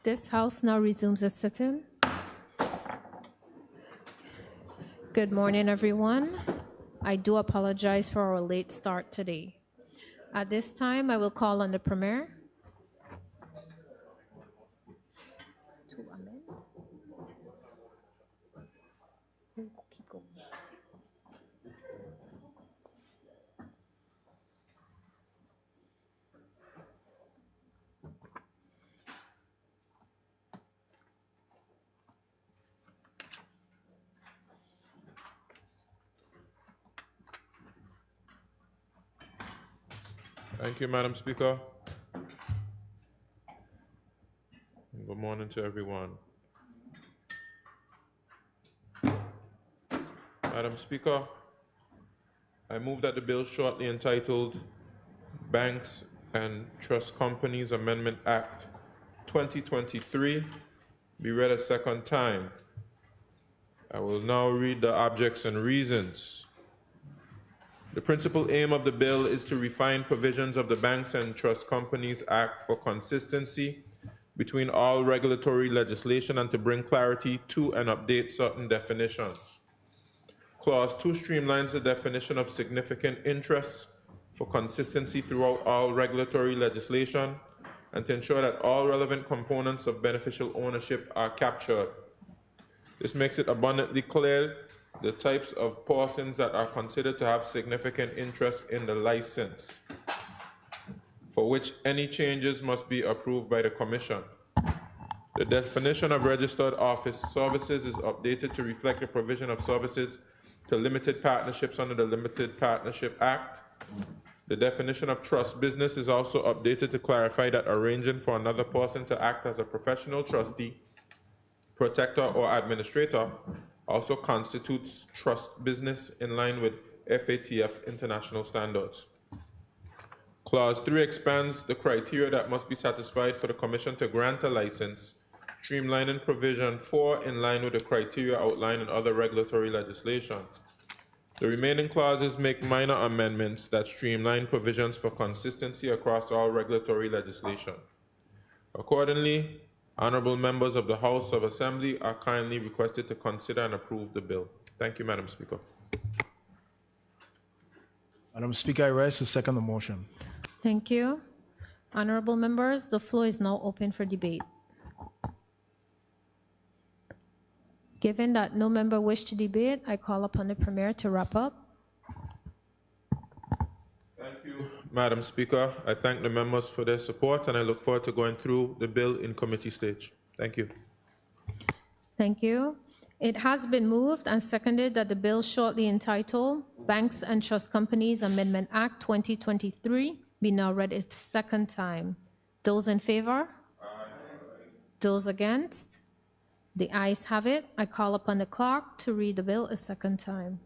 This House now resumes its sitting. Good morning, everyone. I do apologize for our late start today. At this time, I will call on the Premier to amend. Keep going. Thank you, Madam Speaker. Good morning to everyone. Madam Speaker, I move that the bill shortly entitled Banks and Trust Companies Amendment Act 2023 be read a second time. I will now read the objects and reasons. The principal aim of the bill is to refine provisions of the Banks and Trust Companies Act for consistency between all regulatory legislation and to bring clarity to and update certain definitions. Clause 2 streamlines the definition of significant interests for consistency throughout all regulatory legislation and to ensure that all relevant components of beneficial ownership are captured. This makes it abundantly clear the types of persons that are considered to have significant interest in the license, for which any changes must be approved by the Commission. The definition of registered office services is updated to reflect the provision of services to limited partnerships under the Limited Partnership Act. The definition of trust business is also updated to clarify that arranging for another person to act as a professional trustee, protector, or administrator also constitutes trust business in line with FATF international standards. Clause 3 expands the criteria that must be satisfied for the Commission to grant a license, streamlining provision 4 in line with the criteria outlined in other regulatory legislation. The remaining clauses make minor amendments that streamline provisions for consistency across all regulatory legislation. Accordingly, honorable members of the House of Assembly are kindly requested to consider and approve the bill. Thank you, Madam Speaker. Madam Speaker, I rise to second the motion. Thank you. Honorable members, the floor is now open for debate. Given that no member wished to debate, I call upon the Premier to wrap up. Thank you, Madam Speaker. I thank the members for their support and I look forward to going through the bill in committee stage. Thank you. Thank you. It has been moved and seconded that the bill shortly entitled Banks and Trust Companies Amendment Act 2023 be now read its second time. Those in favor? Aye. Those against? The ayes have it. I call upon the clerk to read the bill a second time.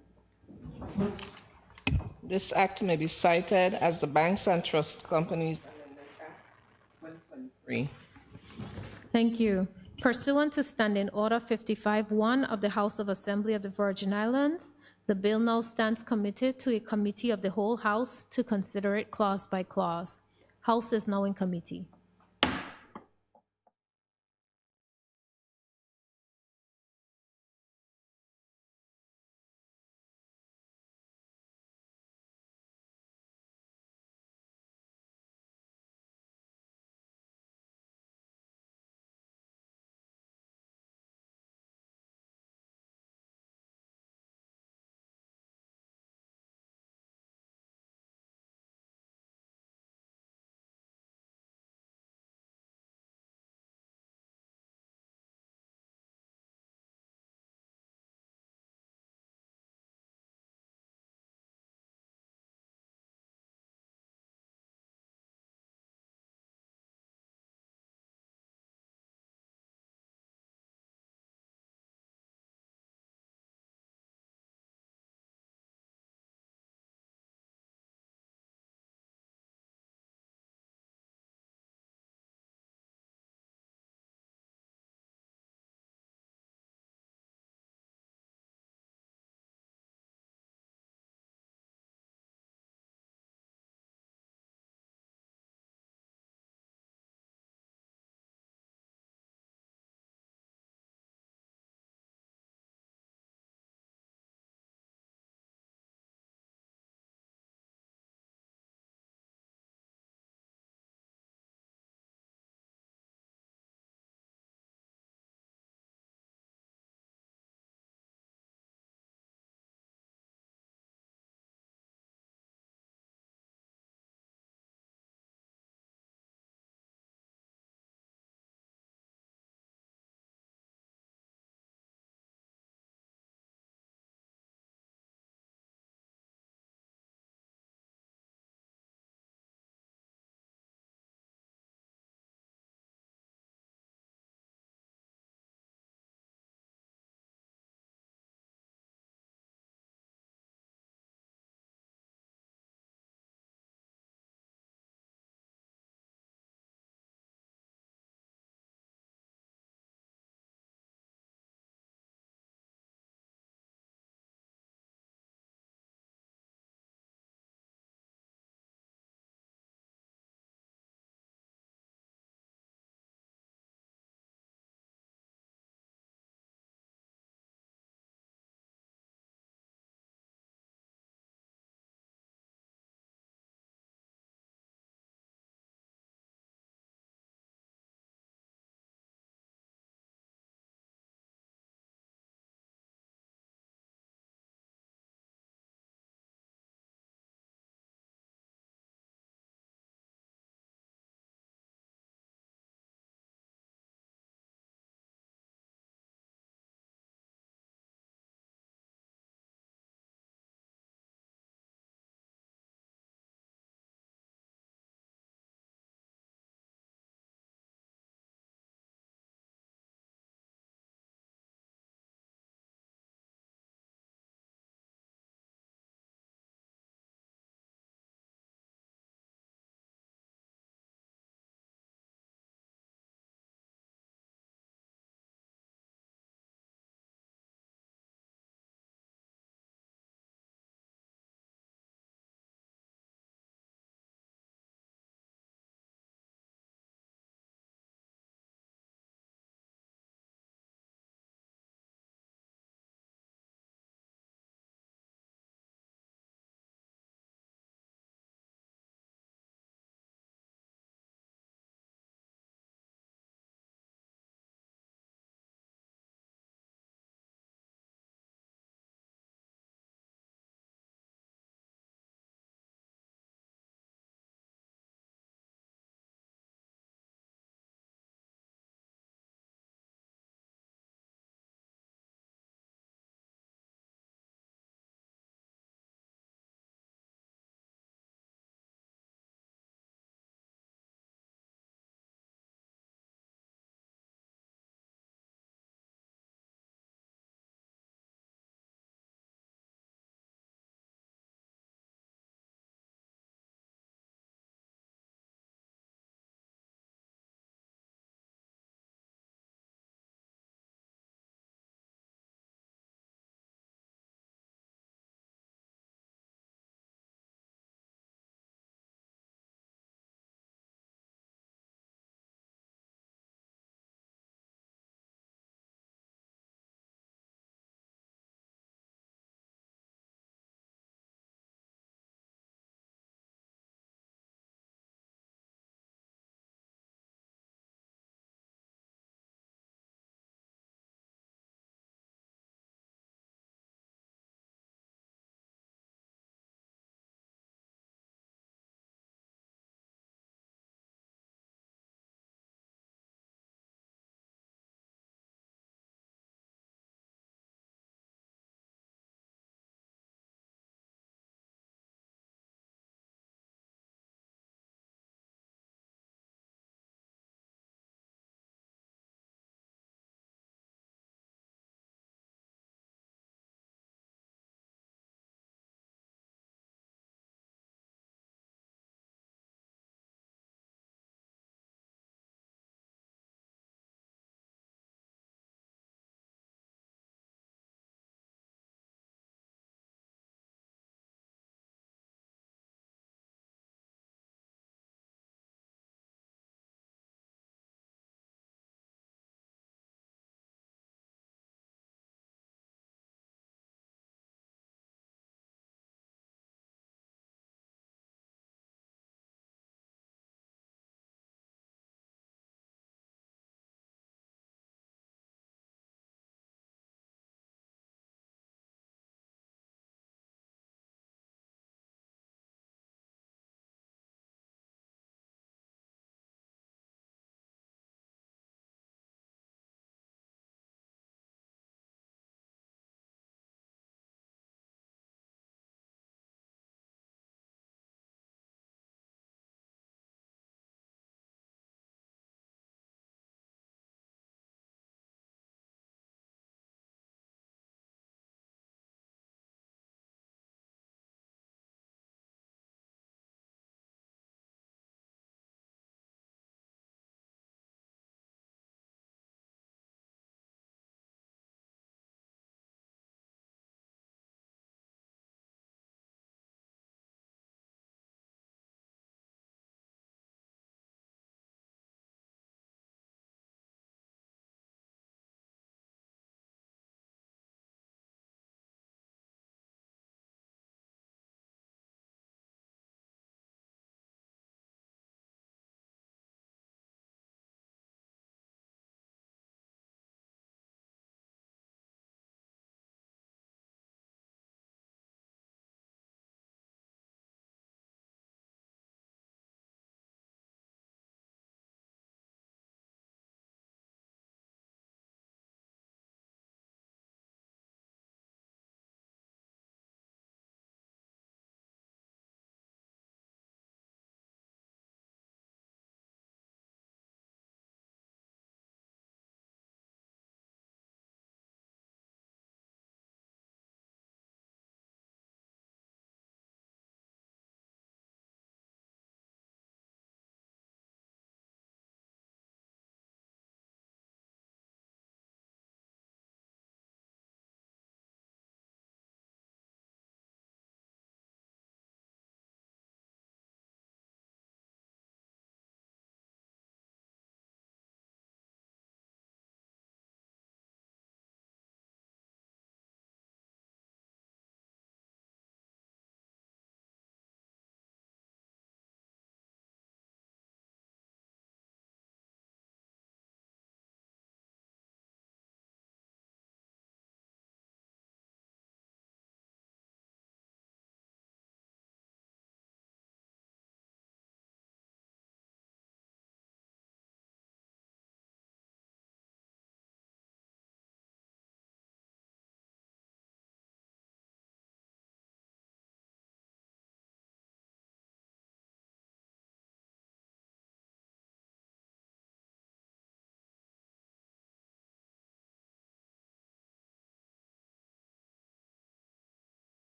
This act may be cited as the Banks and Trust Companies Amendment Act 2023. Thank you. Pursuant to Standing Order 55-1 of the House of Assembly of the Virgin Islands, the bill now stands committed to a committee of the whole House to consider it clause by clause. House is now in committee.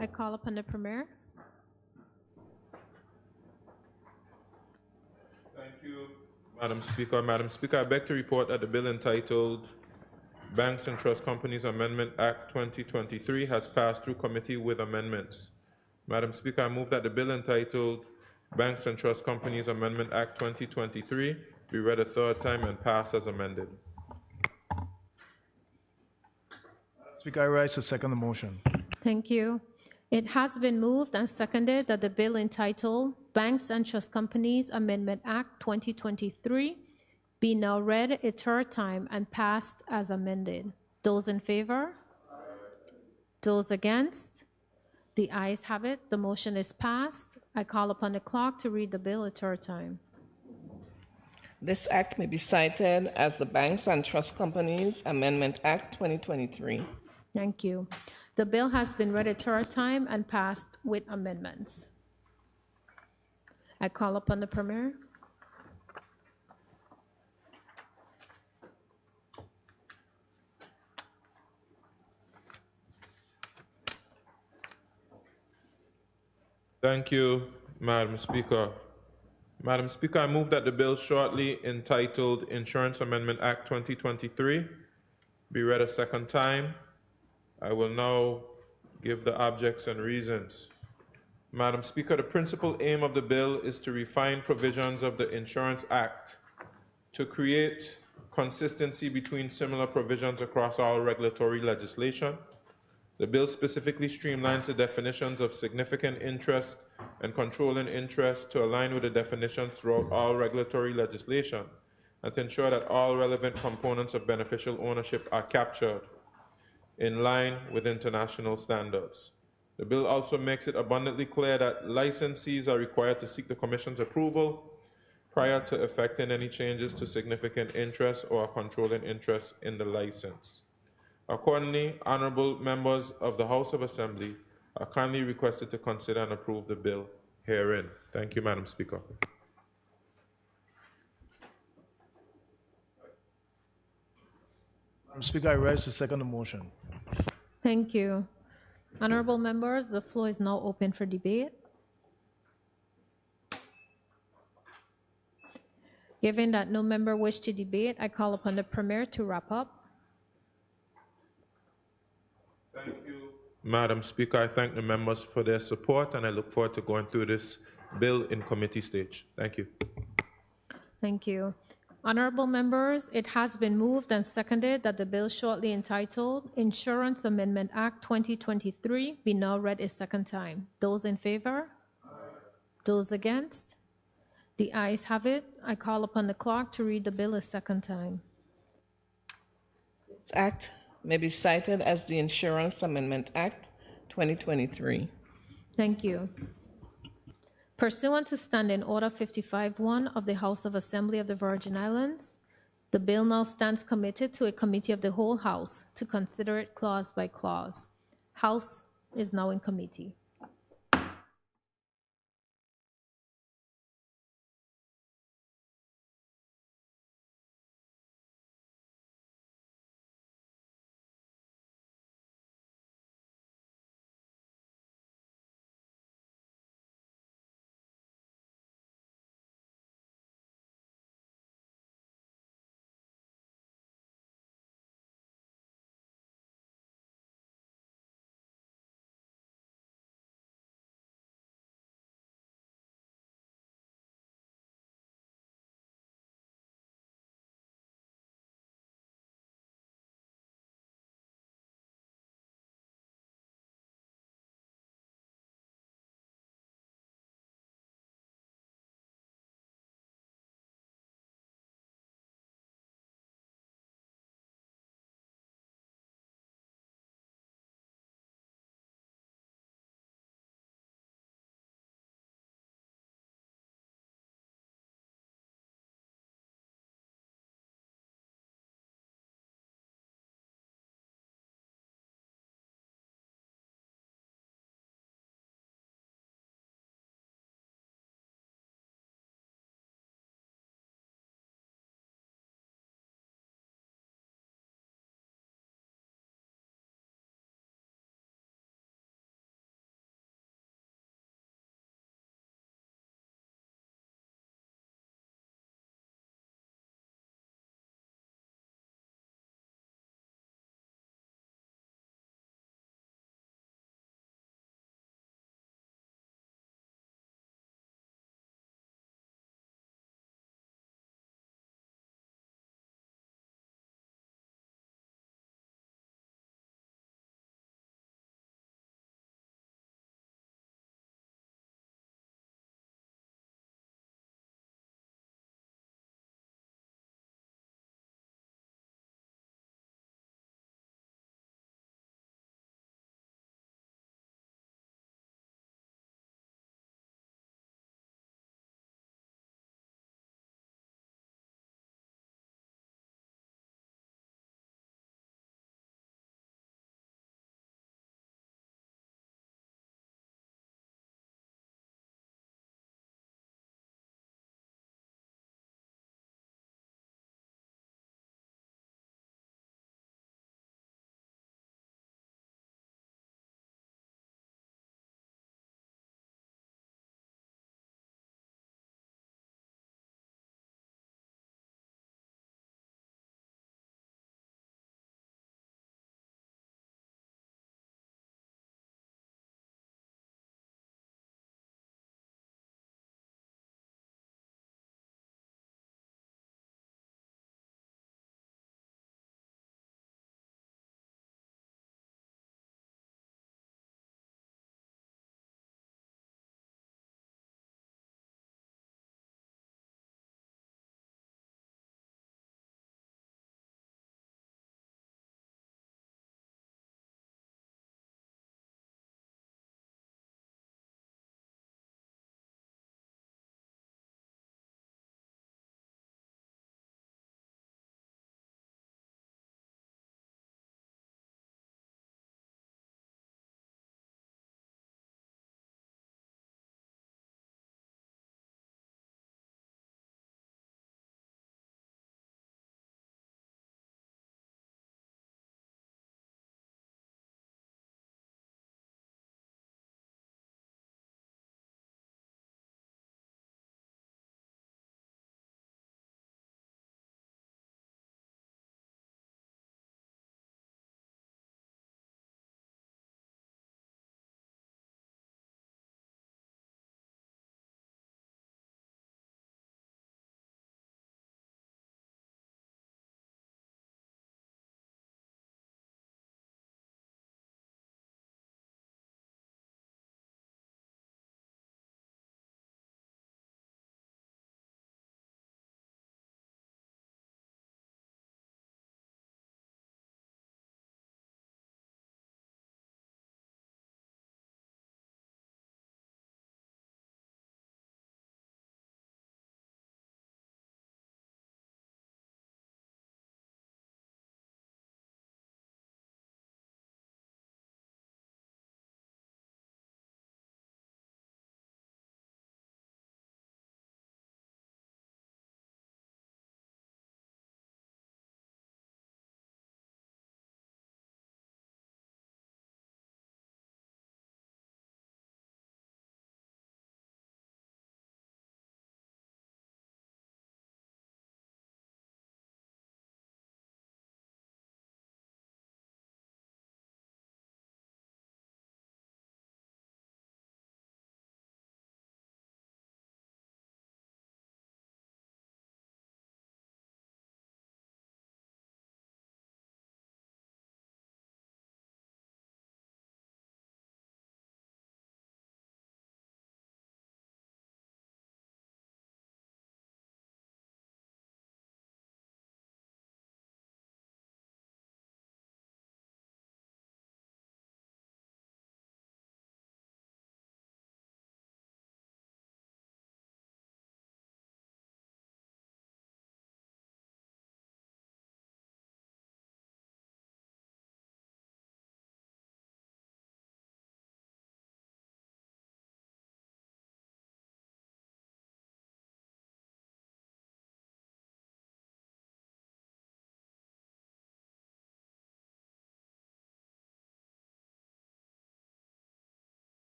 I call upon the Premier. Thank you, Madam Speaker. Madam Speaker, I beg to report that the bill entitled Banks and Trust Companies Amendment Act 2023 has passed through committee with amendments. Madam Speaker, I move that the bill entitled Banks and Trust Companies Amendment Act 2023 be read a third time and pass as amended. Speaker, I rise to second the motion. Thank you. It has been moved and seconded that the bill entitled Banks and Trust Companies Amendment Act 2023 be now read a third time and passed as amended. Those in favor? Those against? The ayes have it. The motion is passed. I call upon the clerk to read the bill a third time. This act may be cited as the Banks and Trust Companies Amendment Act 2023. Thank you. The bill has been read a third time and passed with amendments. I call upon the Premier. Thank you, Madam Speaker. Madam Speaker, I move that the bill shortly entitled Insurance Amendment Act 2023 be read a second time. I will now give the objects and reasons. Madam Speaker, the principal aim of the bill is to refine provisions of the Insurance Act to create consistency between similar provisions across all regulatory legislation. The bill specifically streamlines the definitions of significant interest and controlling interest to align with the definitions throughout all regulatory legislation and to ensure that all relevant components of beneficial ownership are captured in line with international standards. The bill also makes it abundantly clear that licensees are required to seek the Commission's approval prior to effecting any changes to significant interest or controlling interest in the license. Accordingly, honorable members of the House of Assembly are kindly requested to consider and approve the bill herein. Thank you, Madam Speaker. Madam Speaker, I rise to second the motion. Thank you. Honorable members, the floor is now open for debate. Given that no member wished to debate, I call upon the Premier to wrap up. Thank you, Madam Speaker. I thank the members for their support and I look forward to going through this bill in committee stage. Thank you. Thank you. Honorable members, it has been moved and seconded that the bill shortly entitled Insurance Amendment Act 2023 be now read a second time. Those in favor? Those against? The ayes have it. I call upon the clerk to read the bill a second time. This act may be cited as the Insurance Amendment Act 2023. Thank you. Pursuant to Standing Order 55-1 of the House of Assembly of the Virgin Islands, the bill now stands committed to a committee of the whole House to consider it clause by clause. House is now in committee.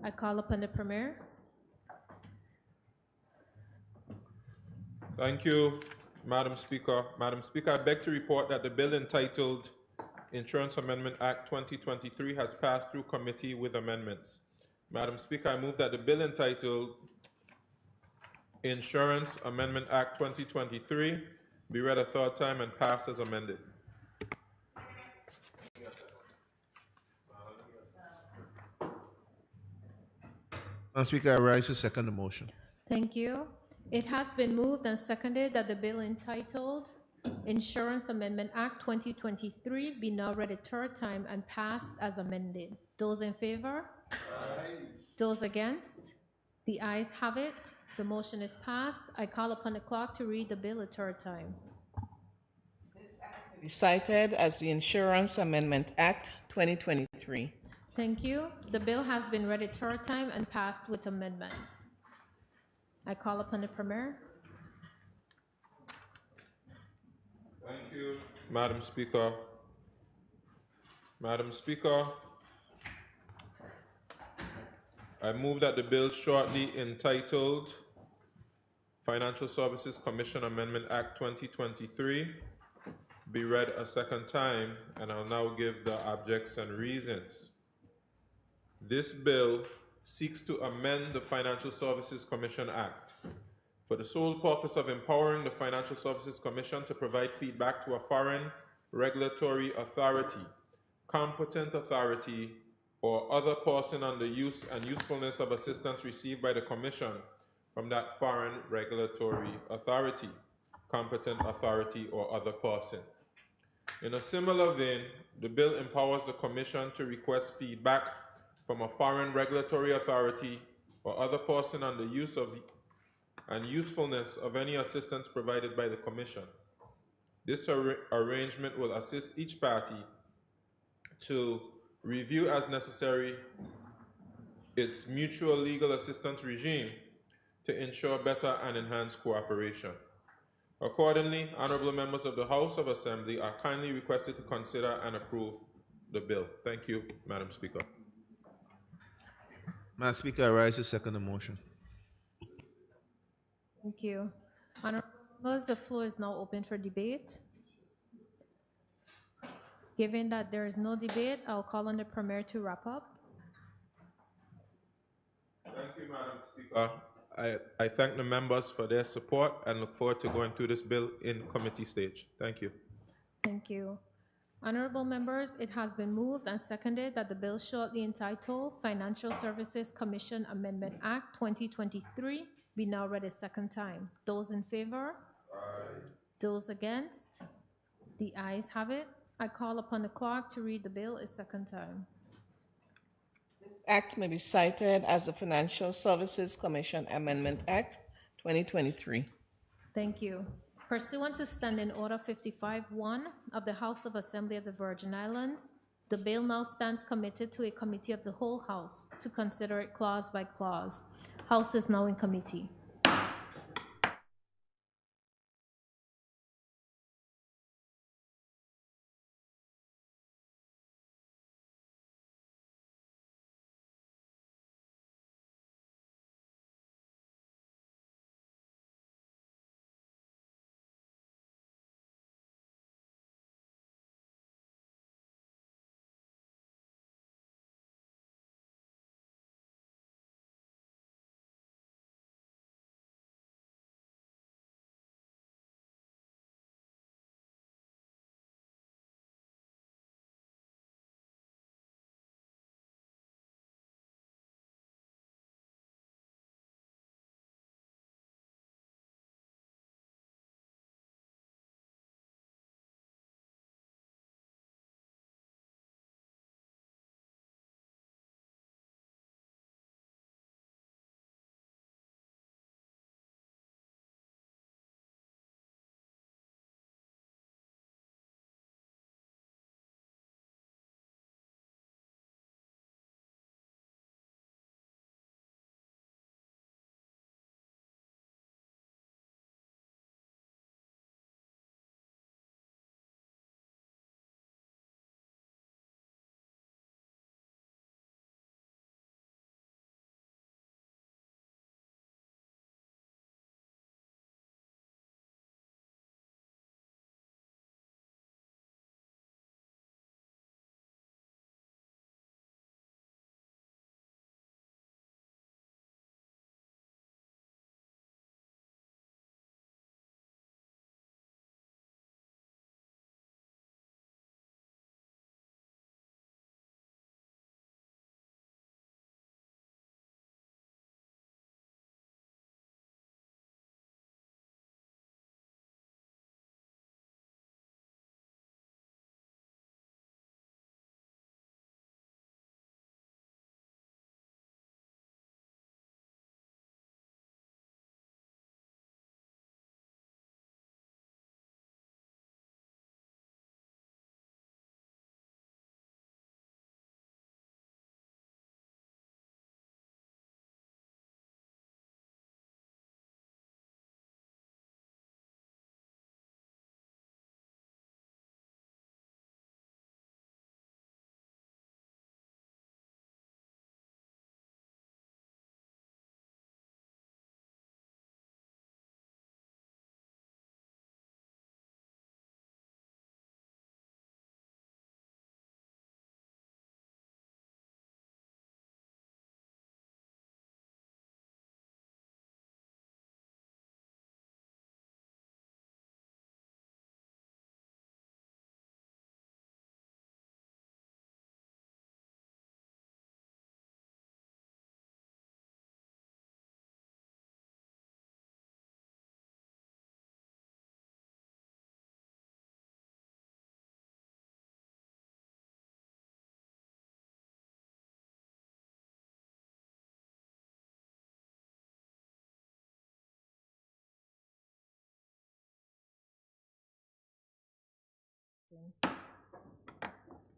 I call upon the Premier. Thank you, Madam Speaker. Madam Speaker, I beg to report that the bill entitled Insurance Amendment Act 2023 has passed through committee with amendments. Madam Speaker, I move that the bill entitled Insurance Amendment Act 2023 be read a third time and passed as amended. Madam Speaker, I rise to second the motion. Thank you. It has been moved and seconded that the bill entitled Insurance Amendment Act 2023 be now read a third time and passed as amended. Those in favor? Aye. Those against? The ayes have it. The motion is passed. I call upon the clerk to read the bill a third time. Be cited as the Insurance Amendment Act 2023. Thank you. The bill has been read a third time and passed with amendments. I call upon the Premier. Thank you, Madam Speaker. Madam Speaker, I move that the bill shortly entitled Financial Services Commission Amendment Act 2023 be read a second time, and I'll now give the objects and reasons. This bill seeks to amend the Financial Services Commission Act for the sole purpose of empowering the Financial Services Commission to provide feedback to a foreign regulatory authority, competent authority, or other person on the use and usefulness of assistance received by the Commission from that foreign regulatory authority, competent authority, or other person. In a similar vein, the bill empowers the Commission to request feedback from a foreign regulatory authority or other person on the use of and usefulness of any assistance provided by the Commission. This arrangement will assist each party to review as necessary its mutual legal assistance regime to ensure better and enhanced cooperation. Accordingly, honorable members of the House of Assembly are kindly requested to consider and approve the bill. Thank you, Madam Speaker. Madam Speaker, I rise to second the motion. Thank you. Honorable members, the floor is now open for debate. Given that there is no debate, I'll call on the Premier to wrap up. Thank you, Madam Speaker. I thank the members for their support and look forward to going through this bill in committee stage. Thank you. Thank you. Honorable members, it has been moved and seconded that the bill shortly entitled Financial Services Commission Amendment Act 2023 be now read a second time. Those in favor? Aye. Those against? The ayes have it. I call upon the clerk to read the bill a second time. This act may be cited as the Financial Services Commission Amendment Act 2023. Thank you. Pursuant to Standing Order 55-1 of the House of Assembly of the Virgin Islands, the bill now stands committed to a committee of the whole House to consider it clause by clause. House is now in committee.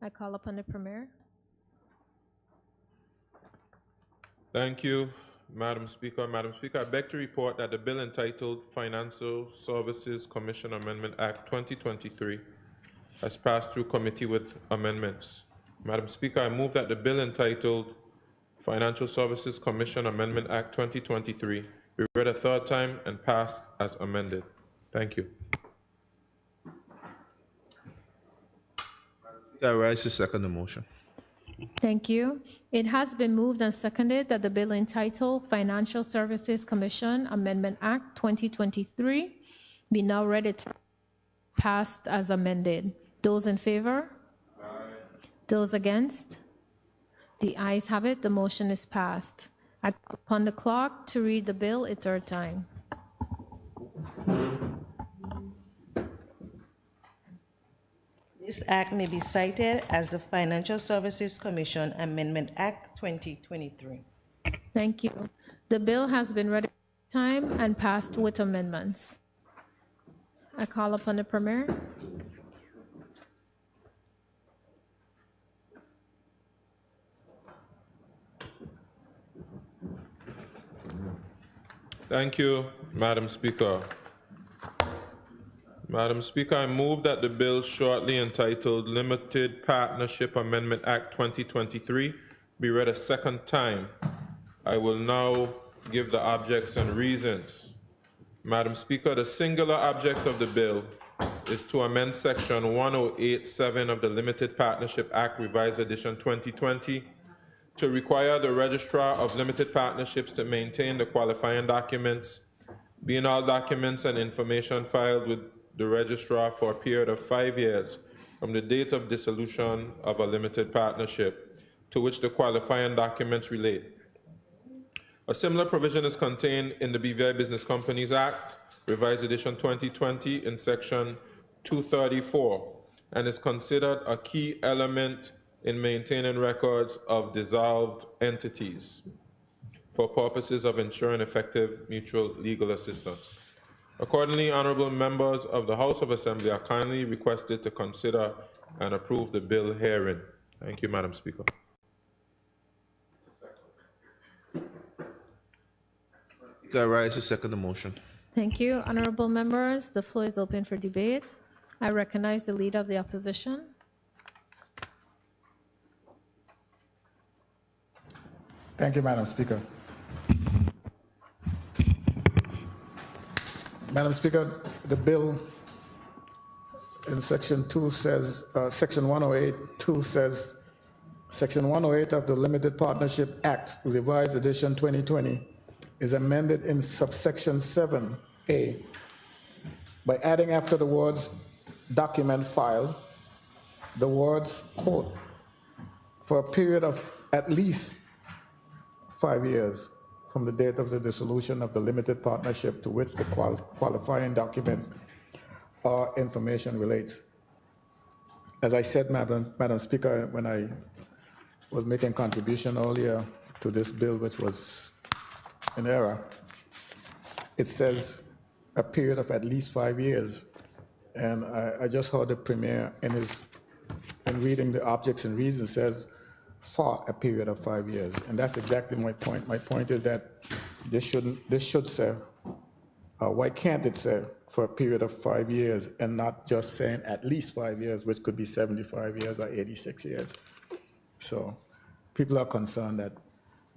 I call upon the Premier. Thank you, Madam Speaker. Madam Speaker, I beg to report that the bill entitled Financial Services Commission Amendment Act 2023 has passed through committee with amendments. Madam Speaker, I move that the bill entitled Financial Services Commission Amendment Act 2023 be read a third time and passed as amended. Thank you. Speaker, I rise to second the motion. Thank you. It has been moved and seconded that the bill entitled Financial Services Commission Amendment Act 2023 be now read and passed as amended. Those in favor? Aye. Those against? The ayes have it. The motion is passed. I call upon the clerk to read the bill a third time. This act may be cited as the Financial Services Commission Amendment Act 2023. Thank you. The bill has been read a third time and passed with amendments. I call upon the Premier. Thank you, Madam Speaker. Madam Speaker, I move that the bill shortly entitled Limited Partnership Amendment Act 2023 be read a second time. I will now give the objects and reasons. Madam Speaker, the singular object of the bill is to amend Section 108(7) of the Limited Partnership Act, Revised Edition 2020, to require the Registrar of Limited Partnerships to maintain the qualifying documents, being all documents and information filed with the Registrar for a period of 5 years from the date of dissolution of a limited partnership to which the qualifying documents relate. A similar provision is contained in the BVI Business Companies Act, Revised Edition 2020, in Section 234, and is considered a key element in maintaining records of dissolved entities for purposes of ensuring effective mutual legal assistance. Accordingly, honorable members of the House of Assembly are kindly requested to consider and approve the bill herein. Thank you, Madam Speaker. Speaker, I rise to second the motion. Thank you. Honorable members, the floor is open for debate. I recognize the Leader of the Opposition. Thank you, Madam Speaker. Madam Speaker, the bill in Section 2 says, Section 108(2) says, Section 108 of the Limited Partnership Act, Revised Edition 2020, is amended in subsection 7A by adding after the words document file, the words, quote, for a period of at least 5 years from the date of the dissolution of the limited partnership to which the qualifying documents or information relates. As I said, Madam Speaker, when I was making contribution earlier to this bill, which was an error, it says a period of at least 5 years. And I just heard the Premier in reading the objects and reasons says for a period of 5 years. And that's exactly my point. My point is that this should say, why can't it say for a period of 5 years and not just saying at least 5 years, which could be 75 years or 86 years. So people are concerned that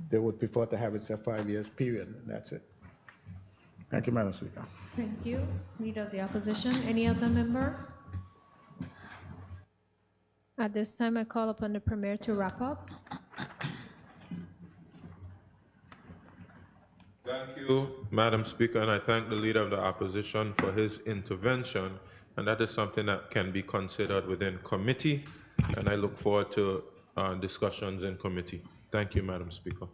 they would prefer to have it say 5 years period, and that's it. Thank you, Madam Speaker. Thank you. Leader of the Opposition. Any other member? At this time, I call upon the Premier to wrap up. Thank you, Madam Speaker, and I thank the Leader of the Opposition for his intervention, and that is something that can be considered within committee, and I look forward to discussions in committee. Thank you, Madam Speaker.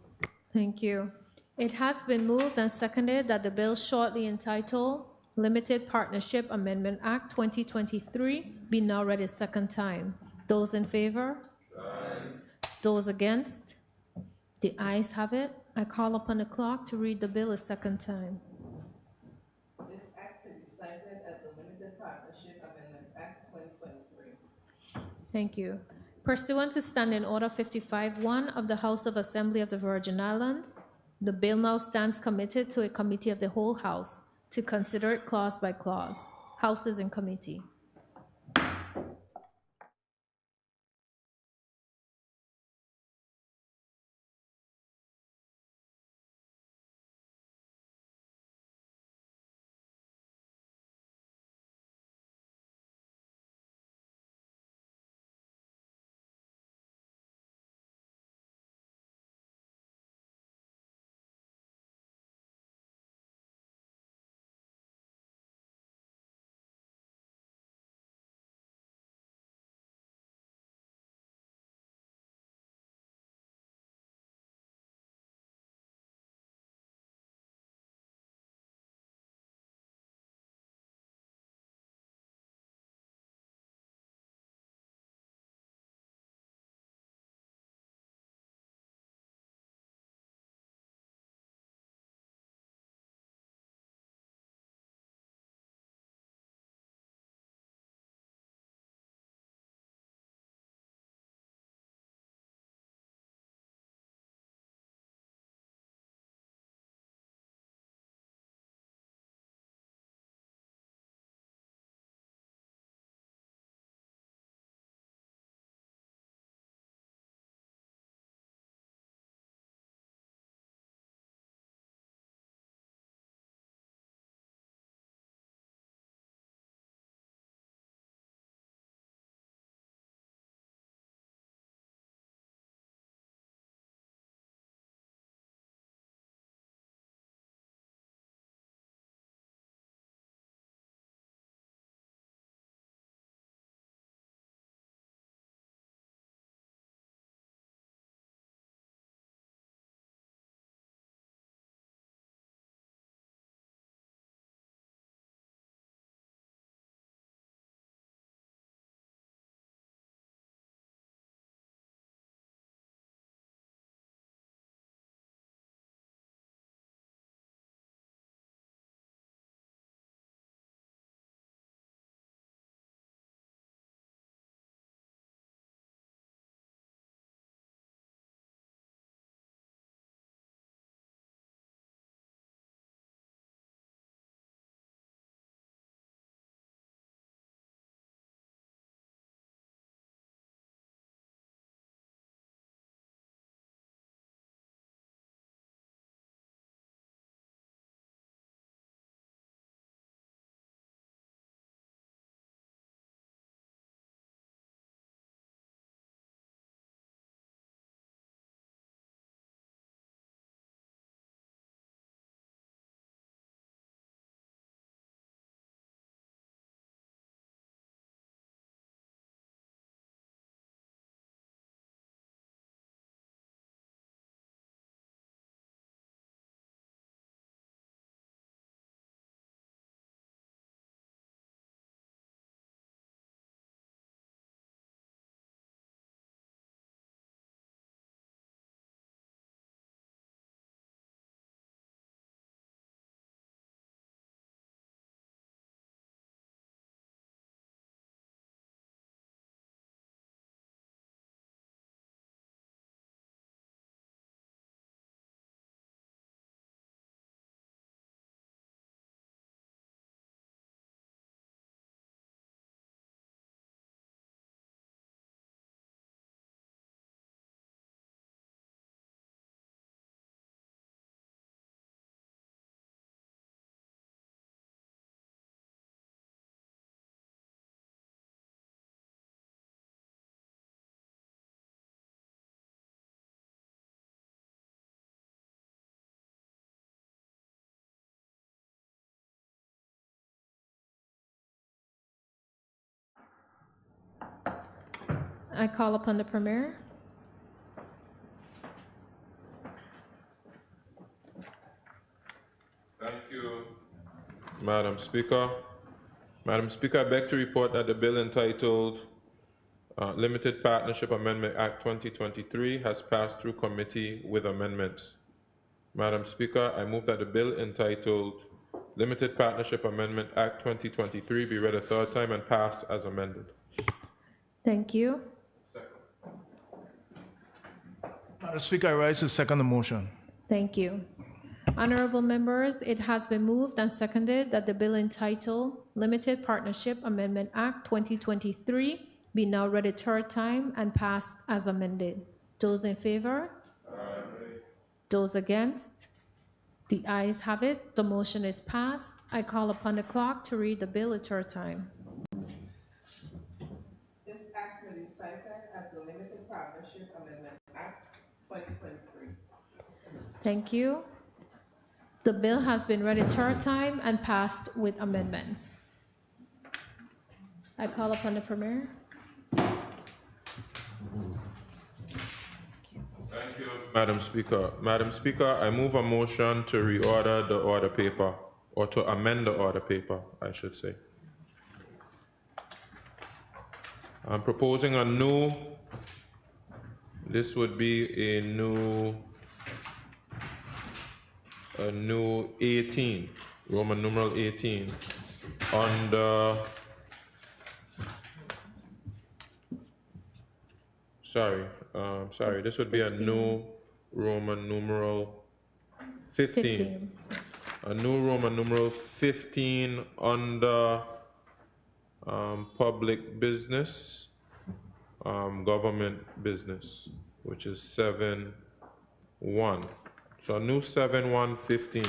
Thank you. It has been moved and seconded that the bill shortly entitled Limited Partnership Amendment Act 2023 be now read a second time. Those in favor? Aye. Those against? The ayes have it. I call upon the clerk to read the bill a second time. This act may be cited as the Limited Partnership Amendment Act 2023. Thank you. Pursuant to Standing Order 55-1 of the House of Assembly of the Virgin Islands, the bill now stands committed to a committee of the whole House to consider it clause by clause. House is in committee. I call upon the Premier. Thank you, Madam Speaker. Madam Speaker, I beg to report that the bill entitled Limited Partnership Amendment Act 2023 has passed through committee with amendments. Madam Speaker, I move that the bill entitled Limited Partnership Amendment Act 2023 be read a third time and passed as amended. Thank you. Madam Speaker, I rise to second the motion. Thank you. Honorable members, it has been moved and seconded that the bill entitled Limited Partnership Amendment Act 2023 be now read a third time and passed as amended. Those in favor? Those against? The ayes have it. The motion is passed. I call upon the clerk to read the bill a third time. This act may be cited as the Limited Partnership Amendment Act 2023. Thank you. The bill has been read a third time and passed with amendments. I call upon the Premier. Thank you, Madam Speaker. Madam Speaker, I move a motion to reorder the order paper, or to amend the order paper, I should say. I'm proposing a new, this would be a new 18, Roman numeral 18, under, sorry, this would be a new Roman numeral 15. A new Roman numeral 15 under public business, government business, which is 7.1. So a new 7.1.15.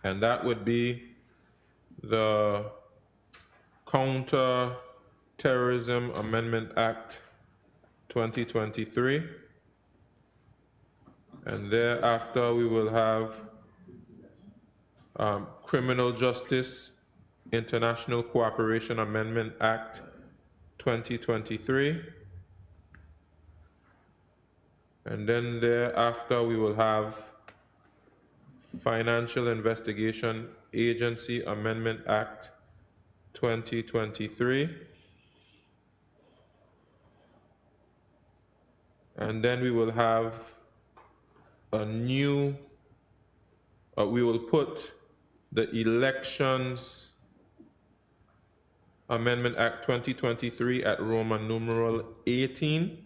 And that would be the Counter-Terrorism Amendment Act 2023. And thereafter we will have Criminal Justice International Cooperation Amendment Act 2023. And then thereafter we will have Financial Investigation Agency Amendment Act 2023. And then we will have a new, we will put the Elections Amendment Act 2023 at Roman numeral 18.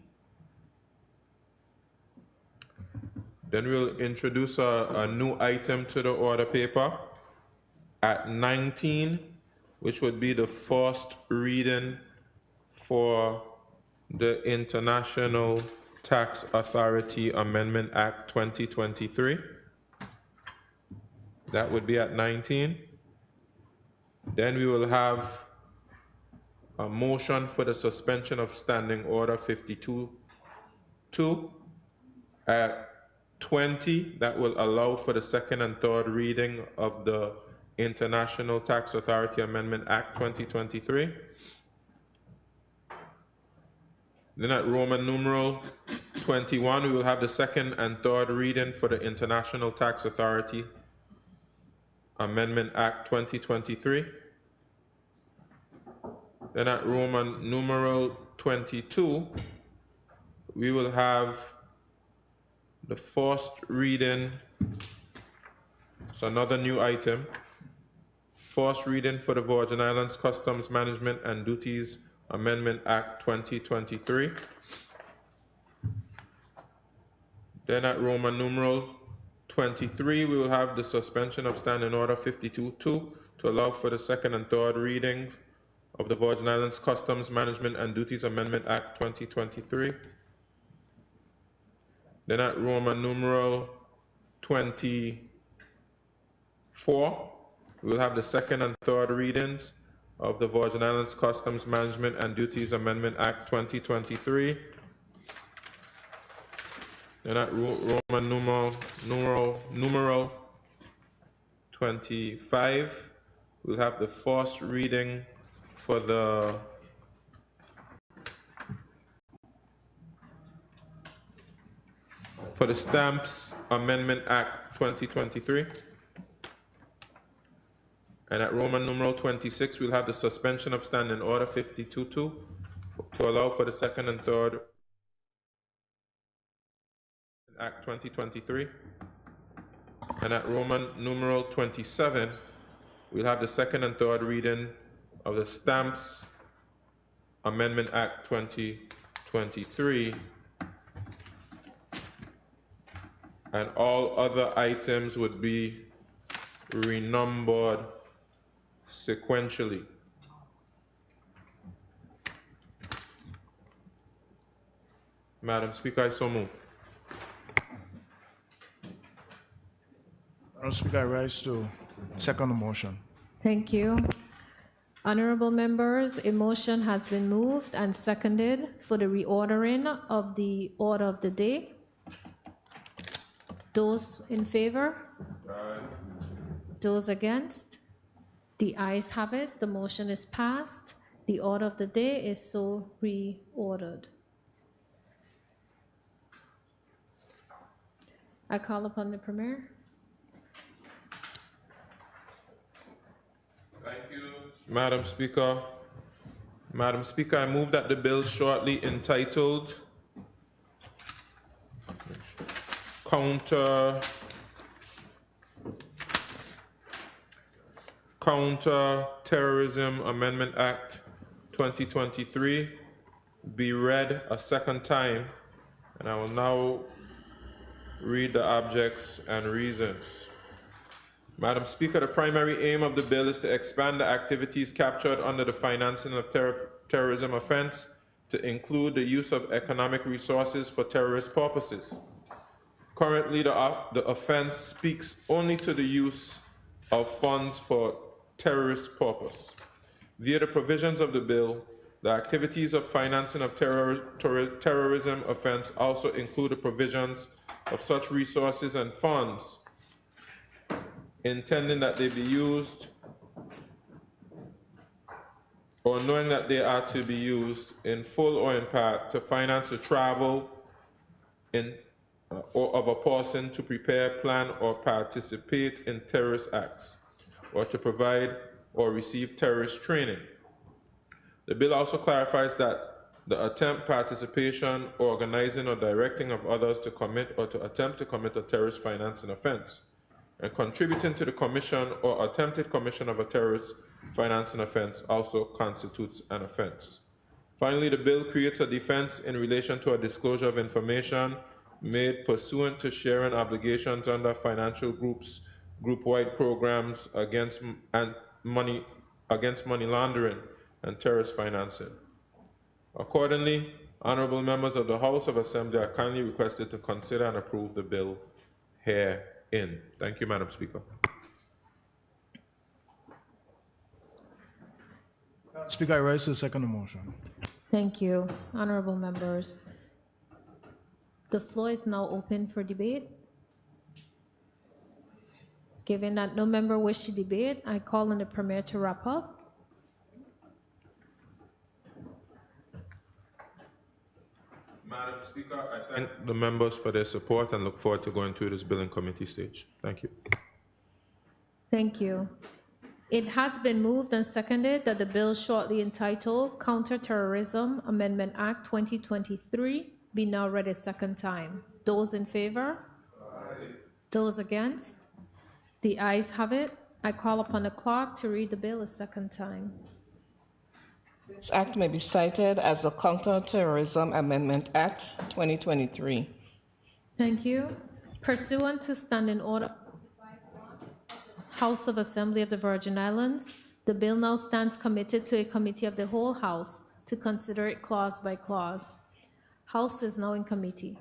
Then we'll introduce a new item to the order paper at 19, which would be the first reading for the International Tax Authority Amendment Act 2023. That would be at 19. Then we will have a motion for the suspension of Standing Order 52-2 at 20. That will allow for the second and third reading of the International Tax Authority Amendment Act 2023. Then at Roman numeral 21, we will have the second and third reading for the International Tax Authority Amendment Act 2023. Then at Roman numeral 22, we will have the first reading, so another new item, first reading for the Virgin Islands Customs Management and Duties Amendment Act 2023. Then at Roman numeral 23, we will have the suspension of Standing Order 52-2 to allow for the second and third readings of the Virgin Islands Customs Management and Duties Amendment Act 2023. Then at Roman numeral 24, we will have the second and third readings of the Virgin Islands Customs Management and Duties Amendment Act 2023. Then at Roman numeral 25, we'll have the first reading for the Stamps Amendment Act 2023. And at Roman numeral 26, we'll have the suspension of Standing Order 52-2 to allow for the second and third Act 2023. And at Roman numeral 27, we'll have the second and third reading of the Stamps Amendment Act 2023, and all other items would be renumbered sequentially. Madam Speaker, I so move. Madam Speaker, I rise to second the motion. Thank you. Honorable members, a motion has been moved and seconded for the reordering of the order of the day. Those in favor? Those against? The ayes have it. The motion is passed. The order of the day is so reordered. I call upon the Premier. Thank you, Madam Speaker. Madam Speaker, I move that the bill shortly entitled Counter-Terrorism Amendment Act 2023 be read a second time, and I will now read the objects and reasons. Madam Speaker, the primary aim of the bill is to expand the activities captured under the financing of terrorism offense to include the use of economic resources for terrorist purposes. Currently, the offense speaks only to the use of funds for terrorist purpose. Via the provisions of the bill, the activities of financing of terrorism offense also include the provisions of such resources and funds, intending that they be used or knowing that they are to be used in full or in part to finance the travel or of a person to prepare, plan, or participate in terrorist acts, or to provide or receive terrorist training. The bill also clarifies that the attempt, participation, organizing, or directing of others to commit or to attempt to commit a terrorist financing offense and contributing to the commission or attempted commission of a terrorist financing offense also constitutes an offense. Finally, the bill creates a defense in relation to a disclosure of information made pursuant to sharing obligations under financial groups, group-wide programs against money laundering and terrorist financing. Accordingly, honorable members of the House of Assembly are kindly requested to consider and approve the bill herein. Thank you, Madam Speaker. Madam Speaker, I rise to second the motion. Thank you, honorable members. The floor is now open for debate. Given that no member wishes to debate, I call on the Premier to wrap up. Madam Speaker, I thank the members for their support and look forward to going through this bill in committee stage. Thank you. Thank you. It has been moved and seconded that the bill shortly entitled Counter-Terrorism Amendment Act 2023 be now read a second time. Those in favor? Aye. Those against? The ayes have it. I call upon the clerk to read the bill a second time. This act may be cited as the Counter-Terrorism Amendment Act 2023. Thank you. Pursuant to Standing Order House of Assembly of the Virgin Islands, the bill now stands committed to a committee of the whole House to consider it clause by clause. House is now in committee.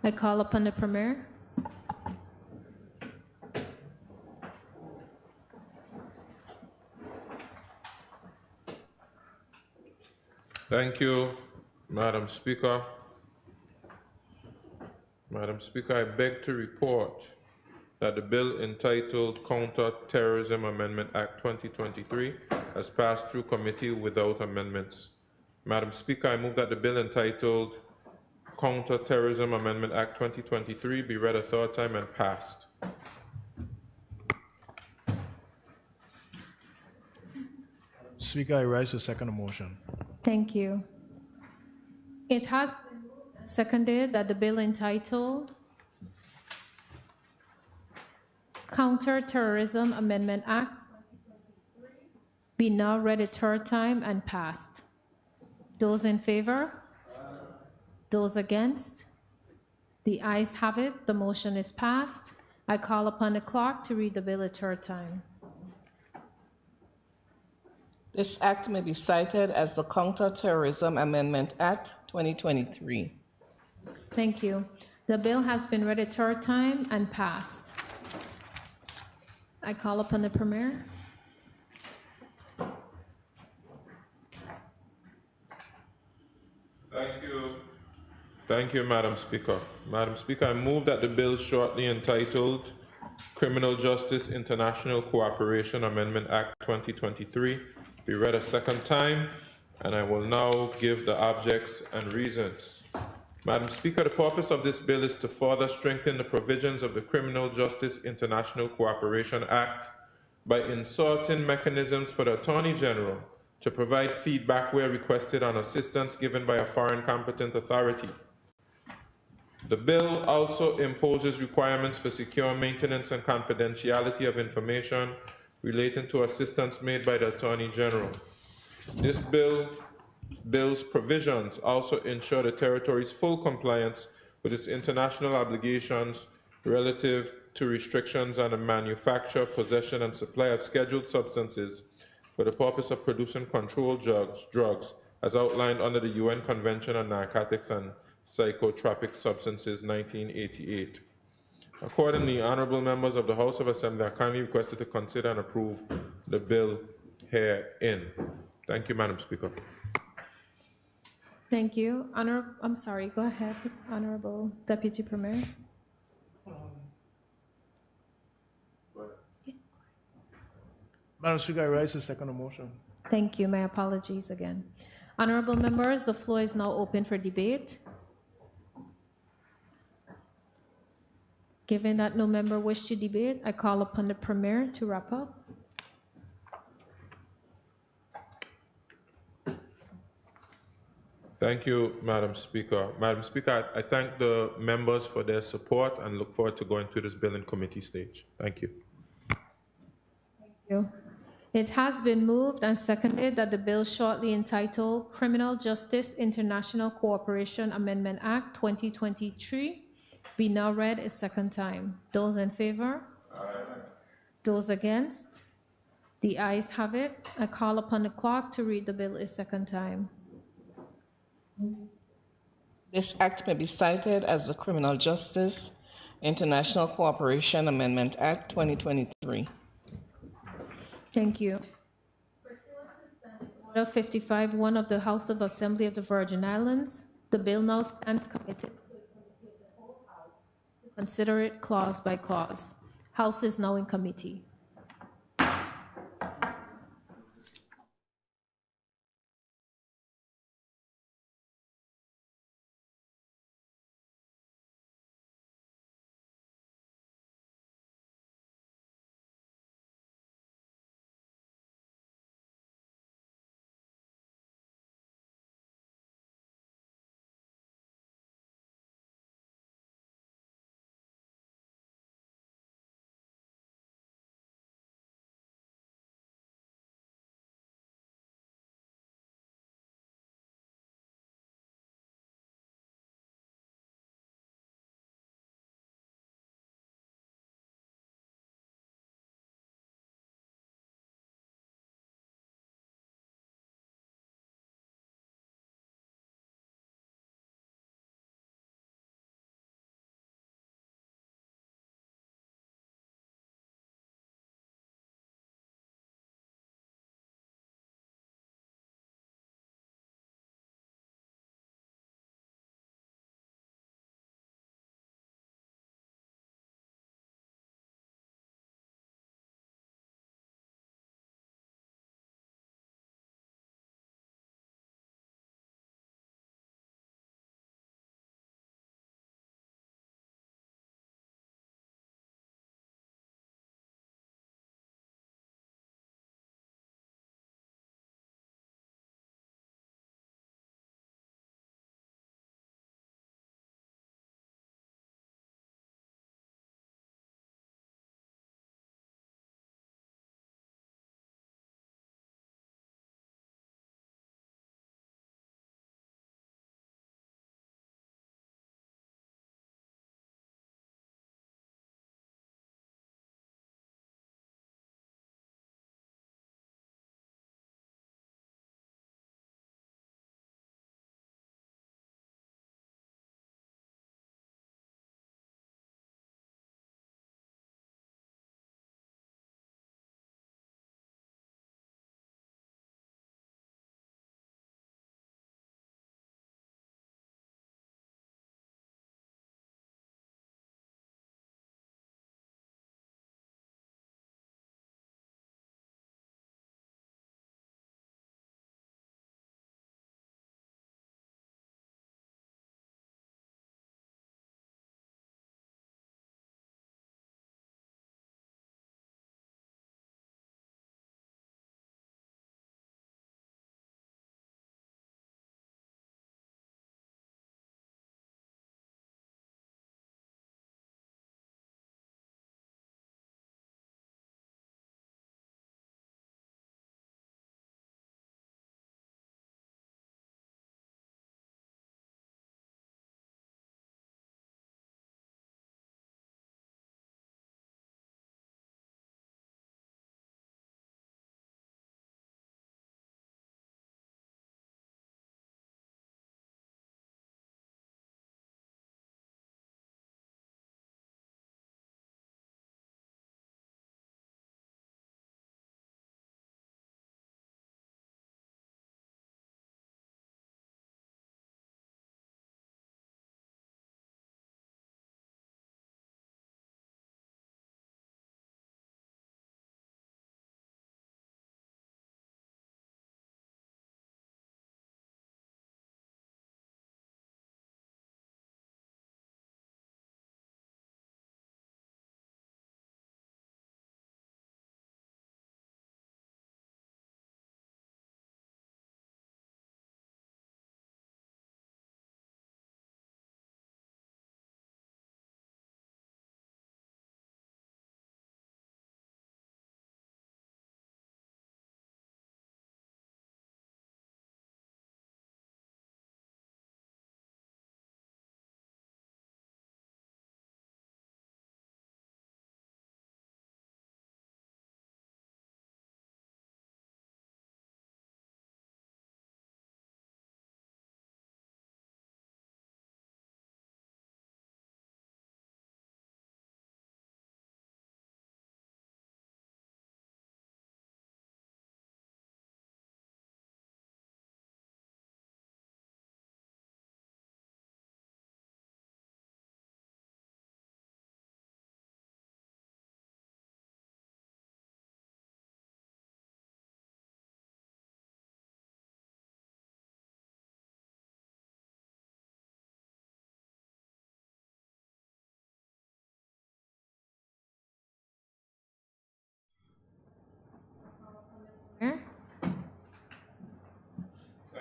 I call upon the Premier. Thank you, Madam Speaker. Madam Speaker, I beg to report that the bill entitled Counter-Terrorism Amendment Act 2023 has passed through committee without amendments. Madam Speaker, I move that the bill entitled Counter-Terrorism Amendment Act 2023 be read a third time and passed. Speaker, I rise to second the motion. Thank you. It has been moved and seconded that the bill entitled Counter-Terrorism Amendment Act be now read a third time and passed. Those in favor? Those against? The ayes have it. The motion is passed. I call upon the clerk to read the bill a third time. This act may be cited as the Counter-Terrorism Amendment Act 2023. Thank you. The bill has been read a third time and passed. I call upon the Premier. Thank you. Thank you, Madam Speaker. Madam Speaker, I move that the bill shortly entitled Criminal Justice International Cooperation Amendment Act 2023 be read a second time, and I will now give the objects and reasons. Madam Speaker, the purpose of this bill is to further strengthen the provisions of the Criminal Justice International Cooperation Act by inserting mechanisms for the Attorney General to provide feedback where requested on assistance given by a foreign competent authority. The bill also imposes requirements for secure maintenance and confidentiality of information relating to assistance made by the Attorney General. This bill's provisions also ensure the territory's full compliance with its international obligations relative to restrictions on the manufacture, possession, and supply of scheduled substances for the purpose of producing controlled drugs as outlined under the UN Convention on Narcotics and Psychotropic Substances 1988. Accordingly, honorable members of the House of Assembly are kindly requested to consider and approve the bill herein. Thank you, Madam Speaker. Thank you. I'm sorry, go ahead, Honorable Deputy Premier. Madam Speaker, I rise to second the motion. Thank you. My apologies again. Honorable members, the floor is now open for debate. Given that no member wished to debate, I call upon the Premier to wrap up. Thank you, Madam Speaker. Madam Speaker, I thank the members for their support and look forward to going through this bill in committee stage. Thank you. Thank you. It has been moved and seconded that the bill shortly entitled Criminal Justice International Cooperation Amendment Act 2023 be now read a second time. Those in favor? Aye. Those against? The ayes have it. I call upon the clerk to read the bill a second time. This act may be cited as the Criminal Justice International Cooperation Amendment Act 2023. Thank you. Order 55-1 of the House of Assembly of the Virgin Islands, the bill now stands committed to consider it clause by clause. House is now in committee.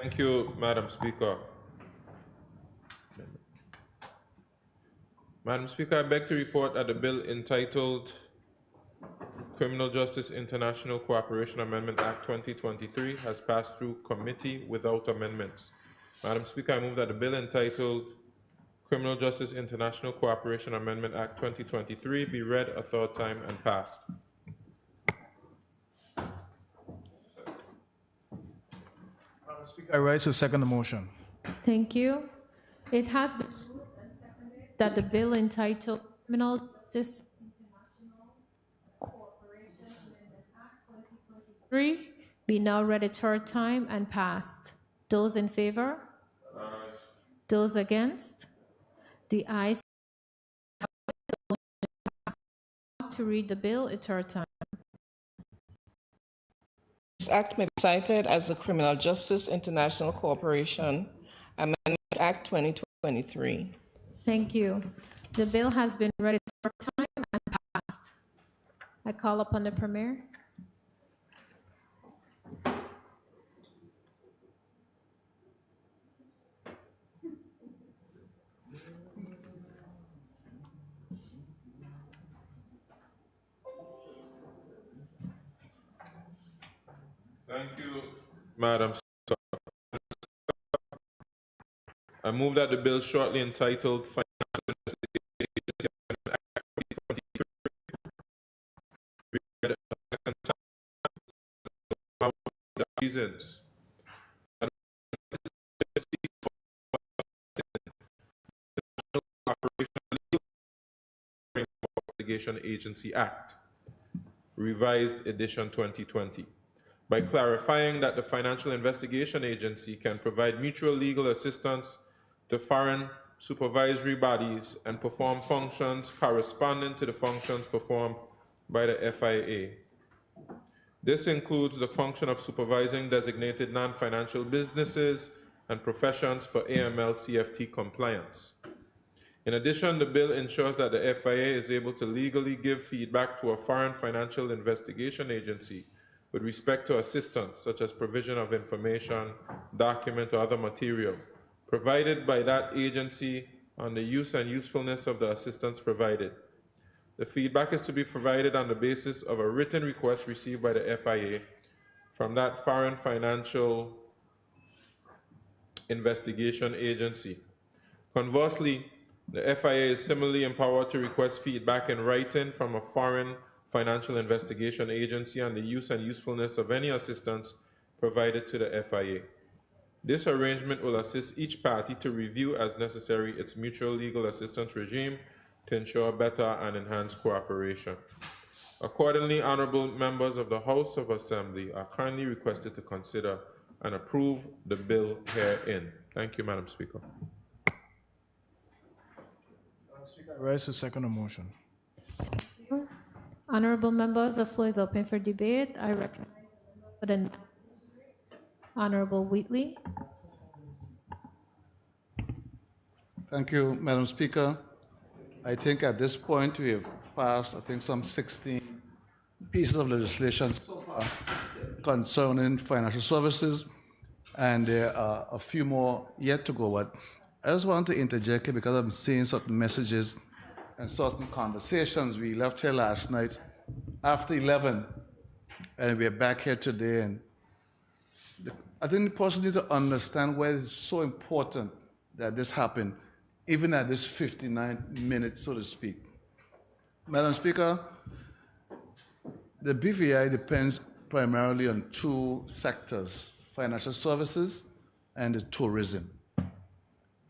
Thank you, Madam Speaker. Madam Speaker, I beg to report that the bill entitled Criminal Justice International Cooperation Amendment Act 2023 has passed through committee without amendments. Madam Speaker, I move that the bill entitled Criminal Justice International Cooperation Amendment Act 2023 be read a third time and passed. Madam Speaker, I rise to second the motion. Thank you. It has been moved and seconded that the bill entitled Criminal Justice International Cooperation Amendment Act 2023 be now read a third time and passed. Those in favor? Aye. Those against? The ayes have it. To read the bill a third time. This act may be cited as the Criminal Justice International Cooperation Amendment Act 2023. Thank you. The bill has been read a third time and passed. I call upon the Premier. Thank you, Madam Speaker. I move that the bill shortly entitled Financial Investigation Act 2023 be read a second time for the reasons. Investigation Agency Act, Revised Edition 2020. By clarifying that the Financial Investigation Agency can provide mutual legal assistance to foreign supervisory bodies and perform functions corresponding to the functions performed by the FIA. This includes the function of supervising designated non-financial businesses and professions for AML-CFT compliance. In addition, the bill ensures that the FIA is able to legally give feedback to a foreign financial investigation agency with respect to assistance, such as provision of information, document, or other material, provided by that agency on the use and usefulness of the assistance provided. The feedback is to be provided on the basis of a written request received by the FIA from that foreign financial investigation agency. Conversely, the FIA is similarly empowered to request feedback in writing from a foreign financial investigation agency on the use and usefulness of any assistance provided to the FIA. This arrangement will assist each party to review as necessary its mutual legal assistance regime to ensure better and enhanced cooperation. Accordingly, honorable members of the House of Assembly are kindly requested to consider and approve the bill herein. Thank you, Madam Speaker. Madam Speaker, I rise to second the motion. Honorable members, the floor is open for debate. I recognize for the Honorable Wheatley. Thank you, Madam Speaker. I think at this point we have passed, some 16 pieces of legislation so far concerning financial services, and there are a few more yet to go. But I just want to interject here because I'm seeing certain messages and certain conversations. We left here last night after 11, and we're back here today. And I think the person needs to understand why it's so important that this happened, even at this 59 minutes, so to speak. Madam Speaker, the BVI depends primarily on two sectors: financial services and tourism.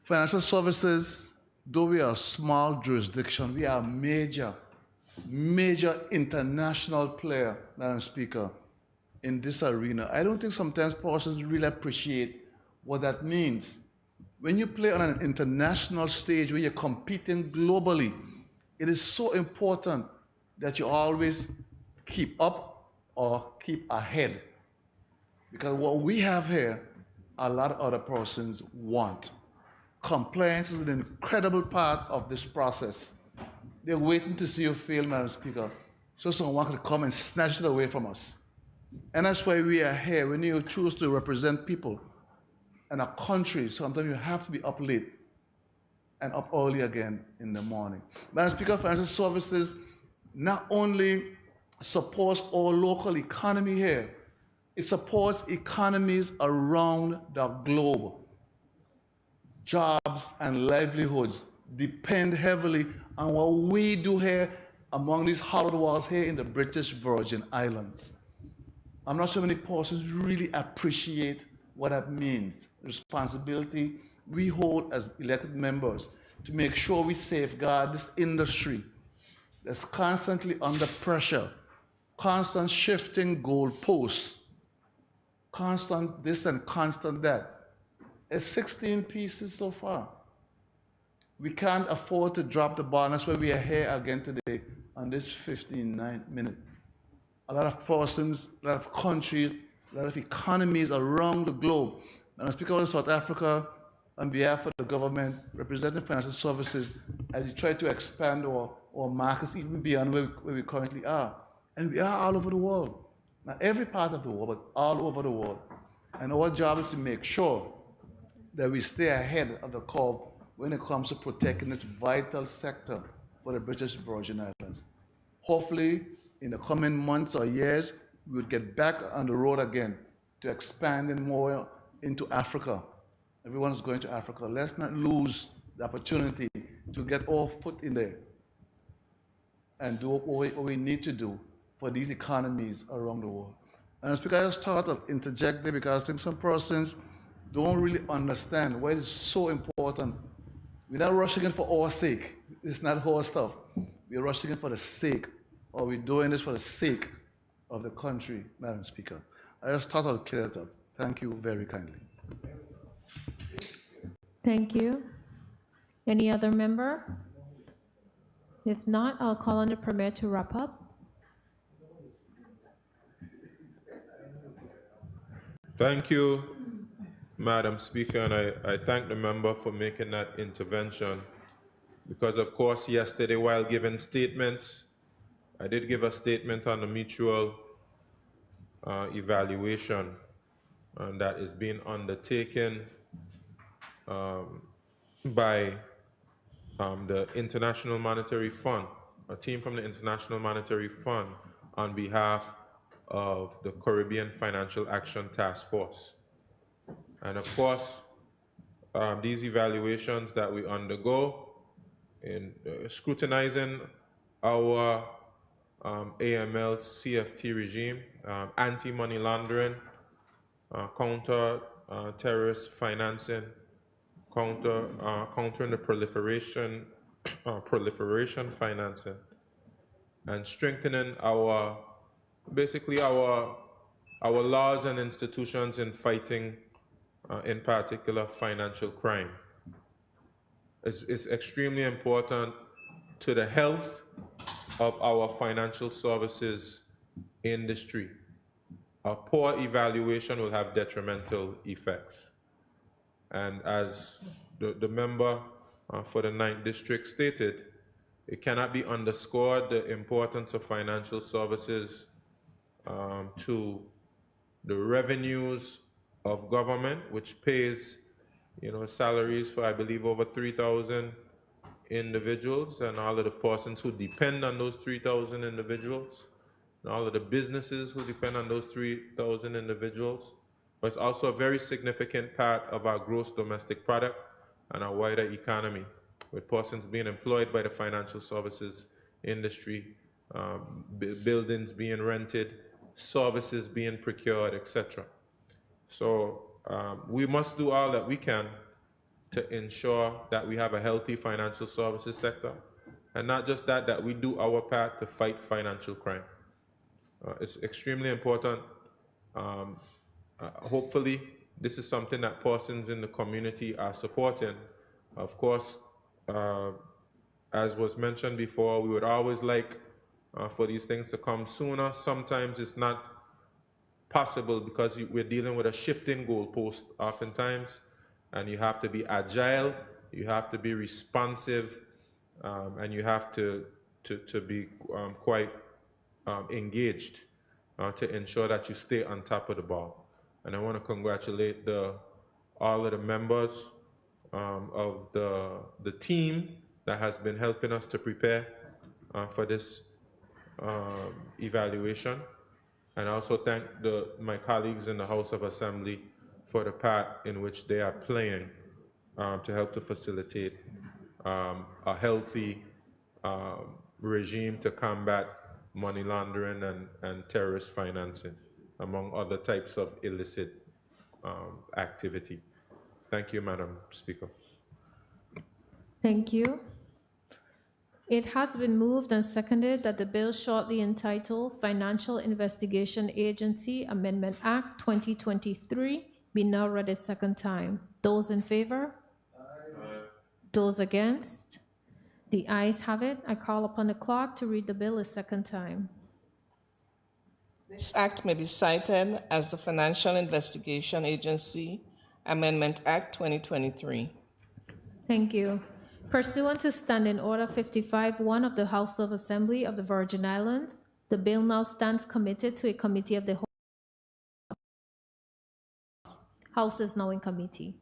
Financial services, though we are a small jurisdiction, we are a major international player, Madam Speaker, in this arena. I don't think sometimes persons really appreciate what that means. When you play on an international stage where you're competing globally, it is so important that you always keep up or keep ahead. Because what we have here, a lot of other persons want. Compliance is an incredible part of this process. They're waiting to see you fail, Madam Speaker, so someone can come and snatch it away from us. And that's why we are here. When you choose to represent people, and a country, sometimes you have to be up late and up early again in the morning. Madam Speaker, financial services not only supports our local economy here, it supports economies around the globe. Jobs and livelihoods depend heavily on what we do here among these hallowed walls here in the British Virgin Islands. I'm not sure many persons really appreciate what that means. The responsibility we hold as elected members to make sure we safeguard this industry that's constantly under pressure, constant shifting goalposts, constant this and constant that. It's 16 pieces so far. We can't afford to drop the ball. That's why we are here again today on this 15th minute. A lot of persons, a lot of countries, a lot of economies around the globe. And as Speaker of South Africa, on behalf of the government, representing financial services, as we try to expand our markets even beyond where we currently are. And we are all over the world. Not every part of the world, but all over the world. And our job is to make sure that we stay ahead of the curve when it comes to protecting this vital sector for the British Virgin Islands. Hopefully, in the coming months or years, we will get back on the road again to expanding more into Africa. Everyone is going to Africa. Let's not lose the opportunity to get our foot in there and do what we need to do for these economies around the world. And Speaker, I just thought of interject there because I think some persons don't really understand why it's so important. We're not rushing in for our sake. It's not our stuff. We're rushing in for the sake, or we're doing this for the sake of the country, Madam Speaker. I just thought I'd clear it up. Thank you very kindly. Thank you. Any other member? If not, I'll call on the Premier to wrap up. Thank you, Madam Speaker, and I thank the member for making that intervention because, of course, yesterday while giving statements, I did give a statement on the mutual evaluation that is being undertaken by the International Monetary Fund, a team from the International Monetary Fund on behalf of the Caribbean Financial Action Task Force. And of course, these evaluations that we undergo in scrutinizing our AML CFT regime, anti-money laundering, counter terrorist financing, countering the proliferation financing, and strengthening basically our laws and institutions in fighting, in particular, financial crime. It's extremely important to the health of our financial services industry. A poor evaluation will have detrimental effects. And as the member for the 9th District stated, it cannot be underscored the importance of financial services to the revenues of government, which pays, salaries for, I believe, over 3,000 individuals and all of the persons who depend on those 3,000 individuals, and all of the businesses who depend on those 3,000 individuals. But it's also a very significant part of our gross domestic product and our wider economy, with persons being employed by the financial services industry, buildings being rented, services being procured, etc. So we must do all that we can to ensure that we have a healthy financial services sector, and not just that, that we do our part to fight financial crime. It's extremely important. Hopefully, this is something that persons in the community are supporting. Of course, as was mentioned before, we would always like for these things to come sooner. Sometimes it's not possible because we're dealing with a shifting goalpost oftentimes, and you have to be agile, you have to be responsive, and you have to be quite engaged to ensure that you stay on top of the ball. And I want to congratulate the all of the members of the team that has been helping us to prepare for this evaluation. And I also thank my colleagues in the House of Assembly for the part in which they are playing to help to facilitate a healthy regime to combat money laundering and terrorist financing, among other types of illicit activity. Thank you, Madam Speaker. Thank you. It has been moved and seconded that the bill shortly entitled Financial Investigation Agency Amendment Act 2023 be now read a second time. Those in favor? Aye. Those against? The ayes have it. I call upon the clerk to read the bill a second time. This act may be cited as the Financial Investigation Agency Amendment Act 2023. Thank you. Pursuant to Standing Order 55-1 of the House of Assembly of the Virgin Islands, the bill now stands committed to a committee of the whole. House is now in committee.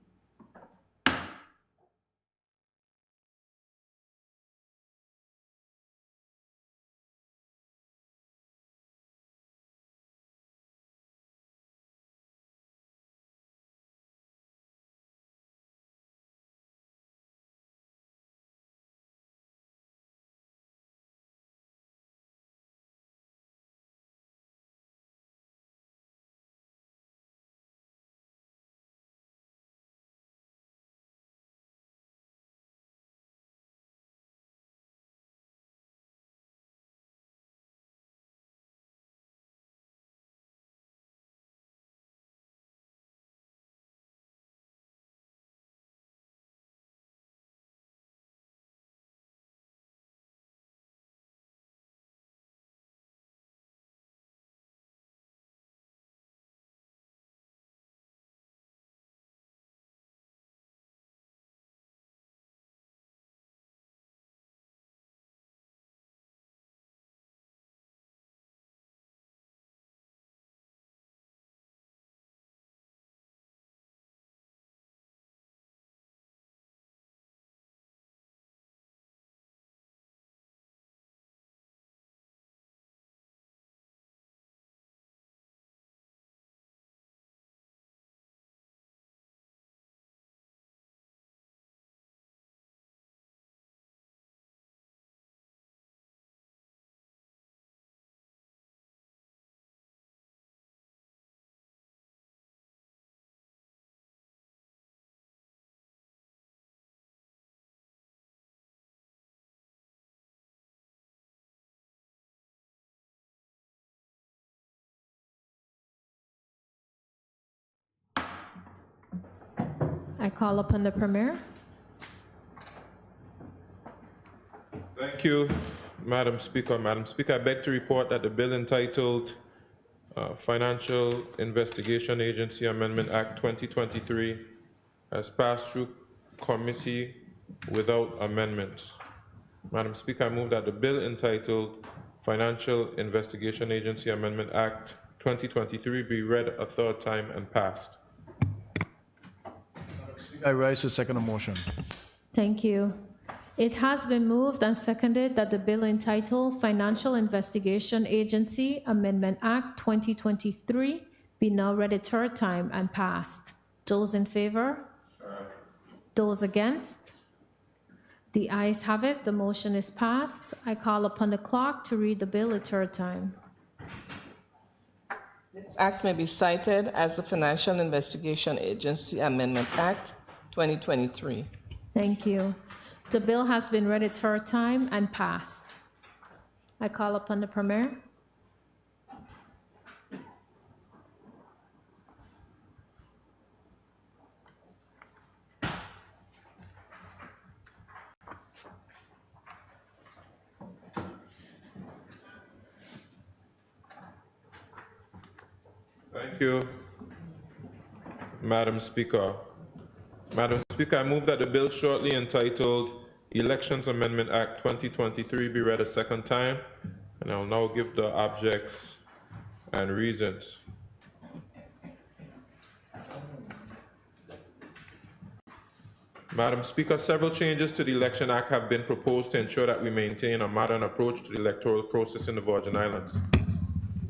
I call upon the Premier. Thank you, Madam Speaker. Madam Speaker, I beg to report that the bill entitled Financial Investigation Agency Amendment Act 2023 has passed through committee without amendments. Madam Speaker, I move that the bill entitled Financial Investigation Agency Amendment Act 2023 be read a third time and passed. I rise to second the motion. Thank you. It has been moved and seconded that the bill entitled Financial Investigation Agency Amendment Act 2023 be now read a third time and passed. Those in favor? Aye. Those against? The ayes have it. The motion is passed. I call upon the clerk to read the bill a third time. This act may be cited as the Financial Investigation Agency Amendment Act 2023. Thank you. The bill has been read a third time and passed. I call upon the Premier. Thank you, Madam Speaker. Madam Speaker, I move that the bill shortly entitled Elections Amendment Act 2023 be read a second time, and I'll now give the objects and reasons. Madam Speaker, several changes to the Election Act have been proposed to ensure that we maintain a modern approach to the electoral process in the Virgin Islands.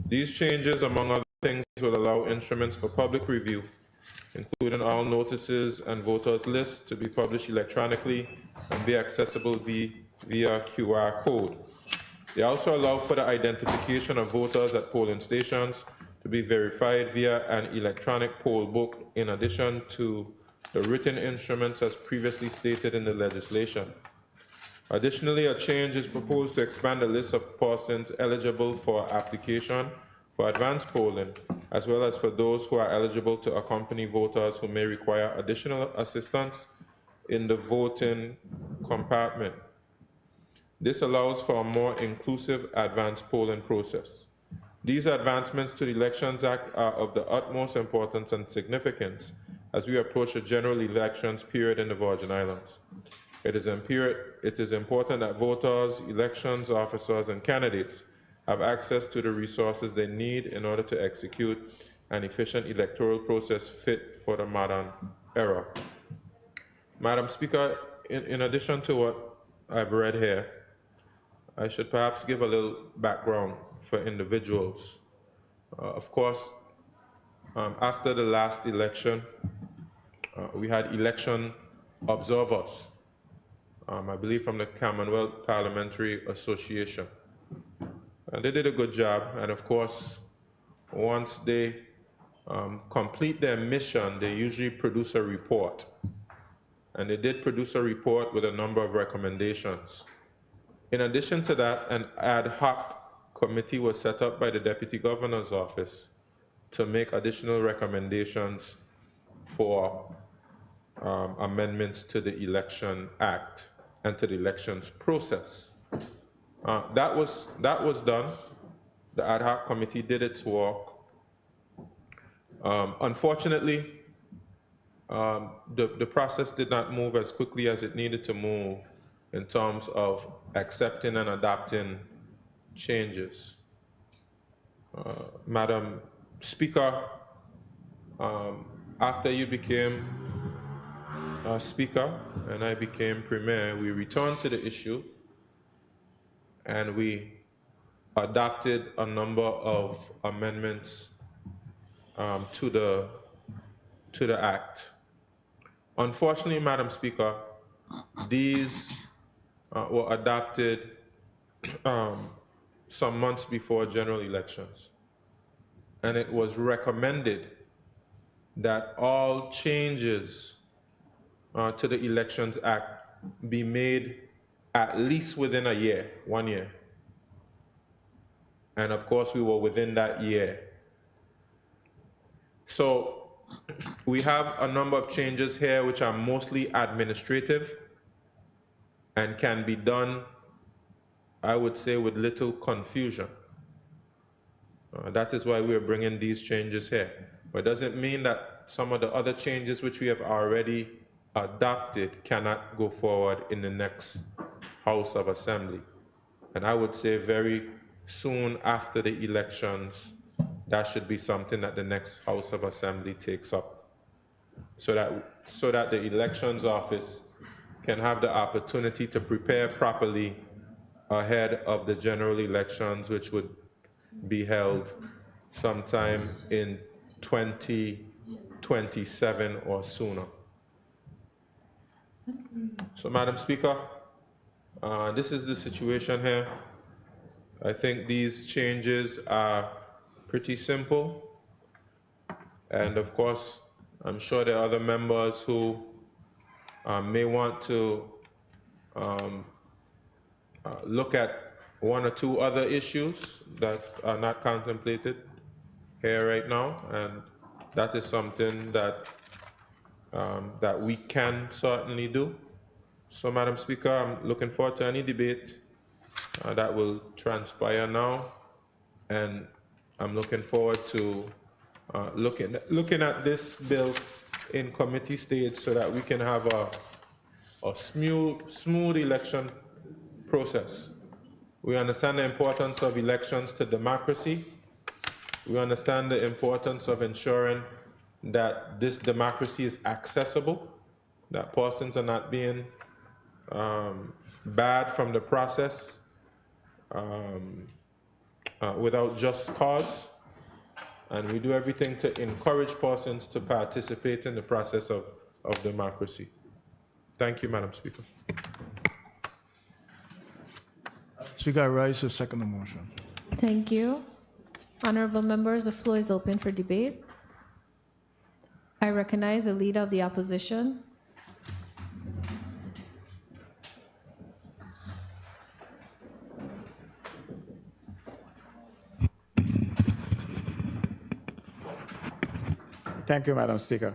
These changes, among other things, will allow instruments for public review, including all notices and voters' lists, to be published electronically and be accessible via QR code. They also allow for the identification of voters at polling stations to be verified via an electronic poll book, in addition to the written instruments as previously stated in the legislation. Additionally, a change is proposed to expand the list of persons eligible for application for advanced polling, as well as for those who are eligible to accompany voters who may require additional assistance in the voting compartment. This allows for a more inclusive advanced polling process. These advancements to the Elections Act are of the utmost importance and significance as we approach the general elections period in the Virgin Islands. It is important that voters, elections officers, and candidates have access to the resources they need in order to execute an efficient electoral process fit for the modern era. Madam Speaker, in addition to what I've read here, I should perhaps give a little background for individuals. Of course, after the last election, we had election observers, I believe from the Commonwealth Parliamentary Association. And they did a good job, and of course, once they complete their mission, they usually produce a report. And they did produce a report with a number of recommendations. In addition to that, an ad hoc committee was set up by the Deputy Governor's Office to make additional recommendations for amendments to the Election Act and to the elections process. That was done. The ad hoc committee did its work. Unfortunately, the process did not move as quickly as it needed to move in terms of accepting and adopting changes. Madam Speaker, after you became Speaker and I became Premier, we returned to the issue and we adopted a number of amendments to the Act. Unfortunately, Madam Speaker, these were adopted some months before general elections, and it was recommended that all changes to the Elections Act be made at least within a year, 1 year. And of course, we were within that year. So we have a number of changes here which are mostly administrative and can be done, I would say, with little confusion. That is why we are bringing these changes here. But it doesn't mean that some of the other changes which we have already adopted cannot go forward in the next House of Assembly. And I would say very soon after the elections, that should be something that the next House of Assembly takes up, so that the Elections Office can have the opportunity to prepare properly ahead of the general elections, which would be held sometime in 2027 or sooner. So, Madam Speaker, this is the situation here. I think these changes are pretty simple. And of course, I'm sure there are other members who may want to look at one or two other issues that are not contemplated here right now, and that is something that that we can certainly do. So, Madam Speaker, I'm looking forward to any debate that will transpire now, and I'm looking forward to looking at this bill in committee stage so that we can have a smooth election process. We understand the importance of elections to democracy. We understand the importance of ensuring that this democracy is accessible that persons are not being barred from the process without just cause. And we do everything to encourage persons to participate in the process of democracy. Thank you, Madam Speaker. Speaker, I rise to second the motion. Thank you. Honorable members, the floor is open for debate. I recognize the leader of the opposition. Thank you, Madam Speaker.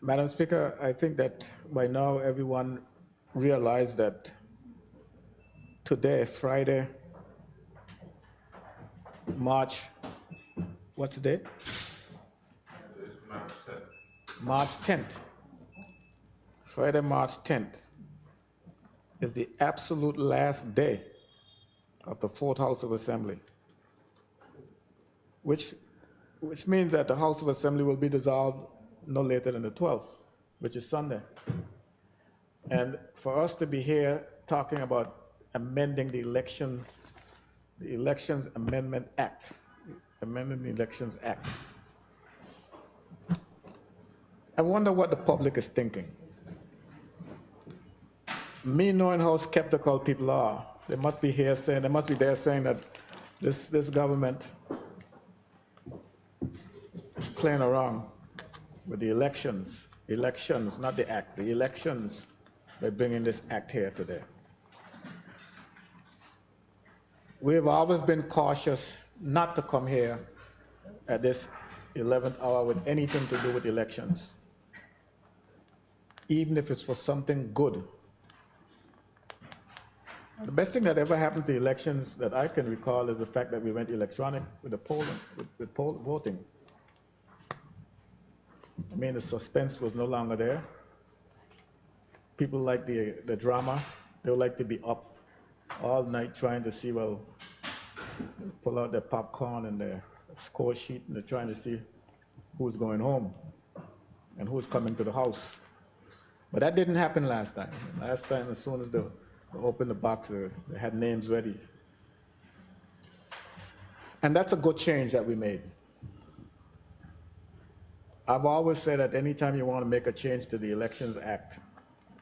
Madam Speaker, I think that by now everyone realized that today, Friday, March, what's the date? March 10th. Friday, March 10th is the absolute last day of the Fourth House of Assembly, which means that the House of Assembly will be dissolved no later than the 12th, which is Sunday. And for us to be here talking about amending the Elections Amendment Act, amending the Elections Act, I wonder what the public is thinking. Me knowing how skeptical people are, they must be there saying that this government is playing around with the elections, not the act, the elections, by bringing this act here today. We have always been cautious not to come here at this 11th hour with anything to do with elections, even if it's for something good. The best thing that ever happened to elections that I can recall is the fact that we went electronic with the polling, with voting. I mean, the suspense was no longer there. People like the drama. They would like to be up all night trying to see, well, pull out their popcorn and their score sheet, and they're trying to see who's going home and who's coming to the house. But that didn't happen last time. Last time, as soon as they opened the box, they had names ready. And that's a good change that we made. I've always said that anytime you want to make a change to the Elections Act,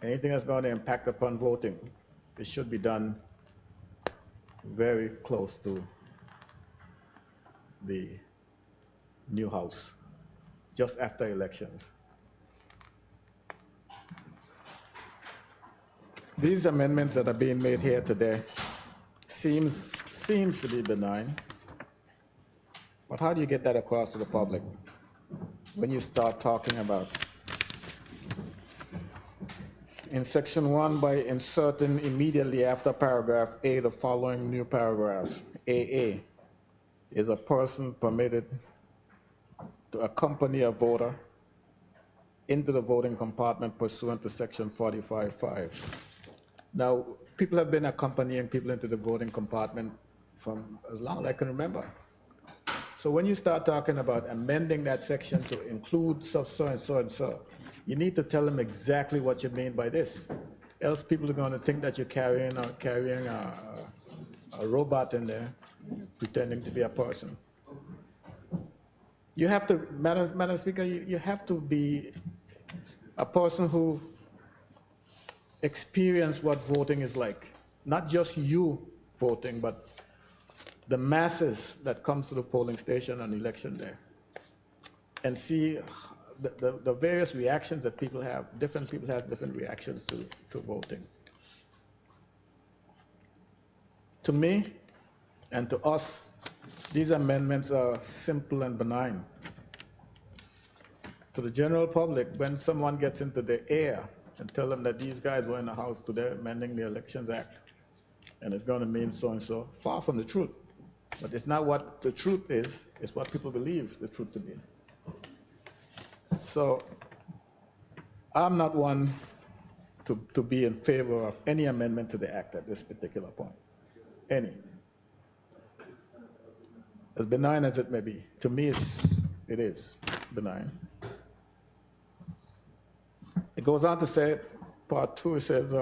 anything that's going to impact upon voting, it should be done very close to the new House, just after elections. These amendments that are being made here today seems to be benign, but how do you get that across to the public when you start talking about in section 1 by inserting immediately after paragraph A the following new paragraphs? AA is a person permitted to accompany a voter into the voting compartment pursuant to section 45(5). Now, people have been accompanying people into the voting compartment from as long as I can remember. So when you start talking about amending that section to include so and so and so, you need to tell them exactly what you mean by this. Else people are going to think that you're carrying a robot in there, pretending to be a person. You have to, Madam Speaker, you have to be a person who experience what voting is like. Not just you voting, but the masses that comes to the polling station on election day and see the various reactions that people have. Different people have different reactions to voting. To me and to us, these amendments are simple and benign. To the general public, when someone gets into the air and tell them that these guys were in the House today amending the Elections Act, and it's going to mean so and so, far from the truth. But it's not what the truth is, it's what people believe the truth to be. So I'm not one to be in favor of any amendment to the act at this particular point. Any. As benign as it may be, to me it is benign. It goes on to say, part 2, it says,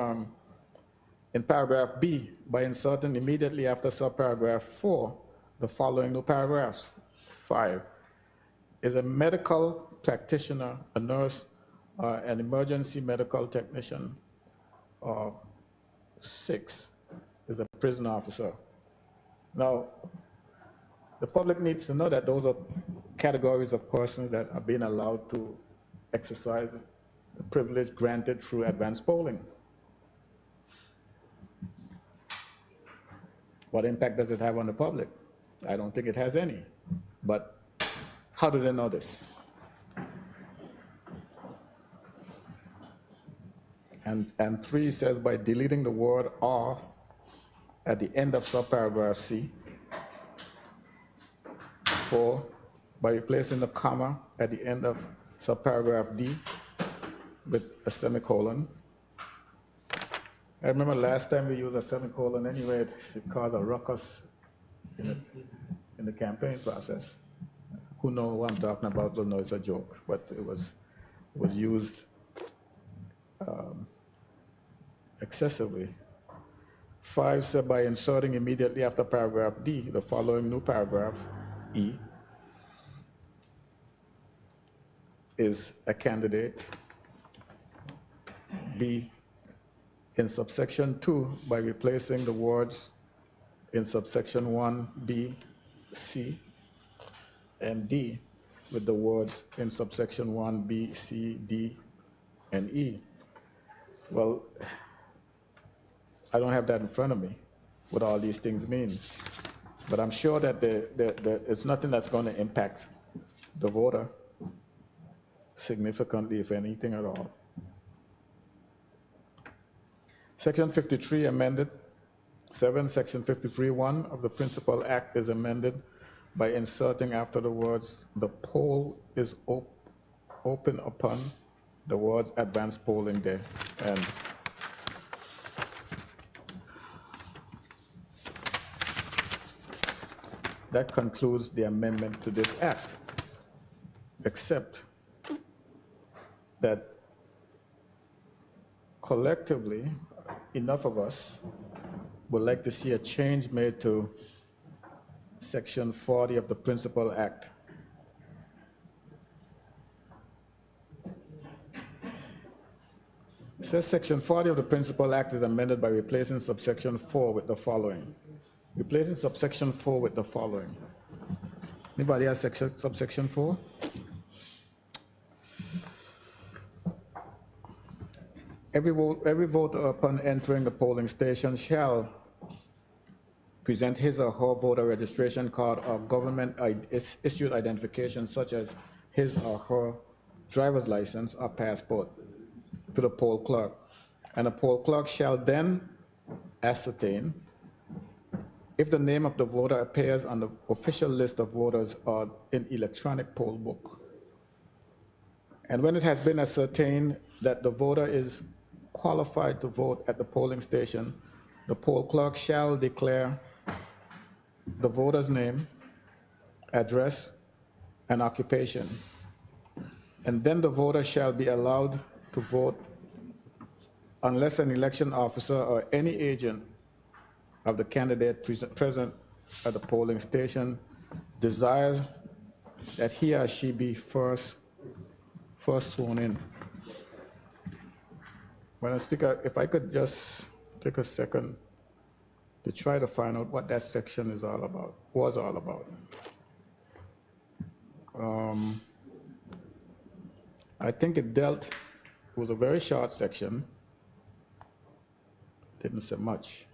in paragraph B, by inserting immediately after subparagraph 4, the following new paragraphs. 5, is a medical practitioner, a nurse, an emergency medical technician. 6, is a prison officer. Now, the public needs to know that those are categories of persons that are being allowed to exercise the privilege granted through advanced polling. What impact does it have on the public? I don't think it has any. But how do they know this? And 3 says by deleting the word "or" at the end of subparagraph C. 4, by replacing the comma at the end of subparagraph D with a semicolon. I remember last time we used a semicolon anyway, it caused a ruckus in the campaign process. Who knows what I'm talking about will know it's a joke, but it was used excessively. 5 said by inserting immediately after paragraph D, the following new paragraph, E, is a candidate. B, in subsection 2, by replacing the words in subsection 1, B, C, and D with the words in subsection 1, B, C, D, and E. Well, I don't have that in front of me, what all these things mean. But I'm sure that it's nothing that's going to impact the voter significantly, if anything at all. Section 53 amended. 7, Section 53(1) of the Principal Act is amended by inserting after the words, "the poll is open upon," the words "advanced polling day." And that concludes the amendment to this act, except that collectively, enough of us would like to see a change made to Section 40 of the Principal Act. It says Section 40 of the Principal Act is amended by replacing subsection 4 with the following. Replacing subsection 4 with the following. Anybody has subsection 4? Every voter upon entering the polling station shall present his or her voter registration card or government-issued identification such as his or her driver's license or passport to the poll clerk. And the poll clerk shall then ascertain if the name of the voter appears on the official list of voters or in electronic poll book. And when it has been ascertained that the voter is qualified to vote at the polling station, the poll clerk shall declare the voter's name, address, and occupation. And then the voter shall be allowed to vote unless an election officer or any agent of the candidate present at the polling station desires that he or she be first sworn in. Madam Speaker, if I could just take a second to try to find out what that section is all about, was all about. I think it was a very short section, didn't say much.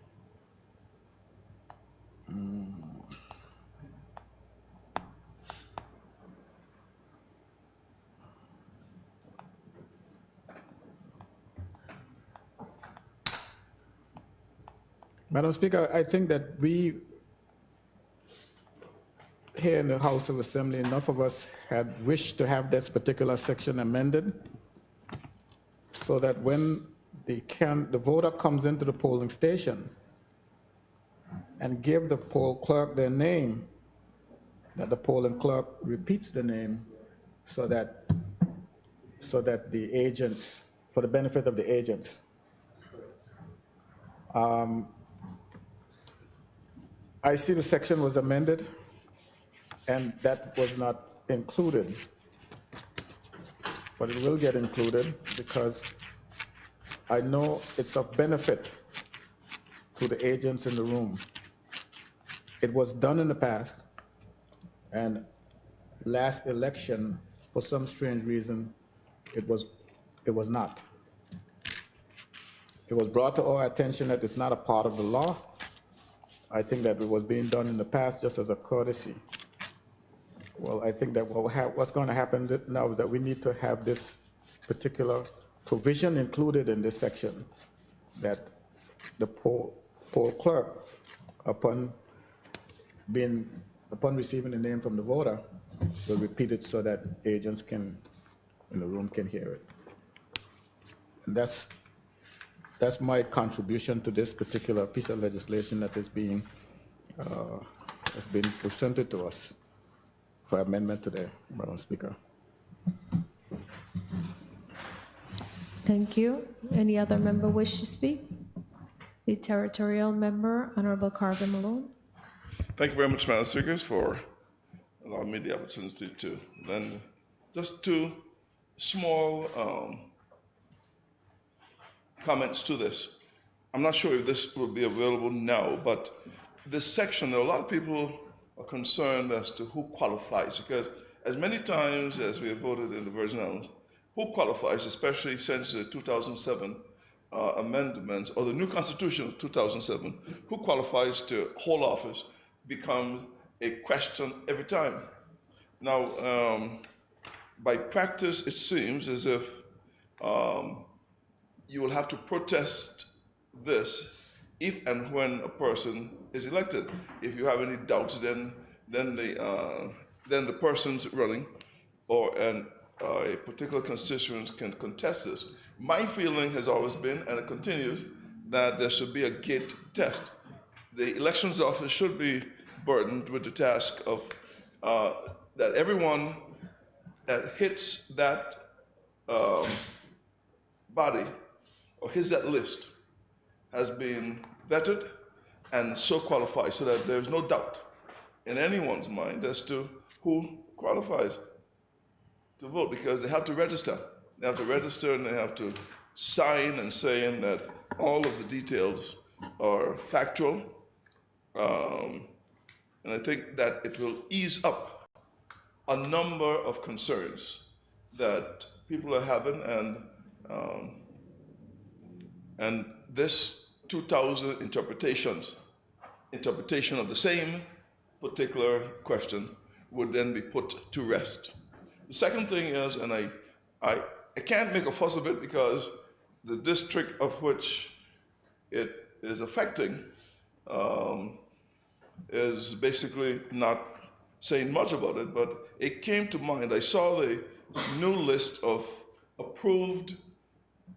Madam Speaker, I think that we here in the House of Assembly, enough of us had wished to have this particular section amended so that when the voter comes into the polling station and give the poll clerk their name, that the polling clerk repeats the name so that the agents, for the benefit of the agents. I see the section was amended, and that was not included, but it will get included because I know it's of benefit to the agents in the room. It was done in the past, and last election, for some strange reason, it was not. It was brought to our attention that it's not a part of the law. I think that it was being done in the past just as a courtesy. Well, I think that what's going to happen now is that we need to have this particular provision included in this section, that the poll clerk, upon receiving the name from the voter, will repeat it so that agents in the room can hear it. And that's my contribution to this particular piece of legislation that is being presented to us for amendment today, Madam Speaker. Thank you. Any other member wish to speak? The territorial member, Honorable Carvin Malone. Thank you very much, Madam Speaker, for allowing me the opportunity to lend just two small comments to this. I'm not sure if this will be available now, but this section, a lot of people are concerned as to who qualifies, because as many times as we have voted in the Virgin Islands, who qualifies, especially since the 2007 amendments, or the new Constitution of 2007, who qualifies to hold office becomes a question every time. Now, by practice, it seems as if you will have to protest this if and when a person is elected. If you have any doubts, then the person's running or a particular constituent can contest this. My feeling has always been, and it continues, that there should be a gate test. The elections office should be burdened with the task of that everyone that hits that body or hits that list has been vetted and so qualified, so that there's no doubt in anyone's mind as to who qualifies to vote, because they have to register. They have to register and they have to sign and saying that all of the details are factual. And I think that it will ease up a number of concerns that people are having, and this 2000 interpretation of the same particular question would then be put to rest. The second thing is, and I can't make a fuss of it because the district of which it is affecting is basically not saying much about it, but it came to mind. I saw the new list of approved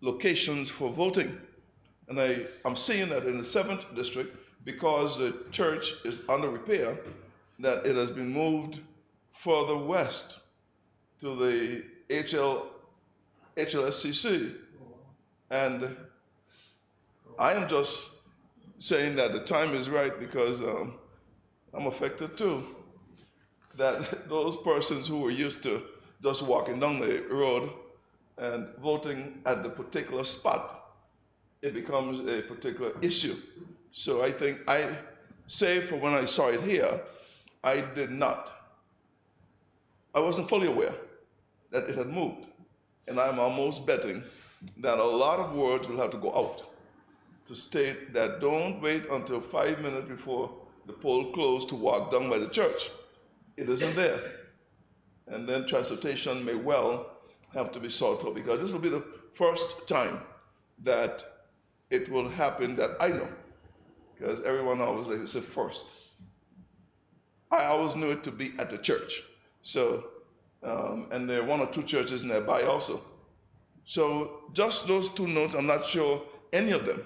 locations for voting. And I'm seeing that in the 7th district, because the church is under repair, that it has been moved further west to the HLSCC. And I am just saying that the time is right because I'm affected too. That those persons who were used to just walking down the road and voting at the particular spot, it becomes a particular issue. So I think save for when I saw it here, I wasn't fully aware that it had moved. And I'm almost betting that a lot of words will have to go out to state that don't wait until 5 minutes before the poll closed to walk down by the church. It isn't there. And then transportation may well have to be sought out, because this will be the first time that it will happen that I know, because everyone always likes to say first. I always knew it to be at the church. So, and there are 1 or 2 churches nearby also. So just those 2 notes, I'm not sure any of them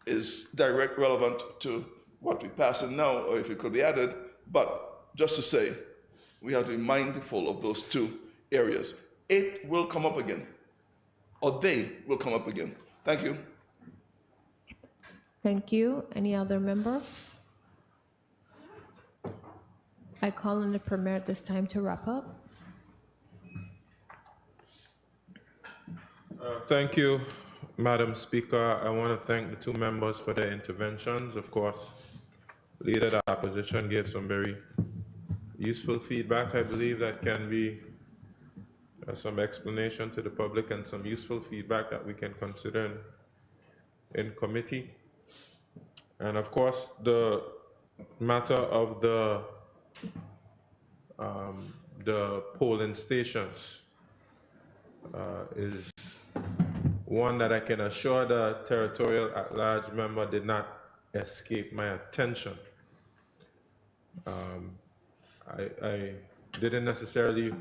is direct relevant to what we're passing now, or if it could be added, but just to say we have to be mindful of those two areas. It will come up again, or they will come up again. Thank you. Thank you. Any other member? I call on the Premier at this time to wrap up. Thank you, Madam Speaker. I want to thank the two members for their interventions. Of course, Leader of the Opposition gave some very useful feedback, I believe, that can be some explanation to the public and some useful feedback that we can consider in committee. And of course, the matter of the polling stations is one that I can assure the territorial at-large member did not escape my attention. I didn't necessarily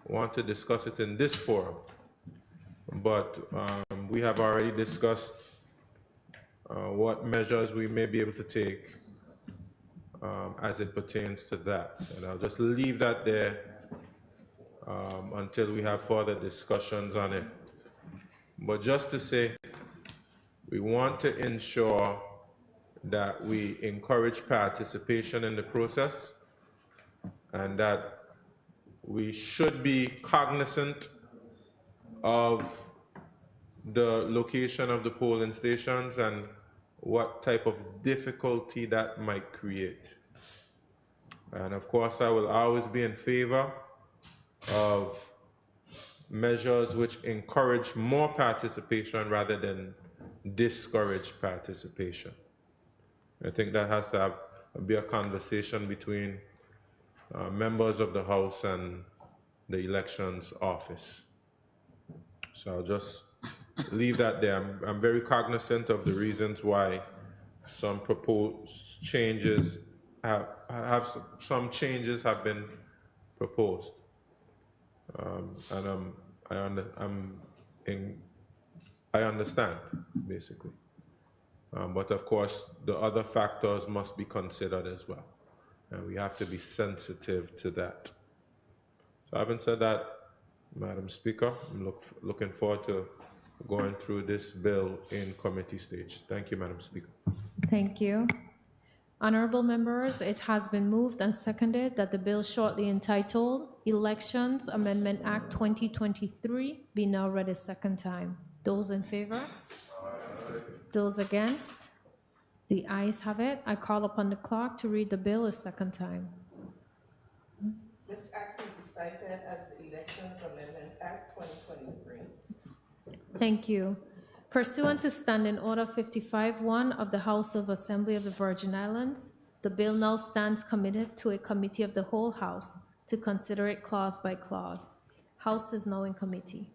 want to discuss it in this forum, but we have already discussed what measures we may be able to take as it pertains to that. And I'll just leave that there until we have further discussions on it. But just to say, we want to ensure that we encourage participation in the process and that we should be cognizant of the location of the polling stations and what type of difficulty that might create. And of course, I will always be in favor of measures which encourage more participation rather than discourage participation. I think that has to be a conversation between members of the House and the Elections Office. So I'll just leave that there. I'm very cognizant of the reasons why some proposed changes have been proposed, and I understand basically. But of course, the other factors must be considered as well, and we have to be sensitive to that. So having said that, Madam Speaker, I'm looking forward to going through this bill in committee stage. Thank you, Madam Speaker. Thank you. Honorable members, it has been moved and seconded that the bill shortly entitled Elections Amendment Act 2023 be now read a second time. Those in favor? Those against? The ayes have it. I call upon the clerk to read the bill a second time. This act will be cited as the Elections Amendment Act 2023. Thank you. Pursuant to Standing Order 55-1 of the House of Assembly of the Virgin Islands, the bill now stands committed to a committee of the whole House to consider it clause by clause. House is now in committee.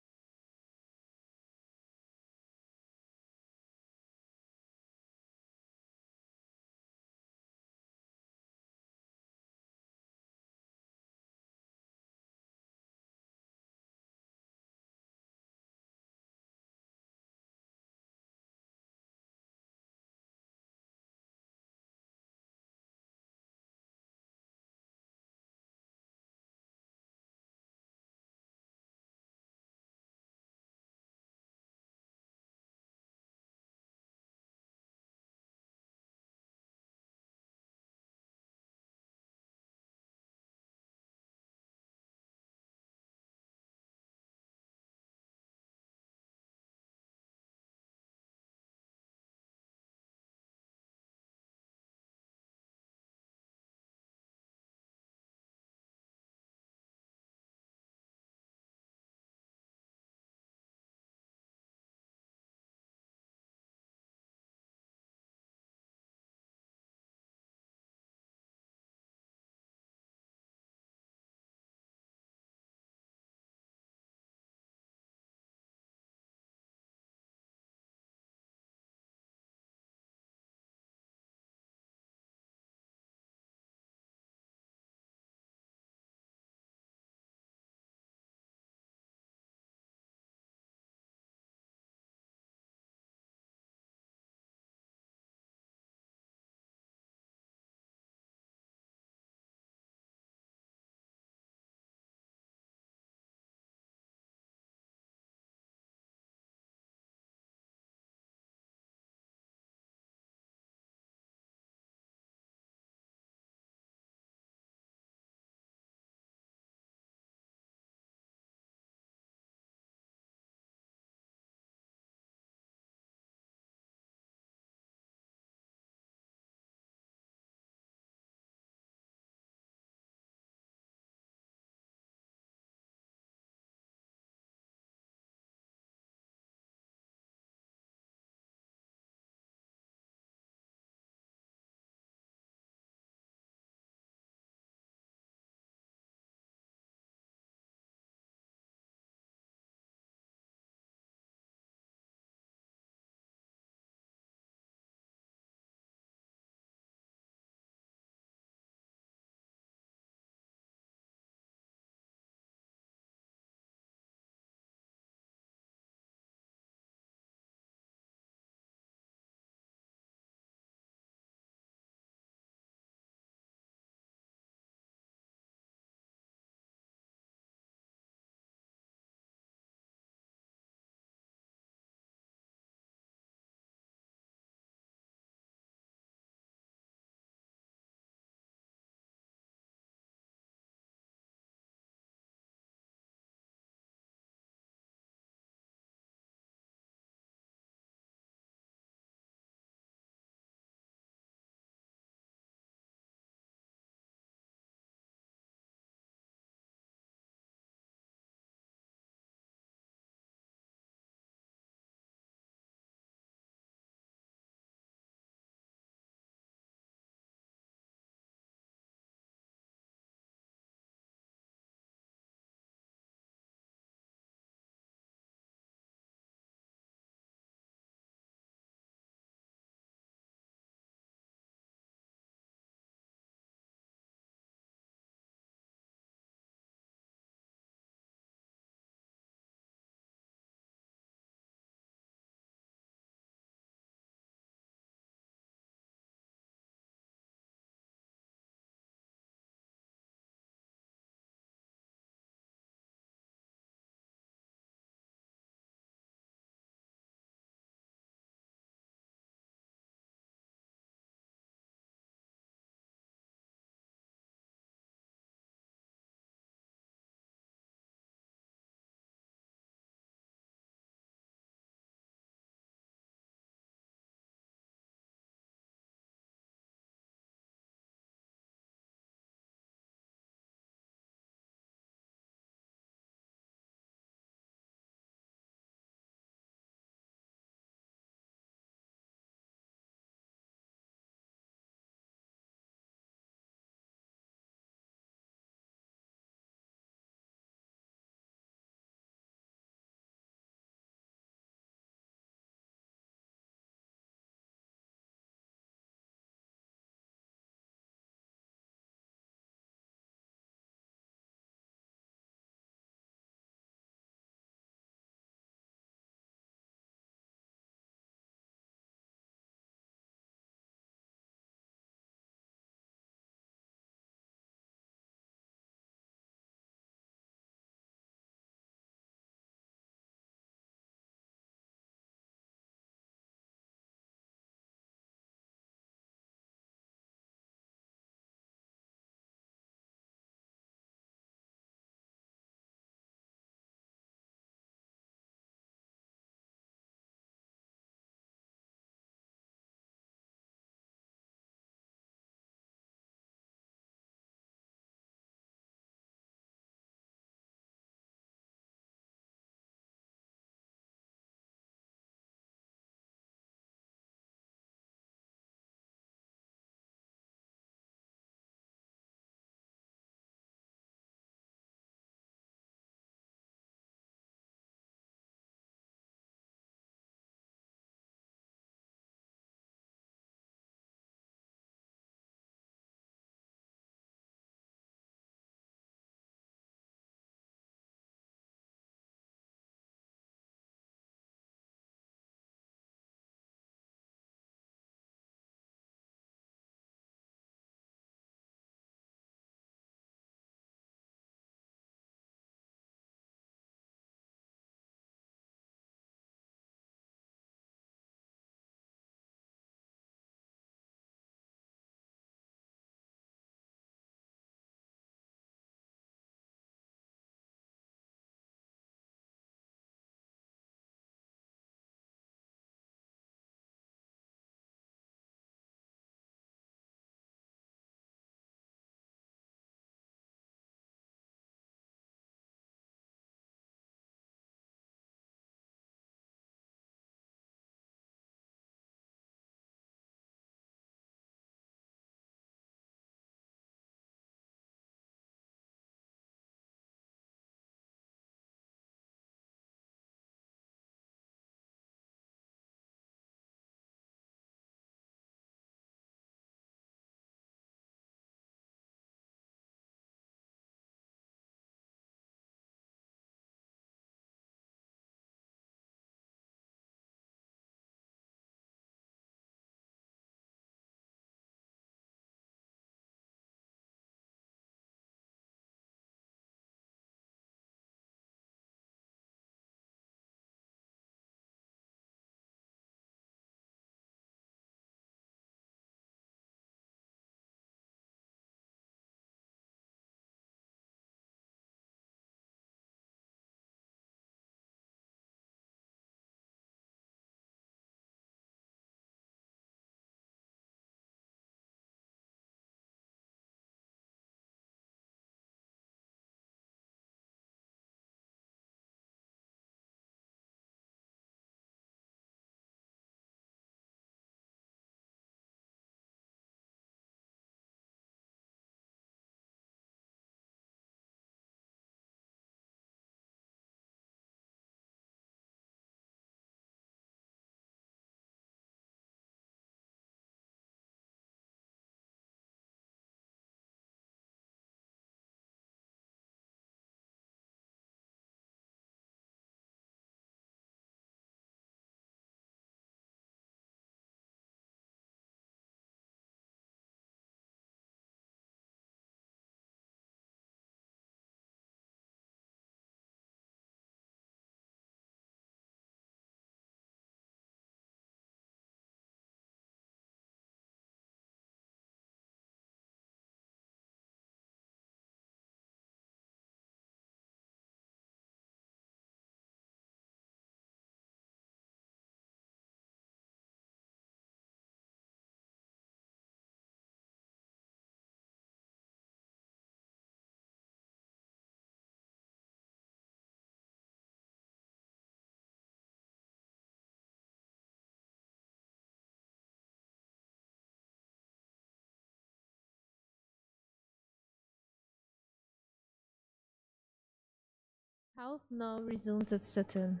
House now resumes its sitting.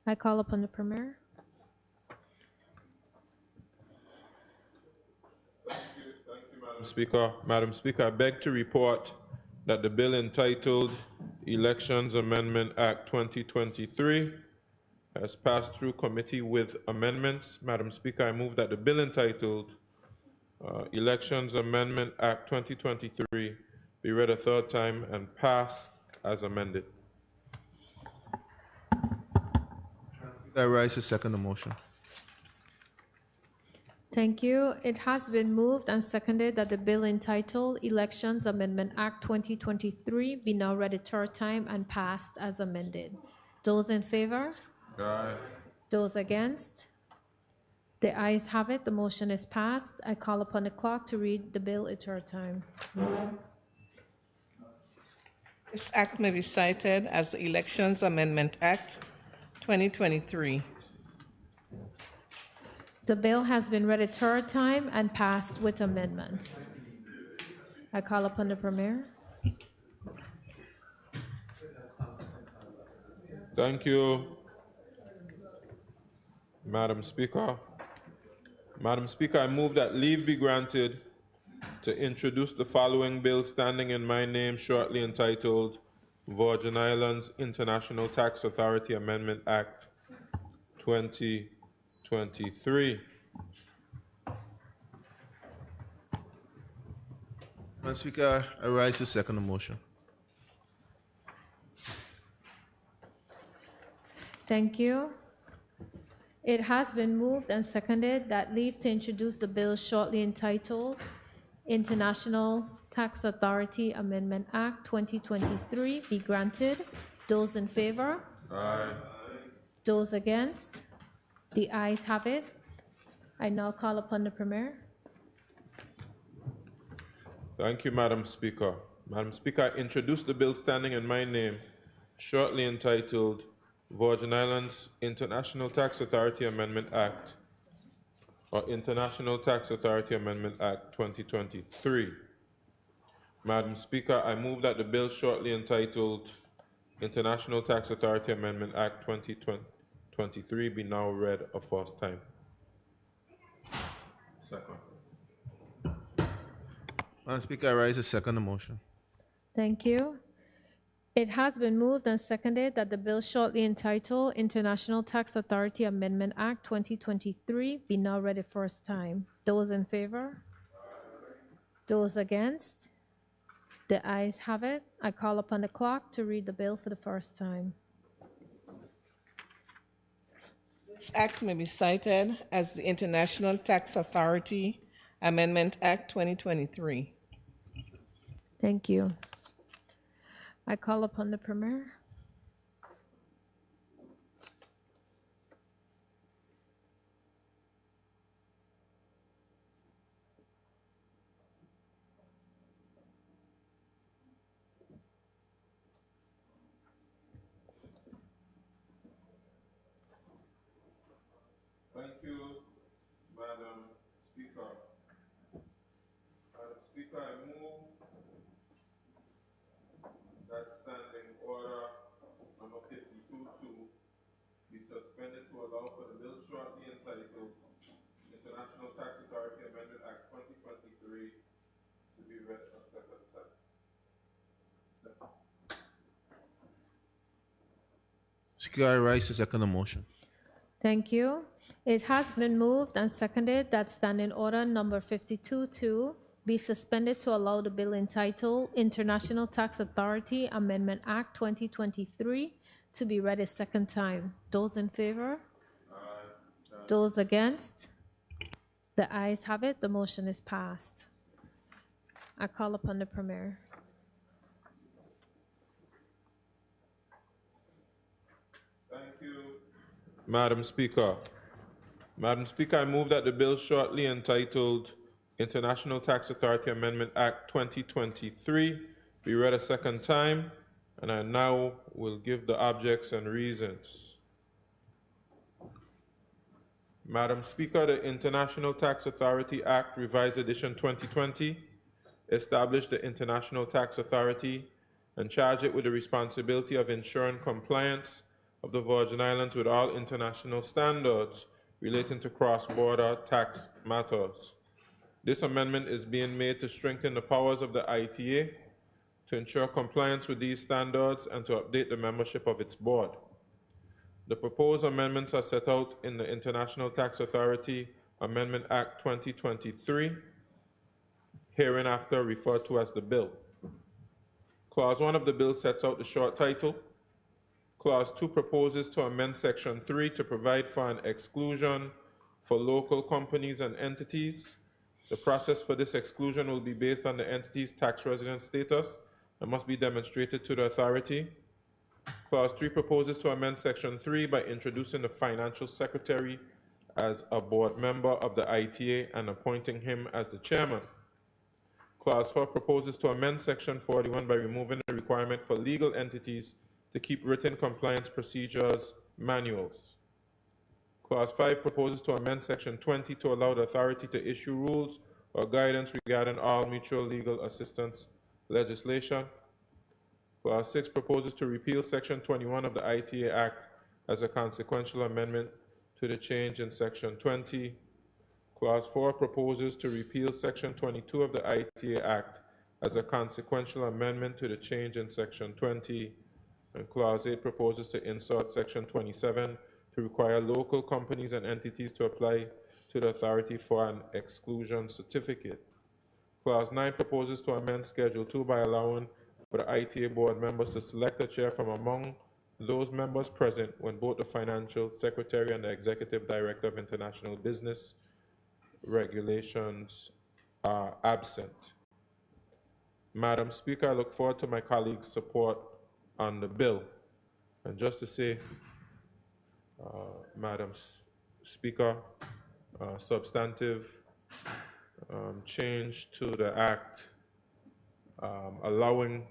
I call upon the Premier. Madam Speaker. Madam Speaker, I beg to report that the bill entitled Elections Amendment Act 2023 has passed through committee with amendments. Madam Speaker, I move that the bill entitled Elections Amendment Act 2023 be read a third time and passed as amended. I rise to second the motion. Thank you. It has been moved and seconded that the bill entitled Elections Amendment Act 2023 be now read a third time and passed as amended. Those in favor? Aye. Those against? The ayes have it. The motion is passed. I call upon the clerk to read the bill a third time. This act may be cited as the Elections Amendment Act 2023. The bill has been read a third time and passed with amendments. I call upon the Premier. Thank you, Madam Speaker. Madam Speaker, I move that leave be granted to introduce the following bill standing in my name shortly entitled Virgin Islands International Tax Authority Amendment Act 2023. Madam Speaker, I rise to second the motion. Thank you. It has been moved and seconded that leave to introduce the bill shortly entitled International Tax Authority Amendment Act 2023 be granted. Those in favor? Aye. Those against? The ayes have it. I now call upon the Premier. Thank you, Madam Speaker. Madam Speaker, I introduce the bill standing in my name shortly entitled Virgin Islands International Tax Authority Amendment Act, or International Tax Authority Amendment Act 2023. Madam Speaker, I move that the bill shortly entitled International Tax Authority Amendment Act 2023 be now read a first time. Second. Madam Speaker, I rise to second the motion. Thank you. It has been moved and seconded that the bill shortly entitled International Tax Authority Amendment Act 2023 be now read a first time. Those in favor? Those against? The ayes have it. I call upon the clerk to read the bill for the first time. This act may be cited as the International Tax Authority Amendment Act 2023. Thank you. I call upon the Premier. Thank you, Madam Speaker. Madam Speaker, I move that standing order number 52-2 be suspended to allow for the bill shortly entitled International Tax Authority Amendment Act 2023 to be read a second time. Speaker, I rise to second the motion. Thank you. It has been moved and seconded that standing order number 52-2 be suspended to allow the bill entitled International Tax Authority Amendment Act 2023 to be read a second time. Those in favor? Aye. Those against? The ayes have it. The motion is passed. I call upon the Premier. Thank you, Madam Speaker. Madam Speaker, I move that the bill shortly entitled International Tax Authority Amendment Act 2023 be read a second time, and I now will give the objects and reasons. Madam Speaker, the International Tax Authority Act, Revised Edition 2020, establish the International Tax Authority, and charge it with the responsibility of ensuring compliance of the Virgin Islands with all international standards relating to cross-border tax matters. This amendment is being made to strengthen the powers of the ITA, to ensure compliance with these standards, and to update the membership of its board. The proposed amendments are set out in the International Tax Authority Amendment Act 2023, hereinafter referred to as the bill. Clause 1 of the bill sets out the short title. Clause 2 proposes to amend Section 3 to provide for an exclusion for local companies and entities. The process for this exclusion will be based on the entity's tax resident status and must be demonstrated to the authority. Clause 3 proposes to amend Section 3 by introducing the financial secretary as a board member of the ITA and appointing him as the chairman. Clause 4 proposes to amend Section 41 by removing the requirement for legal entities to keep written compliance procedures manuals. Clause 5 proposes to amend Section 20 to allow the authority to issue rules or guidance regarding all mutual legal assistance legislation. Clause 6 proposes to repeal Section 21 of the ITA Act as a consequential amendment to the change in Section 20. Clause 4 proposes to repeal Section 22 of the ITA Act as a consequential amendment to the change in Section 20. And Clause 8 proposes to insert Section 27 to require local companies and entities to apply to the authority for an exclusion certificate. Clause 9 proposes to amend Schedule 2 by allowing for the ITA board members to select a chair from among those members present when both the financial secretary and the executive director of international business regulations are absent. Madam Speaker, I look forward to my colleagues' support on the bill. And just to say, Madam Speaker, substantive change to the Act allowing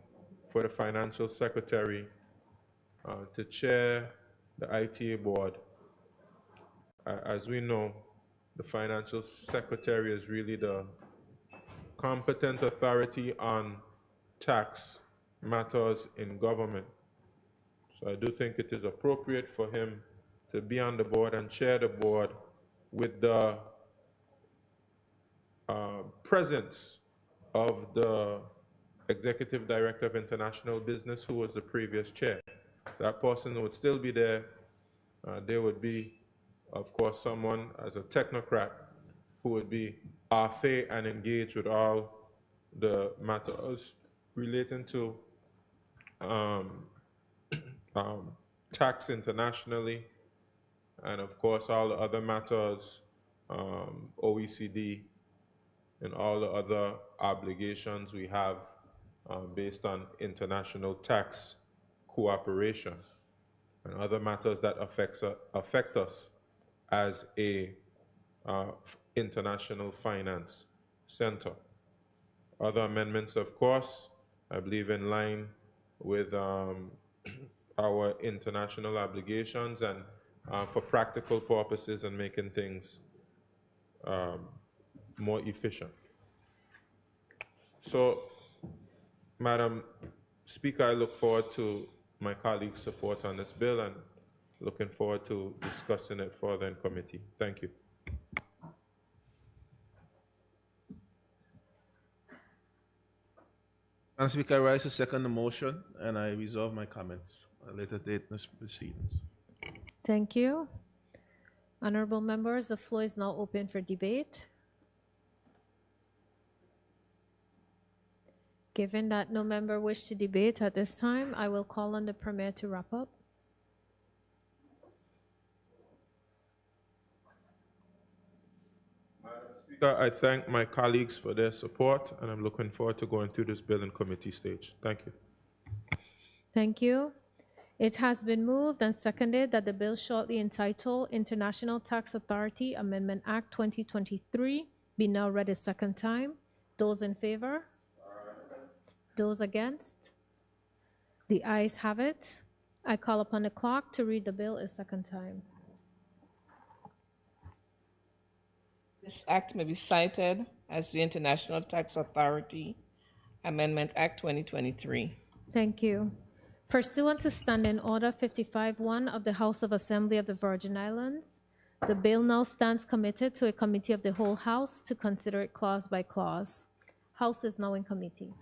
for the financial secretary to chair the ITA board. As we know, the financial secretary is really the competent authority on tax matters in government. So I do think it is appropriate for him to be on the board and chair the board with the presence of the executive director of international business, who was the previous chair. That person would still be there. There would be, of course, someone as a technocrat who would be au fait and engaged with all the matters relating to tax internationally, and of course all the other matters, OECD, and all the other obligations we have based on international tax cooperation and other matters that affect us as a international finance center. Other amendments, of course, I believe in line with our international obligations and for practical purposes and making things more efficient. So, Madam Speaker, I look forward to my colleagues' support on this bill and looking forward to discussing it further in committee. Thank you. Madam Speaker, I rise to second the motion, and I reserve my comments at a later date in this proceedings. Thank you. Honorable members, the floor is now open for debate. Given that no member wishes to debate at this time, I will call on the Premier to wrap up. Madam Speaker, I thank my colleagues for their support, and I'm looking forward to going through this bill in committee stage. Thank you. Thank you. It has been moved and seconded that the bill shortly entitled International Tax Authority Amendment Act 2023 be now read a second time. Those in favor? Those against? The ayes have it. I call upon the clerk to read the bill a second time. This act may be cited as the International Tax Authority Amendment Act 2023. Thank you. Pursuant to Standing Order 55-1 of the House of Assembly of the Virgin Islands, the bill now stands committed to a committee of the whole House to consider it clause by clause. House is now in committee.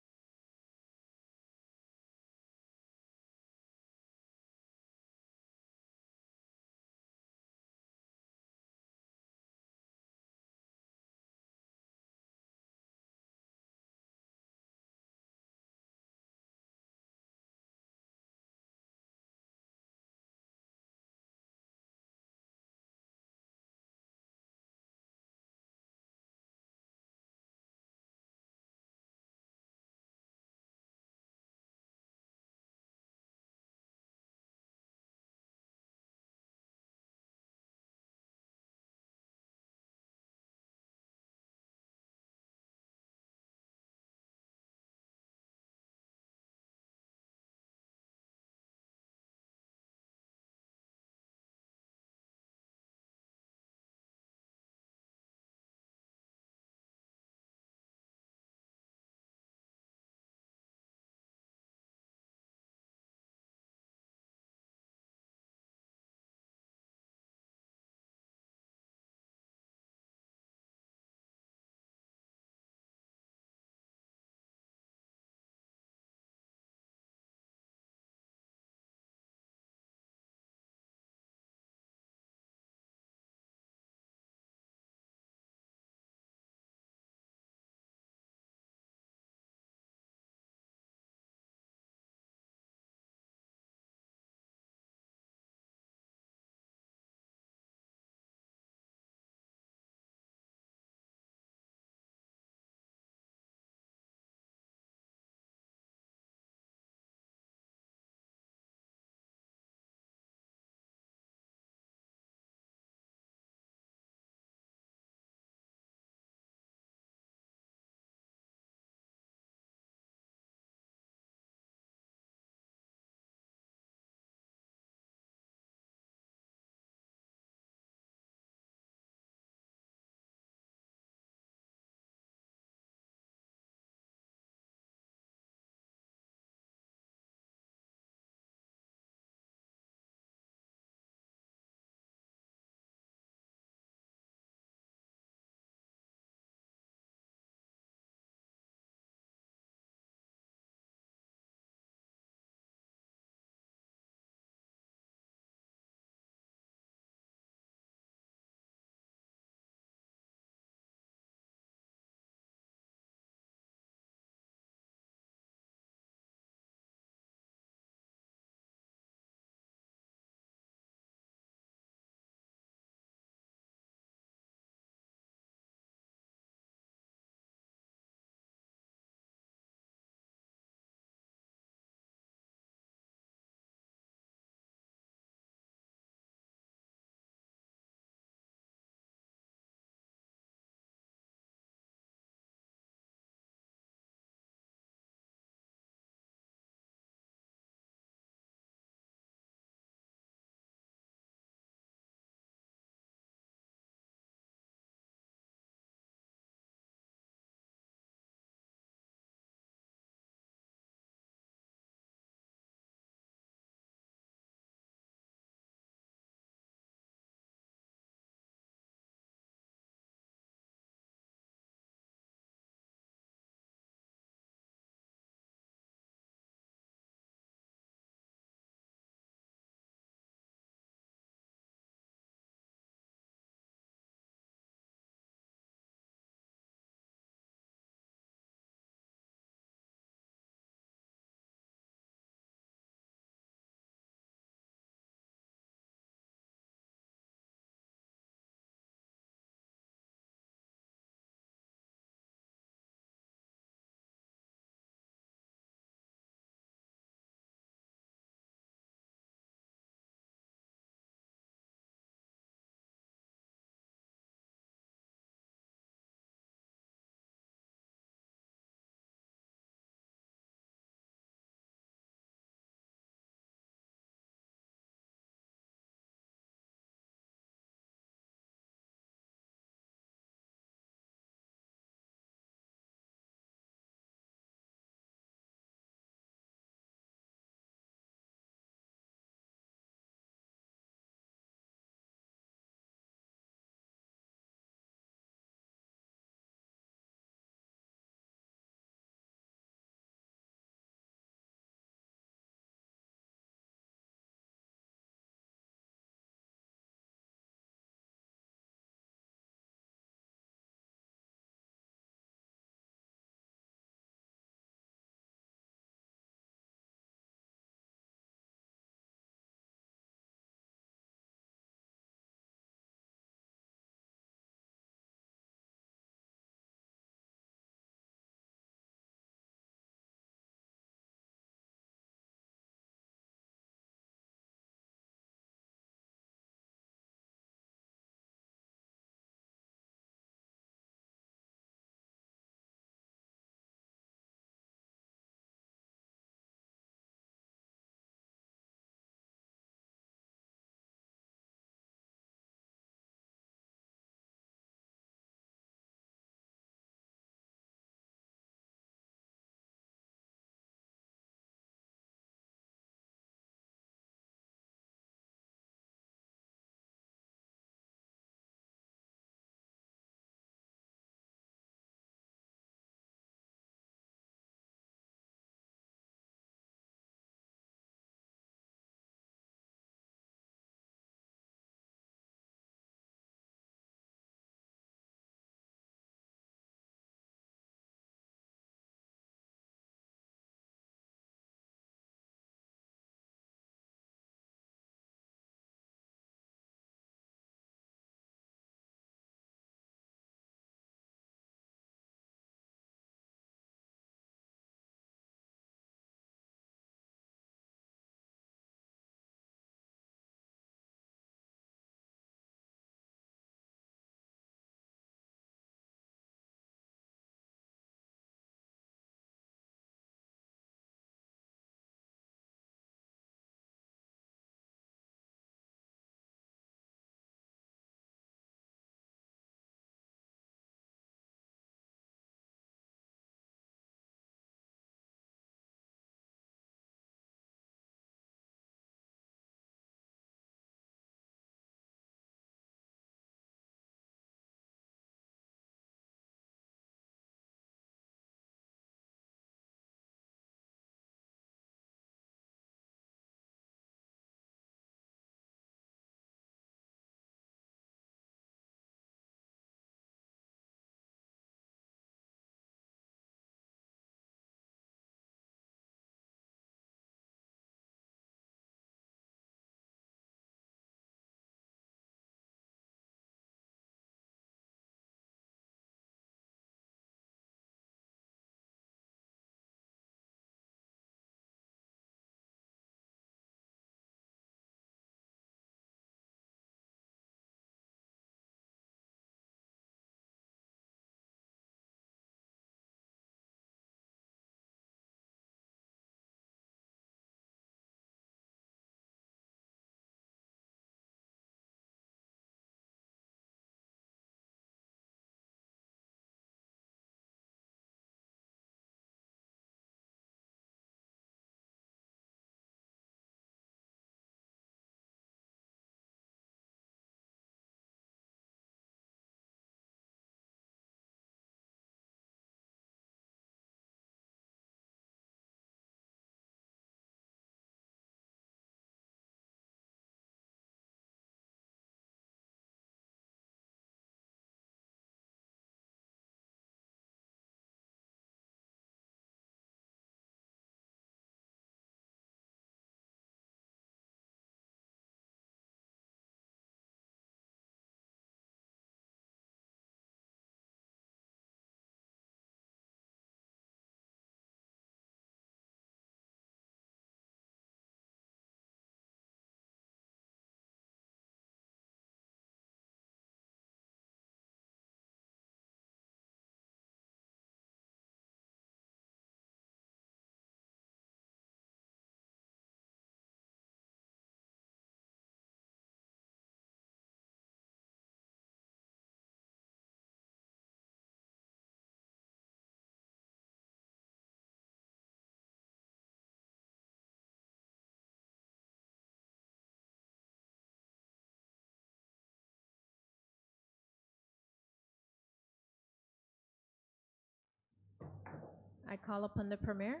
I call upon the Premier.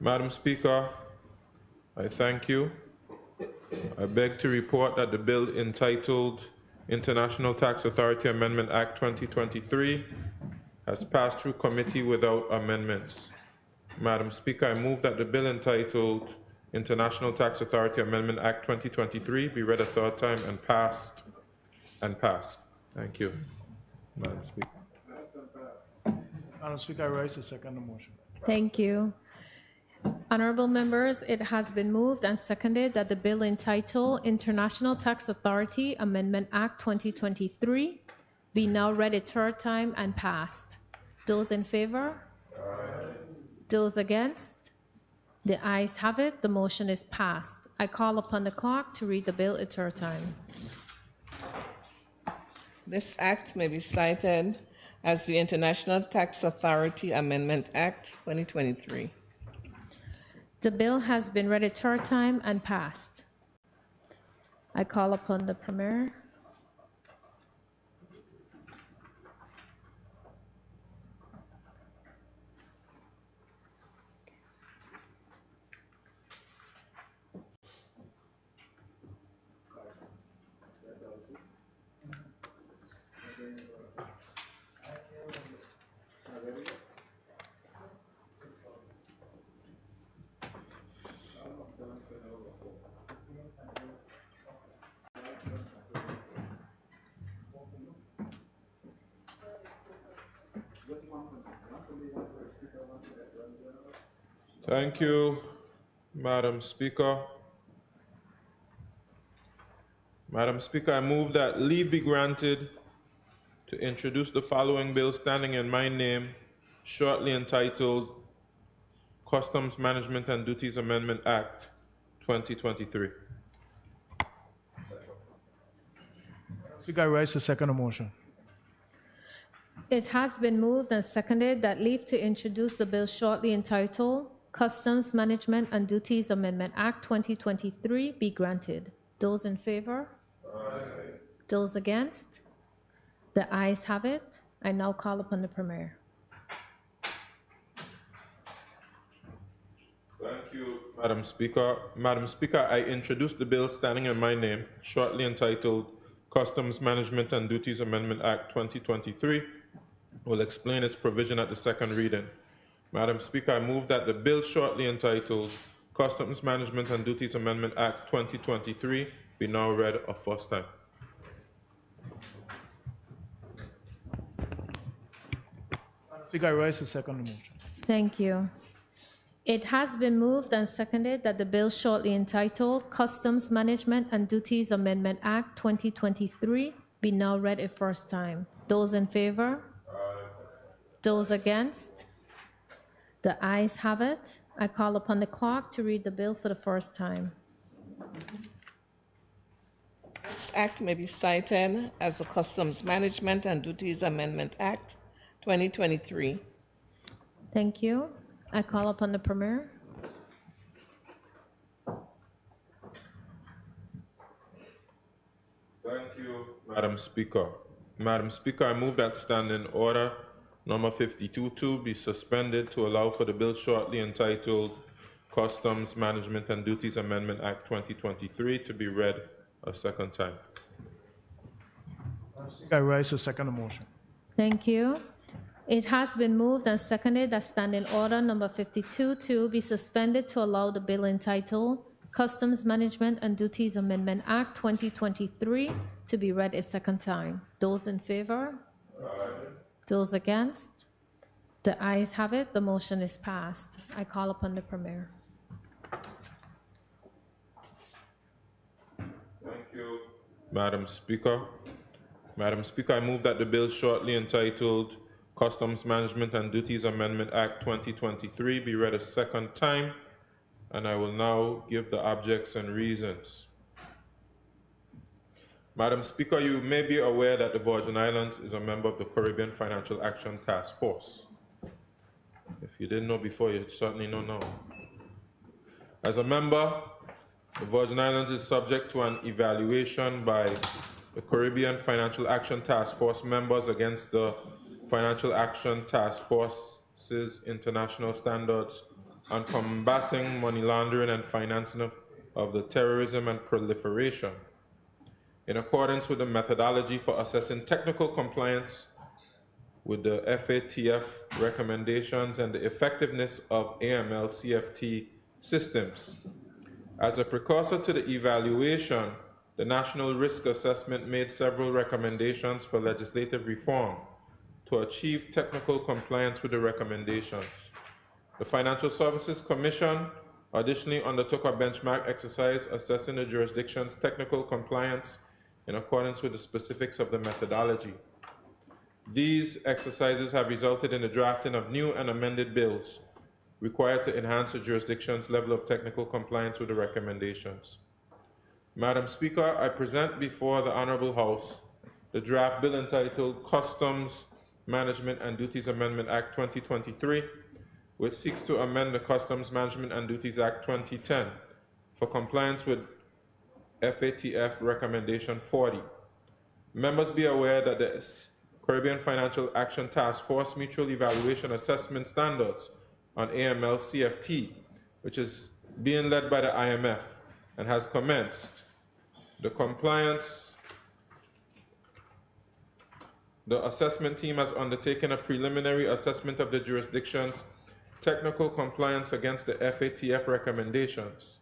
Madam Speaker, I thank you. I beg to report that the bill entitled International Tax Authority Amendment Act 2023 has passed through committee without amendments. Madam Speaker, I move that the bill entitled International Tax Authority Amendment Act 2023 be read a third time and passed. Thank you, Madam Speaker. Madam Speaker, I raise to second the motion. Thank you. Honorable members, it has been moved and seconded that the bill entitled International Tax Authority Amendment Act 2023 be now read a third time and passed. Those in favor? Aye. Those against? The ayes have it. The motion is passed. I call upon the clerk to read the bill a third time. This act may be cited as the International Tax Authority Amendment Act 2023. The bill has been read a third time and passed. I call upon the Premier. Thank you, Madam Speaker. Madam Speaker, I move that leave be granted to introduce the following bill standing in my name, shortly entitled Customs Management and Duties Amendment Act 2023. Speaker, I raise to second the motion. It has been moved and seconded that leave to introduce the bill shortly entitled Customs Management and Duties Amendment Act 2023 be granted. Those in favor? Aye. Those against? The ayes have it. I now call upon the Premier. Thank you, Madam Speaker. Madam Speaker, I introduce the bill standing in my name, shortly entitled Customs Management and Duties Amendment Act 2023. Will explain its provision at the second reading. Madam Speaker, I move that the bill shortly entitled Customs Management and Duties Amendment Act 2023 be now read a first time. Speaker, I raise to second the motion. Thank you. It has been moved and seconded that the bill shortly entitled Customs Management and Duties Amendment Act 2023 be now read a first time. Those in favor? Aye. Those against? The ayes have it. I call upon the clerk to read the bill for the first time. This act may be cited as the Customs Management and Duties Amendment Act 2023. Thank you. I call upon the Premier. Thank you, Madam Speaker. Madam Speaker, I move that standing order number 52-2 be suspended to allow for the bill shortly entitled Customs Management and Duties Amendment Act 2023 to be read a second time. Speaker, I raise to second the motion. Thank you. It has been moved and seconded that standing order number 52-2 be suspended to allow the bill entitled Customs Management and Duties Amendment Act 2023 to be read a second time. Those in favor? Aye. Those against? The ayes have it. The motion is passed. I call upon the Premier. Thank you, Madam Speaker. Madam Speaker, I move that the bill shortly entitled Customs Management and Duties Amendment Act 2023 be read a second time, and I will now give the objects and reasons. Madam Speaker, you may be aware that the Virgin Islands is a member of the Caribbean Financial Action Task Force. If you didn't know before, you certainly know now. As a member, the Virgin Islands is subject to an evaluation by the Caribbean Financial Action Task Force members against the Financial Action Task Force's international standards on combating money laundering and financing of the terrorism and proliferation. In accordance with the methodology for assessing technical compliance with the FATF recommendations and the effectiveness of AML-CFT systems. As a precursor to the evaluation, the National Risk Assessment made several recommendations for legislative reform to achieve technical compliance with the recommendations. The Financial Services Commission additionally undertook a benchmark exercise assessing the jurisdiction's technical compliance in accordance with the specifics of the methodology. These exercises have resulted in the drafting of new and amended bills required to enhance the jurisdiction's level of technical compliance with the recommendations. Madam Speaker, I present before the Honorable House the draft bill entitled Customs Management and Duties Amendment Act 2023, which seeks to amend the Customs Management and Duties Act 2010 for compliance with FATF Recommendation 40. Members be aware that the Caribbean Financial Action Task Force Mutual Evaluation Assessment Standards on AML-CFT, which is being led by the IMF and has commenced. The assessment team has undertaken a preliminary assessment of the jurisdiction's technical compliance against the FATF recommendations,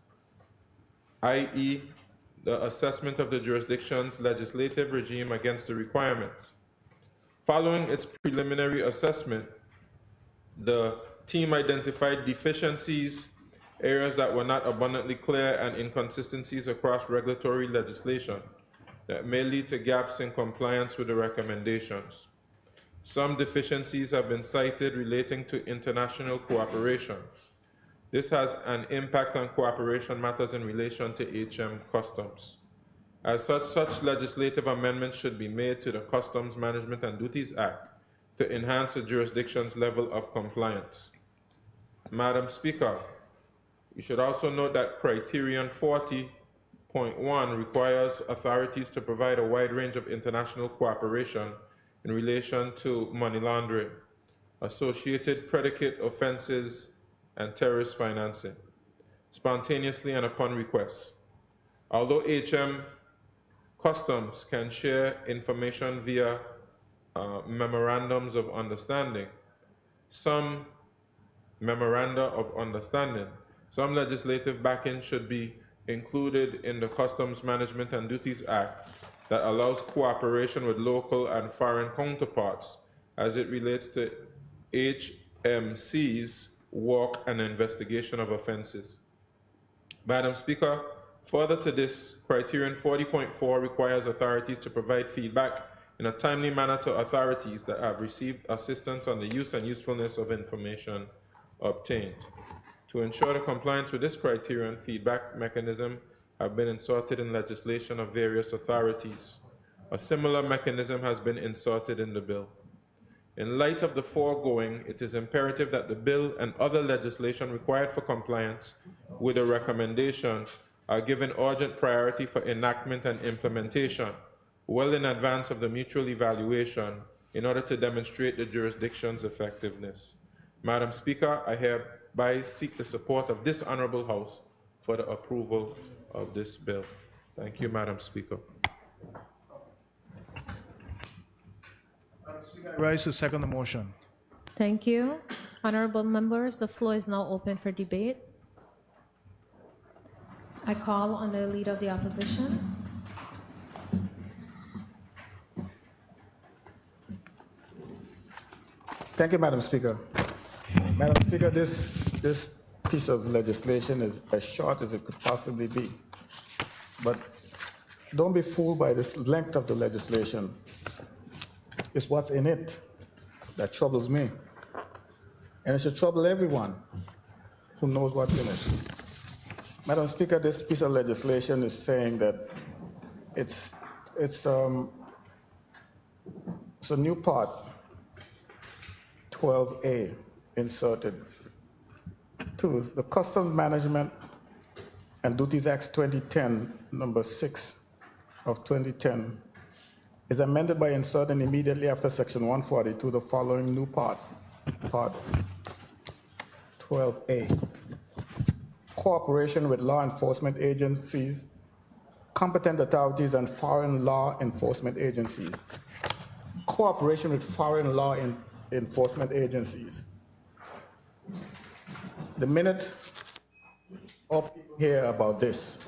i.e., the assessment of the jurisdiction's legislative regime against the requirements. Following its preliminary assessment, the team identified deficiencies, areas that were not abundantly clear, and inconsistencies across regulatory legislation that may lead to gaps in compliance with the recommendations. Some deficiencies have been cited relating to international cooperation. This has an impact on cooperation matters in relation to HM customs. As such legislative amendments should be made to the Customs Management and Duties Act to enhance the jurisdiction's level of compliance. Madam Speaker, you should also note that Criterion 40.1 requires authorities to provide a wide range of international cooperation in relation to money laundering, associated predicate offenses, and terrorist financing, spontaneously and upon request. Although HM Customs can share information via memorandums of understanding, some legislative backing should be included in the Customs Management and Duties Act that allows cooperation with local and foreign counterparts as it relates to HMC's work and investigation of offenses. Madam Speaker, further to this, Criterion 40.4 requires authorities to provide feedback in a timely manner to authorities that have received assistance on the use and usefulness of information obtained. To ensure the compliance with this criterion, feedback mechanism have been inserted in legislation of various authorities. A similar mechanism has been inserted in the bill. In light of the foregoing, it is imperative that the bill and other legislation required for compliance with the recommendations are given urgent priority for enactment and implementation, well in advance of the mutual evaluation, in order to demonstrate the jurisdiction's effectiveness. Madam Speaker, I hereby seek the support of this Honorable House for the approval of this bill. Thank you, Madam Speaker. Madam Speaker, I rise to second the motion. Thank you. Honorable members, the floor is now open for debate. I call on the Leader of the Opposition. Thank you, Madam Speaker. Madam Speaker, this piece of legislation is as short as it could possibly be. But don't be fooled by this length of the legislation. It's what's in it that troubles me. And it should trouble everyone who knows what's in it. Madam Speaker, this piece of legislation is saying that it's It's a new part, 12A, inserted. 2 is the Customs Management and Duties Act 2010, number 6 of 2010, is amended by inserting immediately after section 142 the following new part, part 12A. Cooperation with law enforcement agencies, competent authorities, and foreign law enforcement agencies. Cooperation with foreign law enforcement agencies. The minute all people hear about this,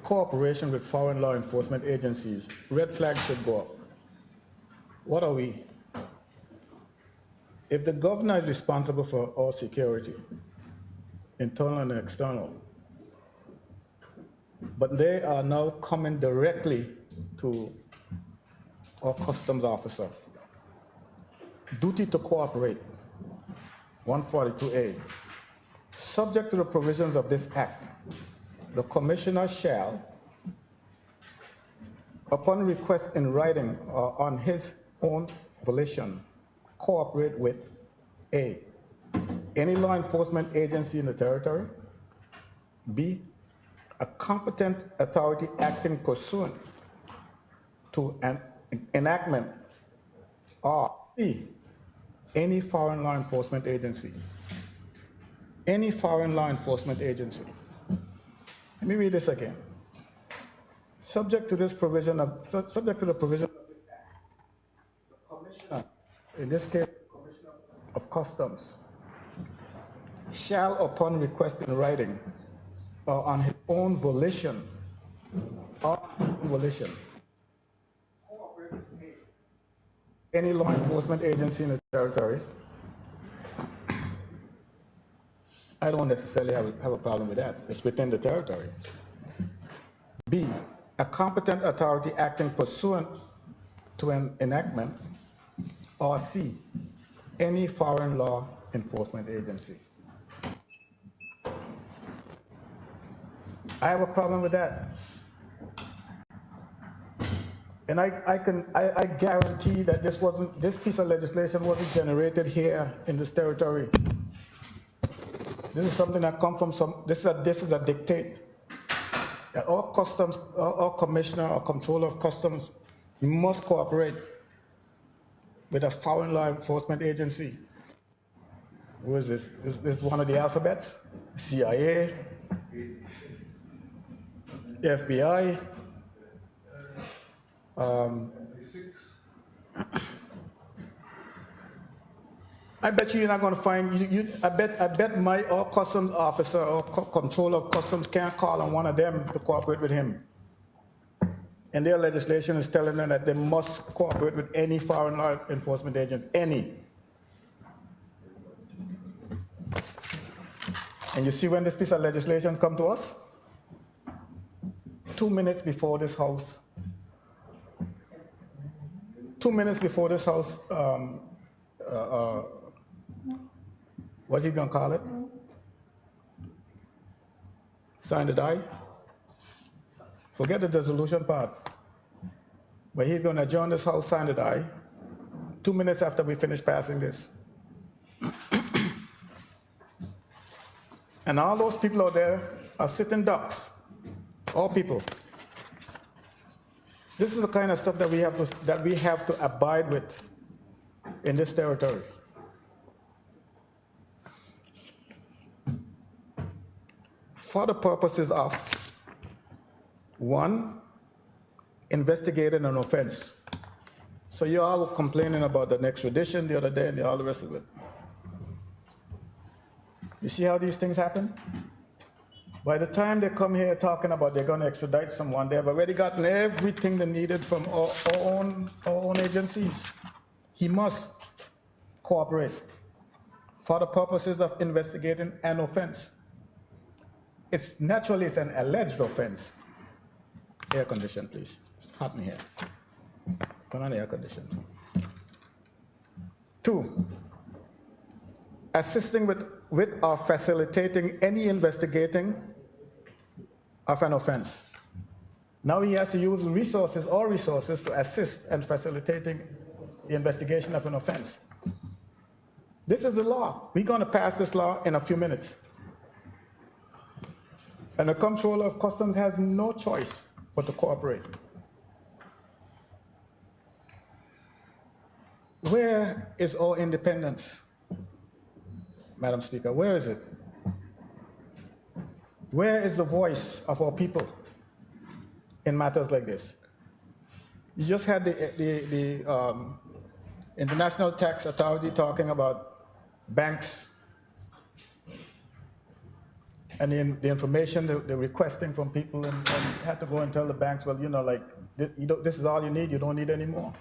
cooperation with foreign law enforcement agencies, red flags should go up. What are we? If the governor is responsible for our security, internal and external, but they are now coming directly to our customs officer, duty to cooperate, 142A. Subject to the provisions of this act, the commissioner shall, upon request in writing or on his own volition, cooperate with A, any law enforcement agency in the territory, B, a competent authority acting pursuant to an enactment, or C, any foreign law enforcement agency. Any foreign law enforcement agency. Let me read this again. Subject to the provision of this act, the commissioner, in this case, the Commissioner of Customs, shall, upon request in writing or on his own volition, cooperate with any law enforcement agency in the territory. I don't necessarily have a problem with that. It's within the territory. B, a competent authority acting pursuant to an enactment, or C, any foreign law enforcement agency. I have a problem with that. And I guarantee that this piece of legislation wasn't generated here in this territory. This is something that comes from this is a dictate. That all customs, all commissioner or controller of customs must cooperate with a foreign law enforcement agency. Who is this? This is one of the alphabets? CIA, FBI, I bet you're not going to find, I bet my customs officer or controller of customs can't call on one of them to cooperate with him. And their legislation is telling them that they must cooperate with any foreign law enforcement agent, any. And you see when this piece of legislation come to us? 2 minutes before this House, 2 minutes before this House, what's he gonna call it? Sign the die? Forget the dissolution part. But he's gonna adjourn this House, sign the die, 2 minutes after we finish passing this. And all those people out there are sitting ducks, all people. This is the kind of stuff that we have to abide with in this territory. For the purposes of, 1, investigating an offense. So you all were complaining about the extradition the other day and all the rest of it. You see how these things happen? By the time they come here talking about they're going to extradite someone, they've already gotten everything they needed from our own agencies. He must cooperate for the purposes of investigating an offense. It's naturally it's an alleged offense. Air condition, please. It's hot in here. Turn on the air condition. 2, assisting with or facilitating any investigating of an offense. Now he has to use resources, all resources, to assist in facilitating the investigation of an offense. This is the law. We're going to pass this law in a few minutes. And the Comptroller of Customs has no choice but to cooperate. Where is our independence, Madam Speaker? Where is it? Where is the voice of our people in matters like this? You just had the International Tax Authority talking about banks and the information they're requesting from people, and had to go and tell the banks, well, you know, like, this is all you need, you don't need any more.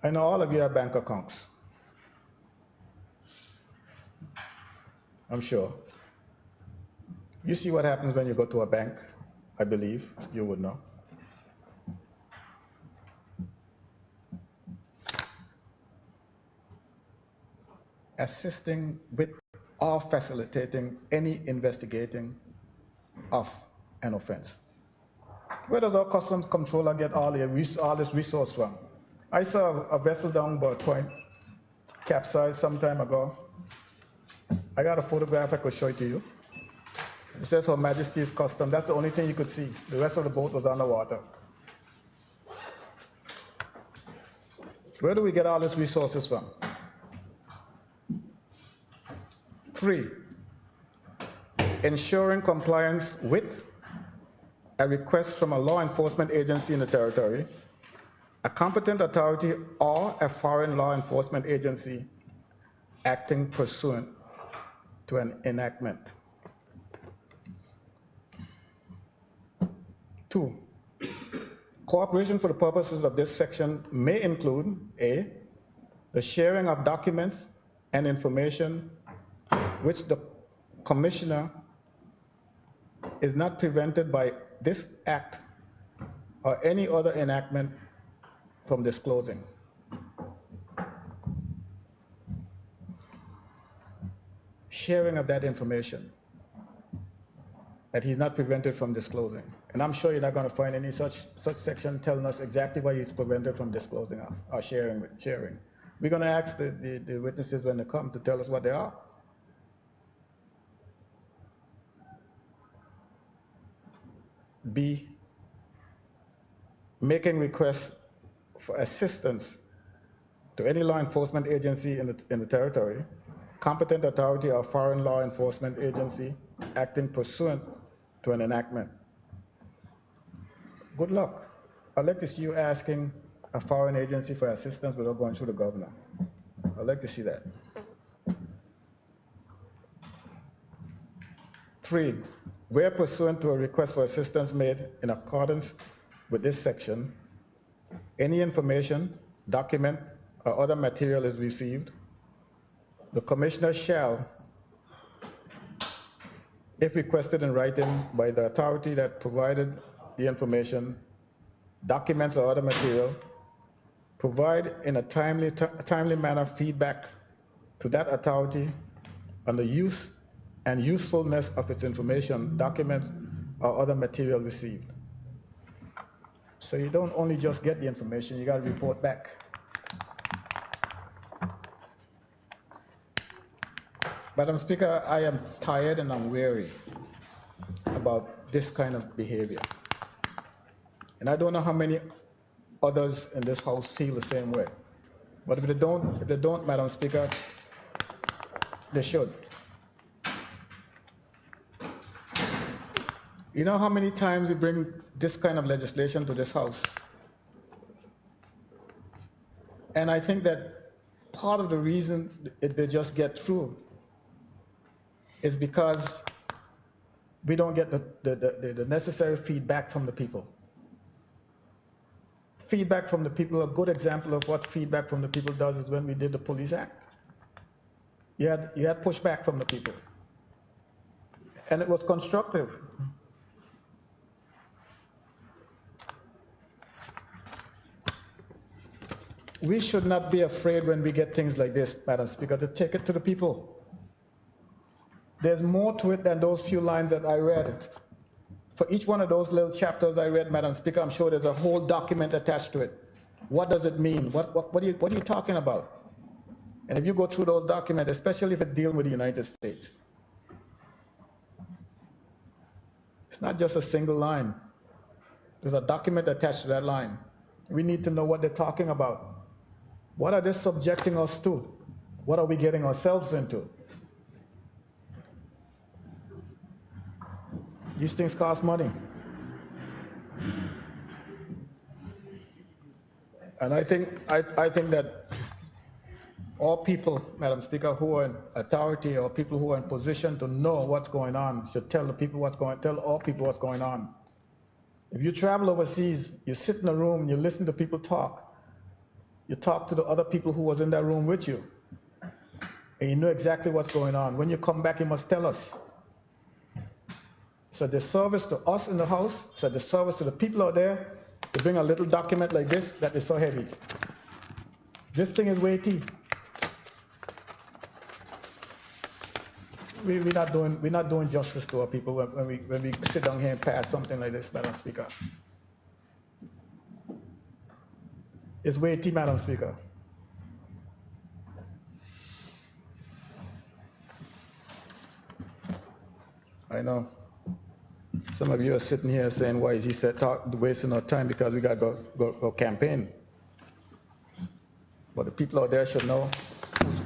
I know all of you have bank accounts. I'm sure. You see what happens when you go to a bank, I believe you would know. Assisting with or facilitating any investigating of an offense. Where does our customs controller get all this resource from? I saw a vessel down Bird Point capsized some time ago. I got a photograph, I could show it to you. It says Her Majesty's Customs. That's the only thing you could see. The rest of the boat was underwater. Where do we get all these resources from? 3, ensuring compliance with a request from a law enforcement agency in the territory, a competent authority, or a foreign law enforcement agency acting pursuant to an enactment. 2, cooperation for the purposes of this section may include A, the sharing of documents and information which the Commissioner is not prevented by this Act or any other enactment from disclosing. Sharing of that information that he's not prevented from disclosing. And I'm sure you're not going to find any such section telling us exactly why he's prevented from disclosing or sharing. We're going to ask the witnesses when they come to tell us what they are. B, making requests for assistance to any law enforcement agency in the territory, competent authority or foreign law enforcement agency acting pursuant to an enactment. Good luck. I'd like to see you asking a foreign agency for assistance without going through the governor. I'd like to see that. 3, where pursuant to a request for assistance made in accordance with this section, any information, document, or other material is received, the Commissioner shall, if requested in writing by the authority that provided the information, documents, or other material, provide in a timely manner feedback to that authority on the use and usefulness of its information, documents, or other material received. So you don't only just get the information, you got to report back. Madam Speaker, I am tired and I'm weary about this kind of behavior. And I don't know how many others in this House feel the same way. But if they don't, Madam Speaker, they should. You know how many times we bring this kind of legislation to this House? And I think that part of the reason they just get through is because we don't get the necessary feedback from the people. Feedback from the people, a good example of what feedback from the people does is when we did the Police Act. You had pushback from the people. And it was constructive. We should not be afraid when we get things like this, Madam Speaker, to take it to the people. There's more to it than those few lines that I read. For each one of those little chapters I read, Madam Speaker, I'm sure there's a whole document attached to it. What does it mean? What are you talking about? And if you go through those documents, especially if it's dealing with the United States, it's not just a single line. There's a document attached to that line. We need to know what they're talking about. What are they subjecting us to? What are we getting ourselves into? These things cost money. And I think that all people, Madam Speaker, who are in authority or people who are in position to know what's going on should tell all people what's going on. If you travel overseas, you sit in a room, you listen to people talk. You talk to the other people who was in that room with you, and you know exactly what's going on. When you come back, you must tell us. It's a disservice to us in the House. It's a disservice to the people out there to bring a little document like this that is so heavy. This thing is weighty. We're not doing justice to our people when we sit down here and pass something like this, Madam Speaker. It's weighty, Madam Speaker. I know. Some of you are sitting here saying, why is he wasting our time because we got to go campaign. But the people out there should know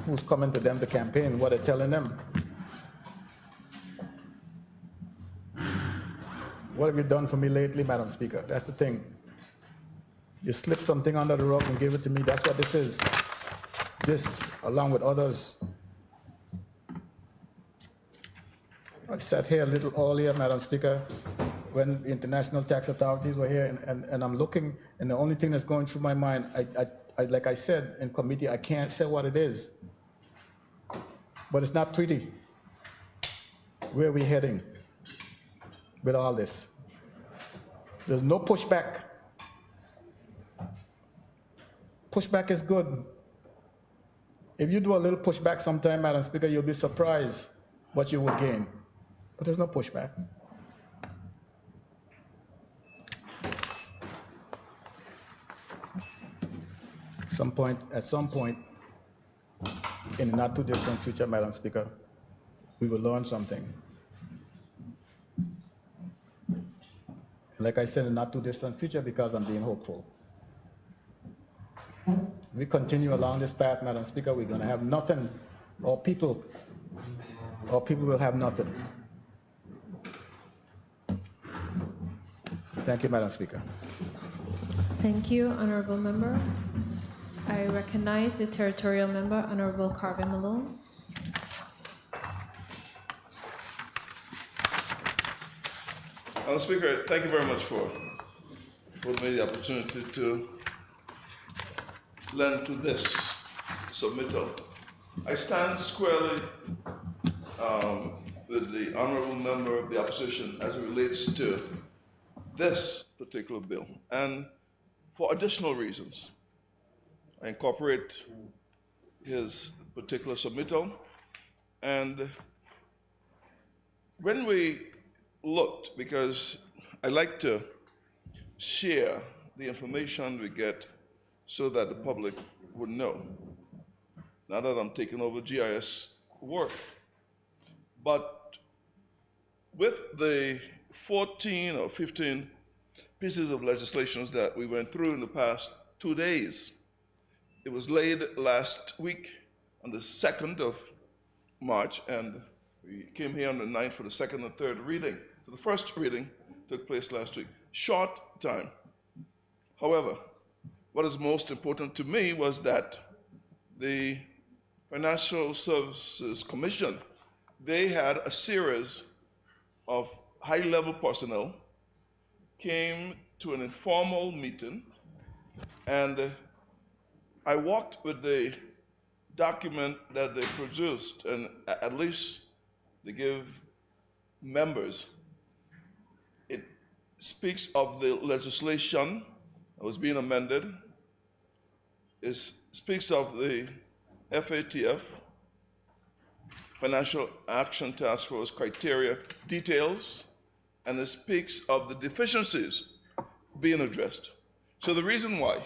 who's coming to them to campaign, what they're telling them. What have you done for me lately, Madam Speaker? That's the thing. You slip something under the rug and give it to me. That's what this is. This, along with others. I sat here a little earlier, Madam Speaker, when the international tax authorities were here, and I'm looking, and the only thing that's going through my mind, I like I said in committee, I can't say what it is, but it's not pretty. Where are we heading with all this? There's no pushback. Pushback is good. If you do a little pushback sometime, Madam Speaker, you'll be surprised what you will gain. But there's no pushback. At some point, in the not too distant future, Madam Speaker, we will learn something. Like I said, in the not too distant future, because I'm being hopeful. We continue along this path, Madam Speaker, we're going to have nothing, or people will have nothing. Thank you, Madam Speaker. Thank you, Honorable Member. I recognize the Territorial Member, Honorable Carvin Malone. Madam Speaker, thank you very much for me the opportunity to lend to this submittal. I stand squarely with the honorable member of the opposition as it relates to this particular bill, and for additional reasons. I incorporate his particular submittal, and when we looked, because I like to share the information we get so that the public would know, now that I'm taking over GIS work. But with the 14 or 15 pieces of legislation that we went through in the past 2 days, it was laid last week on the 2nd of March, and we came here on the 9th for the second and third reading. So the first reading took place last week. Short time. However, what is most important to me was that the Financial Services Commission, they had a series of high-level personnel, came to an informal meeting, and I walked with the document that they produced, and at least they give members. It speaks of the legislation that was being amended. It speaks of the FATF. Financial Action Task Force criteria details, and it speaks of the deficiencies being addressed. So the reason why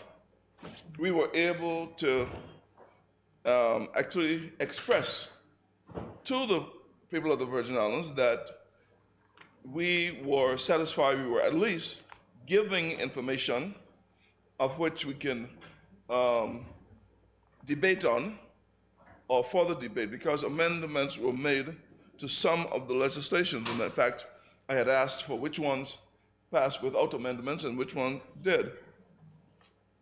we were able to actually express to the people of the Virgin Islands that we were satisfied we were at least giving information of which we can debate on or further debate, because amendments were made to some of the legislations. And in fact, I had asked for which ones passed without amendments and which one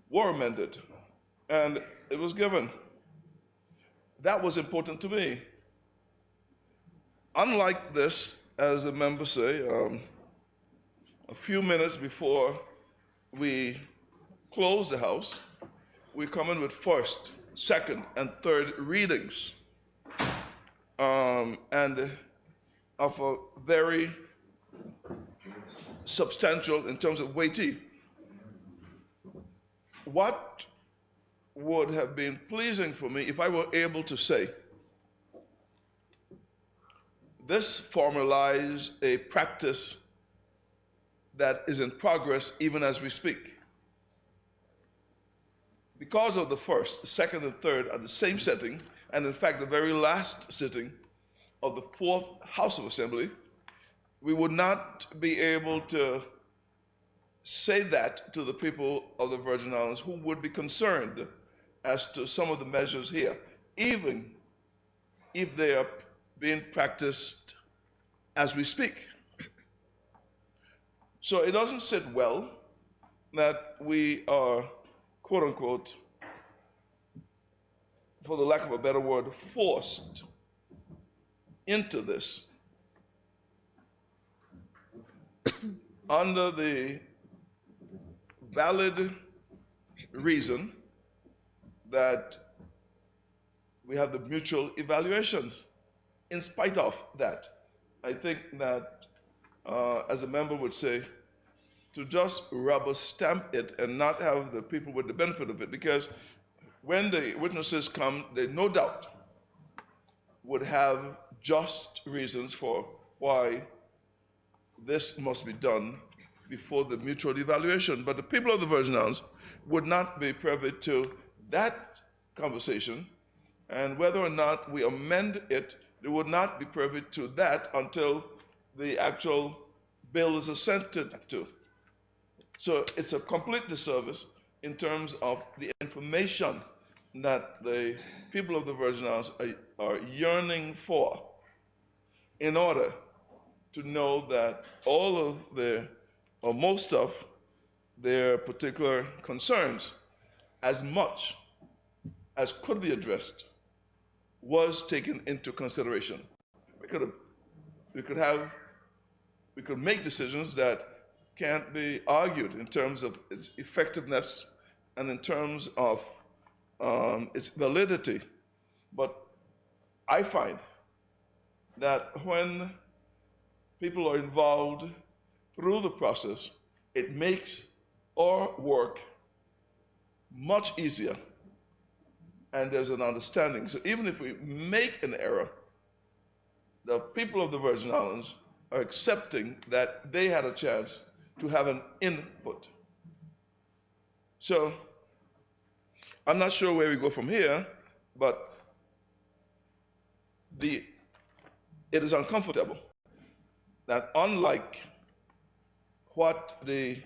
were amended. And it was given. That was important to me. Unlike this, as the members say, a few minutes before we close the House, we come in with first, second, and third readings, and of a very substantial, in terms of weighty. What would have been pleasing for me if I were able to say, this formalized a practice that is in progress even as we speak. Because of the first, second, and third are the same setting, and in fact the very last sitting of the fourth House of Assembly, we would not be able to say that to the people of the Virgin Islands who would be concerned as to some of the measures here, even if they are being practiced as we speak. So it doesn't sit well that we are, quote unquote, for the lack of a better word, forced into this under the valid reason that we have the mutual evaluations. In spite of that, I think that, as a member would say, to just rubber stamp it and not have the people with the benefit of it, because when the witnesses come, they no doubt would have just reasons for why this must be done before the mutual evaluation. But the people of the Virgin Islands would not be privy to that conversation, and whether or not we amend it, they would not be privy to that until the actual bill is assented to. So it's a complete disservice in terms of the information that the people of the Virgin Islands are yearning for, in order to know that all of their, or most of their particular concerns, as much as could be addressed, was taken into consideration. We could make decisions that can't be argued in terms of its effectiveness and in terms of its validity. But I find that when people are involved through the process, it makes our work much easier, and there's an understanding. So even if we make an error, the people of the Virgin Islands are accepting that they had a chance to have an input. So I'm not sure where we go from here, but it is uncomfortable that, unlike what the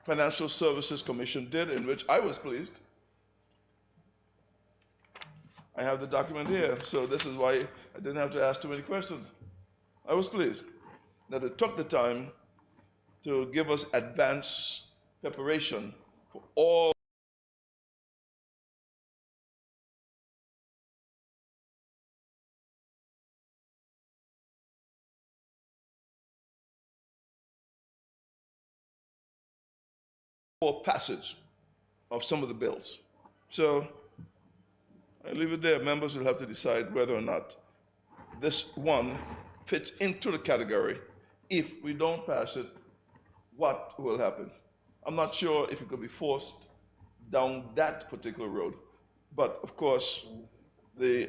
Financial Services Commission did, in which I was pleased, I have the document here, so this is why I didn't have to ask too many questions. I was pleased that it took the time to give us advance preparation for all for passage of some of the bills. So I leave it there. Members will have to decide whether or not this one fits into the category. If we don't pass it, what will happen? I'm not sure if it could be forced down that particular road. But of course, the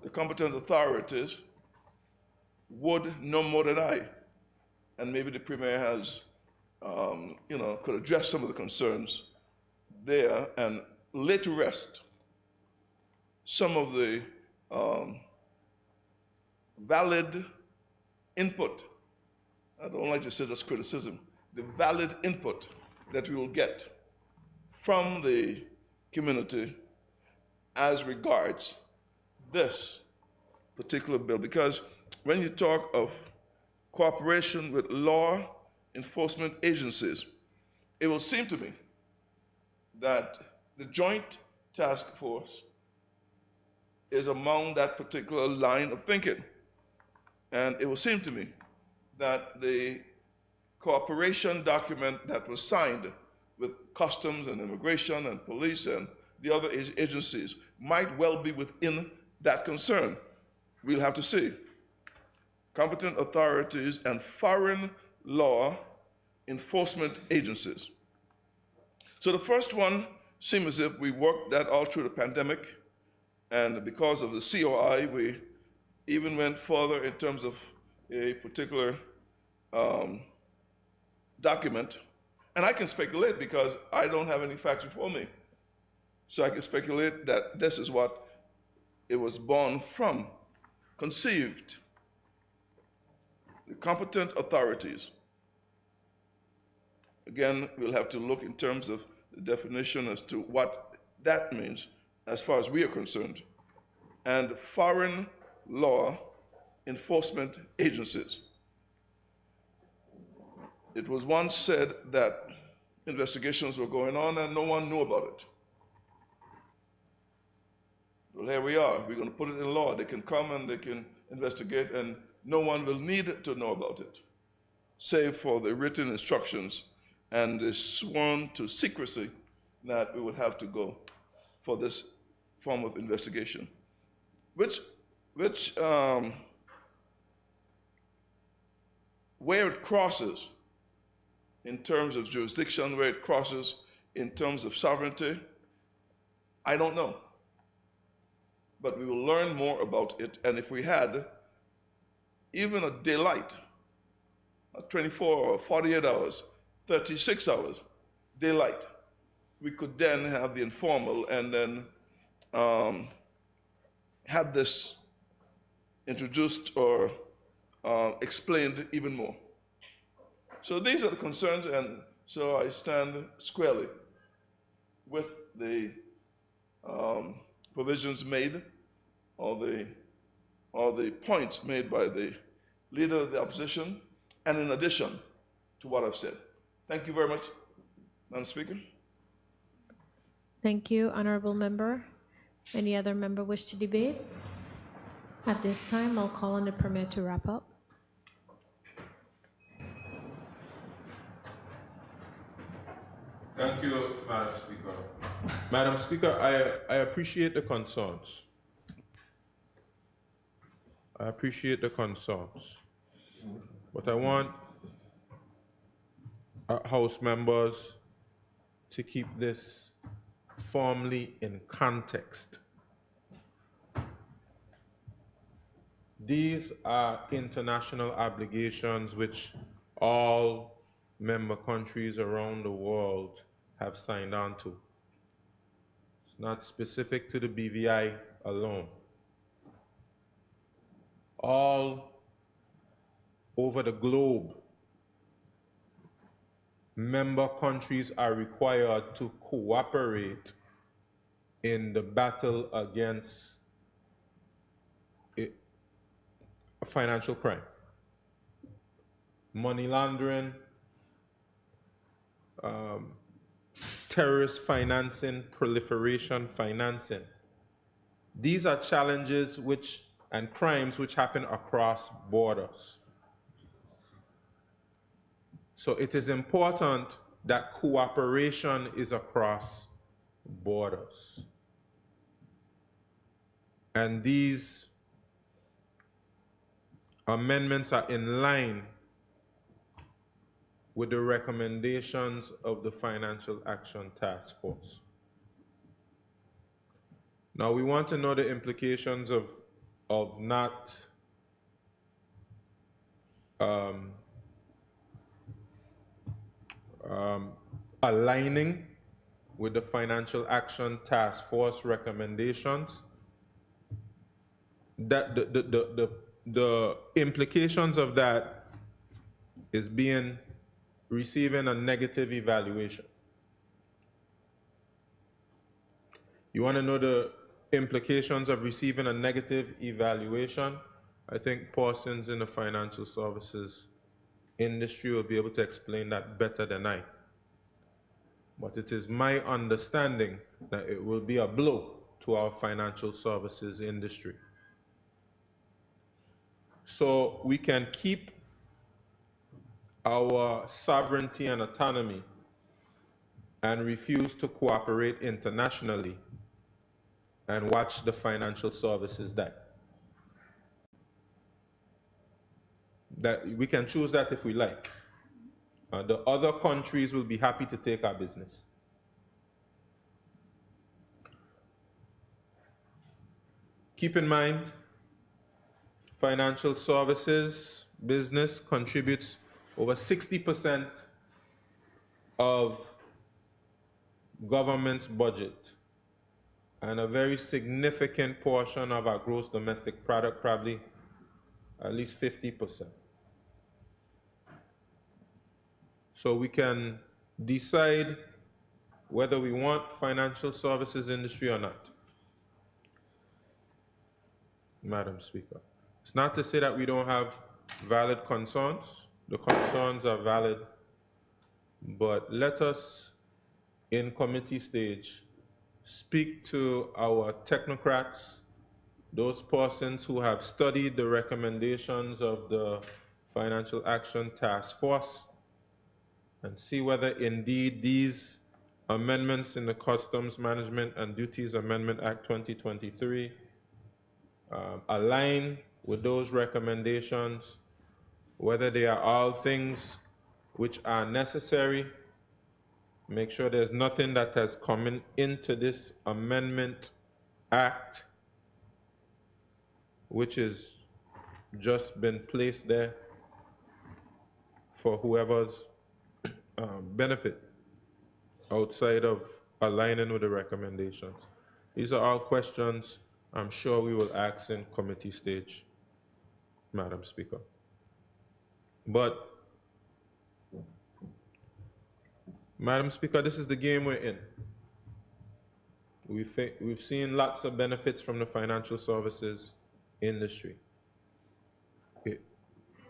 the competent authorities would know more than I. And maybe the Premier has, could address some of the concerns there and lay to rest some of the valid input. I don't like to say that's criticism. The valid input that we will get from the community as regards this particular bill. Because when you talk of cooperation with law enforcement agencies, it will seem to me that the Joint Task Force is among that particular line of thinking. And it will seem to me that the cooperation document that was signed with Customs and Immigration and Police and the other agencies might well be within that concern. We'll have to see. Competent authorities and foreign law enforcement agencies. So the first one seems as if we worked that all through the pandemic, and because of the COI, we even went further in terms of a particular document. And I can speculate because I don't have any facts before me. So I can speculate that this is what it was born from, conceived. The competent authorities. Again, we'll have to look in terms of the definition as to what that means as far as we are concerned. And foreign law enforcement agencies. It was once said that investigations were going on and no one knew about it. Well, here we are. We're going to put it in law. They can come and they can investigate, and no one will need to know about it, save for the written instructions and the sworn to secrecy that we would have to go for this form of investigation. Where it crosses in terms of jurisdiction, where it crosses in terms of sovereignty, I don't know. But we will learn more about it, and if we had even a daylight, 24 or 48 hours, 36 hours daylight, we could then have the informal and then have this introduced or explained even more. So these are the concerns, and so I stand squarely with the provisions made, or the points made by the leader of the opposition, and in addition to what I've said. Thank you very much, Madam Speaker. Thank you, Honorable Member. Any other member wish to debate? At this time, I'll call on the Premier to wrap up. Thank you, Madam Speaker. Madam Speaker, I appreciate the concerns. I appreciate the concerns. But I want House members to keep this firmly in context. These are international obligations which all member countries around the world have signed on to. It's not specific to the BVI alone. All over the globe, member countries are required to cooperate in the battle against financial crime, money laundering, terrorist financing, proliferation financing. These are challenges and crimes which happen across borders. So it is important that cooperation is across borders. And these amendments are in line with the recommendations of the Financial Action Task Force. Now, we want to know the implications of of not um, aligning with the Financial Action Task Force recommendations, that the implications of that is receiving a negative evaluation. You want to know the implications of receiving a negative evaluation? I think persons in the financial services industry will be able to explain that better than I. But it is my understanding that it will be a blow to our financial services industry. So we can keep our sovereignty and autonomy and refuse to cooperate internationally and watch the financial services die. That we can choose that if we like. The other countries will be happy to take our business. Keep in mind, financial services business contributes over 60% of government's budget and a very significant portion of our gross domestic product, probably at least 50%. So we can decide whether we want financial services industry or not, Madam Speaker. It's not to say that we don't have valid concerns. The concerns are valid, but let us, in committee stage, speak to our technocrats, those persons who have studied the recommendations of the Financial Action Task Force, and see whether indeed these amendments in the Customs Management and Duties Amendment Act 2023 align with those recommendations, whether they are all things which are necessary. Make sure there's nothing that has come into this amendment act which has just been placed there for whoever's benefit outside of aligning with the recommendations. These are all questions I'm sure we will ask in committee stage, Madam Speaker. But, Madam Speaker, this is the game we're in. We've seen lots of benefits from the financial services industry.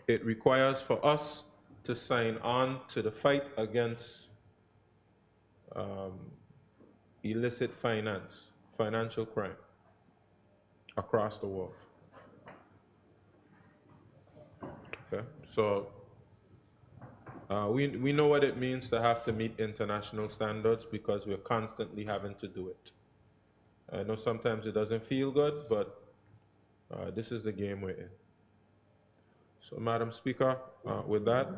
It requires for us to sign on to the fight against illicit finance, financial crime across the world. Okay, so we know what it means to have to meet international standards because we're constantly having to do it. I know sometimes it doesn't feel good, but this is the game we're in. So, Madam Speaker, with that,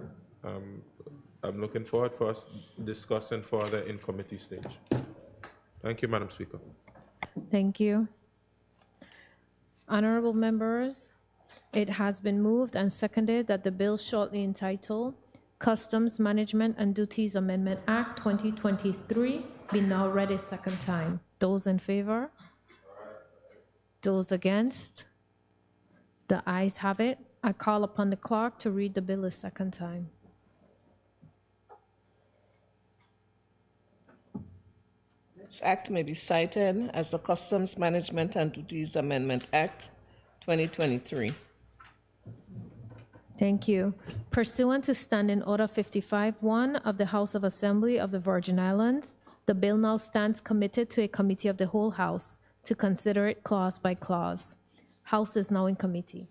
I'm looking forward for us discussing further in committee stage. Thank you, Madam Speaker. Thank you. Honorable members, it has been moved and seconded that the bill shortly entitled Customs Management and Duties Amendment Act 2023 be now read a second time. Those in favor? Those against? The ayes have it. I call upon the clerk to read the bill a second time. This act may be cited as the Customs Management and Duties Amendment Act 2023. Thank you. Pursuant to Standing Order 55-1 of the House of Assembly of the Virgin Islands, the bill now stands committed to a committee of the whole House to consider it clause by clause. House is now in committee.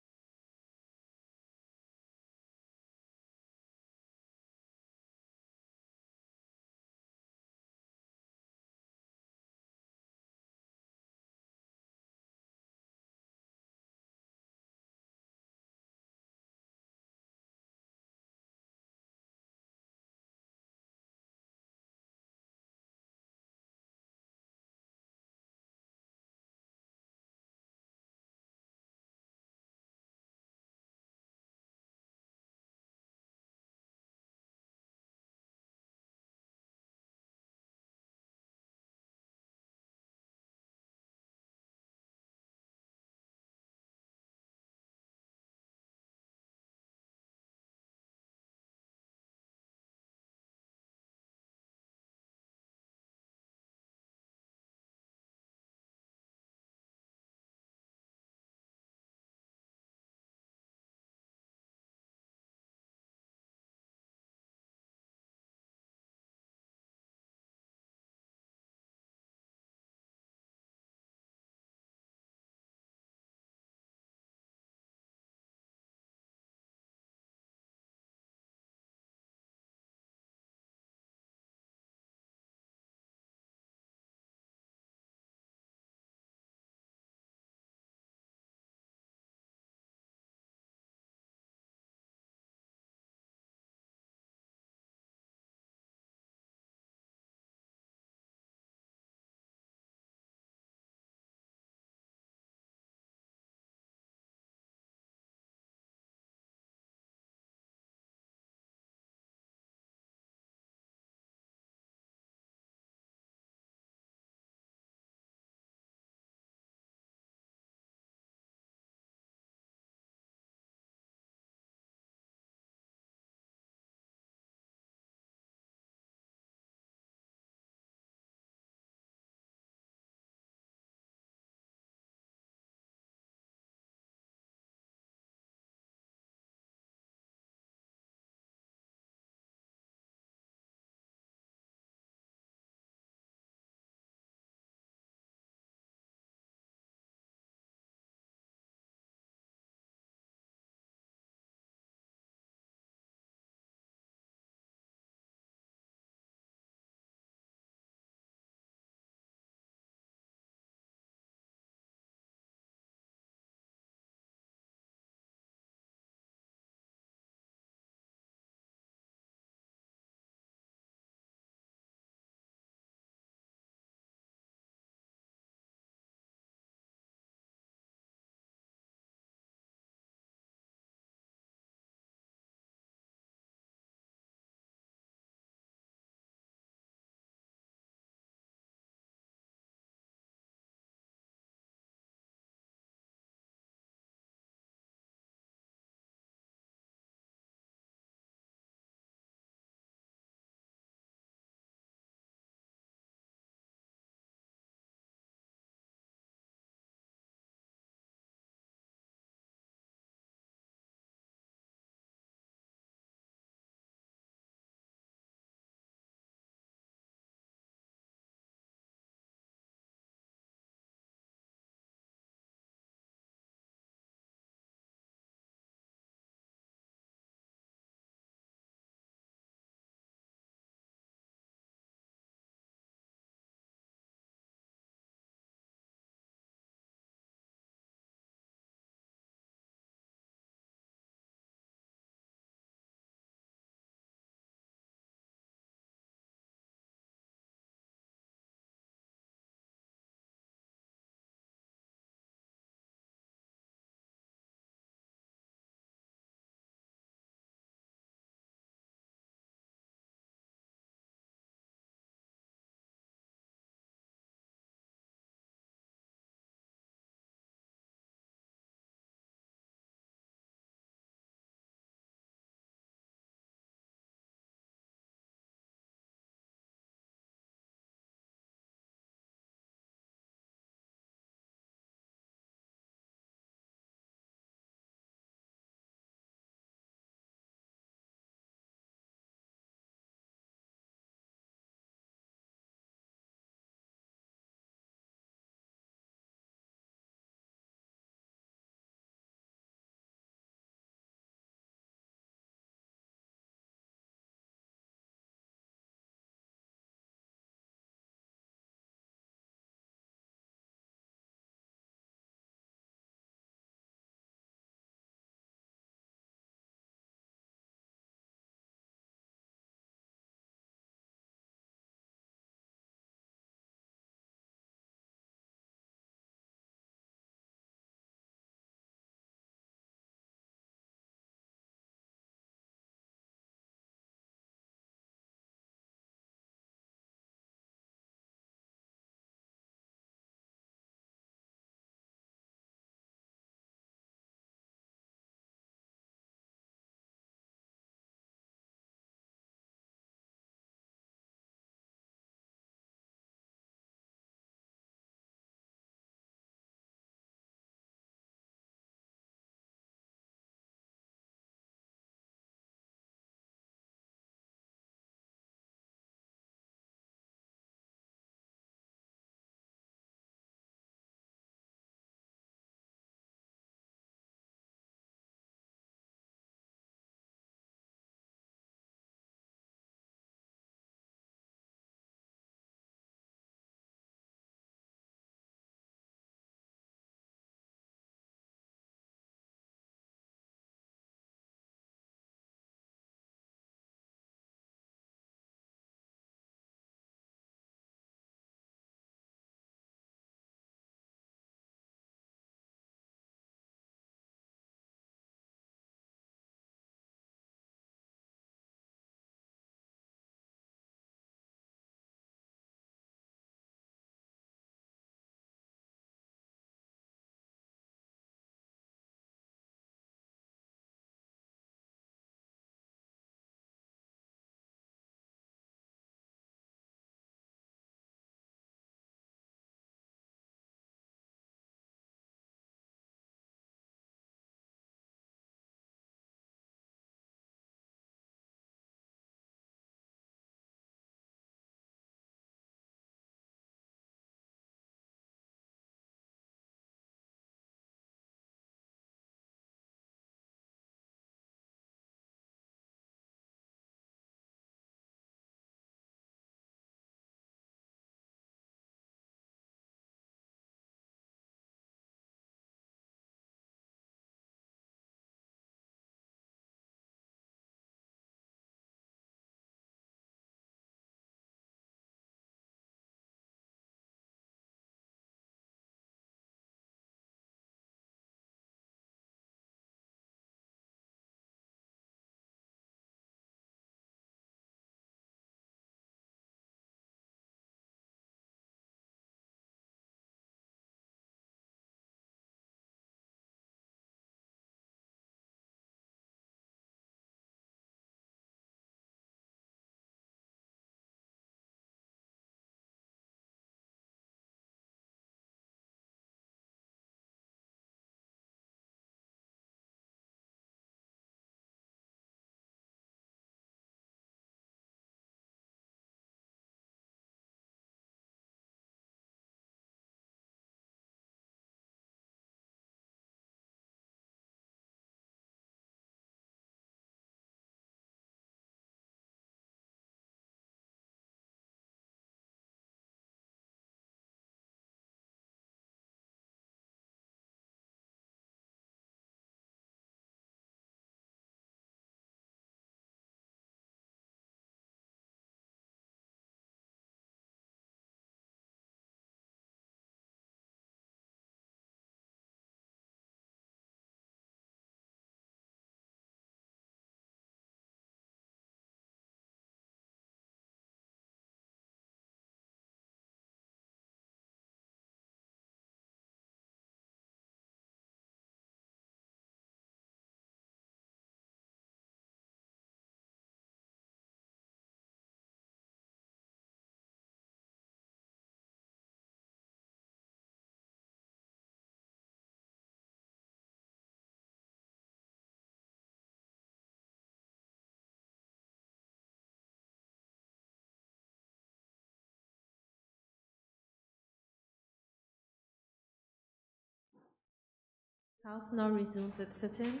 House now resumes its sitting.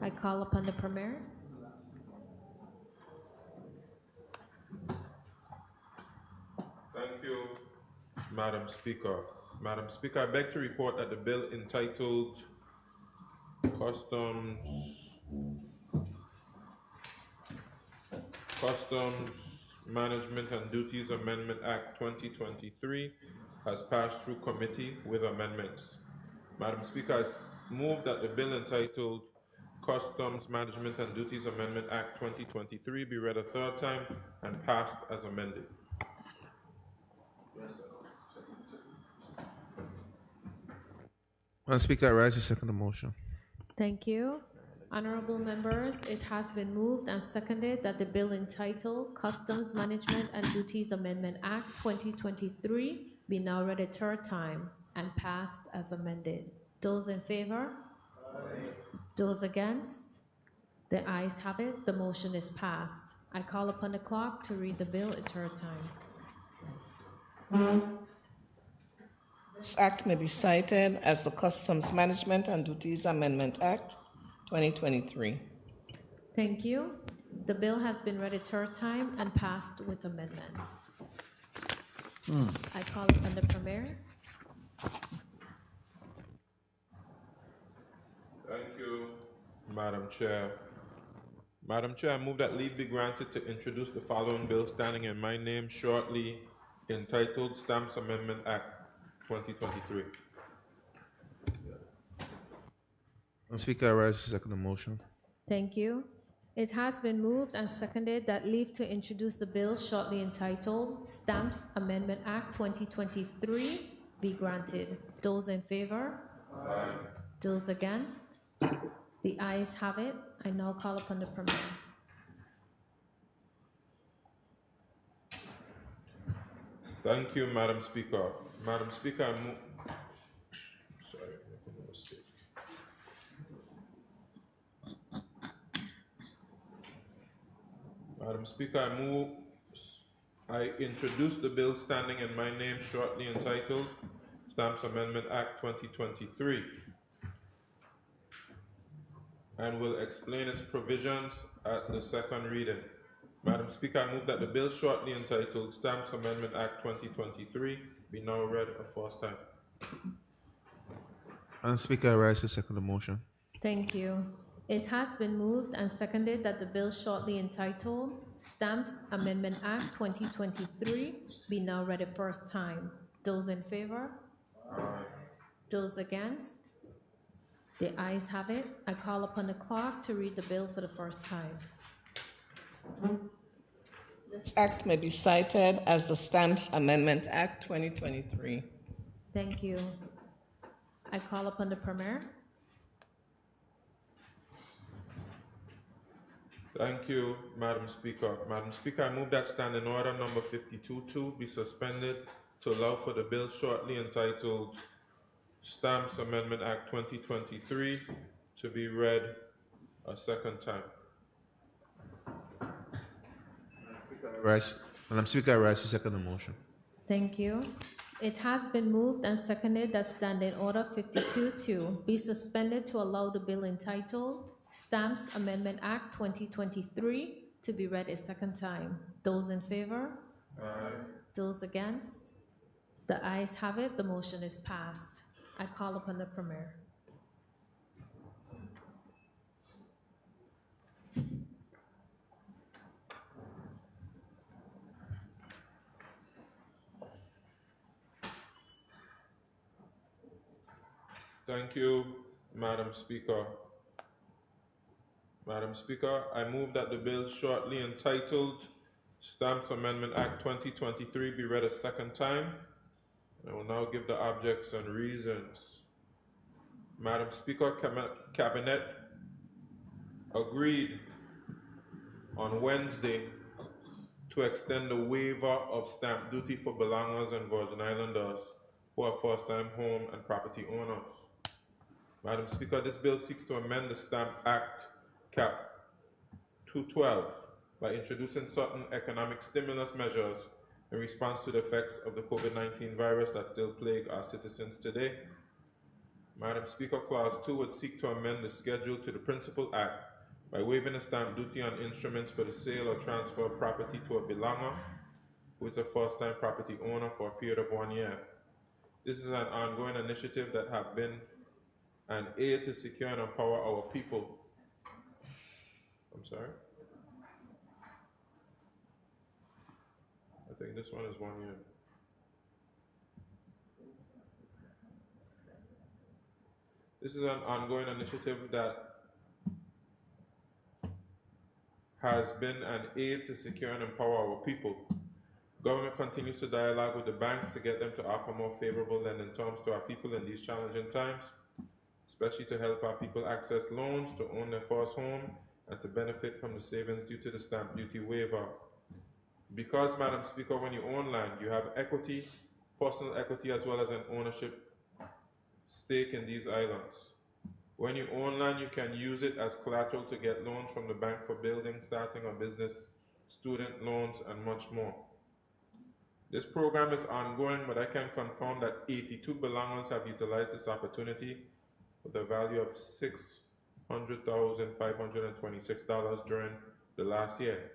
I call upon the Premier. Thank you, Madam Speaker. Madam Speaker, I beg to report that the bill entitled Customs Management and Duties Amendment Act 2023 has passed through committee with amendments. Madam Speaker, I move that the bill entitled Customs Management and Duties Amendment Act 2023 be read a third time and passed as amended. Madam Speaker, I rise to second the motion. Thank you. Honorable members, it has been moved and seconded that the bill entitled Customs Management and Duties Amendment Act 2023 be now read a third time and passed as amended. Those in favor? Aye. Those against? The ayes have it. The motion is passed. I call upon the clerk to read the bill a third time. This act may be cited as the Customs Management and Duties Amendment Act, 2023. Thank you. The bill has been read a third time and passed with amendments. I call upon the Premier. Thank you, Madam Chair. Madam Chair, I move that leave be granted to introduce the following bill standing in my name shortly, entitled Stamps Amendment Act 2023. Madam Speaker, I rise to second the motion. Thank you. It has been moved and seconded that leave to introduce the bill shortly entitled Stamps Amendment Act 2023 be granted. Those in favor? Aye. Those against? The ayes have it. I now call upon the Premier. Thank you, Madam Speaker. Madam Speaker, I move. Sorry, I'm making a mistake. Madam Speaker, I introduce the bill standing in my name shortly entitled Stamps Amendment Act 2023 and will explain its provisions at the second reading. Madam Speaker, I move that the bill shortly entitled Stamps Amendment Act 2023 be now read a fourth time. Madam Speaker, I rise to second the motion. Thank you. It has been moved and seconded that the bill shortly entitled Stamps Amendment Act 2023 be now read a first time. Those in favor? Aye. Those against? The ayes have it. I call upon the clerk to read the bill for the first time. This act may be cited as the Stamps Amendment Act, 2023. Thank you. I call upon the Premier. Thank you, Madam Speaker. Madam Speaker, I move that standing order number 52-2 be suspended to allow for the bill shortly entitled Stamps Amendment Act 2023 to be read a second time. Madam Speaker, I rise to second the motion. Thank you. It has been moved and seconded that standing order 52-2 be suspended to allow the bill entitled Stamps Amendment Act 2023 to be read a second time. Those in favor? Aye. Those against? The ayes have it. The motion is passed. I call upon the Premier. Thank you, Madam Speaker. Madam Speaker, I move that the bill shortly entitled Stamps Amendment Act 2023 be read a second time. I will now give the objects and reasons. Madam Speaker, Cabinet agreed on Wednesday to extend the waiver of stamp duty for belongers and Virgin Islanders who are first-time home and property owners. Madam Speaker, this bill seeks to amend the Stamp Act Cap 212 by introducing certain economic stimulus measures in response to the effects of the COVID-19 virus that still plague our citizens today. Madam Speaker, Clause 2 would seek to amend the schedule to the Principal Act by waiving the stamp duty on instruments for the sale or transfer of property to a belonger who is a first-time property owner for a period of 1 year. This is an ongoing initiative that has been an aid to secure and empower our people. I'm sorry? I think this one is 1 year. This is an ongoing initiative that has been an aid to secure and empower our people. Government continues to dialogue with the banks to get them to offer more favorable lending terms to our people in these challenging times, especially to help our people access loans to own their first home and to benefit from the savings due to the stamp duty waiver. Because, Madam Speaker, when you own land, you have equity, personal equity, as well as an ownership stake in these islands. When you own land, you can use it as collateral to get loans from the bank for building, starting a business, student loans, and much more. This program is ongoing, but I can confirm that 82 belongers have utilized this opportunity with a value of $600,526 during the last year.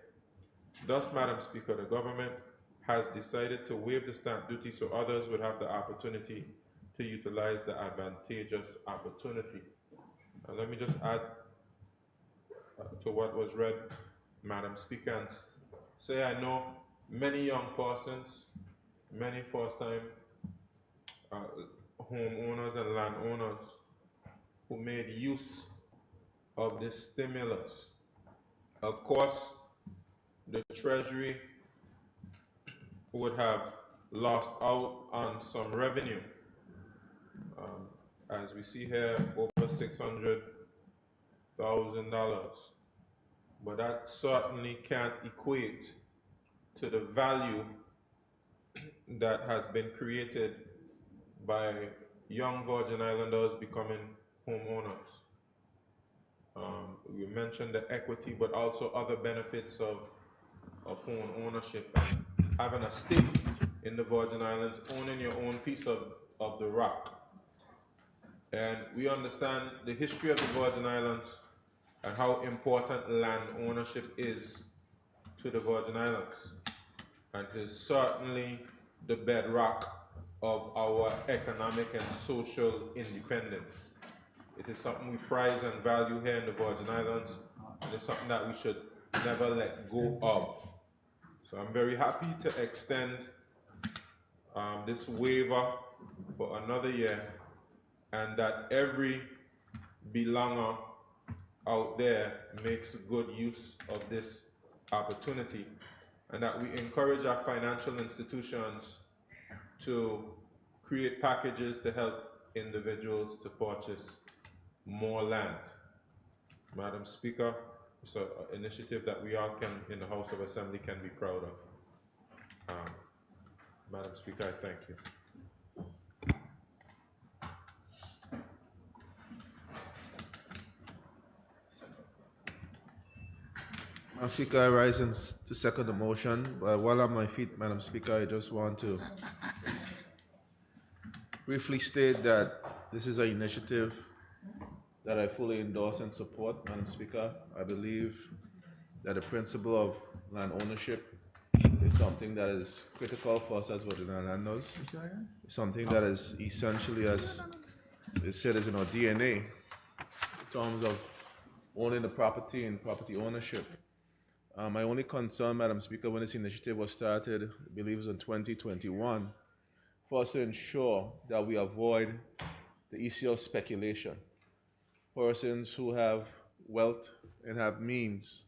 Thus, Madam Speaker, the government has decided to waive the stamp duty so others would have the opportunity to utilize the advantageous opportunity. And let me just add to what was read, Madam Speaker, and say I know many young persons, many first-time homeowners and landowners who made use of this stimulus. Of course, the Treasury would have lost out on some revenue. As we see here, over $600,000. But that certainly can't equate to the value that has been created by young Virgin Islanders becoming homeowners. We mentioned the equity, but also other benefits of home ownership. Having a stake in the Virgin Islands, owning your own piece of the rock. And we understand the history of the Virgin Islands and how important land ownership is to the Virgin Islands. And it is certainly the bedrock of our economic and social independence. It is something we prize and value here in the Virgin Islands, and it's something that we should never let go of. So I'm very happy to extend this waiver for another year, and that every belonger out there makes good use of this opportunity, and that we encourage our financial institutions to create packages to help individuals to purchase more land. Madam Speaker, it's an initiative that we all can, in the House of Assembly, can be proud of. Madam Speaker, I thank you. Madam Speaker, I rise to second the motion. But while on my feet, Madam Speaker, I just want to briefly state that this is an initiative that I fully endorse and support, Madam Speaker. I believe that the principle of land ownership is something that is critical for us as Virgin Islanders. It's something that is essentially, as it said, is in our DNA in terms of owning the property and property ownership. My only concern, Madam Speaker, when this initiative was started, I believe it was in 2021, for us to ensure that we avoid the issue of speculation. Persons who have wealth and have means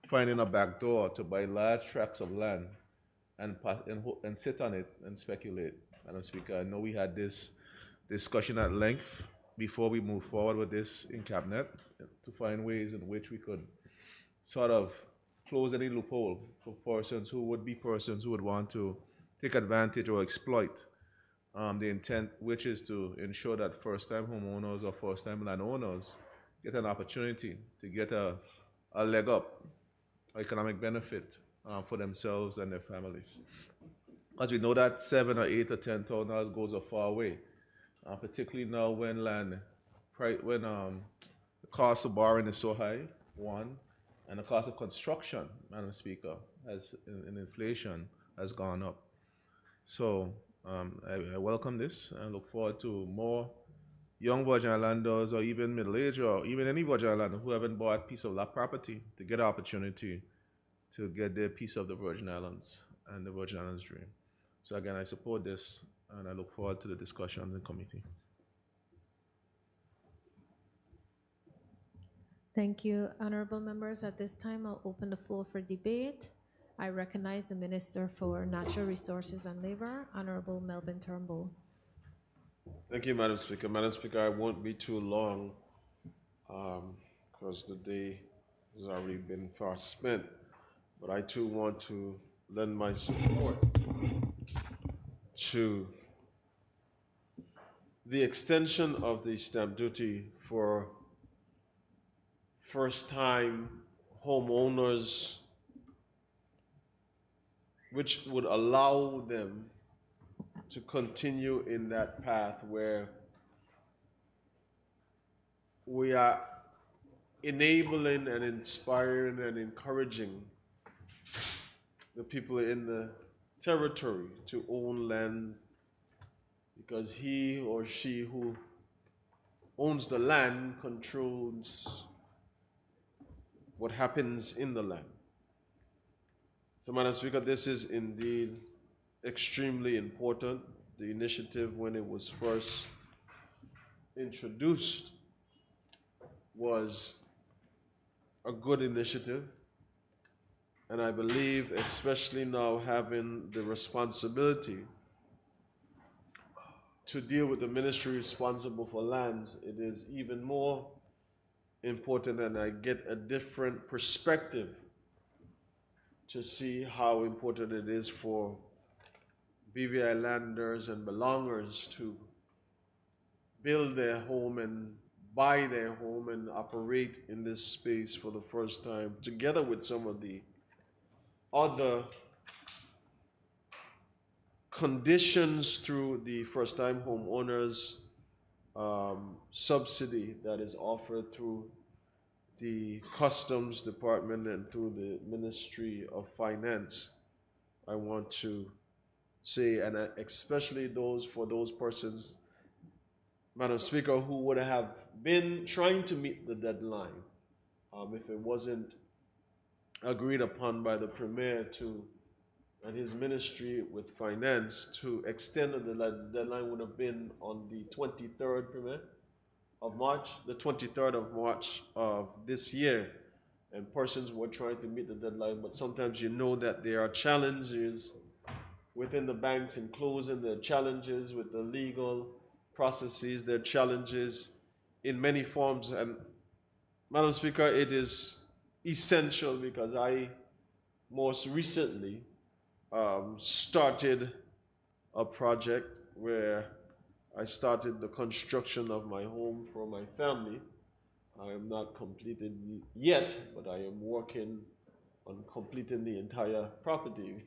finding a back door to buy large tracts of land and sit on it and speculate. Madam Speaker, I know we had this discussion at length before we move forward with this in Cabinet to find ways in which we could sort of close any loophole for persons who would want to take advantage or exploit the intent, which is to ensure that first-time homeowners or first-time landowners get an opportunity to get a leg up, economic benefit for themselves and their families. As we know that $7,000 or $8,000 or $10,000 goes a far way particularly now when the cost of borrowing is so high, one, and the cost of construction, Madam Speaker, has in inflation has gone up. So I welcome this and look forward to more young Virgin Islanders or even middle-aged or even any Virgin Islander who haven't bought a piece of that property to get an opportunity to get their piece of the Virgin Islands and the Virgin Islands dream. So again, I support this and I look forward to the discussions in committee. Thank you, honorable members. At this time, I'll open the floor for debate. I recognize the Minister for Natural Resources and Labor, Honorable Melvin Turnbull. Thank you, Madam Speaker. Madam Speaker, I won't be too long because the day has already been far spent, but I too want to lend my support to the extension of the stamp duty for first-time homeowners, which would allow them to continue in that path where we are enabling and inspiring and encouraging the people in the territory to own land, because he or she who owns the land controls what happens in the land. So, Madam Speaker, this is indeed extremely important. The initiative, when it was first introduced, was a good initiative. And I believe, especially now having the responsibility to deal with the ministry responsible for lands, it is even more important, and I get a different perspective to see how important it is for BVI landers and belongers to build their home and buy their home and operate in this space for the first time, together with some of the other conditions through the first-time homeowners subsidy that is offered through the Customs Department and through the Ministry of Finance. I want to say, and especially for those persons, Madam Speaker, who would have been trying to meet the deadline if it wasn't agreed upon by the Premier and his ministry with finance to extend the deadline would have been on the 23rd, Premier, of March, the 23rd of March of this year. And persons were trying to meet the deadline, but sometimes you know that there are challenges within the banks in closing, there are challenges with the legal processes, there are challenges in many forms. And Madam Speaker, it is essential because I most recently started a project where I started the construction of my home for my family. I am not completed yet, but I am working on completing the entire property.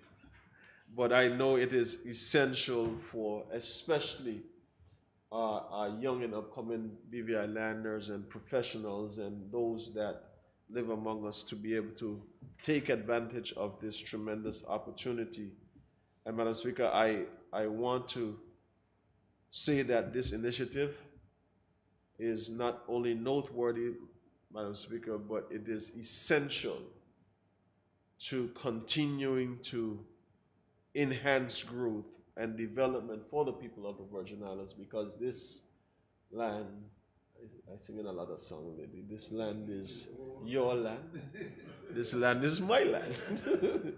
But I know it is essential for especially our young and upcoming BVI landers and professionals and those that live among us to be able to take advantage of this tremendous opportunity. And Madam Speaker, I want to say that this initiative is not only noteworthy, Madam Speaker, but it is essential to continuing to enhance growth and development for the people of the Virgin Islands, because this land, I sing in a lot of songs lately, this land is your land, this land is my land,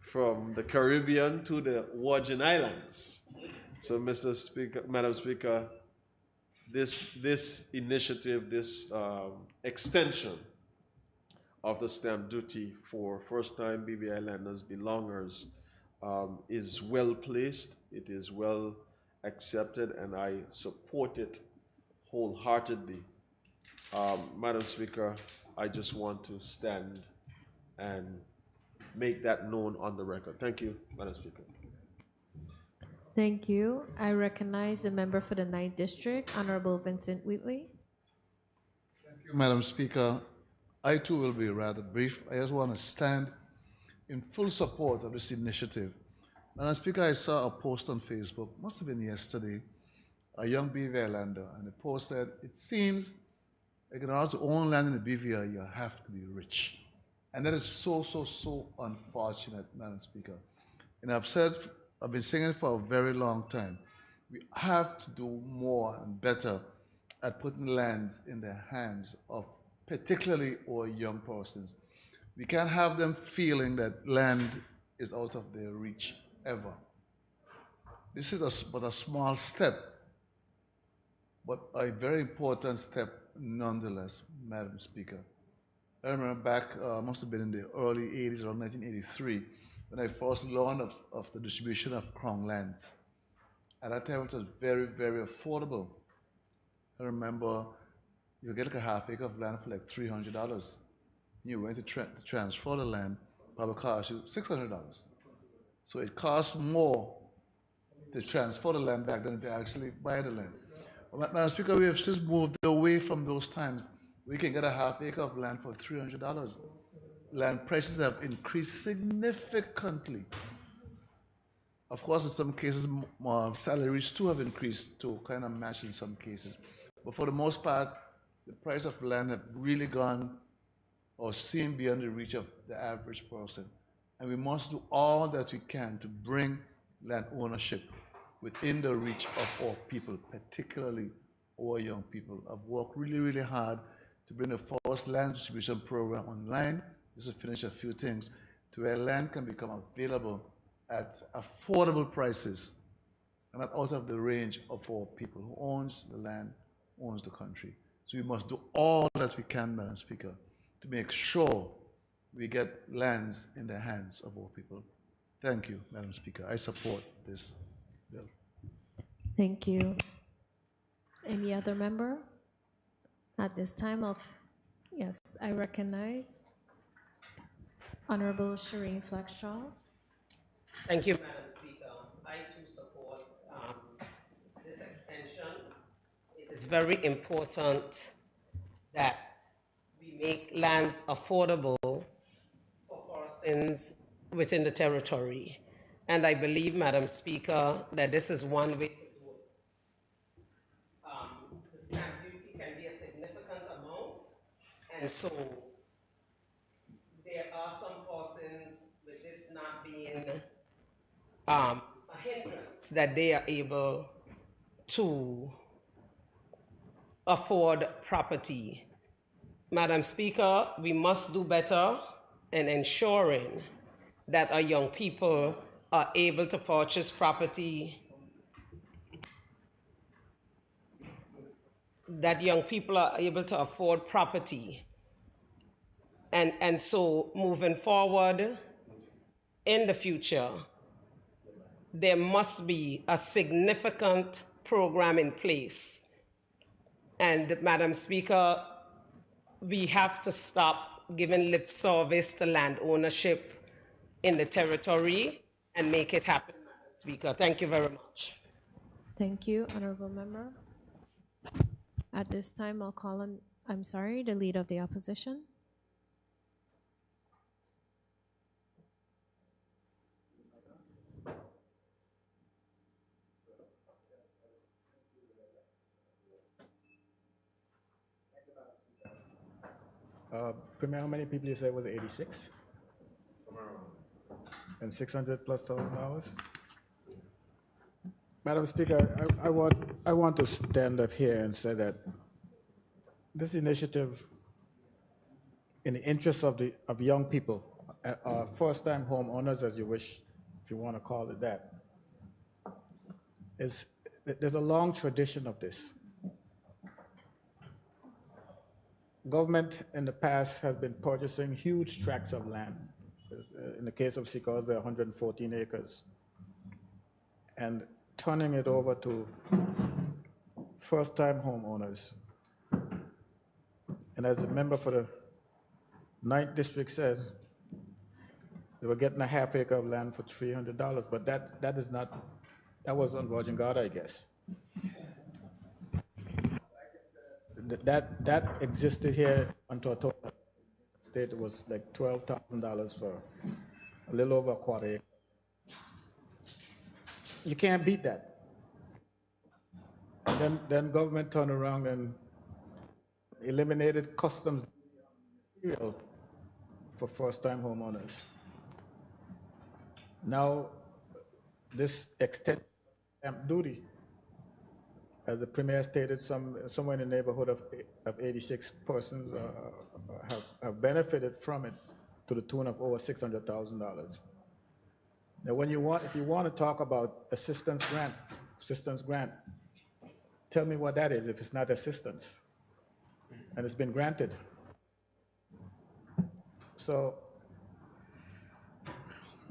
from the Caribbean to the Virgin Islands. So, Mr. Speaker, Madam Speaker, this initiative, this extension of the stamp duty for first-time BVI landers, belongers, is well placed, it is well accepted, and I support it wholeheartedly. Madam Speaker, I just want to stand and make that known on the record. Thank you, Madam Speaker. Thank you. I recognize the member for the 9th District, Honorable Vincent Wheatley. Madam Speaker, I too will be rather brief. I just want to stand in full support of this initiative. Madam Speaker, I saw a post on Facebook, must have been yesterday, a young BVI lander, and the post said, it seems like in order to own land in the BVI, you have to be rich. And that is so unfortunate, Madam Speaker. And I've been saying it for a very long time. We have to do more and better at putting lands in the hands of particularly our young persons. We can't have them feeling that land is out of their reach ever. This is but a small step, but a very important step nonetheless, Madam Speaker. I remember back, must have been in the early 80s, around 1983, when I first learned of the distribution of Crown lands. At that time, it was very affordable. I remember you could get like a half acre of land for like $300. You went to transfer the land, probably cost you $600. So it costs more to transfer the land back than to actually buy the land. But, Madam Speaker, we have since moved away from those times. We can get a half acre of land for $300. Land prices have increased significantly. Of course, in some cases, salaries too have increased to kind of match in some cases. But for the most part, the price of land have really gone or seem beyond the reach of the average person. And we must do all that we can to bring land ownership within the reach of our people, particularly our young people. I've worked really hard to bring the first land distribution program online, just to finish a few things, to where land can become available at affordable prices and not out of the range of our people. Who owns the land, owns the country. So we must do all that we can, Madam Speaker, to make sure we get lands in the hands of our people. Thank you, Madam Speaker. I support this bill. Thank you. Any other member? At this time, yes, I recognize Honorable Shireen Flex-Charles. Thank you, Madam Speaker. I too support this extension. It is very important that we make lands affordable for persons within the territory. And I believe, Madam Speaker, that this is one way to do it. The stamp duty can be a significant amount, and so there are some persons with this not being a hindrance that they are able to afford property. Madam Speaker, we must do better in ensuring that our young people are able to purchase property, that young people are able to afford property. And so moving forward in the future, there must be a significant program in place. And Madam Speaker, we have to stop giving lip service to land ownership in the territory and make it happen, Madam Speaker. Thank you very much. Thank you, Honorable Member. At this time, I'll call on, the Leader of the Opposition. Premier, how many people you said was 86? And $600,000+? Madam Speaker, I want to stand up here and say that this initiative, in the interest of young people, first-time homeowners, as you wish, if you want to call it that, there's a long tradition of this. Government in the past has been purchasing huge tracts of land. In the case of Seacole, 114 acres, and turning it over to first-time homeowners. And as the member for the 9th District said, they were getting a half acre of land for $300, but that is not That was on Virgin Gorda, I guess. That existed here until a total state was like $12,000 for a little over a quarter acre. You can't beat that. And then government turned around and eliminated customs material for first-time homeowners. Now, this extended stamp duty, as the Premier stated, somewhere in the neighborhood of 86 persons have benefited from it to the tune of over $600,000. Now, if you want to talk about assistance grant, tell me what that is if it's not assistance, and it's been granted. So,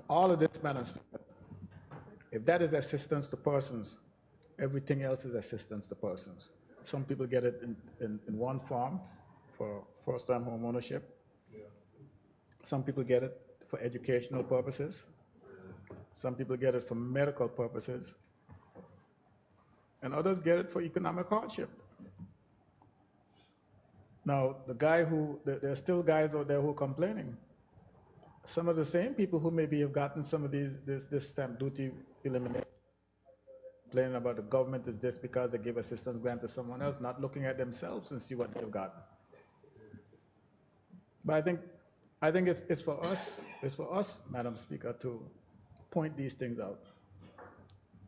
all of this, Madam Speaker, if that is assistance to persons, everything else is assistance to persons. Some people get it in one form for first-time home ownership. Some people get it for educational purposes. Some people get it for medical purposes. And others get it for economic hardship. Now, there are still guys out there who are complaining. Some of the same people who maybe have gotten some of this stamp duty eliminated, complaining about the government is just because they give assistance grant to someone else, not looking at themselves and see what they've gotten. But I think it's for us, Madam Speaker, to point these things out.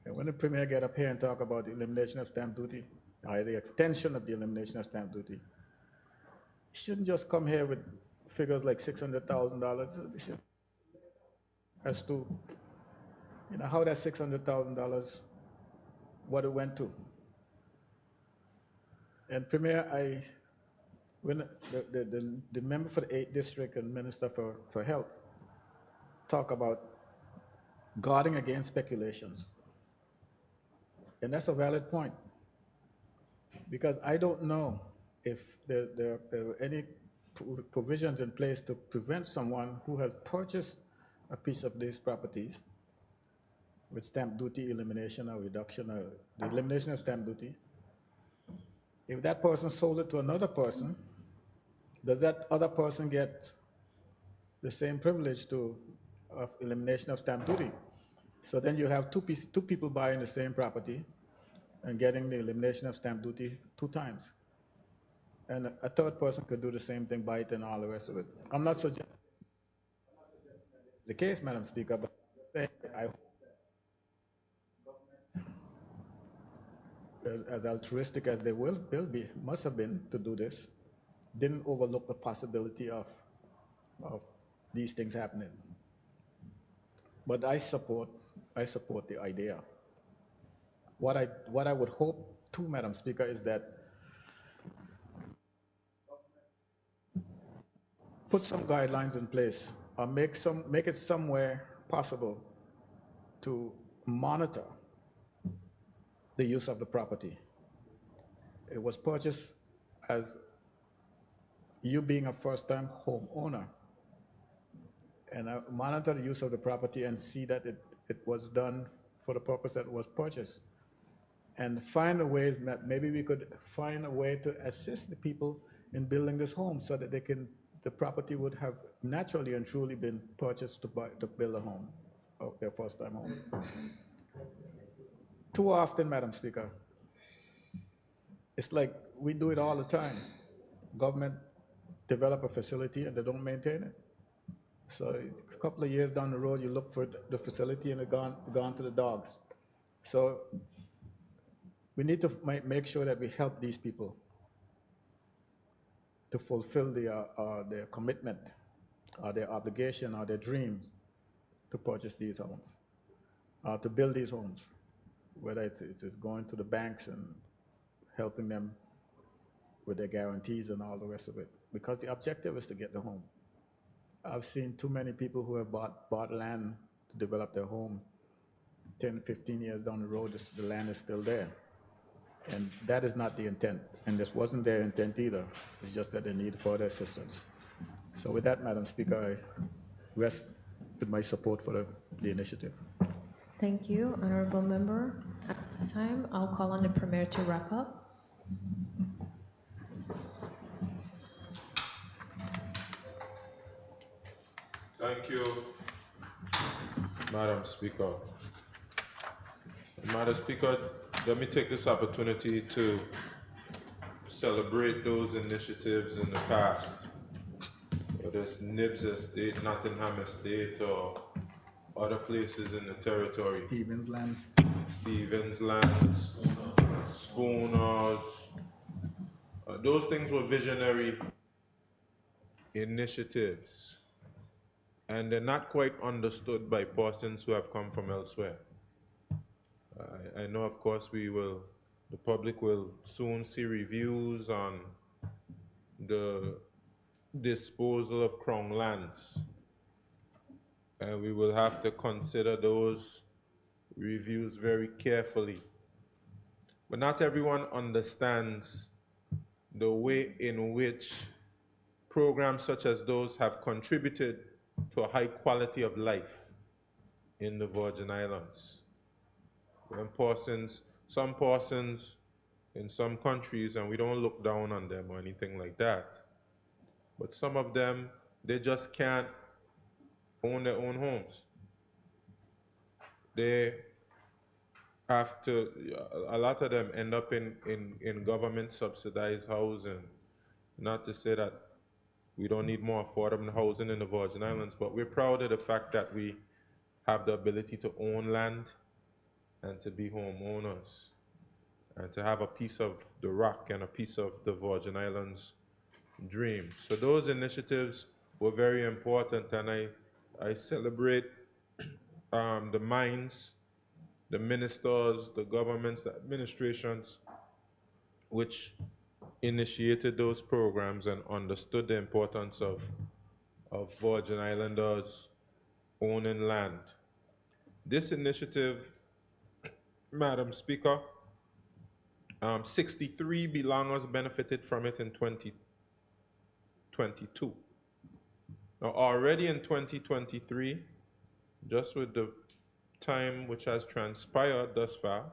And when the Premier get up here and talk about the elimination of stamp duty, or the extension of the elimination of stamp duty, he shouldn't just come here with figures like $600,000 as to, how that $600,000, what it went to. And Premier, when the member for the 8th District and Minister for Health talk about guarding against speculations. And that's a valid point, because I don't know if there are any provisions in place to prevent someone who has purchased a piece of these properties with stamp duty elimination or reduction, or the elimination of stamp duty. If that person sold it to another person, does that other person get the same privilege of elimination of stamp duty? So then you have two people buying the same property and getting the elimination of stamp duty 2 times. And a third person could do the same thing, buy it and all the rest of it. I'm not suggesting the case, Madam Speaker, but I hope as altruistic as they must have been to do this, didn't overlook the possibility of these things happening. But I support the idea. What I would hope too, Madam Speaker, is that put some guidelines in place, or make it somewhere possible to monitor the use of the property. It was purchased as you being a first-time homeowner, and monitor the use of the property and see that it was done for the purpose that it was purchased. And find ways that maybe we could find a way to assist the people in building this home so that the property would have naturally and truly been purchased to build a home, of their first-time home. Too often, Madam Speaker, it's like we do it all the time. Government develop a facility and they don't maintain it. So a couple of years down the road, you look for the facility and it's gone to the dogs. So we need to make sure that we help these people to fulfill their commitment, or their obligation, or their dream to purchase these homes, to build these homes, whether it's going to the banks and helping them with their guarantees and all the rest of it, because the objective is to get the home. I've seen too many people who have bought land to develop their home. 10, 15 years down the road, the land is still there. And that is not the intent. And this wasn't their intent either. It's just that they need further assistance. So with that, Madam Speaker, I rest with my support for the initiative. Thank you, Honorable Member. At this time, I'll call on the Premier to wrap up. Thank you, Madam Speaker. Madam Speaker, let me take this opportunity to celebrate those initiatives in the past. Whether it's Nibs Estate, Nottingham Estate, or other places in the territory. Stevens Land. Stevens Land, Schooners. Those things were visionary initiatives, and they're not quite understood by persons who have come from elsewhere. I know, of course, the public will soon see reviews on the disposal of Crown lands, and we will have to consider those reviews very carefully. But not everyone understands the way in which programs such as those have contributed to a high quality of life in the Virgin Islands. When some persons in some countries, and we don't look down on them or anything like that, but some of them, they just can't own their own homes. They have to, a lot of them end up in government subsidized housing. Not to say that we don't need more affordable housing in the Virgin Islands, but we're proud of the fact that we have the ability to own land and to be homeowners and to have a piece of the rock and a piece of the Virgin Islands dream. So those initiatives were very important, and I celebrate the minds, the ministers, the governments, the administrations, which initiated those programs and understood the importance of Virgin Islanders owning land. This initiative, Madam Speaker, 63 belongers benefited from it in 2022. Now, already in 2023, just with the time which has transpired thus far,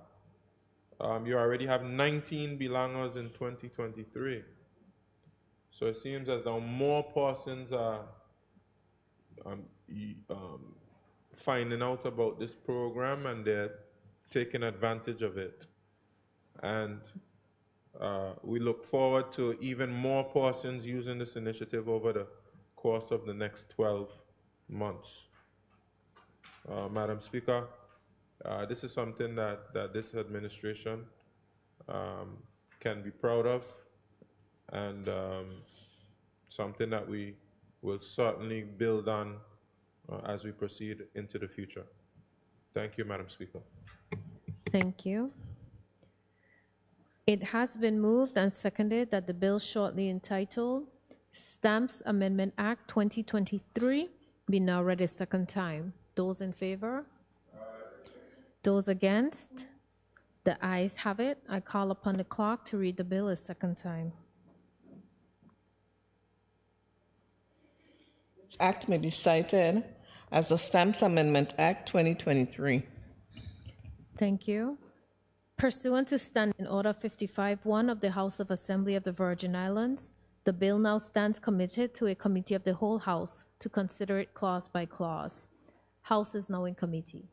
you already have 19 belongers in 2023. So it seems as though more persons are finding out about this program and they're taking advantage of it. And we look forward to even more persons using this initiative over the course of the next 12 months. Madam Speaker, this is something that this administration can be proud of, and something that we will certainly build on as we proceed into the future. Thank you, Madam Speaker. Thank you. It has been moved and seconded that the bill shortly entitled Stamps Amendment Act 2023 be now read a second time. Those in favor? Those against? The ayes have it. I call upon the clerk to read the bill a second time. This act may be cited as the Stamps Amendment Act 2023. Thank you. Pursuant to Standing Order 55-1 of the House of Assembly of the Virgin Islands, the bill now stands committed to a committee of the whole House to consider it clause by clause. House is now in committee.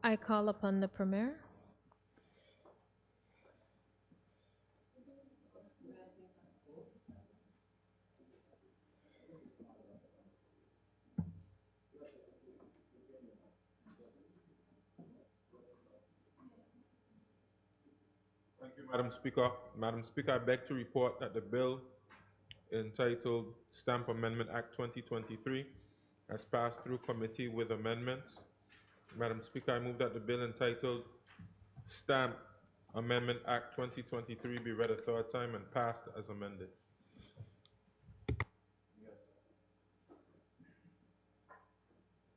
I call upon the Premier. Thank you, Madam Speaker. Madam Speaker, I beg to report that the bill entitled Stamp Amendment Act 2023 has passed through committee with amendments. Madam Speaker, I move that the bill entitled Stamp Amendment Act 2023 be read a third time and passed as amended.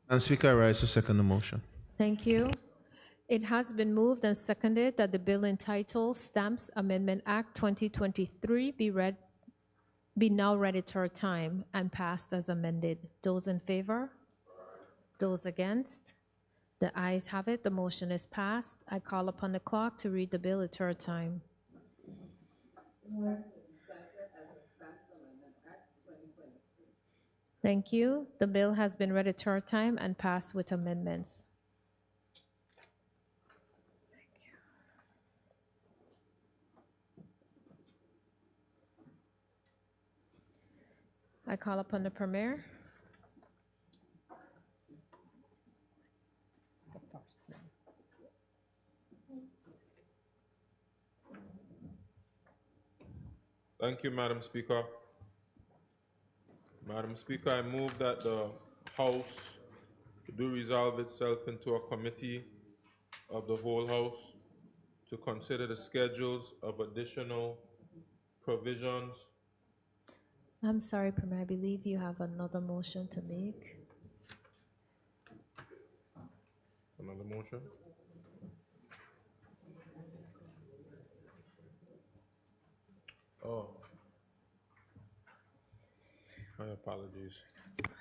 Madam Speaker, I rise to second the motion. Thank you. It has been moved and seconded that the bill entitled Stamps Amendment Act 2023 be now read a third time and passed as amended. Those in favor? Those against? The ayes have it. The motion is passed. I call upon the clerk to read the bill a third time. Thank you. The bill has been read a third time and passed with amendments. I call upon the Premier. Thank you, Madam Speaker. Madam Speaker, I move that the House do resolve itself into a committee of the whole House to consider the schedules of additional provisions. I'm sorry, Premier, I believe you have another motion to make. Another motion? Oh. My apologies. That's fine.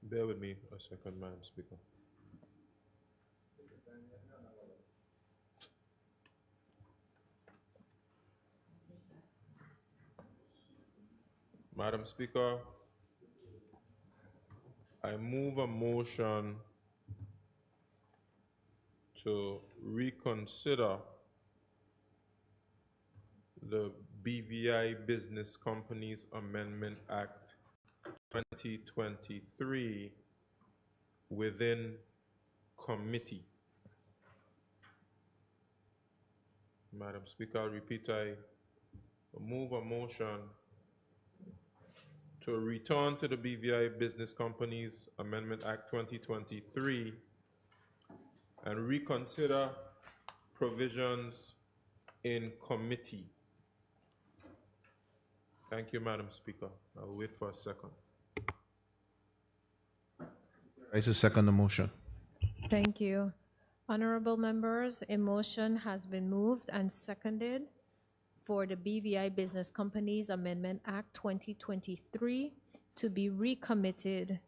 Bear with me a second, Madam Speaker. Madam Speaker, I move a motion to reconsider the BVI Business Companies Amendment Act 2023 within committee. Madam Speaker, I repeat, I move a motion to return to the BVI Business Companies Amendment Act 2023 and reconsider provisions in committee. Thank you, Madam Speaker. I'll wait for a second. I rise to second the motion. Thank you. Honorable members, a motion has been moved and seconded for the BVI Business Companies Amendment Act 2023 to be recommitted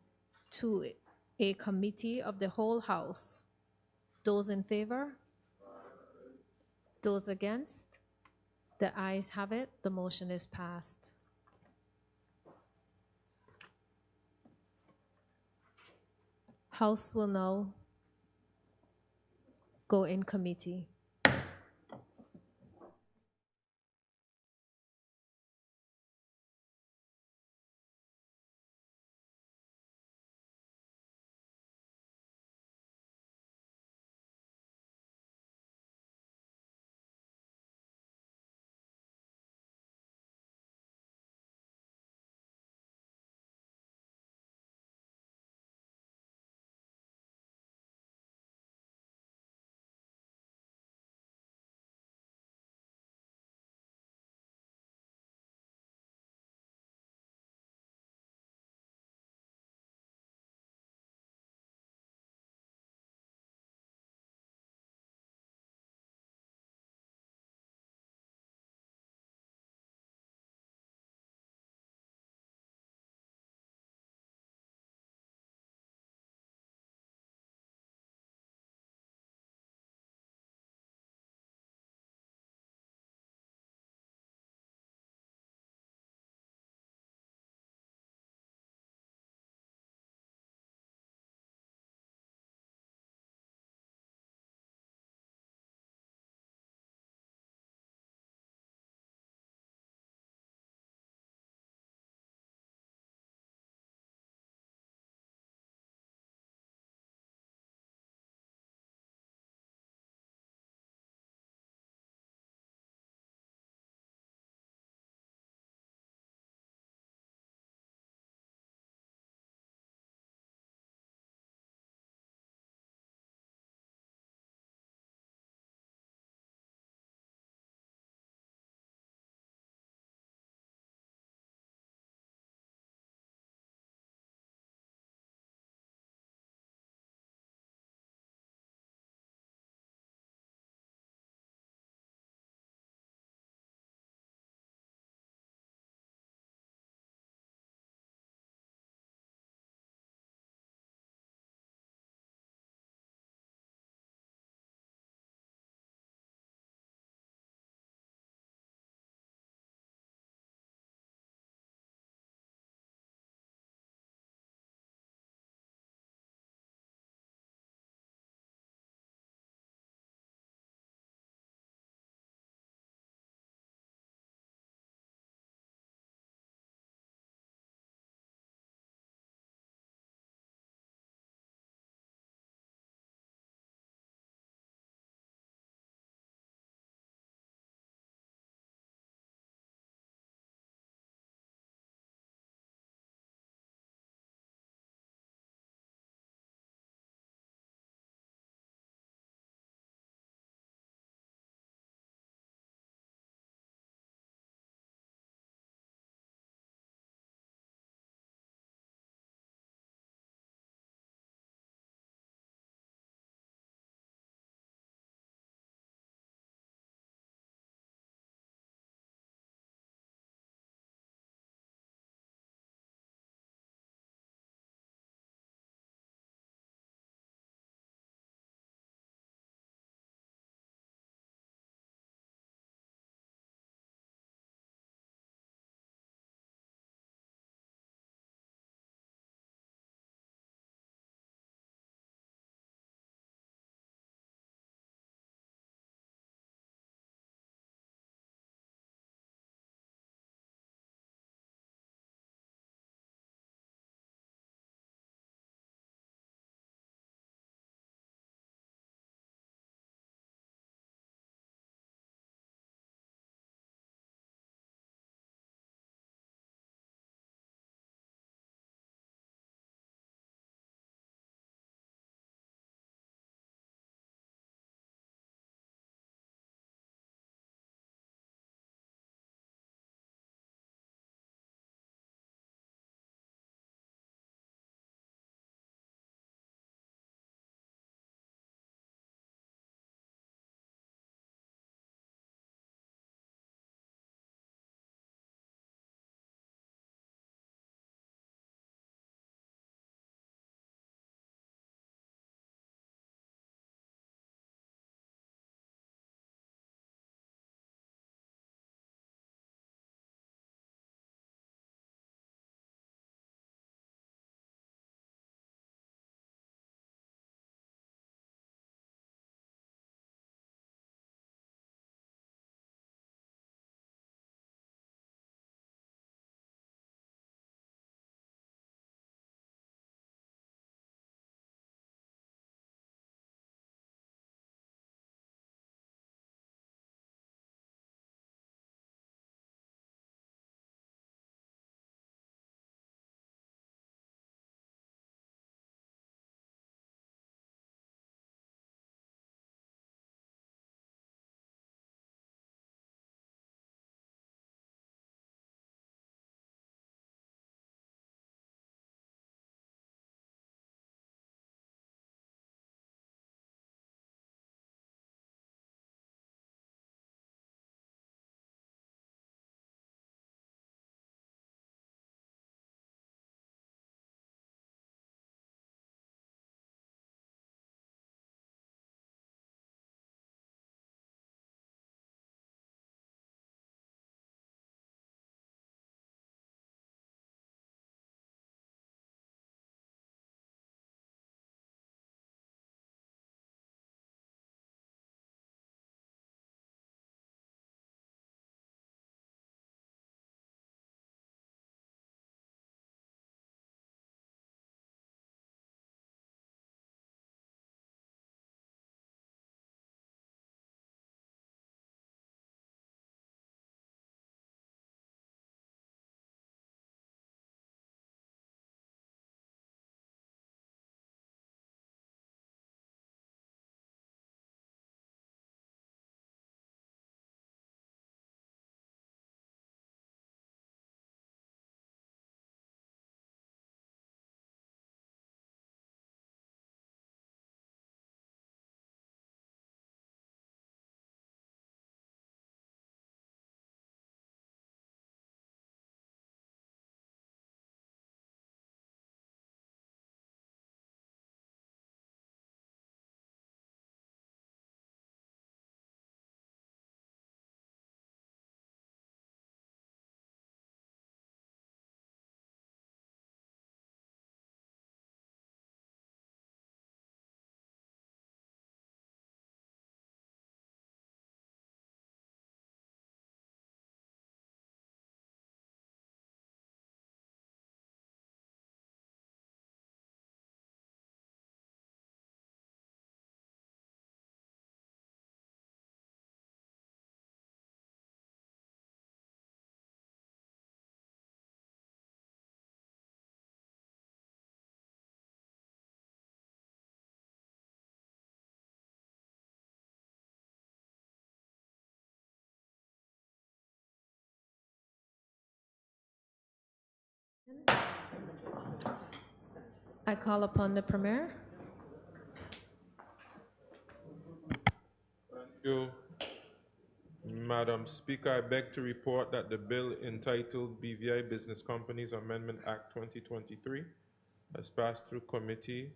to a committee of the whole House. Those in favor? Those against? The ayes have it. The motion is passed. House will now go in committee. I call upon the Premier. Thank you. Madam Speaker, I beg to report that the bill entitled BVI Business Companies Amendment Act 2023 has passed through committee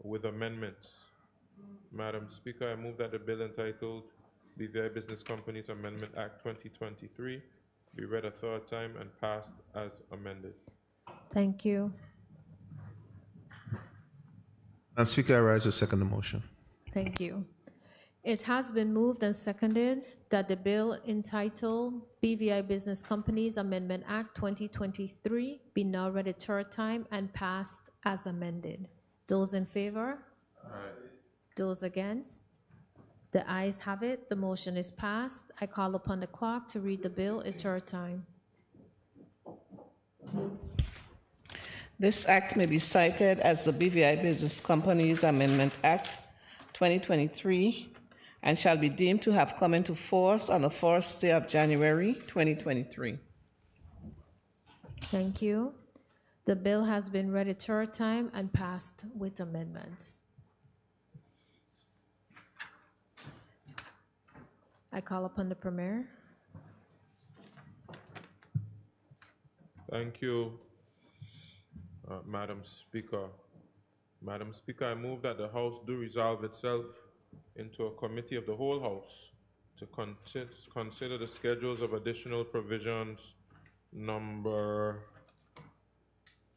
with amendments. Madam Speaker, I move that the bill entitled BVI Business Companies Amendment Act 2023 be read a third time and passed as amended. Thank you. Madam Speaker, I rise to second the motion. Thank you. It has been moved and seconded that the bill entitled BVI Business Companies Amendment Act 2023 be now read a third time and passed as amended. Those in favor? Aye. Those against? The ayes have it. The motion is passed. I call upon the clerk to read the bill a third time. This act may be cited as the BVI Business Companies Amendment Act 2023 and shall be deemed to have come into force on the first day of January 2023. Thank you. The bill has been read a third time and passed with amendments. I call upon the Premier. Thank you, Madam Speaker. Madam Speaker, I move that the House do resolve itself into a committee of the whole House to consider the schedules of additional provisions number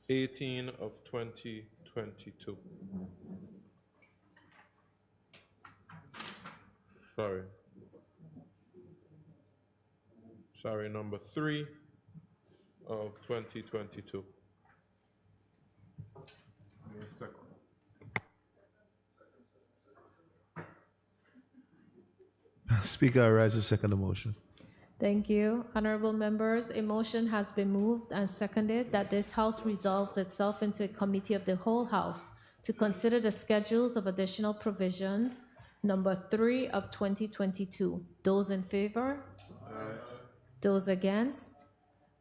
18 of 2022. Sorry, number 3 of 2022. Speaker, I rise to second the motion. Thank you. Honorable members, a motion has been moved and seconded that this House resolves itself into a committee of the whole House to consider the schedules of additional provisions, number 3 of 2022. Those in favor? Aye. Those against?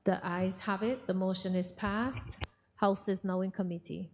The ayes have it. The motion is passed. House is now in committee.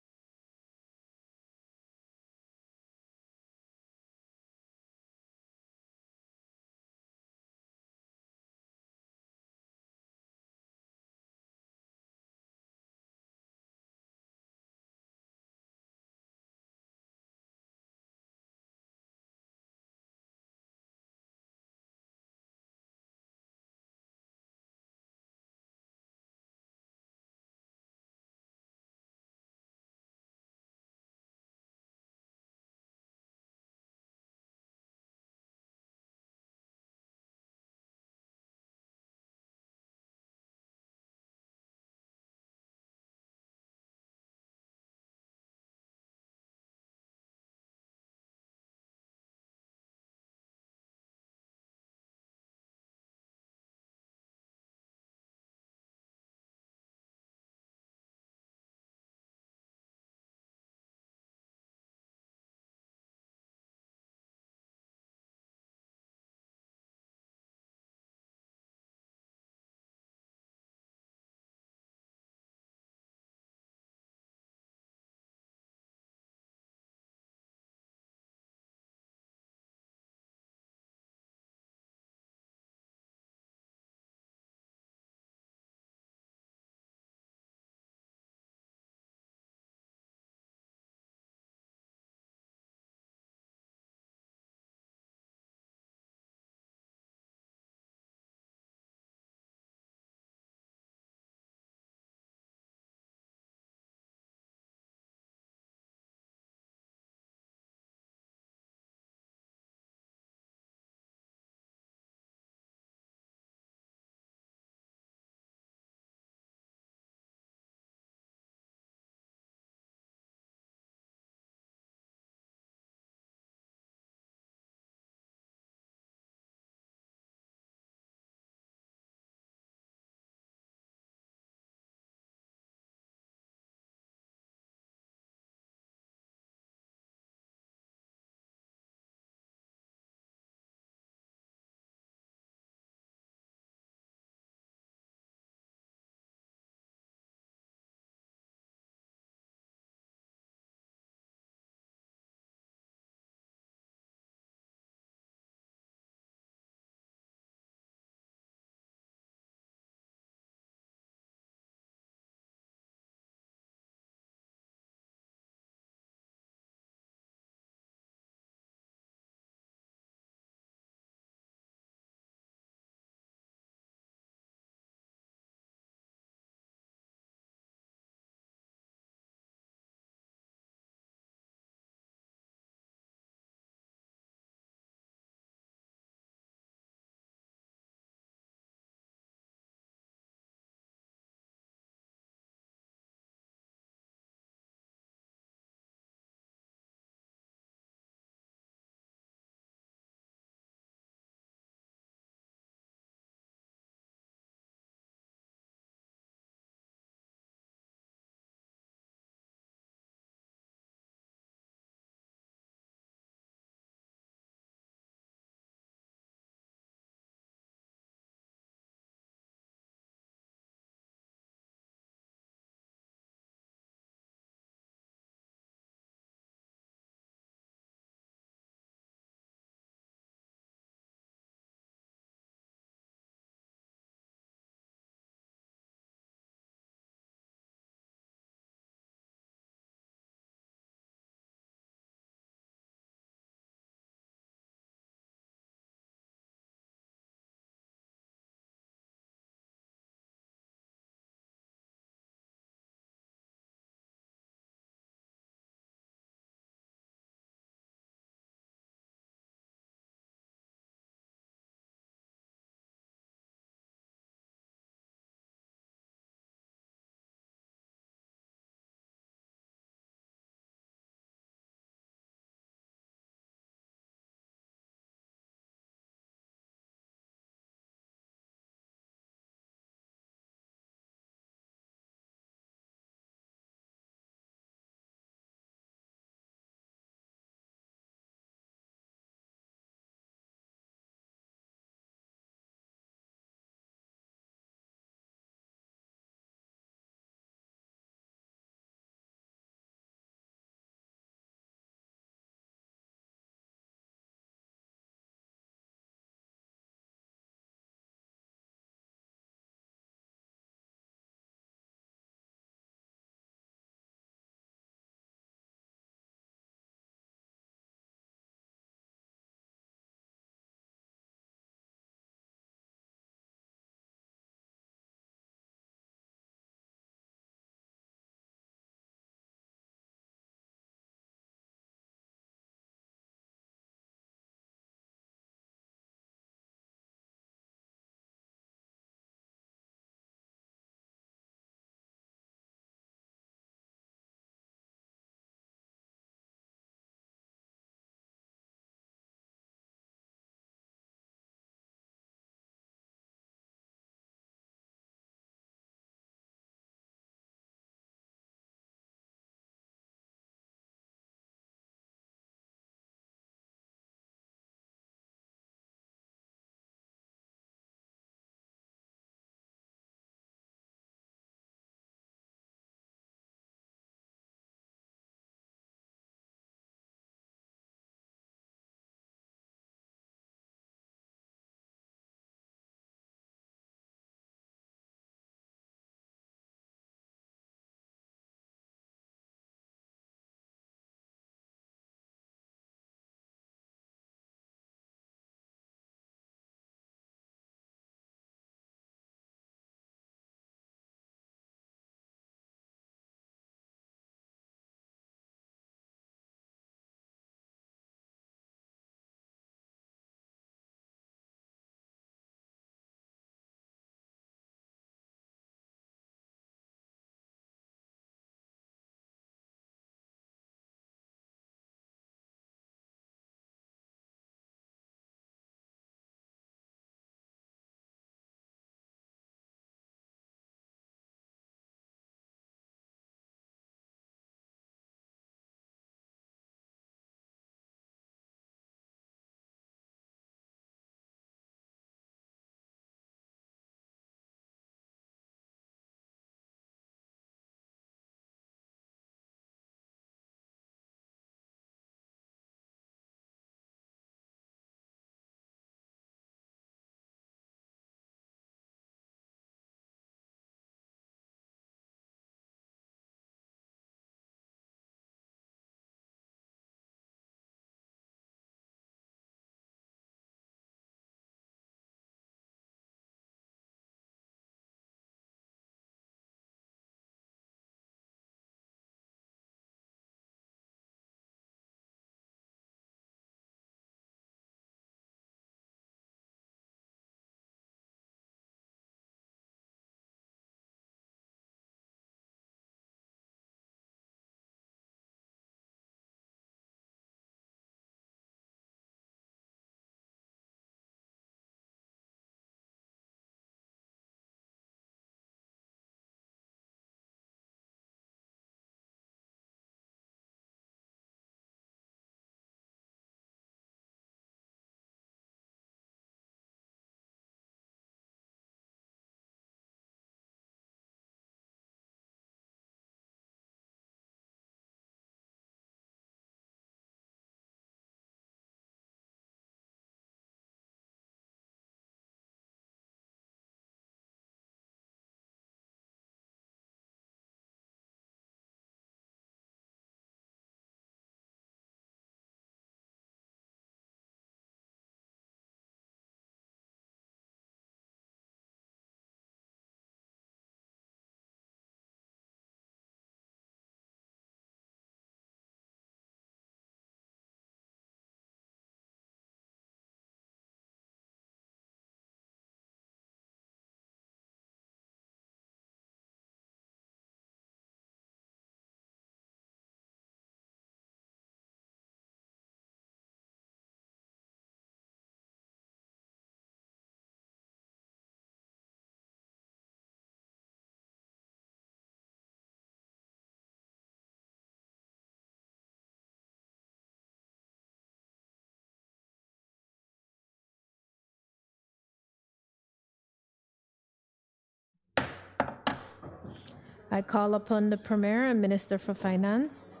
I call upon the Premier and Minister for Finance.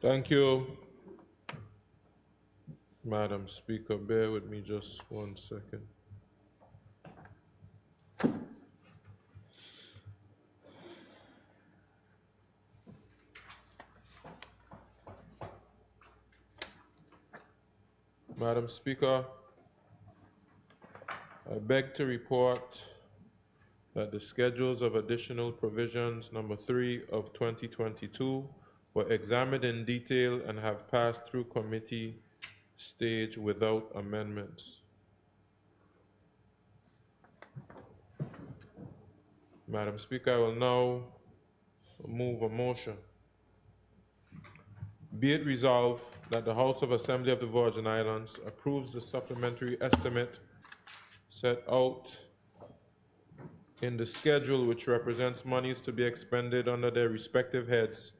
Thank you, Madam Speaker. Bear with me just 1 second. Madam Speaker, I beg to report that the schedules of additional provisions number 3 of 2022 were examined in detail and have passed through committee stage without amendments. Madam Speaker, I will now move a motion. Be it resolved that the House of Assembly of the Virgin Islands approves the supplementary estimate set out in the schedule, which represents monies to be expended under their respective heads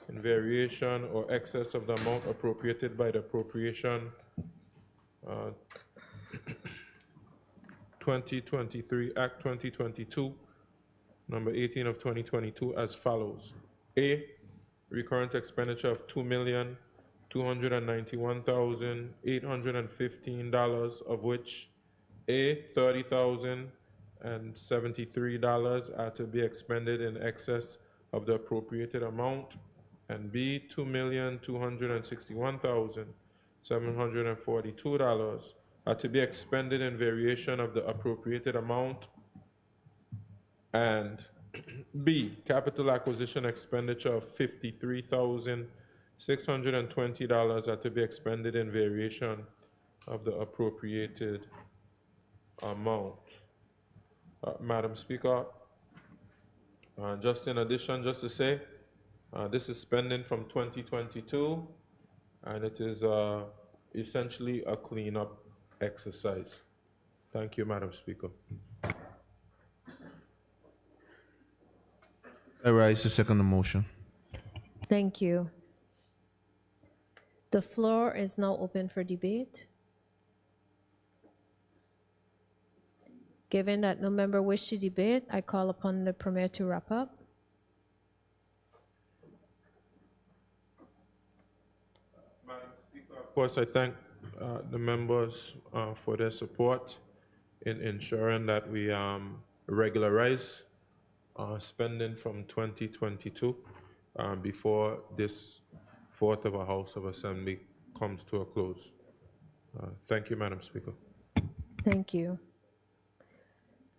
in variation or excess of the amount appropriated by the Appropriation 2023 Act 2022, number 18 of 2022, as follows. A, recurrent expenditure of $2,291,815, of which A, $30,073 are to be expended in excess of the appropriated amount, and B, $2,261,742 are to be expended in variation of the appropriated amount, and B, capital acquisition expenditure of $53,620 are to be expended in variation of the appropriated amount. Madam Speaker, just in addition, just to say, this is spending from 2022, and it is essentially a cleanup exercise. Thank you, Madam Speaker. I rise to second the motion. Thank you. The floor is now open for debate. Given that no member wishes to debate, I call upon the Premier to wrap up. Madam Speaker, of course, I thank the members for their support in ensuring that we regularize spending from 2022 before this fourth of our House of Assembly comes to a close. Thank you, Madam Speaker. Thank you.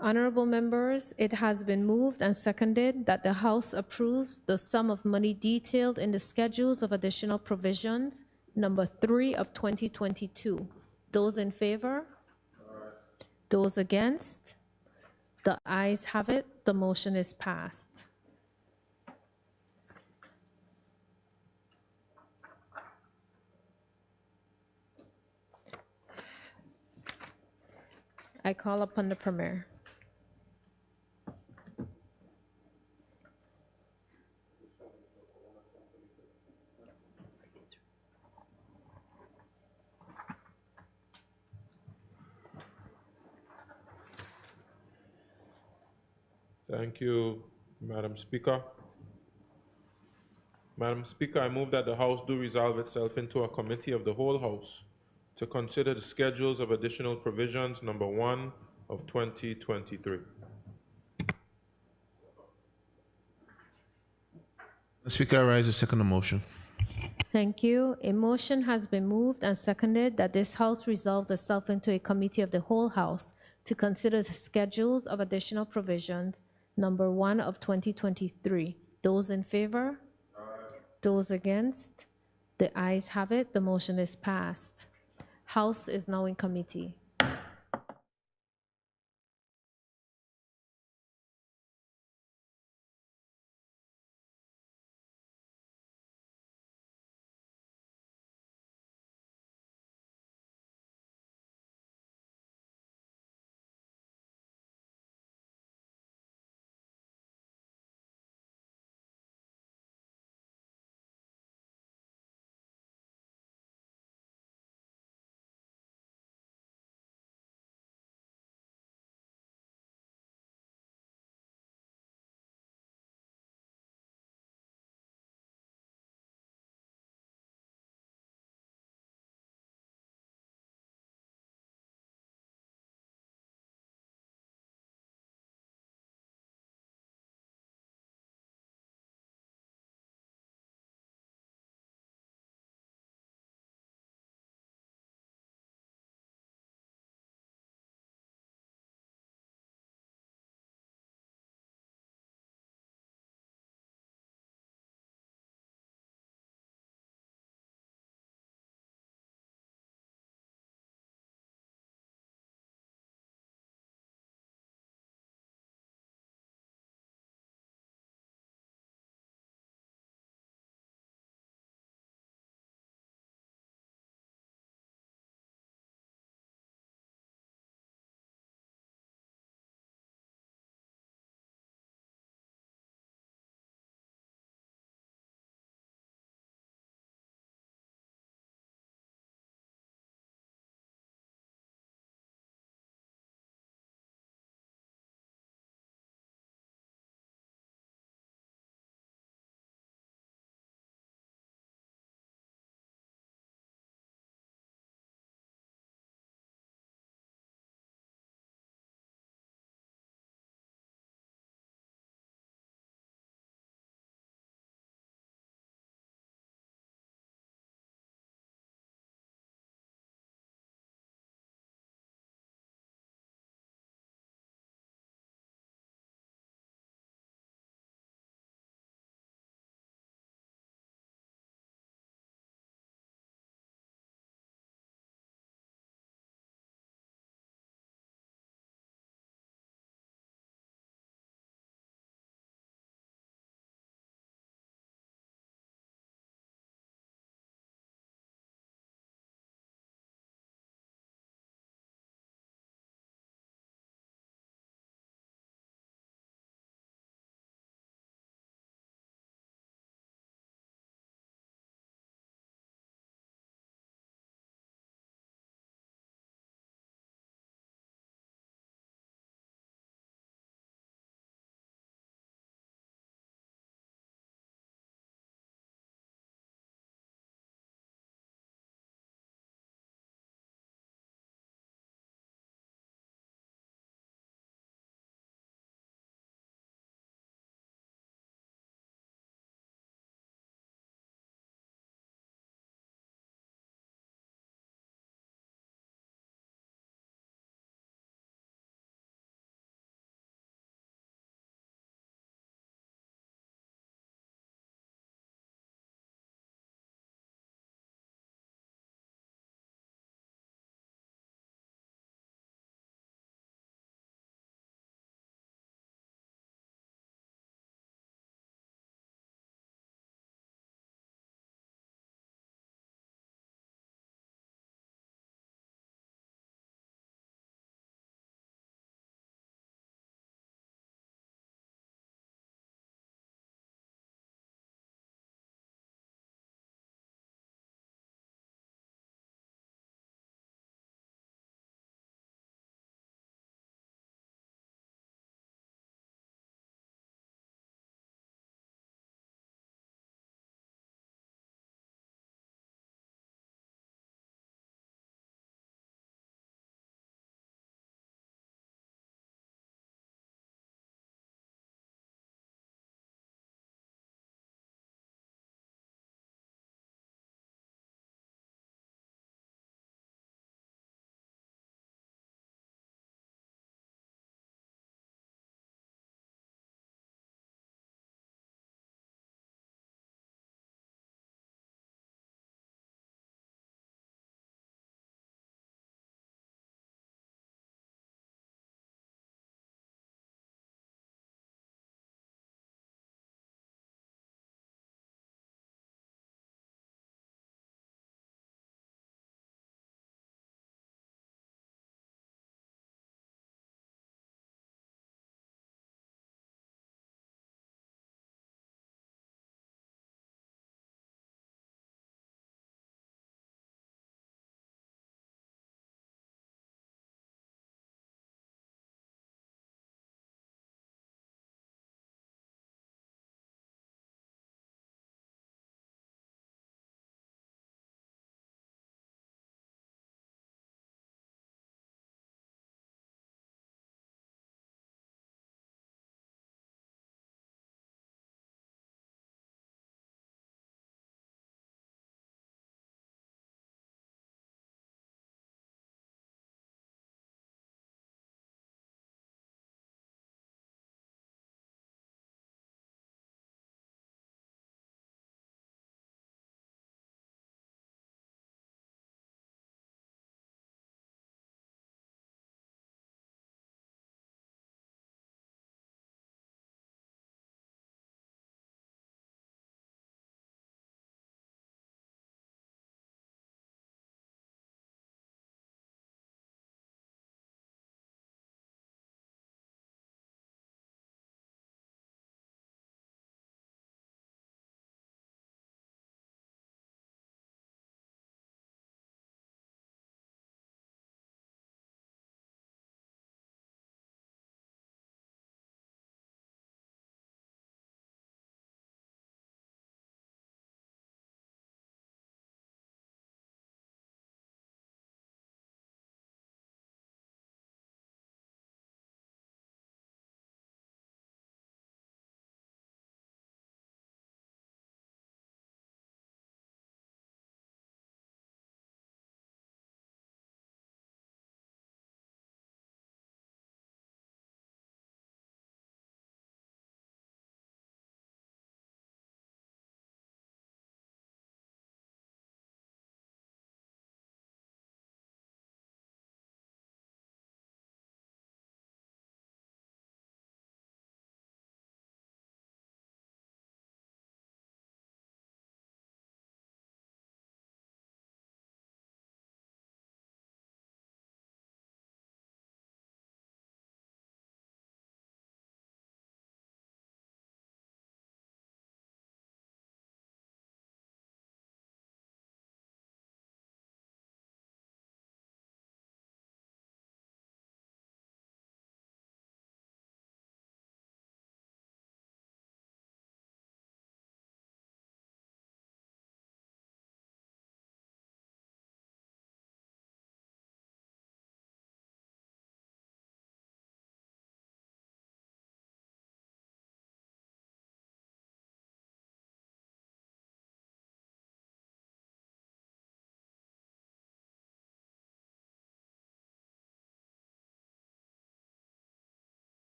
Honorable members, it has been moved and seconded that the House approves the sum of money detailed in the schedules of additional provisions, number 3 of 2022. Those in favor? Those against? The ayes have it. The motion is passed. I call upon the Premier. Thank you, Madam Speaker. Madam Speaker, I move that the House do resolve itself into a committee of the whole House to consider the schedules of additional provisions, number 1 of 2023. Speaker, I rise to second the motion. Thank you. A motion has been moved and seconded that this House resolves itself into a committee of the whole House to consider the schedules of additional provisions, number 1 of 2023. Those in favor? Aye. Those against? The ayes have it. The motion is passed. House is now in committee.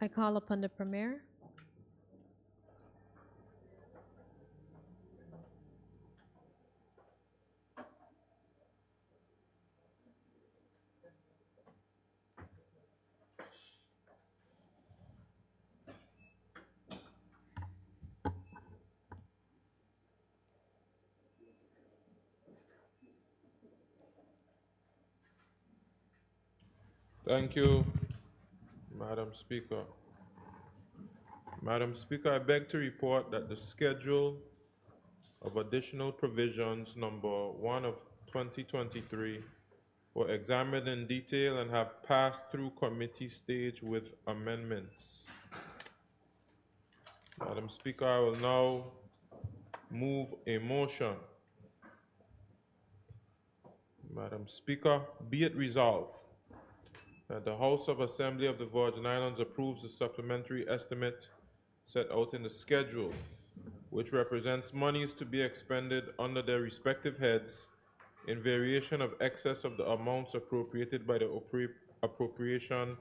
I call upon the Premier. Thank you, Madam Speaker. Madam Speaker, I beg to report that the schedule of additional provisions number 1 of 2023 were examined in detail and have passed through committee stage with amendments. Madam Speaker, I will now move a motion. Madam Speaker, be it resolved that the House of Assembly of the Virgin Islands approves the supplementary estimate set out in the schedule, which represents monies to be expended under their respective heads in variation of excess of the amounts appropriated by the Appropriation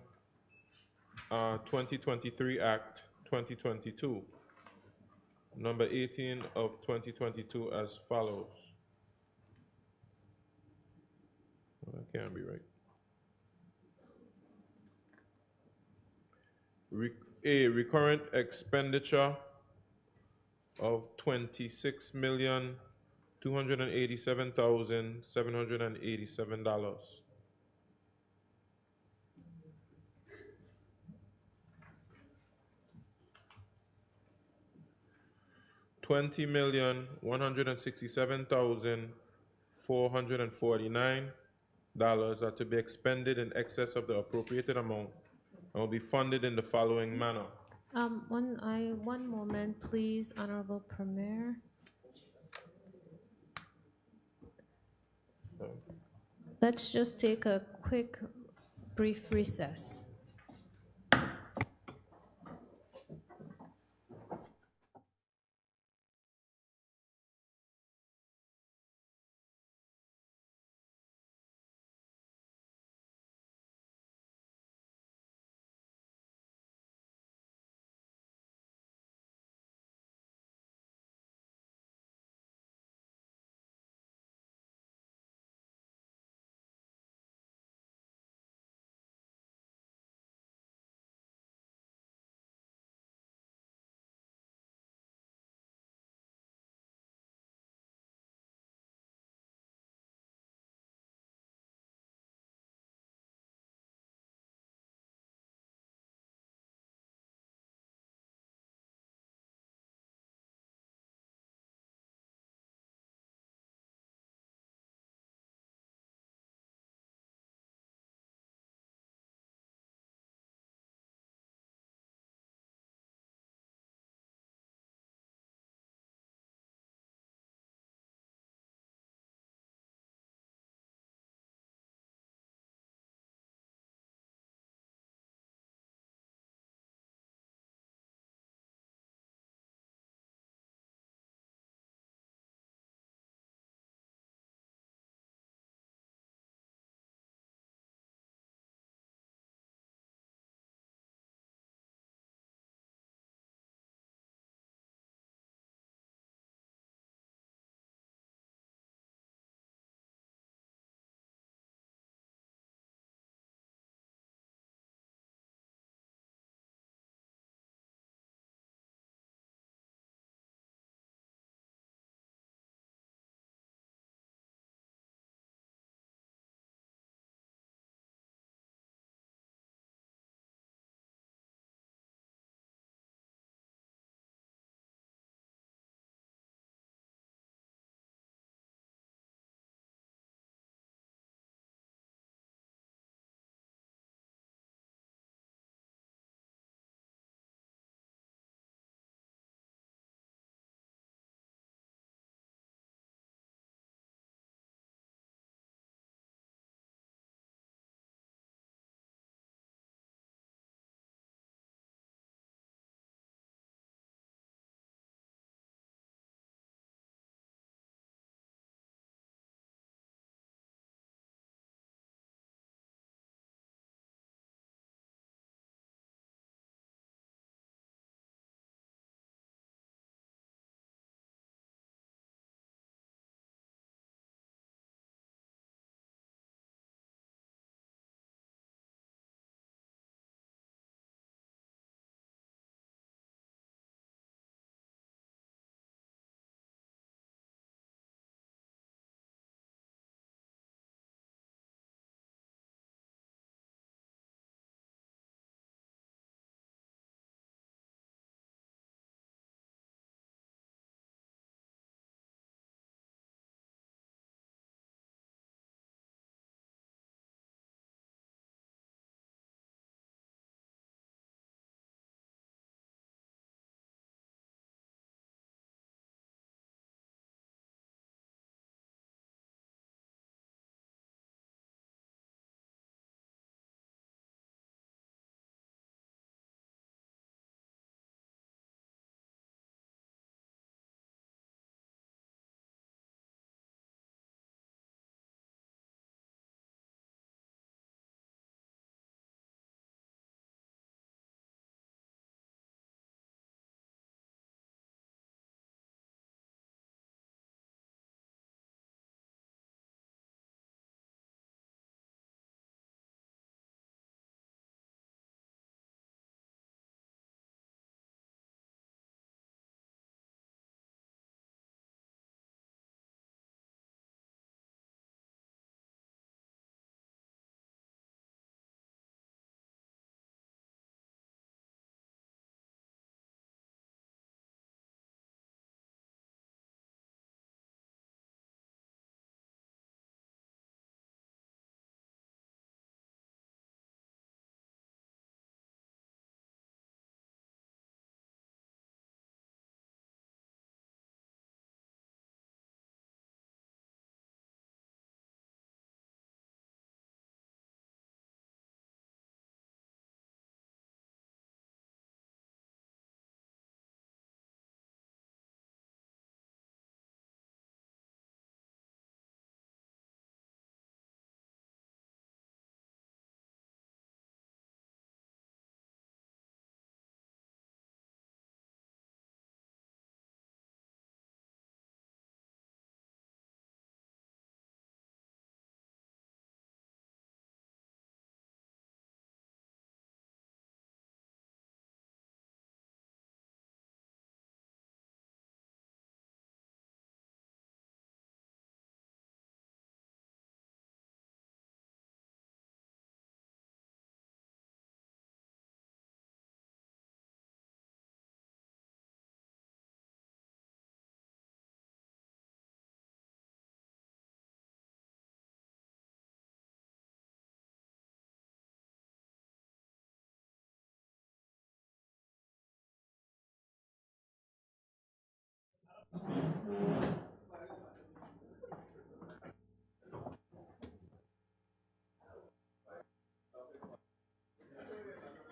2023 Act 2022, number 18 of 2022 as follows. That can't be right. A recurrent expenditure of $26,287,787. $20,167,449 are to be expended in excess of the appropriated amount and will be funded in the following manner. One moment, please, Honorable Premier. Let's just take a quick, brief recess.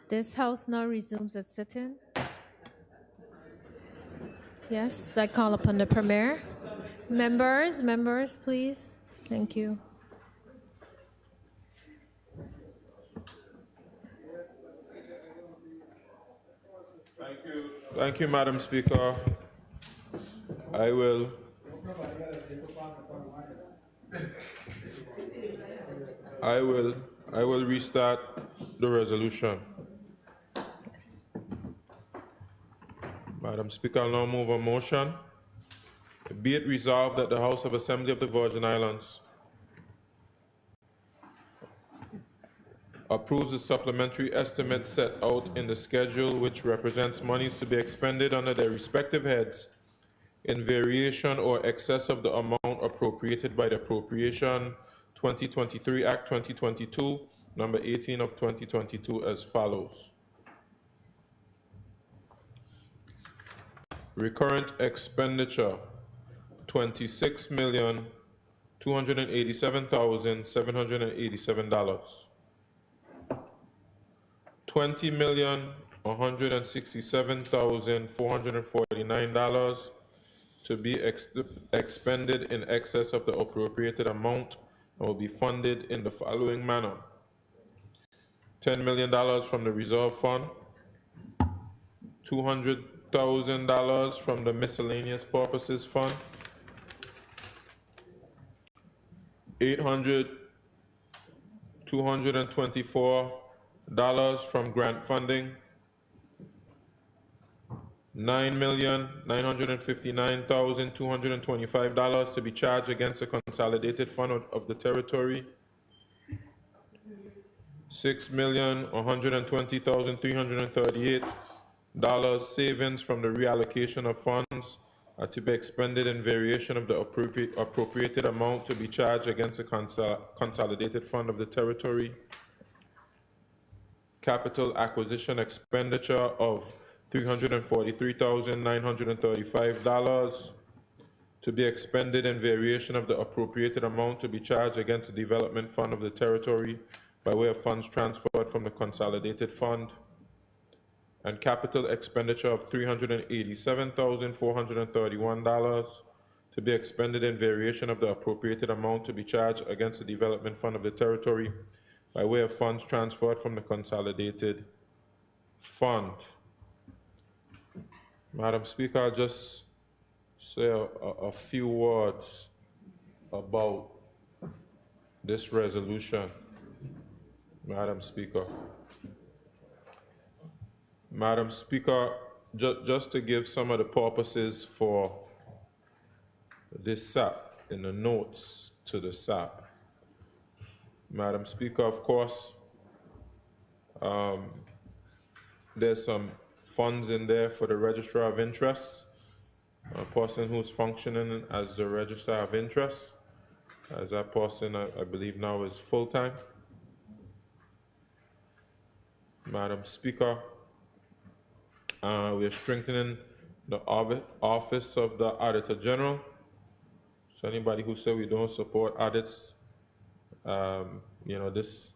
This House now resumes its sitting. Yes, I call upon the Premier. Members, please. Thank you. Thank you, Madam Speaker. I will restart the resolution. Yes. Madam Speaker, I'll now move a motion. Be it resolved that the House of Assembly of the Virgin Islands approves the supplementary estimate set out in the schedule, which represents monies to be expended under their respective heads in variation or excess of the amount appropriated by the Appropriation 2023 Act 2022, number 18 of 2022 as follows. Recurrent expenditure, $26,287,787. $20,167,449 to be expended in excess of the appropriated amount and will be funded in the following manner. $10 million from the Reserve Fund, $200,000 from the Miscellaneous Purposes Fund, $224 from grant funding, $9,959,225 to be charged against the consolidated fund of the territory, $6,120,338 savings from the reallocation of funds to be expended in variation of the appropriated amount to be charged against the consolidated fund of the territory, capital acquisition expenditure of $343,935 to be expended in variation of the appropriated amount to be charged against the development fund of the territory by way of funds transferred from the consolidated fund, and capital expenditure of $387,431 to be expended in variation of the appropriated amount to be charged against the development fund of the territory by way of funds transferred from the consolidated fund. Madam Speaker, I'll just say a few words about this resolution. Madam Speaker. Madam Speaker, just to give some of the purposes for this SAP in the notes to the SAP. Madam Speaker, of course, there's some funds in there for the Registrar of Interest, a person who's functioning as the Registrar of Interest, as that person I believe now is full-time. Madam Speaker, we are strengthening the office of the Auditor General. So anybody who said we don't support audits, this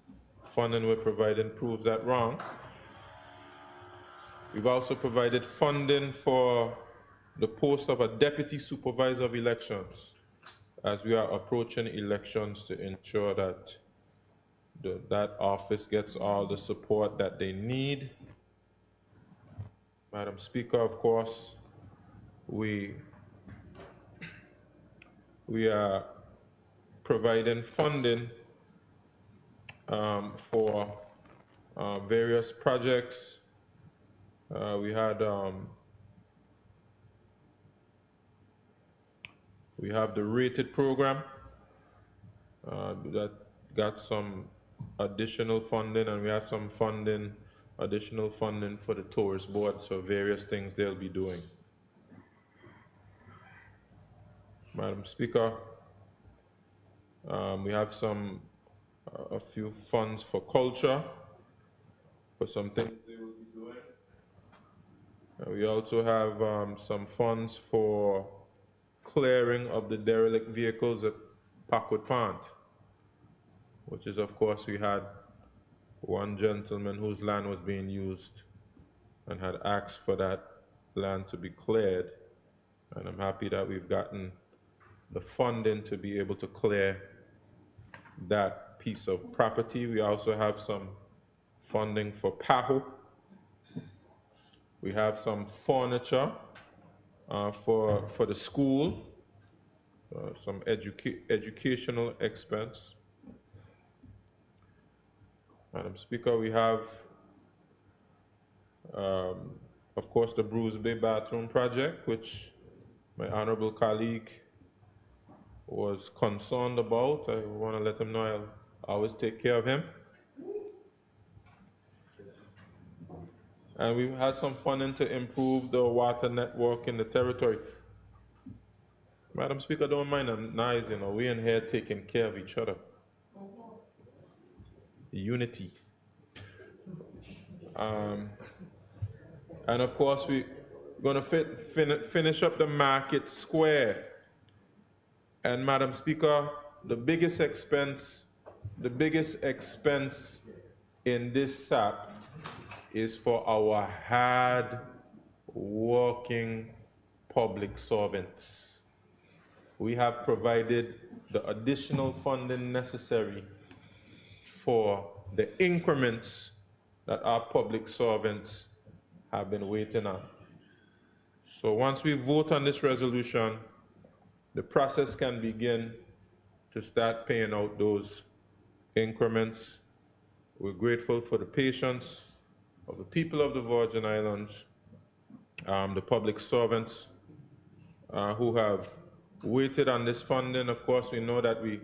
funding we're providing proves that wrong. We've also provided funding for the post of a Deputy Supervisor of Elections as we are approaching elections to ensure that that office gets all the support that they need. Madam Speaker, of course, we are providing funding for various projects. We have the rated program that got some additional funding, and we have some additional funding for the Tourist Board, so various things they'll be doing. Madam Speaker, we have a few funds for culture, for some things they will be doing. We also have some funds for clearing of the derelict vehicles at Packwood Pond, which is, of course, we had one gentleman whose land was being used and had asked for that land to be cleared. And I'm happy that we've gotten the funding to be able to clear that piece of property. We also have some funding for PAHO. We have some furniture for the school, some educational expense. Madam Speaker, we have, of course, the Bruce Bay bathroom project, which my honorable colleague was concerned about. I want to let him know I'll always take care of him. And we've had some funding to improve the water network in the territory. Madam Speaker, don't mind the noise, you know, we in here taking care of each other. Unity. And of course, we're going to finish up the market square. And Madam Speaker, the biggest expense in this SAP is for our hard working public servants. We have provided the additional funding necessary for the increments that our public servants have been waiting on. So once we vote on this resolution, the process can begin to start paying out those increments. We're grateful for the patience of the people of the Virgin Islands, the public servants who have waited on this funding. Of course, we know that we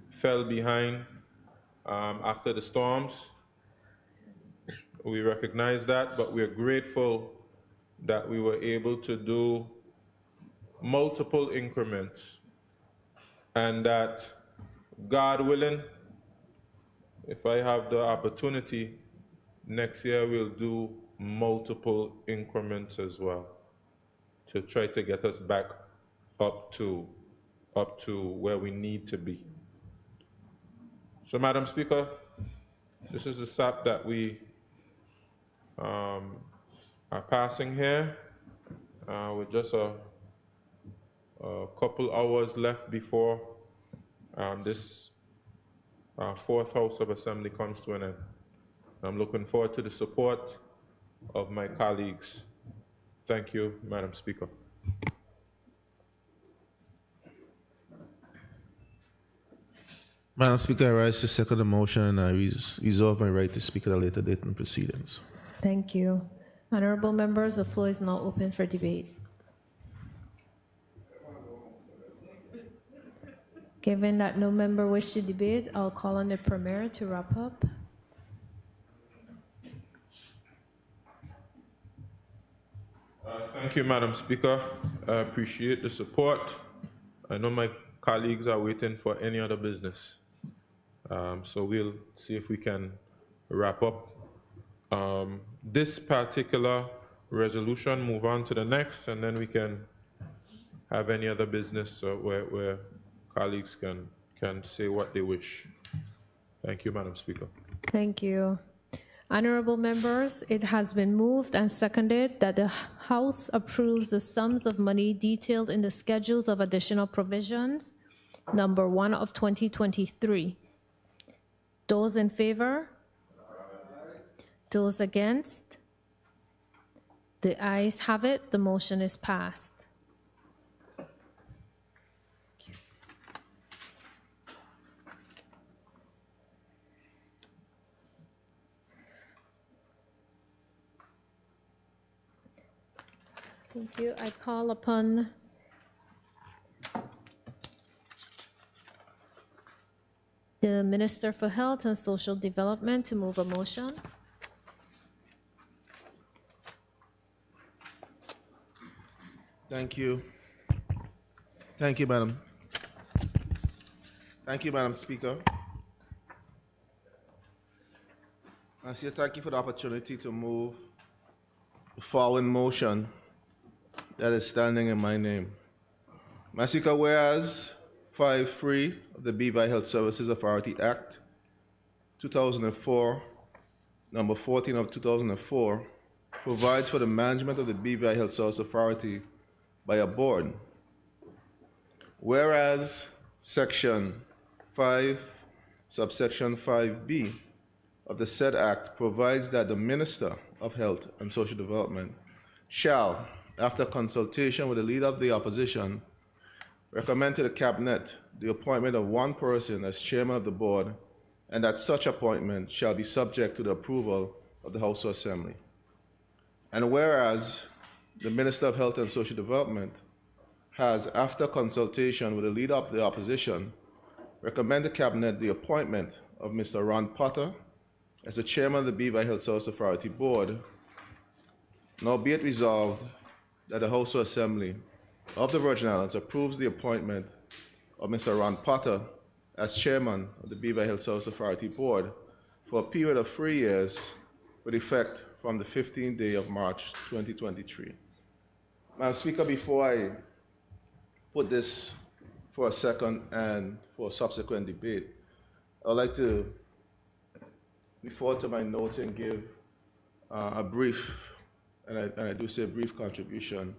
fell behind after the storms. We recognize that, but we're grateful that we were able to do multiple increments, and that, God willing, if I have the opportunity, next year we'll do multiple increments as well to try to get us back up to where we need to be. So, Madam Speaker, this is the SAP that we are passing here with just a couple hours left before this fourth House of Assembly comes to an end. I'm looking forward to the support of my colleagues. Thank you, Madam Speaker. Madam Speaker, I rise to second the motion and I reserve my right to speak at a later date in proceedings. Thank you. Honorable members, the floor is now open for debate. Given that no member wishes to debate, I'll call on the Premier to wrap up. Thank you, Madam Speaker. I appreciate the support. I know my colleagues are waiting for any other business. So we'll see if we can wrap up this particular resolution, move on to the next, and then we can have any other business where colleagues can say what they wish. Thank you, Madam Speaker. Thank you. Honorable members, it has been moved and seconded that the House approves the sums of money detailed in the schedules of additional provisions, number 1 of 2023. Those in favor? Those against? The ayes have it. The motion is passed. Thank you. I call upon the Minister for Health and Social Development to move a motion. Thank you. Thank you, Madam. Thank you, Madam Speaker. I say thank you for the opportunity to move the following motion that is standing in my name. Madam Speaker, whereas 5(3) of the Beaver Health Services Authority Act 2004, number 14 of 2004, provides for the management of the Beaver Health Services Authority by a board. Whereas Section 5, subsection 5B of the said Act provides that the Minister of Health and Social Development shall, after consultation with the Leader of the Opposition, recommend to the Cabinet the appointment of one person as Chairman of the Board, and that such appointment shall be subject to the approval of the House of Assembly. And whereas the Minister of Health and Social Development has, after consultation with the Leader of the Opposition, recommended the Cabinet the appointment of Mr. Ron Potter as the Chairman of the Beaver Health Service Authority Board, now be it resolved that the House of Assembly of the Virgin Islands approves the appointment of Mr. Ron Potter as Chairman of the Beaver Health Service Authority Board for a period of 3 years with effect from the 15th day of March 2023. Madam Speaker, before I put this for a second and for subsequent debate, I'd like to refer to my notes and give a brief, and I do say brief contribution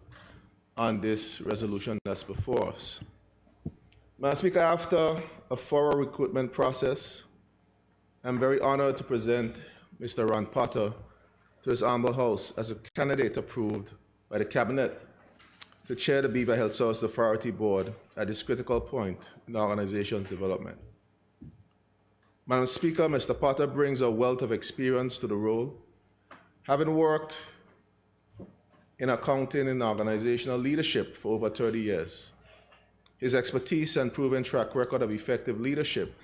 on this resolution that's before us. Madam Speaker, after a thorough recruitment process, I'm very honored to present Mr. Ron Potter to this Honorable House as a candidate approved by the Cabinet to chair the Beaver Health Service Authority Board at this critical point in the organization's development. Madam Speaker, Mr. Potter brings a wealth of experience to the role, having worked in accounting and organizational leadership for over 30 years. His expertise and proven track record of effective leadership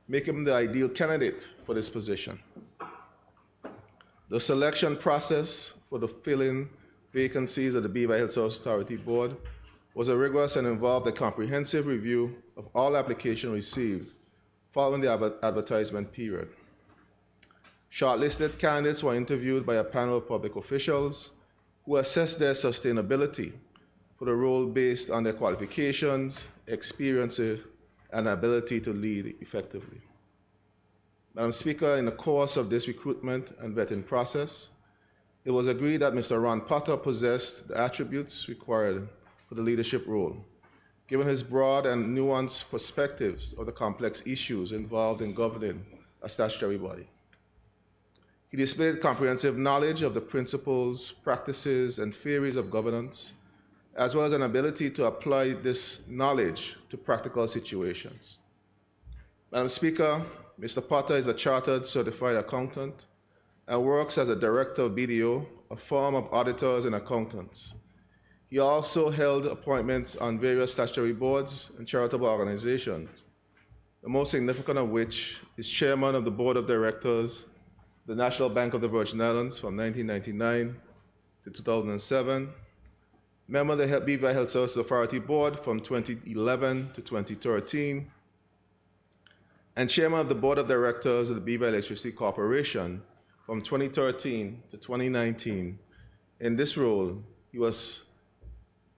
make him the ideal candidate for this position. The selection process for the filling vacancies of the Beaver Health Service Authority Board was a rigorous and involved a comprehensive review of all applications received following the advertisement period. Shortlisted candidates were interviewed by a panel of public officials who assessed their sustainability for the role based on their qualifications, experiences, and ability to lead effectively. Madam Speaker, in the course of this recruitment and vetting process, it was agreed that Mr. Ron Potter possessed the attributes required for the leadership role, given his broad and nuanced perspectives of the complex issues involved in governing a statutory body. He displayed comprehensive knowledge of the principles, practices, and theories of governance, as well as an ability to apply this knowledge to practical situations. Madam Speaker, Mr. Potter is a chartered certified accountant and works as a director of BDO, a firm of auditors and accountants. He also held appointments on various statutory boards and charitable organizations, the most significant of which is chairman of the board of directors of the National Bank of the Virgin Islands from 1999 to 2007, member of the Beaver Health Services Authority Board from 2011 to 2013, and chairman of the board of directors of the Beaver Electricity Corporation from 2013 to 2019. In this role, he was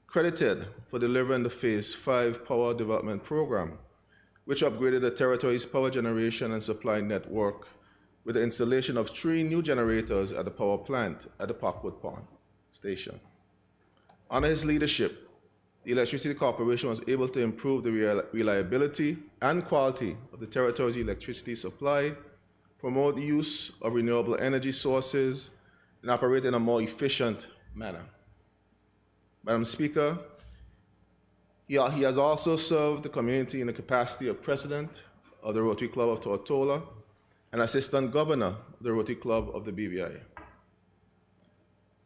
credited for delivering the Phase 5 Power Development Program, which upgraded the territory's power generation and supply network with the installation of 3 new generators at the power plant at the Parkwood Pond Station. Under his leadership, the Electricity Corporation was able to improve the reliability and quality of the territory's electricity supply, promote the use of renewable energy sources, and operate in a more efficient manner. Madam Speaker, he has also served the community in the capacity of president of the Rotary Club of Tortola and assistant governor of the Rotary Club of the BVI.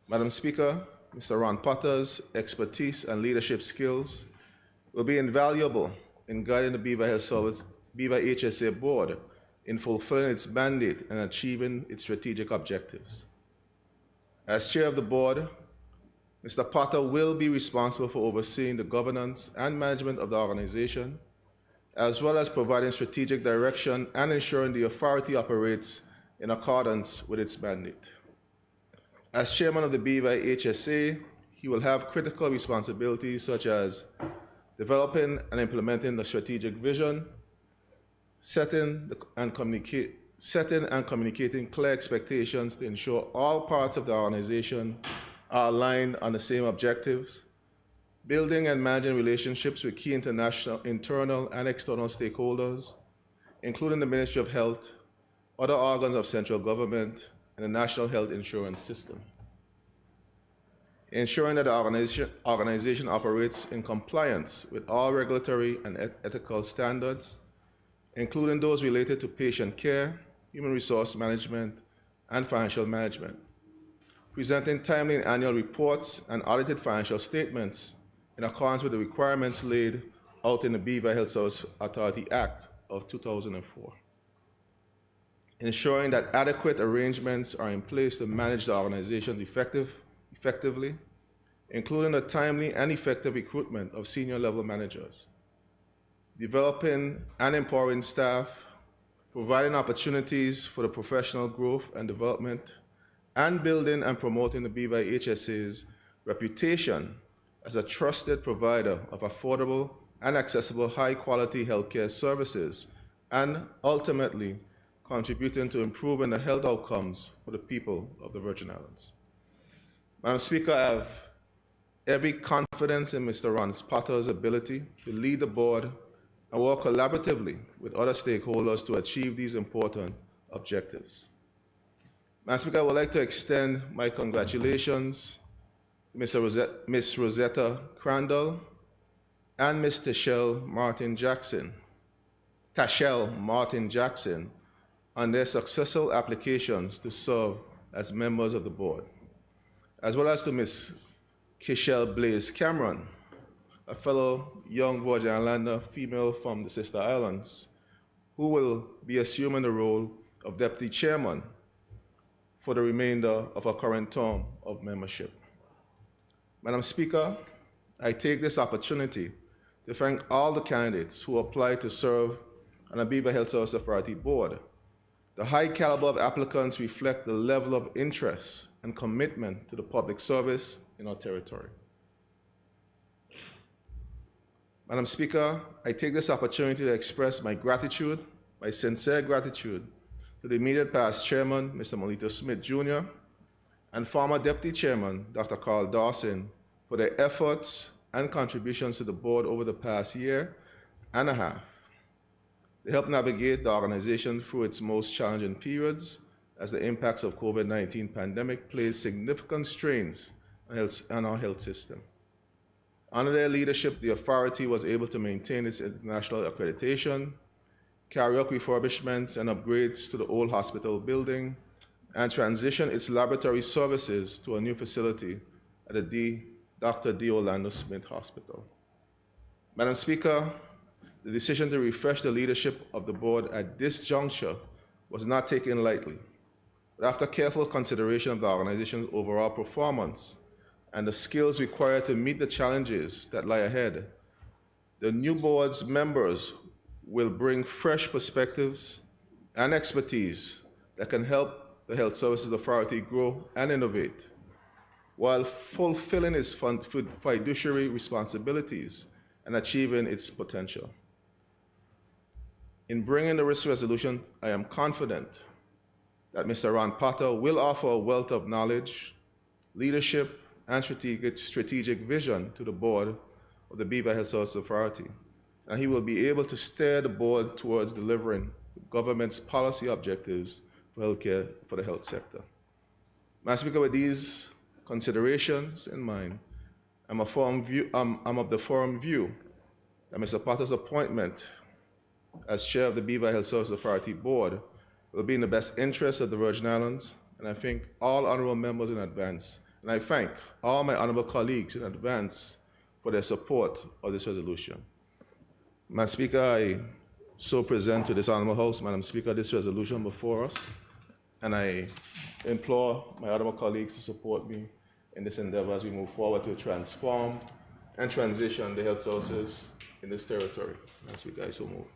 Madam Speaker, Mr. Ron Potter's expertise and leadership skills will be invaluable in guiding the Beaver Health Service, Beaver HSA Board in fulfilling its mandate and achieving its strategic objectives. As chair of the board, Mr. Potter will be responsible for overseeing the governance and management of the organization, as well as providing strategic direction and ensuring the authority operates in accordance with its mandate. As chairman of the BVI HSA, he will have critical responsibilities such as developing and implementing the strategic vision, setting and communicating clear expectations to ensure all parts of the organization are aligned on the same objectives, building and managing relationships with key internal and external stakeholders, including the Ministry of Health, other organs of central government, and the National Health Insurance System. Ensuring that the organization operates in compliance with all regulatory and ethical standards, including those related to patient care, human resource management, and financial management. Presenting timely annual reports and audited financial statements in accordance with the requirements laid out in the Beaver Health Service Authority Act of 2004. Ensuring that adequate arrangements are in place to manage the organizations effectively, including the timely and effective recruitment of senior level managers. Developing and empowering staff, providing opportunities for the professional growth and development, and building and promoting the Beaver HSA's reputation as a trusted provider of affordable and accessible high-quality healthcare services, and ultimately contributing to improving the health outcomes for the people of the Virgin Islands. Madam Speaker, I have every confidence in Mr. Ron Potter's ability to lead the board and work collaboratively with other stakeholders to achieve these important objectives. Madam Speaker, I would like to extend my congratulations to Ms. Rosetta Crandall and Ms. Tashelle Martin Jackson on their successful applications to serve as members of the board, as well as to Ms. Kishelle Blaze Cameron, a fellow young Virgin Islander female from the Sister Islands, who will be assuming the role of Deputy Chairman for the remainder of her current term of membership. Madam Speaker, I take this opportunity to thank all the candidates who applied to serve on the Beaver Health Service Authority Board. The high caliber of applicants reflect the level of interest and commitment to the public service in our territory. Madam Speaker, I take this opportunity to express my gratitude, my sincere gratitude, to the immediate past chairman, Mr. Melito Smith Jr., and former deputy chairman, Dr. Carl Dawson, for their efforts and contributions to the board over the past year and a half. They helped navigate the organization through its most challenging periods as the impacts of COVID-19 pandemic placed significant strains on our health system. Under their leadership, the authority was able to maintain its international accreditation, carry out refurbishments and upgrades to the old hospital building, and transition its laboratory services to a new facility at the Dr. D. Orlando Smith Hospital. Madam Speaker, the decision to refresh the leadership of the board at this juncture was not taken lightly, but after careful consideration of the organization's overall performance and the skills required to meet the challenges that lie ahead, the new board's members will bring fresh perspectives and expertise that can help the Health Services Authority grow and innovate, while fulfilling its fiduciary responsibilities and achieving its potential. In bringing the risk resolution, I am confident that Mr. Ron Potter will offer a wealth of knowledge, leadership, and strategic vision to the board of the Beaver Health Service Authority, and he will be able to steer the board towards delivering the government's policy objectives for healthcare for the health sector. Madam Speaker, with these considerations in mind, I'm of the firm view that Mr. Potter's appointment as chair of the Beaver Health Service Authority Board will be in the best interest of the Virgin Islands, and I thank all honorable members in advance, and I thank all my honorable colleagues in advance for their support of this resolution. Madam Speaker, I so present to this honorable House, Madam Speaker, this resolution before us, and I implore my honorable colleagues to support me in this endeavor as we move forward to transform and transition the health services in this territory. Madam Speaker, I so move.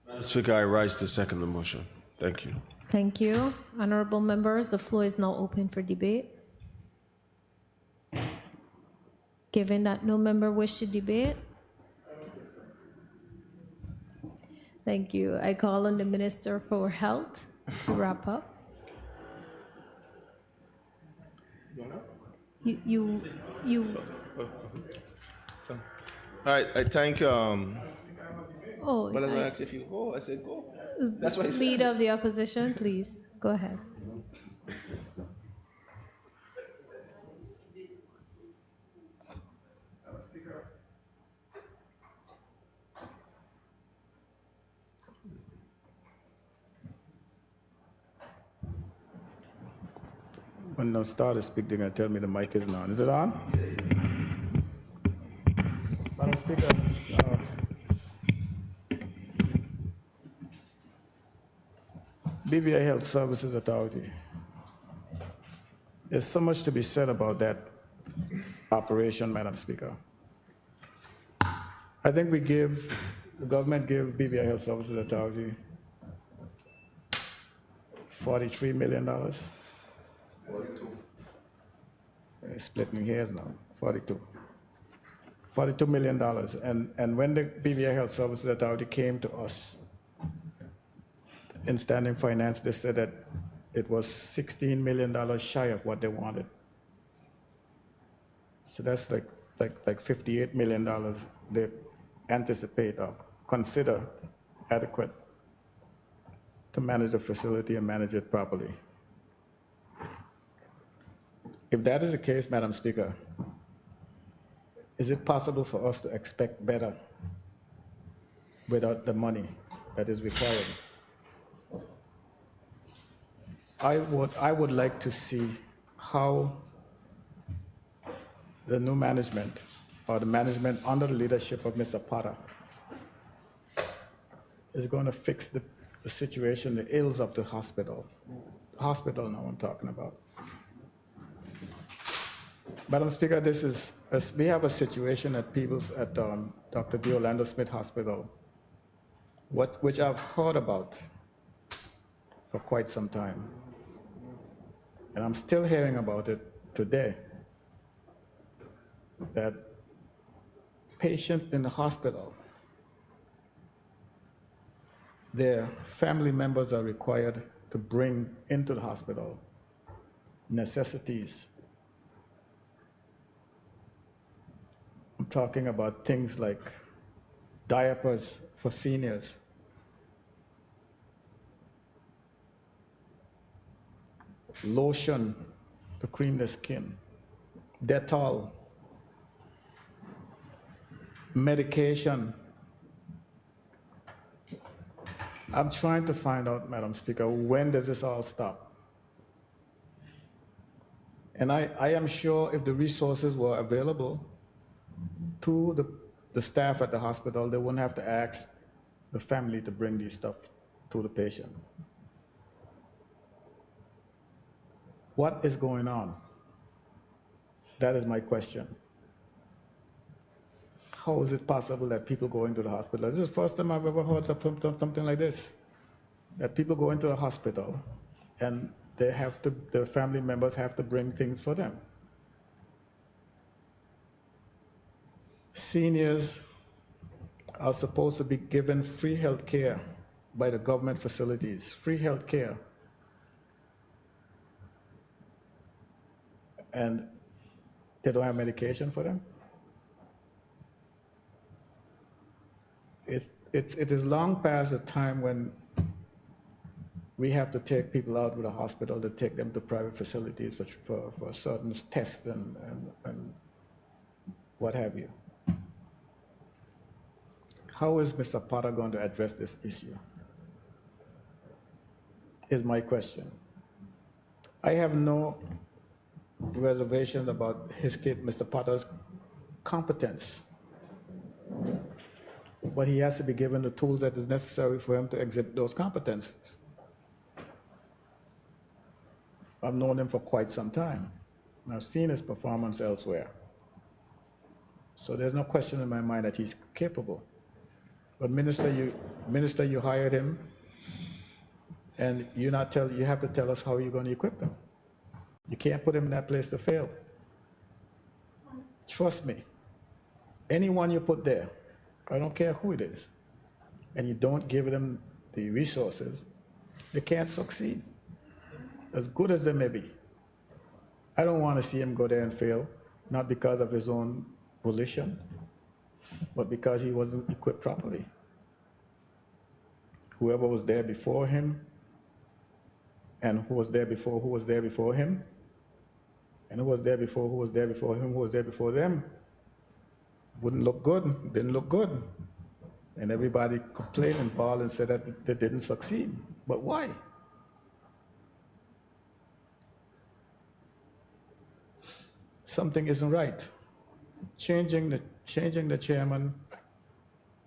Madam Speaker, I rise to second the motion. Thank you. Thank you. Honorable members, the floor is now open for debate. Given that no member wished to debate, thank you. I call on the Minister for Health to wrap up. You. All right, I thank, Oh, but I asked if you go, I said go. That's what I said. Leader of the opposition, please go ahead. When I start to speak, they're going to tell me the mic isn't on. Is it on? Madam Speaker, BVI Health Services Authority. There's so much to be said about that operation, Madam Speaker. I think the government gave BVI Health Services Authority $43 million. 42. Splitting hairs now, 42. $42 million. And when the BVI Health Services Authority came to us in standing finance, they said that it was $16 million shy of what they wanted. So that's like $58 million they anticipate or consider adequate to manage the facility and manage it properly. If that is the case, Madam Speaker, is it possible for us to expect better without the money that is required? I would like to see how the new management or the management under the leadership of Mr. Potter is going to fix the situation, the ills of the hospital. Hospital now I'm talking about. Madam Speaker, we have a situation at Dr. D. Orlando Smith Hospital, which I've heard about for quite some time. And I'm still hearing about it today, that patients in the hospital, their family members are required to bring into the hospital necessities. I'm talking about things like diapers for seniors, lotion to cream the skin, Dettol, medication. I'm trying to find out, Madam Speaker, when does this all stop? And I am sure if the resources were available to the staff at the hospital, they wouldn't have to ask the family to bring these stuff to the patient. What is going on? That is my question. How is it possible that people go into the hospital? This is the first time I've ever heard of something like this, that people go into the hospital and their family members have to bring things for them. Seniors are supposed to be given free health care by the government facilities, free health care. And they don't have medication for them. It is long past the time when we have to take people out of the hospital to take them to private facilities for certain tests and what have you. How is Mr. Potter going to address this issue? Is my question. I have no reservations about Mr. Potter's competence, but he has to be given the tools that is necessary for him to exhibit those competences. I've known him for quite some time, and I've seen his performance elsewhere. So there's no question in my mind that he's capable. But Minister, you hired him, and you have to tell us how you're going to equip him. You can't put him in that place to fail. Trust me, anyone you put there, I don't care who it is, and you don't give them the resources, they can't succeed, as good as they may be. I don't want to see him go there and fail, not because of his own volition, but because he wasn't equipped properly. Whoever was there before him, and who was there before him, and who was there before, who was there before him, who was there before them, wouldn't look good, didn't look good. And everybody complained and bawled and said that they didn't succeed. But why? Something isn't right. Changing the chairman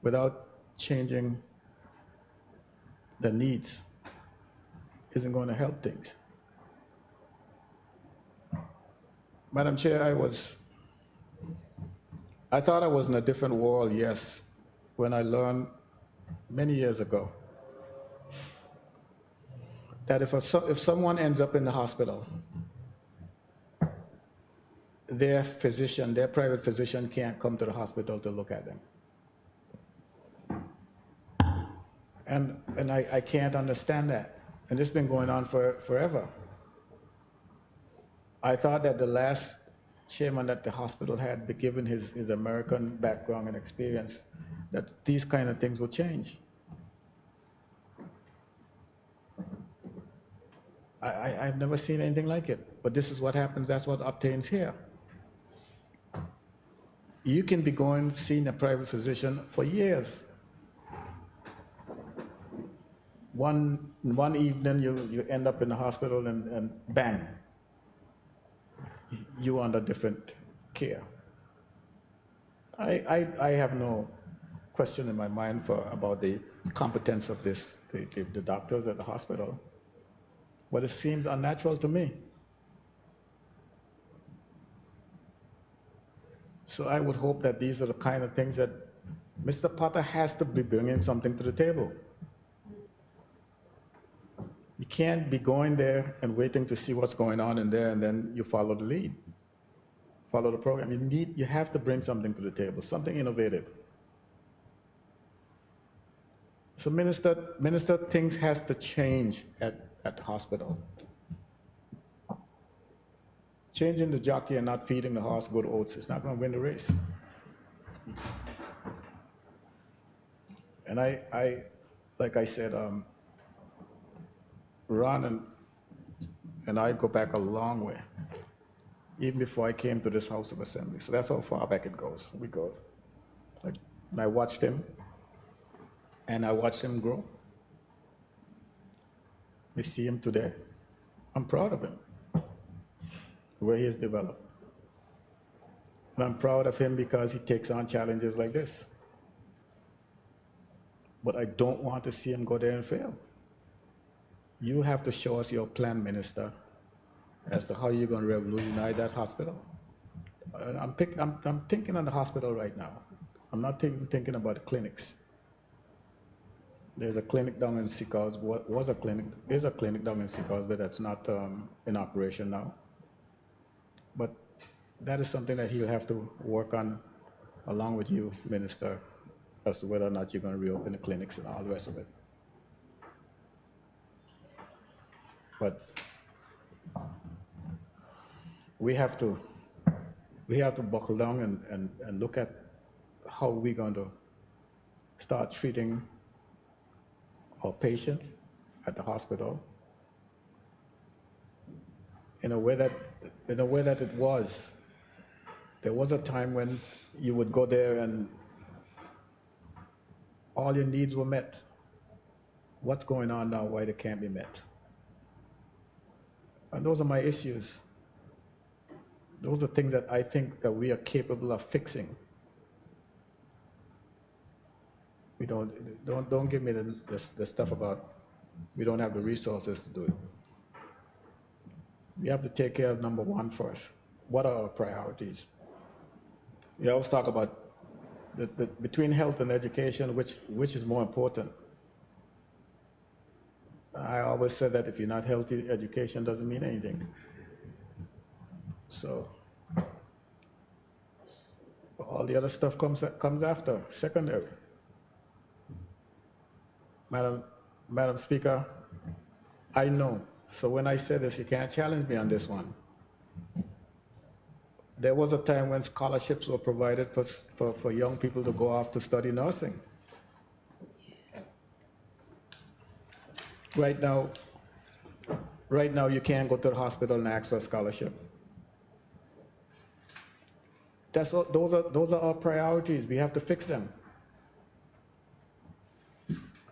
without changing the needs isn't going to help things. Madam Chair, I thought I was in a different world, yes, when I learned many years ago that if someone ends up in the hospital, their physician, their private physician can't come to the hospital to look at them. And I can't understand that. And this has been going on forever. I thought that the last chairman that the hospital had, given his American background and experience, that these kind of things would change. I've never seen anything like it, but this is what happens, that's what obtains here. You can be going, seeing a private physician for years. One evening you end up in the hospital and bang, you under different care. I have no question in my mind about the competence of the doctors at the hospital, but it seems unnatural to me. So I would hope that these are the kind of things that Mr. Potter has to be bringing something to the table. You can't be going there and waiting to see what's going on in there and then you follow the lead, follow the program. You have to bring something to the table, something innovative. So Minister, things has to change at the hospital. Changing the jockey and not feeding the horse good oats is not going to win the race. And I like I said, Ron and I go back a long way, even before I came to this House of Assembly. So that's how far back it goes. We go. And I watched him, and I watched him grow. I see him today. I'm proud of him, the way he has developed. And I'm proud of him because he takes on challenges like this. But I don't want to see him go there and fail. You have to show us your plan, Minister, as to how you're going to revolutionize that hospital. I'm thinking on the hospital right now. I'm not thinking about the clinics. There's a clinic down in Seacoast, is a clinic down in Seacoast, but that's not in operation now. But that is something that he'll have to work on along with you, Minister, as to whether or not you're going to reopen the clinics and all the rest of it. But we have to buckle down and look at how we're going to start treating our patients at the hospital in a way that it was. There was a time when you would go there and all your needs were met. What's going on now? Why they can't be met? And those are my issues. Those are things that I think that we are capable of fixing. We don't give me the stuff about we don't have the resources to do it. We have to take care of number one first. What are our priorities? We always talk about between health and education, which is more important. I always said that if you're not healthy, education doesn't mean anything. So All the other stuff comes after, secondary. Madam Speaker, I know. So when I say this, you can't challenge me on this one. There was a time when scholarships were provided for young people to go off to study nursing. Right now, you can't go to the hospital and ask for a scholarship. Those are our priorities. We have to fix them.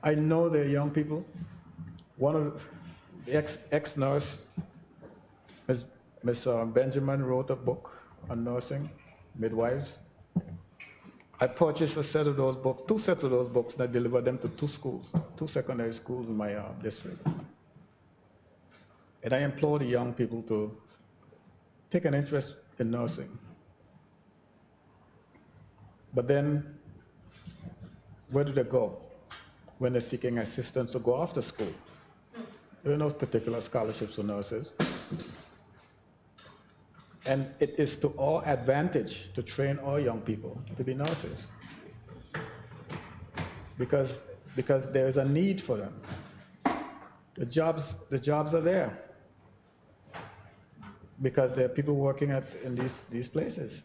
I know they're young people. One of the ex-nurse, Ms. Benjamin, wrote a book on nursing, midwives. I purchased a set of those books, 2 sets of those books, and I delivered them to 2 schools, 2 secondary schools in my district. And I implore the young people to take an interest in nursing. But then, where do they go when they're seeking assistance to go off to school? There are no particular scholarships for nurses. And it is to our advantage to train our young people to be nurses. Because there is a need for them. The jobs are there. Because there are people working in these places.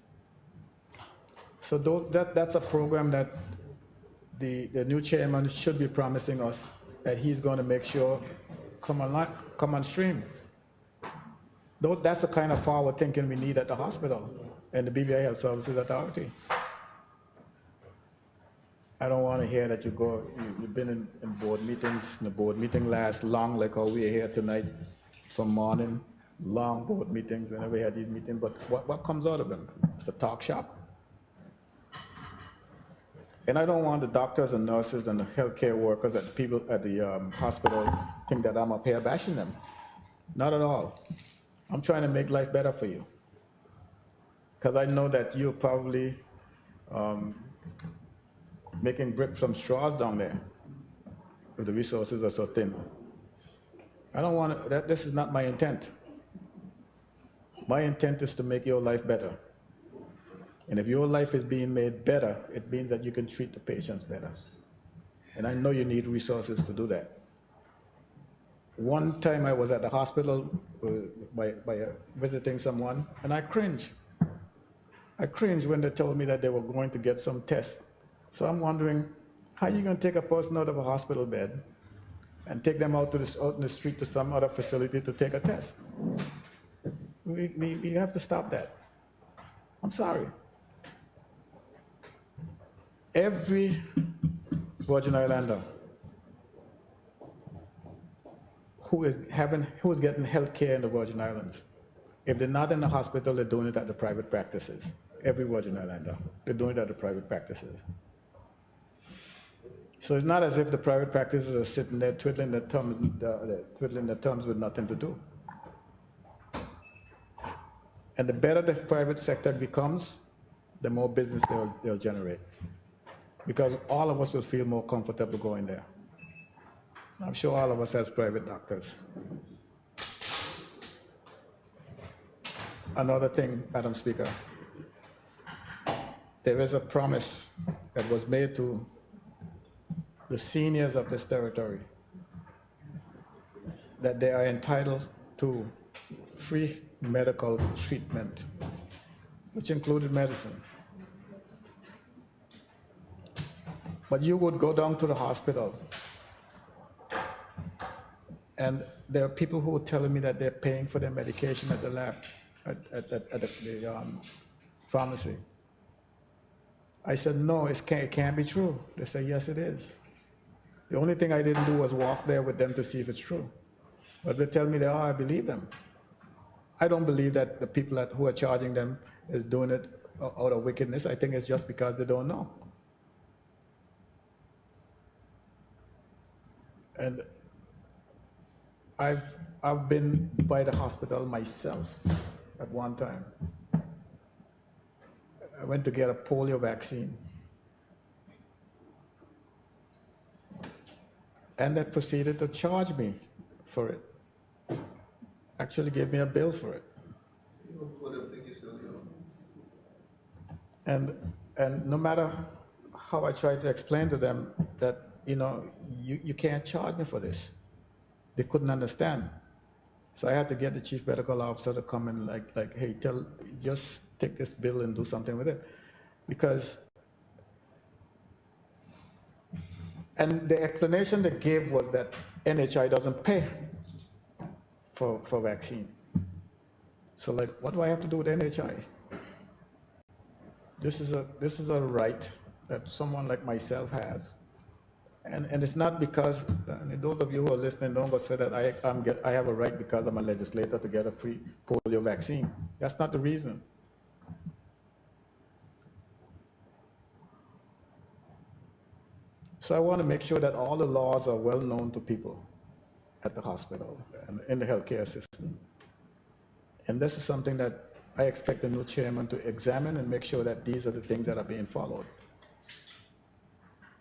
So that's a program that the new chairman should be promising us that he's going to make sure come on stream. That's the kind of forward thinking we need at the hospital and the BVI Health Services Authority. I don't want to hear that you've been in board meetings, and the board meeting lasts long, like how we're here tonight from morning, long board meetings, whenever we had these meetings, but what comes out of them? It's a talk shop. And I don't want the doctors and nurses and the healthcare workers and the people at the hospital think that I'm up here bashing them. Not at all. I'm trying to make life better for you. Because I know that you're probably making bricks from straws down there if the resources are so thin. I don't want to, this is not my intent. My intent is to make your life better. And if your life is being made better, it means that you can treat the patients better. And I know you need resources to do that. One time I was at the hospital by visiting someone, and I cringed. I cringed when they told me that they were going to get some tests. So I'm wondering, how are you going to take a person out of a hospital bed and take them out in the street to some other facility to take a test? We have to stop that. I'm sorry. Every Virgin Islander who is getting health care in the Virgin Islands, if they're not in the hospital, they're doing it at the private practices. Every Virgin Islander, they're doing it at the private practices. So it's not as if the private practices are sitting there twiddling their thumbs with nothing to do. And the better the private sector becomes, the more business they'll generate. Because all of us will feel more comfortable going there. I'm sure all of us as private doctors. Another thing, Madam Speaker, there is a promise that was made to the seniors of this territory that they are entitled to free medical treatment, which included medicine. But you would go down to the hospital, and there are people who are telling me that they're paying for their medication at the lab, at the pharmacy. I said, no, it can't be true. They say, yes, it is. The only thing I didn't do was walk there with them to see if it's true. But they tell me they are, I believe them. I don't believe that the people who are charging them is doing it out of wickedness. I think it's just because they don't know. And I've been by the hospital myself at one time. I went to get a polio vaccine. And they proceeded to charge me for it. Actually gave me a bill for it. And And no matter how I try to explain to them that, you can't charge me for this, they couldn't understand. So I had to get the chief medical officer to come and hey, just take this bill and do something with it. And the explanation they gave was that NHI doesn't pay for vaccine. So what do I have to do with NHI? This is a right that someone like myself has. And it's not because, those of you who are listening, don't go say that I have a right because I'm a legislator to get a free polio vaccine. That's not the reason. So I want to make sure that all the laws are well known to people at the hospital and in the healthcare system. And this is something that I expect the new chairman to examine and make sure that these are the things that are being followed.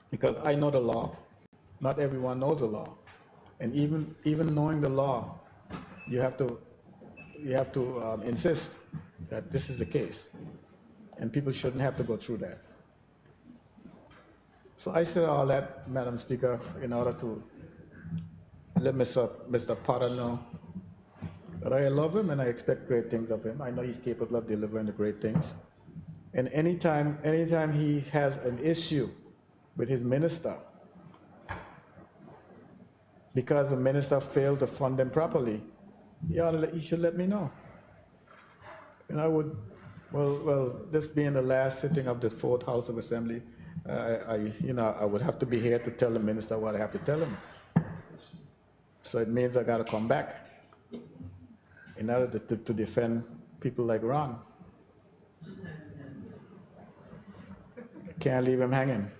Because I know the law. Not everyone knows the law. And even knowing the law, you have to insist that this is the case. And people shouldn't have to go through that. So I say all that, Madam Speaker, in order to let Mr. Potter know that I love him and I expect great things of him. I know he's capable of delivering the great things. And anytime he has an issue with his minister, because the minister failed to fund them properly, he should let me know. And I would, this being the last sitting of the 4th House of Assembly, I would have to be here to tell the minister what I have to tell him. So it means I got to come back in order to defend people like Ron. Can't leave him hanging.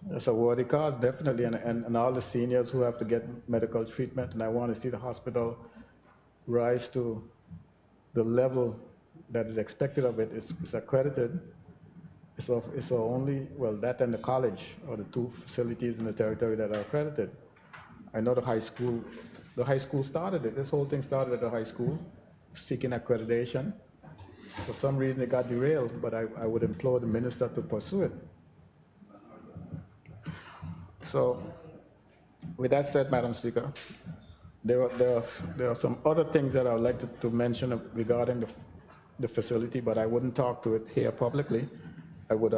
That's a worthy cause, definitely, and all the seniors who have to get medical treatment, and I want to see the hospital rise to the level that is expected of it. It's accredited. It's only, that and the college are the 2 facilities in the territory that are accredited. I know the high school started it. This whole thing started at the high school, seeking accreditation. For some reason it got derailed, but I would implore the minister to pursue it. So, with that said, Madam Speaker, there are some other things that I would like to mention regarding the facility, but I wouldn't talk to it here publicly. I would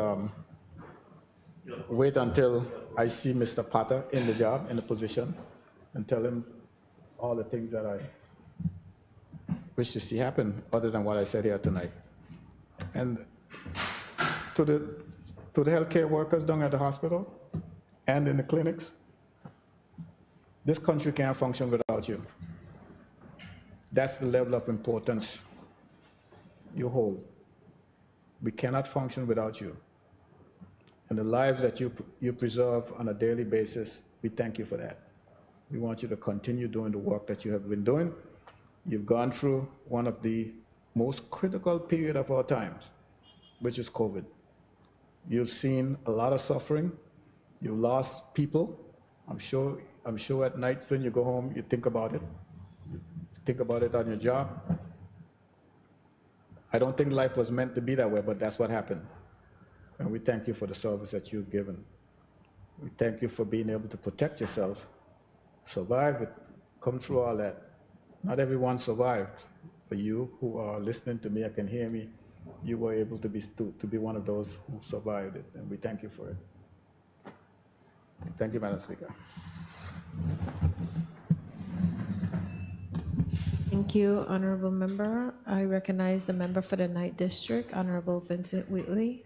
wait until I see Mr. Potter in the job, in the position, and tell him all the things that I wish to see happen, other than what I said here tonight. And to the healthcare workers down at the hospital and in the clinics, this country can't function without you. That's the level of importance you hold. We cannot function without you. And the lives that you preserve on a daily basis, we thank you for that. We want you to continue doing the work that you have been doing. You've gone through one of the most critical period of our times, which is COVID. You've seen a lot of suffering. You lost people. I'm sure at nights when you go home, you think about it. You think about it on your job. I don't think life was meant to be that way, but that's what happened. And we thank you for the service that you've given. We thank you for being able to protect yourself, survive it, come through all that. Not everyone survived. For you who are listening to me and can hear me, you were able to be one of those who survived it, and we thank you for it. Thank you, Madam Speaker. Thank you, Honorable Member. I recognize the member for the Ninth District, Honorable Vincent Wheatley.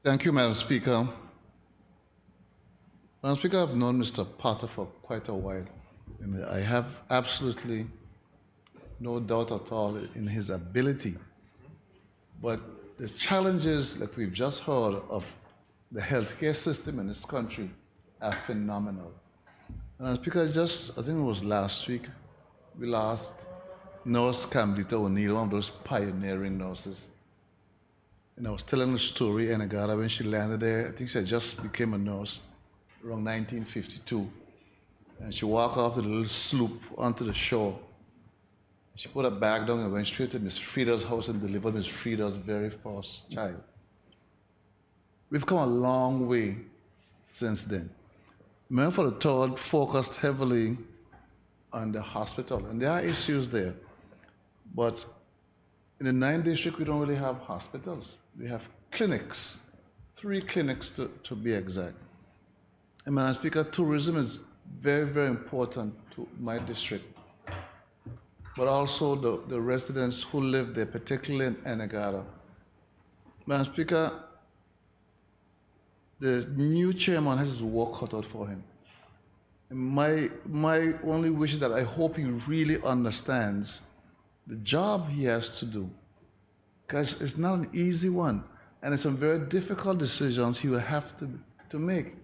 Thank you, Madam Speaker. Madam Speaker, I've known Mr. Potter for quite a while, and I have absolutely no doubt at all in his ability. But the challenges that we've just heard of the healthcare system in this country are phenomenal. Madam Speaker, I think it was last week, we lost Nurse Cambita O'Neill, one of those pioneering nurses. And I was telling the story in Agada when she landed there. I think she had just became a nurse around 1952. And she walked off the little sloop onto the shore. She put her bag down and went straight to Miss Frida's house and delivered Miss Frida's very first child. We've come a long way since then. Mayor for the Third focused heavily on the hospital, and there are issues there. But in the 9th district, we don't really have hospitals. We have clinics, 3 clinics to be exact. And Madam Speaker, tourism is very, very important to my district, but also the residents who live there, particularly in Anegada. Madam Speaker, the new chairman has his work cut out for him. And my only wish is that I hope he really understands the job he has to do, because it's not an easy one, and it's some very difficult decisions he will have to make.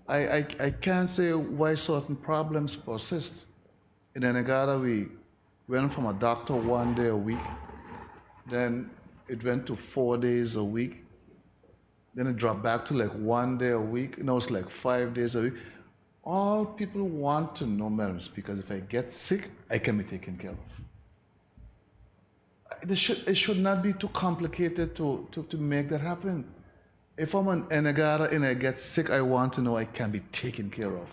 I can't say why certain problems persist. In Anegada, we went from a doctor 1 day a week, then it went to 4 days a week, then it dropped back to like 1 day a week. Now it's like 5 days a week. All people want to know, Madam Speaker, is if I get sick, I can be taken care of. It should not be too complicated to make that happen. If I'm an Anegada and I get sick, I want to know I can be taken care of.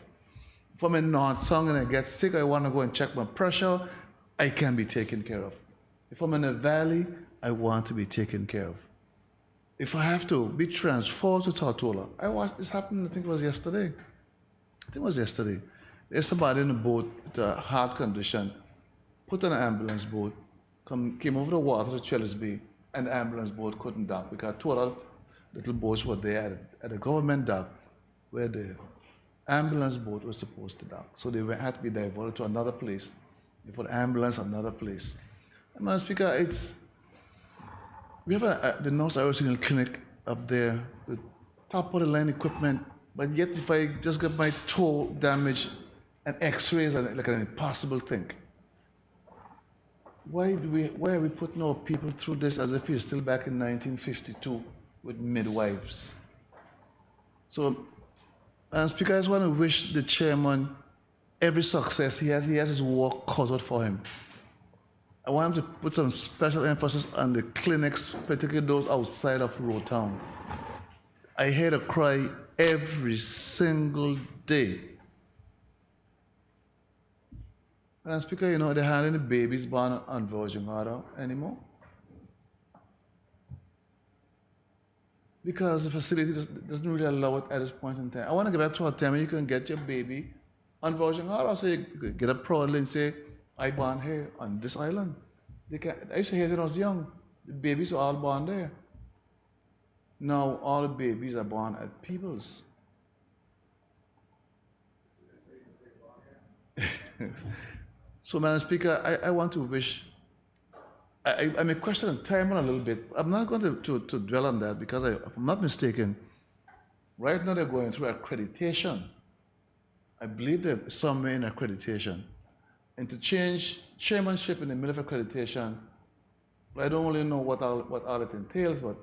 If I'm in North Song and I get sick, I want to go and check my pressure, I can be taken care of. If I'm in a valley, I want to be taken care of. If I have to be transferred to Tortola, I watched this happen, I think it was yesterday. There's somebody in a boat with a heart condition, put on an ambulance boat, came over the water to Trellis Bay, and the ambulance boat couldn't dock because 2 other little boats were there at the government dock where the ambulance boat was supposed to dock. So they had to be diverted to another place. For the ambulance, another place. And Madam Speaker, we have the North Iowa Regional Clinic up there with top of the line equipment, but yet if I just get my toe damaged and x-rays are like an impossible thing. Why are we putting our people through this as if we're still back in 1952 with midwives? So, Madam Speaker, I just want to wish the chairman every success. He has his work cut out for him. I want him to put some special emphasis on the clinics, particularly those outside of Road Town. I hear the cry every single day. Madam Speaker, you know, there aren't any babies born on Virgin Harbour anymore. Because the facility doesn't really allow it at this point in time. I want to get back to a time when you can get your baby on Virgin Harbour, so you get up proudly and say, I born here on this island. I used to hear when I was young, the babies were all born there. Now all the babies are born at Peebles. So, Madam Speaker, I want to wish, I may question the time a little bit. I'm not going to dwell on that because if I'm not mistaken, right now they're going through accreditation. I believe they're somewhere in accreditation. And to change chairmanship in the middle of accreditation, I don't really know what all it entails, but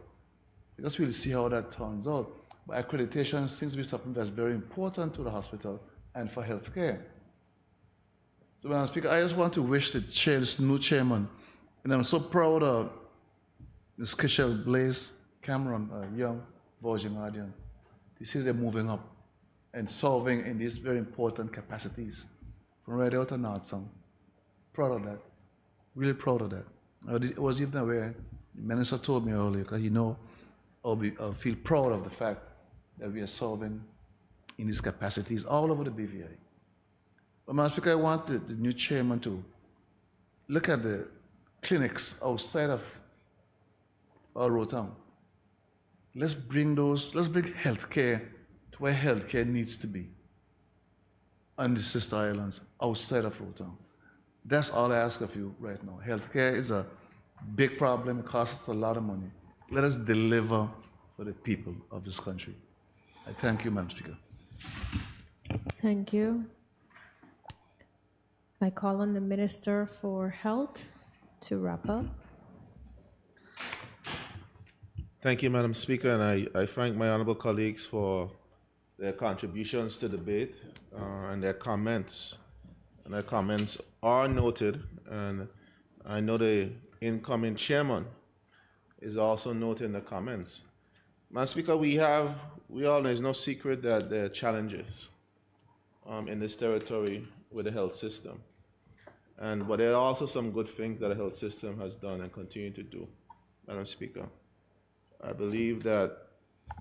because we'll see how that turns out. But accreditation seems to be something that's very important to the hospital and for healthcare. So, Madam Speaker, I just want to wish the new chairman, and I'm so proud of Ms. Kishel Blaze Cameron, a young Virgin Guardian. You see they're moving up and solving in these very important capacities from right out of North Sound. Proud of that. Really proud of that. I was even aware, the minister told me earlier, because I feel proud of the fact that we are solving in these capacities all over the BVI. But Madam Speaker, I want the new chairman to look at the clinics outside of our Road Town. Let's bring healthcare to where healthcare needs to be on the sister islands outside of Road Town. That's all I ask of you right now. Healthcare is a big problem. It costs us a lot of money. Let us deliver for the people of this country. I thank you, Madam Speaker. Thank you. I call on the Minister for Health to wrap up. Thank you, Madam Speaker, and I thank my honorable colleagues for their contributions to the debate and their comments. and the comments are noted, and I know the incoming chairman is also noting the comments. Madam Speaker, we all know it's no secret that there are challenges in this territory with the health system. But there are also some good things that the health system has done and continue to do, Madam Speaker. I believe that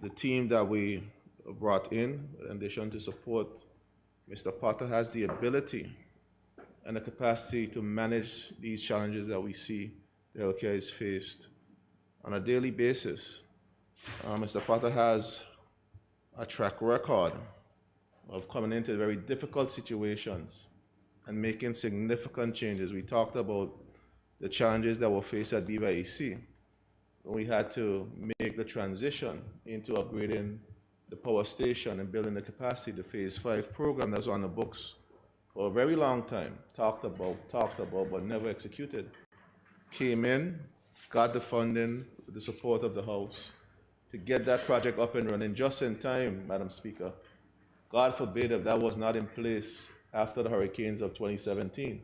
the team that we brought in addition to support Mr. Potter has the ability and the capacity to manage these challenges that we see the healthcare is faced on a daily basis. Mr. Potter has a track record of coming into very difficult situations and making significant changes. We talked about the challenges that were faced at BYEC. We had to make the transition into upgrading the power station and building the capacity, the Phase 5 program that was on the books for a very long time, talked about, but never executed. Came in, got the funding with the support of the House to get that project up and running just in time, Madam Speaker. God forbid if that was not in place after the hurricanes of 2017,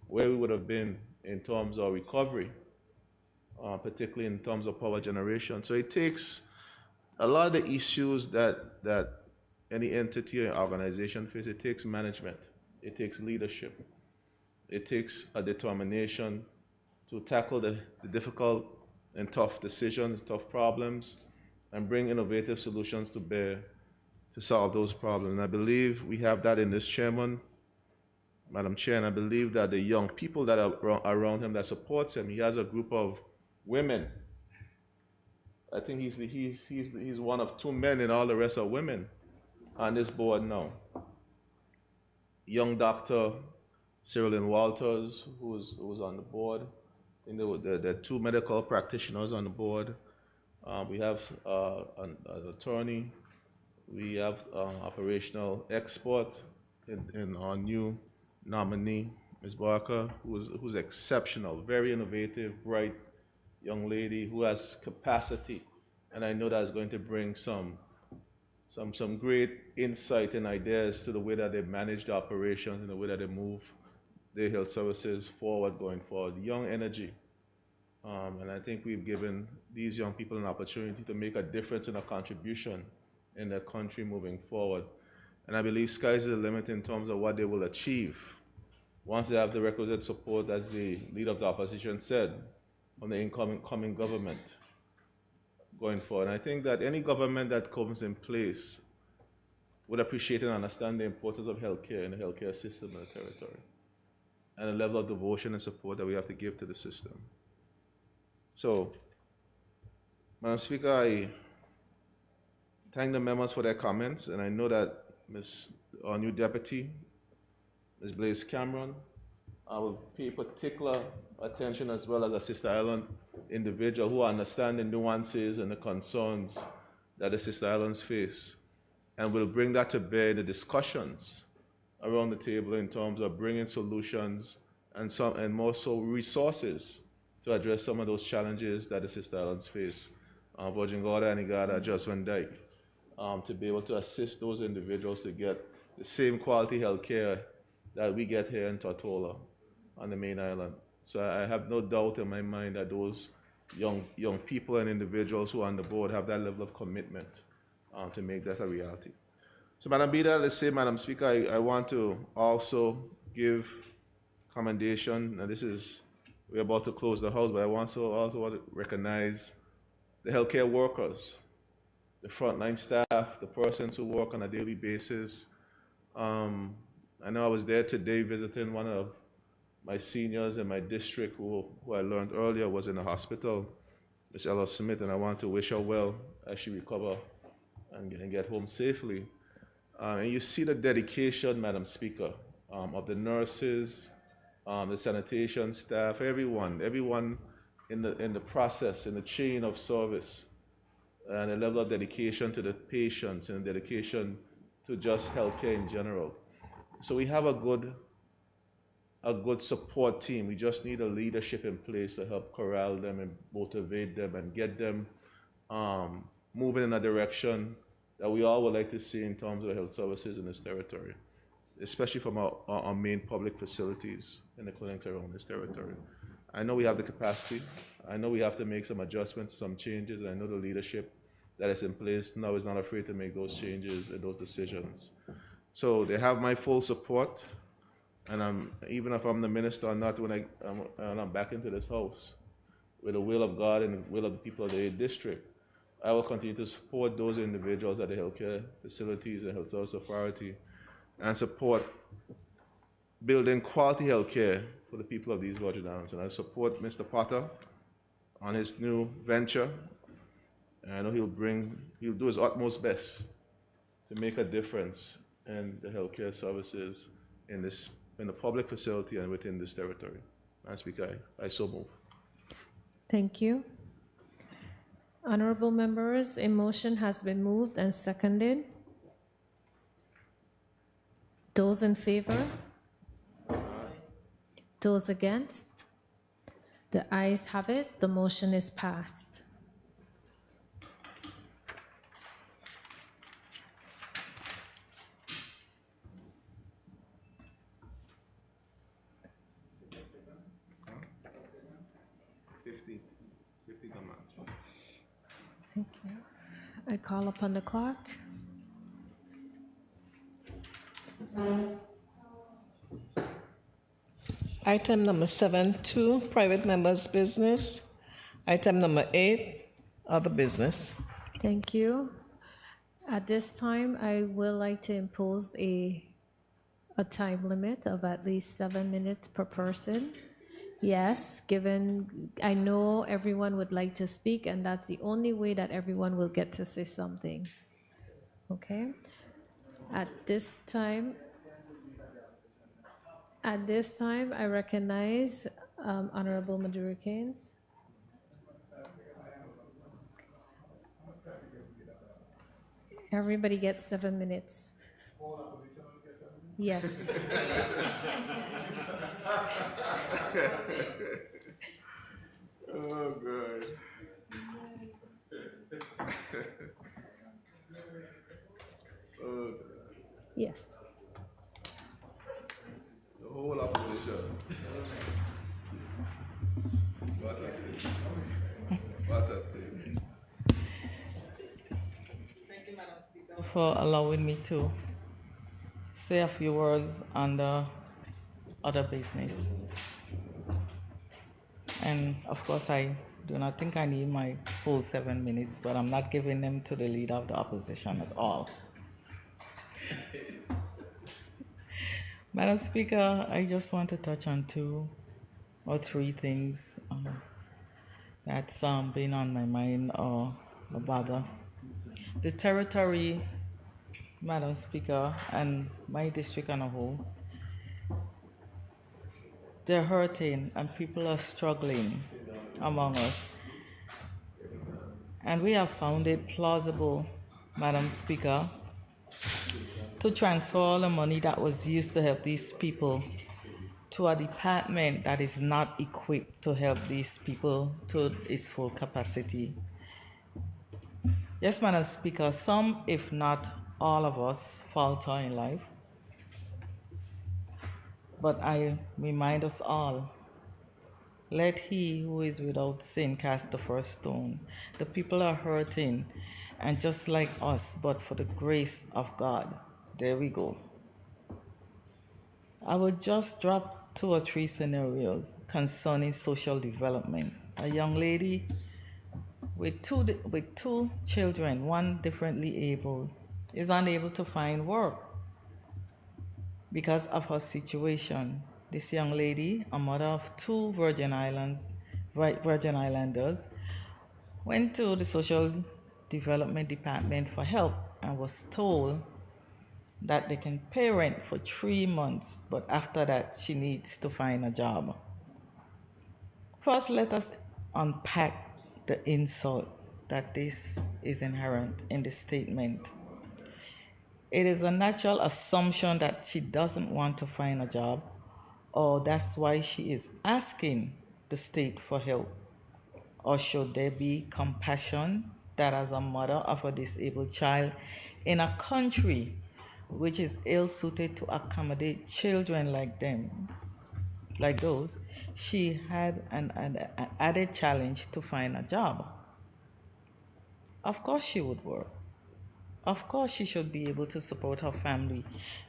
where we would have been in terms of recovery, particularly in terms of power generation. So it takes a lot of the issues that any entity or organization faces. It takes management, it takes leadership, it takes a determination to tackle the difficult and tough decisions, tough problems, and bring innovative solutions to bear to solve those problems. And I believe we have that in this chairman, Madam Chair, and I believe that the young people that are around him that supports him, he has a group of women. I think he's one of two men and all the rest are women on this board now. Young Dr. Cyrilyn Walters, who's on the board. I think there are two medical practitioners on the board. We have an attorney. We have operational expert in our new nominee, Ms. Barker, who's exceptional, very innovative, bright young lady who has capacity, and I know that is going to bring some great insight and ideas to the way that they manage the operations and the way that they move their health services forward going forward. Young energy. And I think we've given these young people an opportunity to make a difference and a contribution in their country moving forward. And I believe sky's the limit in terms of what they will achieve once they have the requisite support, as the leader of the opposition said, from the incoming government going forward. And I think that any government that comes in place would appreciate and understand the importance of healthcare and the healthcare system in the territory, and the level of devotion and support that we have to give to the system. So, Madam Speaker, I thank the members for their comments, and I know that our new deputy, Ms. Blaise Cameron, will pay particular attention, as well as a Sister Island individual who understand the nuances and the concerns that the Sister Islands face, and will bring that to bear in the discussions around the table in terms of bringing solutions and more so resources to address some of those challenges that the Sister Islands face. Virgin Gorda, Anegada, Just Van Dyke, to be able to assist those individuals to get the same quality health care that we get here in Tortola on the main island. So I have no doubt in my mind that those young people and individuals who are on the board have that level of commitment to make that a reality. So Madam Bida, let's say, Madam Speaker, I want to also give commendation, and we're about to close the House, but I also want to recognize the healthcare workers, the frontline staff, the persons who work on a daily basis. I know I was there today visiting one of my seniors in my district who I learned earlier was in the hospital, Ms. Ella Smith, and I want to wish her well as she recover and get home safely. And you see the dedication, Madam Speaker, of the nurses, the sanitation staff, everyone in the process, in the chain of service, and the level of dedication to the patients and dedication to just healthcare in general. So we have a good support team. We just need a leadership in place to help corral them and motivate them and get them moving in a direction that we all would like to see in terms of the health services in this territory. especially from our main public facilities in the clinics around this territory. I know we have the capacity. I know we have to make some adjustments, some changes, and I know the leadership that is in place now is not afraid to make those changes and those decisions. So they have my full support, and even if I'm the minister or not, when I'm back into this house, with the will of God and the will of the people of the 8th district, I will continue to support those individuals at the healthcare facilities and health service authority and support building quality healthcare for the people of these Virgin Islands. And I support Mr. Potter on his new venture. And I know he'll do his utmost best to make a difference in the healthcare services in the public facility and within this territory. Madam Speaker, I so move. Thank you. Honorable members, a motion has been moved and seconded. Those in favor? Those against? The ayes have it. The motion is passed. Thank you. I call upon the clerk. Item number 7.2, private members' business. Item number 8, other business. Thank you. At this time, I would like to impose a time limit of at least 7 minutes per person. Yes, given, I know everyone would like to speak, and that's the only way that everyone will get to say something. Okay? At this time, I recognize Honorable Maduro Keynes. Everybody gets 7 minutes. Yes. Oh, God. Oh, God. Yes. The whole opposition. What a thing. What a thing. Thank you, Madam Speaker, for allowing me to say a few words under other business. And of course, I do not think I need my full 7 minutes, but I'm not giving them to the leader of the opposition at all. Madam Speaker, I just want to touch on 2 or 3 things that's been on my mind or bother. The territory, Madam Speaker, and my district on a whole, they're hurting and people are struggling among us. And we have found it plausible, Madam Speaker, to transfer all the money that was used to help these people to a department that is not equipped to help these people to its full capacity. Yes, Madam Speaker, some, if not all of us, falter in life. But I remind us all, let he who is without sin cast the first stone. The people are hurting, and just like us, but for the grace of God. There we go. I will just drop 2 or 3 scenarios concerning social development. A young lady with two children, one differently abled, is unable to find work because of her situation. This young lady, a mother of 2 Virgin Islanders, went to the Social Development Department for help and was told that they can pay rent for 3 months, but after that, she needs to find a job. First, let us unpack the insult that this is inherent in the statement. It is a natural assumption that she doesn't want to find a job, or that's why she is asking the state for help. Or should there be compassion that as a mother of a disabled child in a country which is ill-suited to accommodate children like them, like those, she had an added challenge to find a job. Of course she would work. Of course she should be able to support her family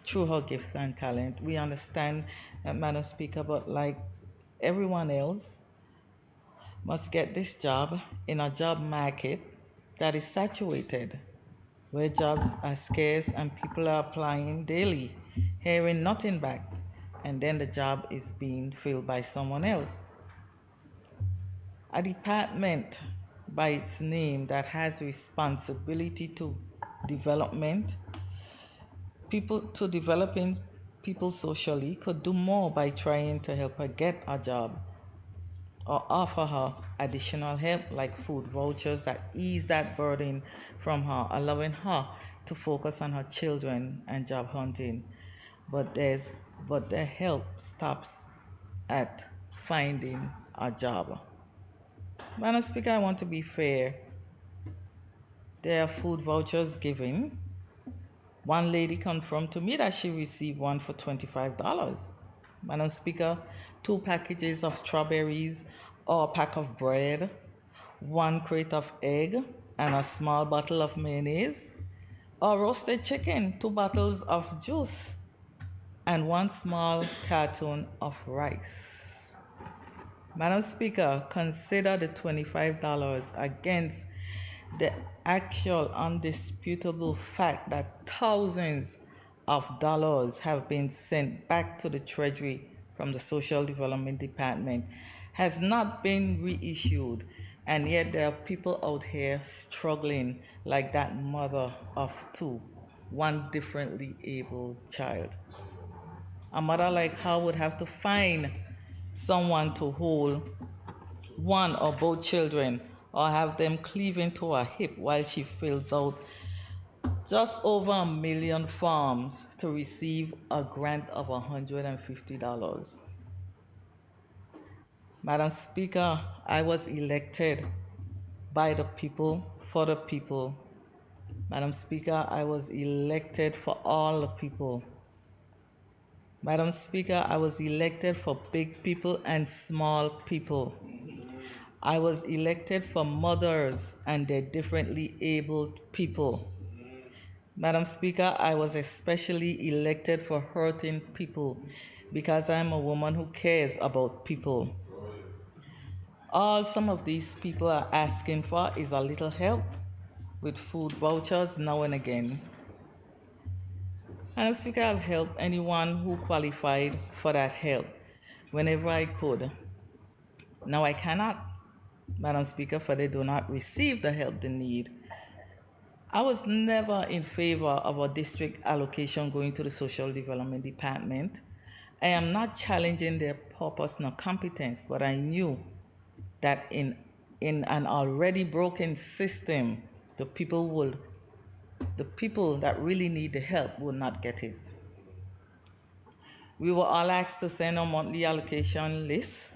through her gifts and talent. We understand that, Madam Speaker, but like everyone else, must get this job in a job market that is saturated, where jobs are scarce and people are applying daily, hearing nothing back, and then the job is being filled by someone else. A department by its name that has responsibility to development, developing people socially could do more by trying to help her get a job or offer her additional help like food vouchers that ease that burden from her, allowing her to focus on her children and job hunting. But the help stops at finding a job. Madam Speaker, I want to be fair. There are food vouchers given. One lady confirmed to me that she received one for $25. Madam Speaker, 2 packages of strawberries or a pack of bread, 1 crate of egg, and a small bottle of mayonnaise, or roasted chicken, 2 bottles of juice, and 1 small carton of rice. Madam Speaker, consider the $25 against the actual undisputable fact that thousands of dollars have been sent back to the Treasury from the Social Development Department has not been reissued, and yet there are people out here struggling like that mother of 2, one differently abled child. A mother like her would have to find someone to hold one or both children or have them cleaving to her hip while she fills out just over 1 million forms to receive a grant of $150. Madam Speaker, I was elected by the people, for the people. Madam Speaker, I was elected for all the people. Madam Speaker, I was elected for big people and small people. I was elected for mothers and their differently abled people. Madam Speaker, I was especially elected for hurting people because I'm a woman who cares about people. All some of these people are asking for is a little help with food vouchers now and again. Madam Speaker, I've helped anyone who qualified for that help whenever I could. Now I cannot, Madam Speaker, for they do not receive the help they need. I was never in favor of a district allocation going to the Social Development Department. I am not challenging their purpose nor competence, but I knew that in an already broken system, the people that really need the help will not get it. We were all asked to send a monthly allocation list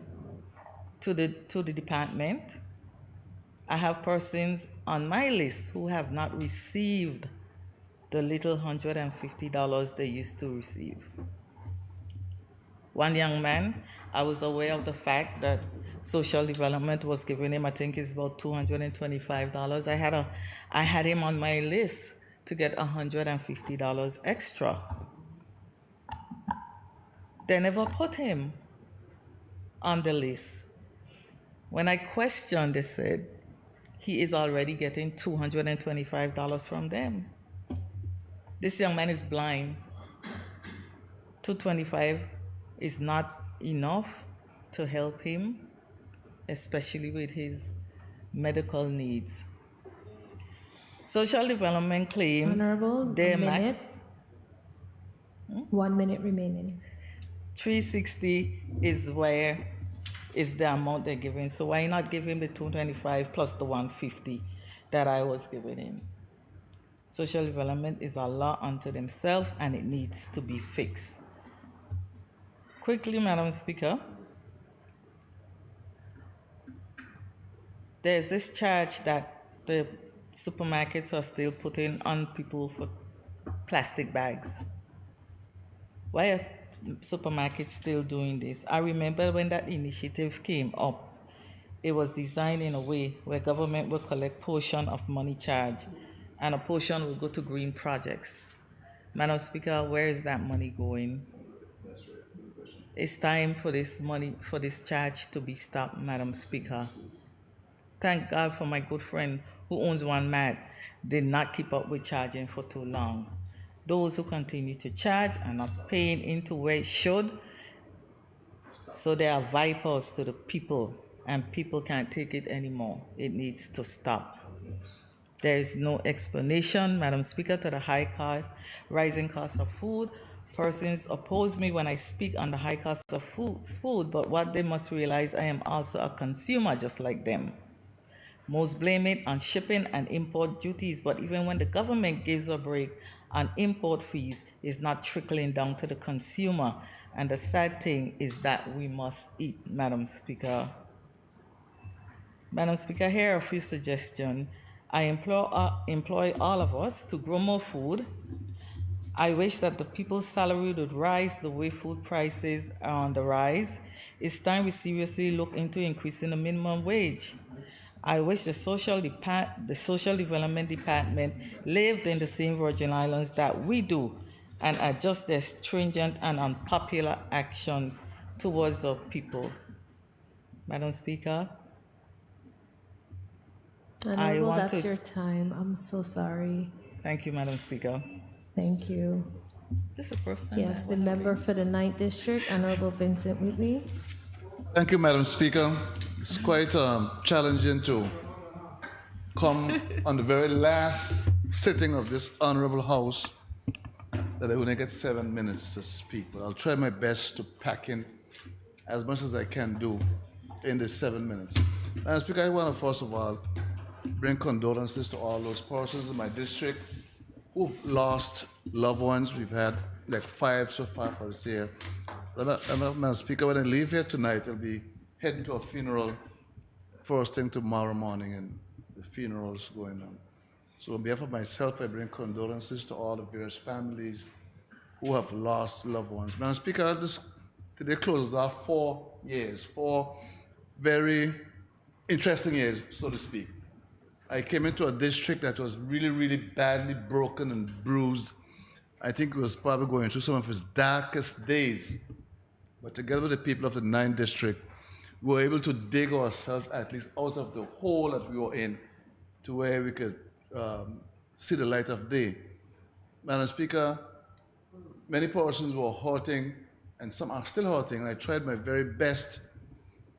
to the department. I have persons on my list who have not received the little $150 they used to receive. One young man, I was aware of the fact that social development was giving him, I think it's about $225. I had him on my list to get $150 extra. They never put him on the list. When I questioned, they said he is already getting $225 from them. This young man is blind. $225 is not enough to help him, especially with his medical needs. Social development claims Honorable, their a minute. 1 minute remaining. 360 is the amount they're giving. So why not give him the 225 plus the 150 that I was giving him? Social development is a law unto themselves and it needs to be fixed. Quickly, Madam Speaker, there's this charge that the supermarkets are still putting on people plastic bags. Why are supermarkets still doing this? I remember when that initiative came up, it was designed in a way where government will collect portion of money charge and a portion will go to green projects. Madam Speaker, where is that money going? It's time for this money, for this charge to be stopped, Madam Speaker. Thank God for my good friend who owns one mat, did not keep up with charging for too long. Those who continue to charge are not paying into where it should, so they are vipers to the people, and people can't take it anymore. It needs to stop. There is no explanation, Madam Speaker, to the high cost, rising cost of food. Persons oppose me when I speak on the high cost of food, but what they must realize, I am also a consumer just like them. Most blame it on shipping and import duties, but even when the government gives a break on import fees, it's not trickling down to the consumer. And the sad thing is that we must eat, Madam Speaker. Madam Speaker, here are a few suggestions. I employ all of us to grow more food. I wish that the people's salary would rise the way food prices are on the rise. It's time we seriously look into increasing the minimum wage. I wish the Social Development Department lived in the same Virgin Islands that we do and adjust their stringent and unpopular actions towards our people. Madam Speaker, Honorable, that's your time. I'm so sorry. Thank you, Madam Speaker. Thank you. This is the first time. Yes, the member for the 9th District, Honorable Vincent Whitley. Thank you, Madam Speaker. It's quite challenging to come on the very last sitting of this honorable House that I only get 7 minutes to speak, but I'll try my best to pack in as much as I can do in the 7 minutes. Madam Speaker, I want to first of all bring condolences to all those persons in my district who've lost loved ones. We've had like 5 so far for this year. Madam Speaker, when I leave here tonight, I'll be heading to a funeral first thing tomorrow morning, and the funeral's going on. So on behalf of myself, I bring condolences to all the various families who have lost loved ones. Madam Speaker, today closes off 4 years, 4 very interesting years, so to speak. I came into a district that was really, really badly broken and bruised. I think it was probably going through some of its darkest days. But together with the people of the 9th District, we were able to dig ourselves at least out of the hole that we were in to where we could see the light of day. Madam Speaker, many persons were hurting, and some are still hurting, and I tried my very best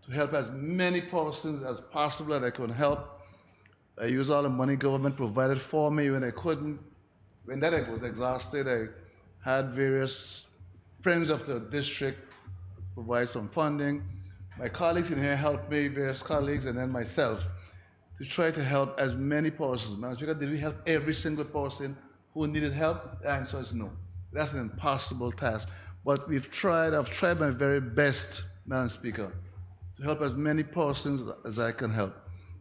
to help as many persons as possible that I could help. I used all the money government provided for me when I couldn't. When that I was exhausted, I had various friends of the district provide some funding. My colleagues in here helped me, various colleagues, and then myself, to try to help as many persons. Madam Speaker, did we help every single person who needed help? The answer is no. That's an impossible task. But I've tried my very best, Madam Speaker, to help as many persons as I can help.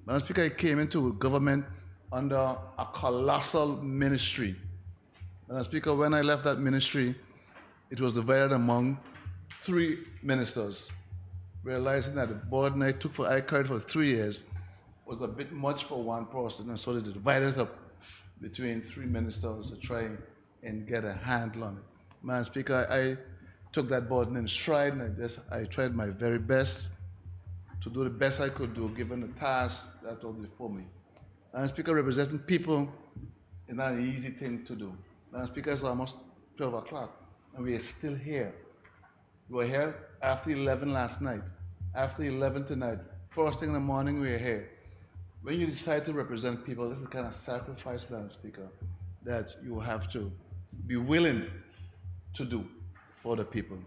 Madam Speaker, I came into government under a colossal ministry. Madam Speaker, when I left that ministry, it was divided among 3 ministers, realizing that the burden I carried for 3 years was a bit much for one person, and so they divided it up between 3 ministers to try and get a handle on it. Madam Speaker, I took that burden in stride, and I tried my very best to do the best I could do, given the task that was before me. Madam Speaker, representing people is not an easy thing to do. Madam Speaker, it's almost 12 o'clock, and we are still here. We were here after 11 last night, after 11 tonight. First thing in the morning, we are here. When you decide to represent people, this is the kind of sacrifice, Madam Speaker, that you have to be willing to do for the people.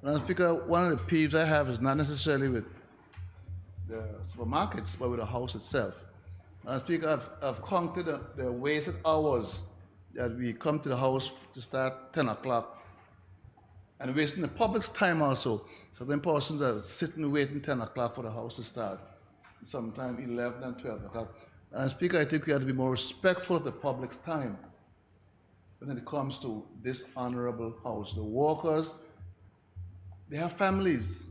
Madam Speaker, one of the peeves I have is not necessarily with the supermarkets, but with the House itself. Madam Speaker, I've counted the wasted hours that we come to the House to start 10 o'clock, and wasting the public's time also. So then persons are sitting waiting 10 o'clock for the House to start, sometime 11 and 12 o'clock. And Speaker, I think we have to be more respectful of the public's time. when it comes to this honorable house. The workers, they have families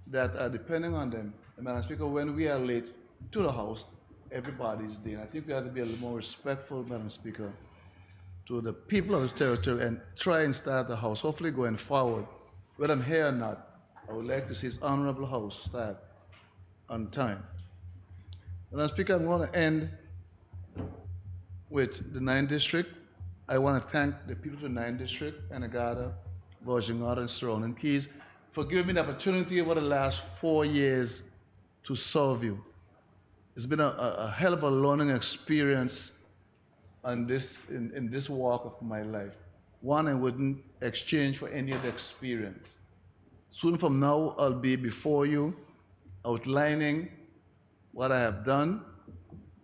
that are depending on them. And Madam Speaker, when we are late to the house, everybody's there. I think we have to be a little more respectful, Madam Speaker, to the people of this territory and try and start the house. Hopefully going forward, whether I'm here or not, I would like to see this honorable house start on time. Madam Speaker, I'm going to end with the 9th District. I want to thank the people of the 9th District, Anagata, Virginia, and surrounding keys for giving me the opportunity over the last 4 years to serve you. It's been a hell of a learning experience on this, in this walk of my life. One I wouldn't exchange for any other experience. Soon from now, I'll be before you outlining what I have done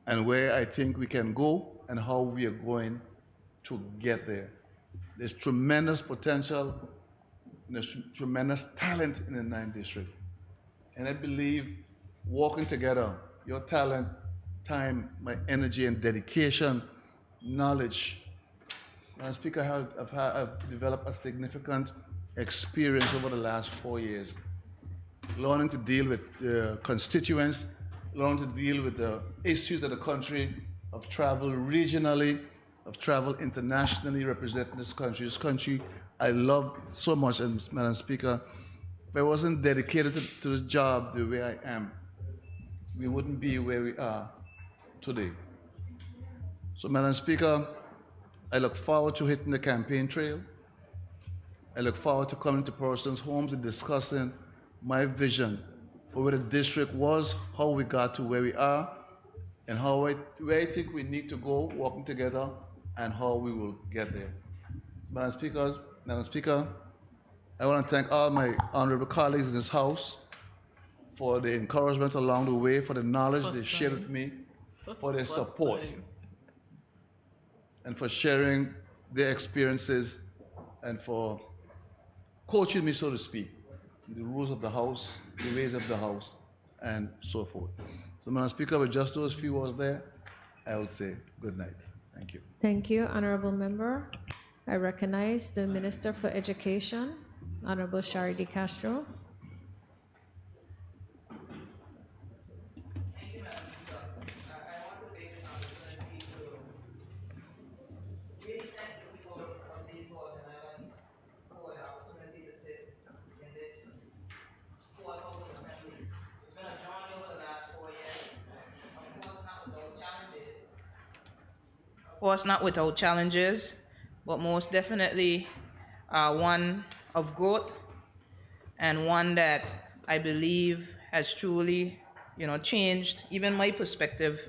and where I think we can go and how we are going to get there. There's tremendous potential, and there's tremendous talent in the 9th District. And I believe working together, your talent, time, my energy and dedication, knowledge. Madam Speaker, I've developed a significant experience over the last 4 years, learning to deal with constituents, learning to deal with the issues of the country. I've traveled regionally, I've traveled internationally representing this country. This country I love so much, and Madam Speaker, if I wasn't dedicated to this job the way I am, we wouldn't be where we are today. So, Madam Speaker, I look forward to hitting the campaign trail. I look forward to coming to persons' homes and discussing my vision for where the district was, how we got to where we are, and where I think we need to go working together and how we will get there. So, Madam Speaker, I want to thank all my honorable colleagues in this House for the encouragement along the way, for the knowledge they shared with me, for their support, and for sharing their experiences and for coaching me, so to speak, the rules of the House, the ways of the House, and so forth. So, Madam Speaker, with just those few words there, I will say good night. Thank you. Thank you, Honorable Member. I recognize the Minister for Education, Honorable Shari De Castro. Of course, not without challenges, but most definitely one of growth, and one that I believe has truly, changed even my perspective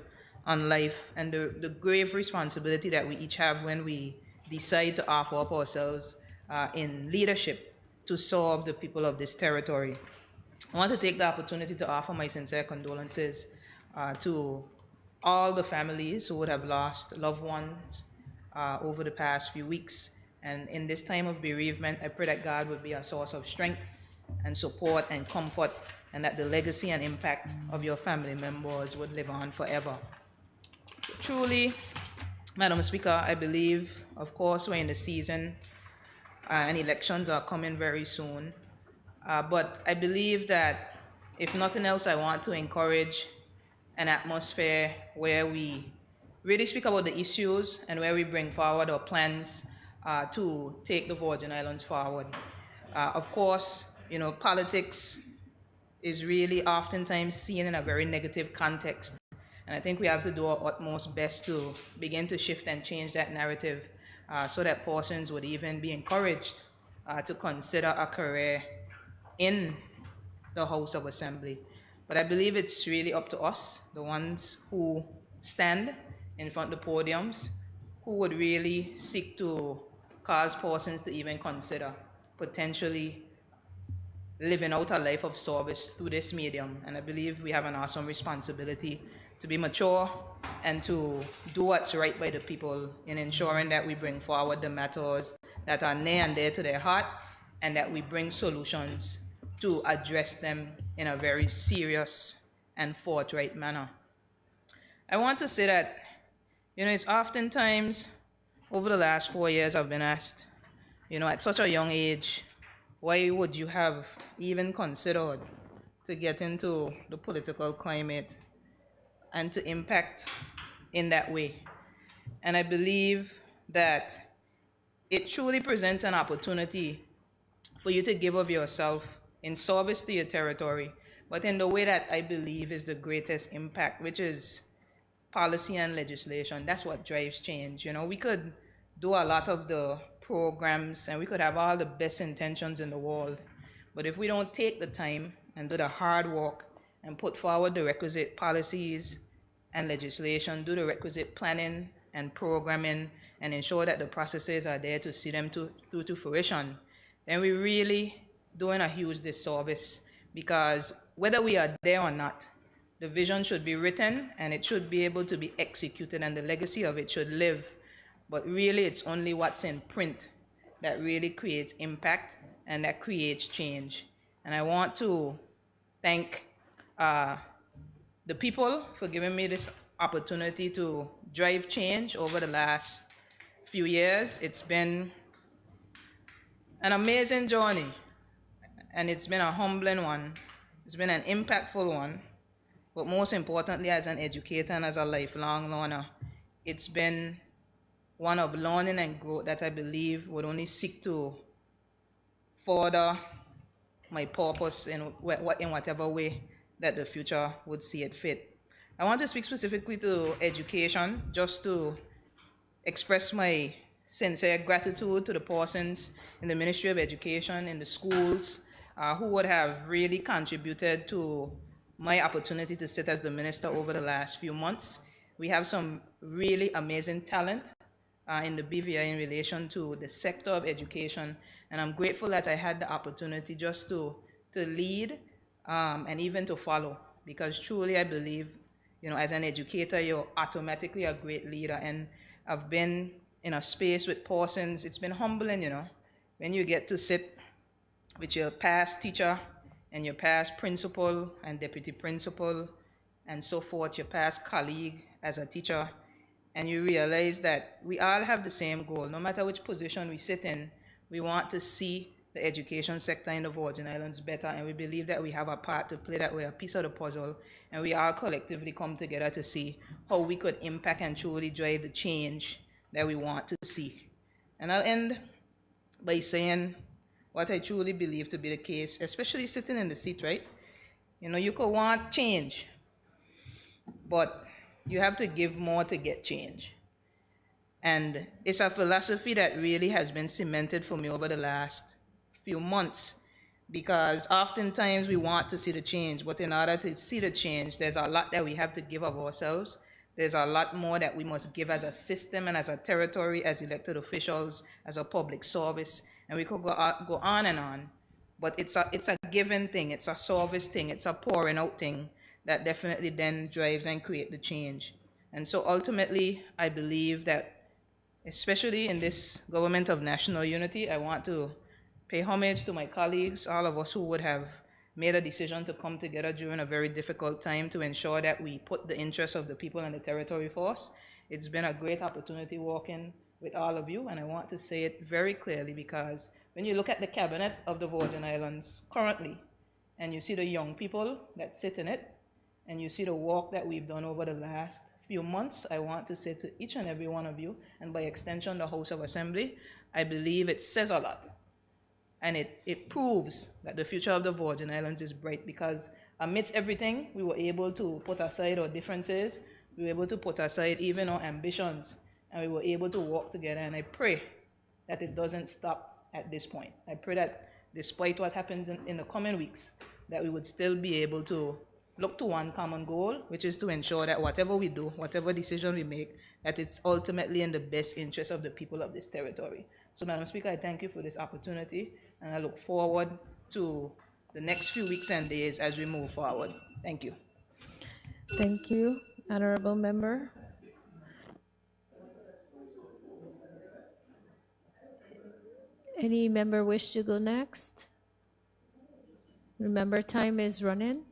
on life and the grave responsibility that we each have when we decide to offer up ourselves in leadership to serve the people of this territory. I want to take the opportunity to offer my sincere condolences to all the families who would have lost loved ones over the past few weeks. And in this time of bereavement, I pray that God would be a source of strength and support and comfort, and that the legacy and impact of your family members would live on forever. Truly, Madam Speaker, I believe, of course, we're in the season and elections are coming very soon. But I believe that, if nothing else, I want to encourage an atmosphere where we really speak about the issues and where we bring forward our plans to take the Virgin Islands forward. Of course, politics is really oftentimes seen in a very negative context. And I think we have to do our utmost best to begin to shift and change that narrative so that persons would even be encouraged to consider a career in the House of Assembly. But I believe it's really up to us, the ones who stand in front of the podiums, who would really seek to cause persons to even consider potentially living out a life of service through this medium. And I believe we have an awesome responsibility to be mature and to do what's right by the people in ensuring that we bring forward the matters that are near and dear to their heart, and that we bring solutions to address them in a very serious and forthright manner. I want to say that, it's oftentimes over the last 4 years, I've been asked, at such a young age, why would you have even considered to get into the political climate and to impact in that way? And I believe that it truly presents an opportunity for you to give of yourself in service to your territory, but in the way that I believe is the greatest impact, which is policy and legislation. That's what drives change. We could do a lot of the programs and we could have all the best intentions in the world, but if we don't take the time and do the hard work and put forward the requisite policies and legislation, do the requisite planning and programming, and ensure that the processes are there to see them through to fruition, then we're really doing a huge disservice, because whether we are there or not, the vision should be written and it should be able to be executed and the legacy of it should live. But really, it's only what's in print that really creates impact and that creates change. And I want to thank the people for giving me this opportunity to drive change over the last few years. It's been an amazing journey, and it's been a humbling one. It's been an impactful one, but most importantly, as an educator and as a lifelong learner, it's been one of learning and growth that I believe would only seek to further my purpose in whatever way that the future would see it fit. I want to speak specifically to education, just to express my sincere gratitude to the persons in the Ministry of Education, in the schools, who would have really contributed to my opportunity to sit as the minister over the last few months. We have some really amazing talent in the BVI in relation to the sector of education, and I'm grateful that I had the opportunity just to lead and even to follow, because truly I believe, as an educator, you're automatically a great leader. And I've been in a space with persons, it's been humbling, when you get to sit with your past teacher and your past principal and deputy principal and so forth, your past colleague as a teacher, and you realize that we all have the same goal. No matter which position we sit in, we want to see the education sector in the Virgin Islands better, and we believe that we have a part to play, that we're a piece of the puzzle, and we all collectively come together to see how we could impact and truly drive the change that we want to see. And I'll end by saying what I truly believe to be the case, especially sitting in the seat, right? You could want change, but you have to give more to get change. And it's a philosophy that really has been cemented for me over the last few months, because oftentimes we want to see the change, but in order to see the change, there's a lot that we have to give of ourselves. There's a lot more that we must give as a system and as a territory, as elected officials, as a public service, and we could go on and on. But it's a given thing, it's a service thing, it's a pouring out thing that definitely then drives and creates the change. And so ultimately, I believe that, especially in this government of national unity, I want to pay homage to my colleagues, all of us who would have made a decision to come together during a very difficult time to ensure that we put the interests of the people and the territory first. It's been a great opportunity working with all of you, and I want to say it very clearly, because when you look at the cabinet of the Virgin Islands currently, and you see the young people that sit in it, and you see the work that we've done over the last few months, I want to say to each and every one of you, and by extension the House of Assembly, I believe it says a lot. And it proves that the future of the Virgin Islands is bright, because amidst everything, we were able to put aside our differences, we were able to put aside even our ambitions, and we were able to work together. And I pray that it doesn't stop at this point. I pray that despite what happens in the coming weeks, that we would still be able to look to one common goal, which is to ensure that whatever we do, whatever decision we make, that it's ultimately in the best interest of the people of this territory. So, Madam Speaker, I thank you for this opportunity, and I look forward to the next few weeks and days as we move forward. Thank you. Thank you, Honorable Member. Any member wish to go next? Remember, time is running.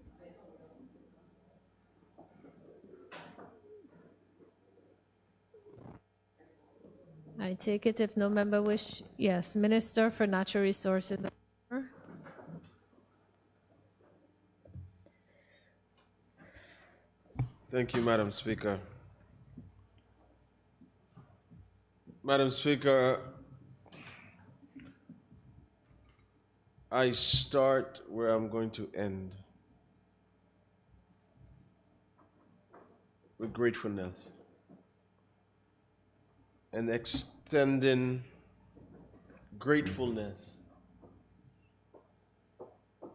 I take it if no member wish, yes, Minister for Natural Resources. Thank you, Madam Speaker. Madam Speaker, I start where I'm going to end, with gratefulness and extending gratefulness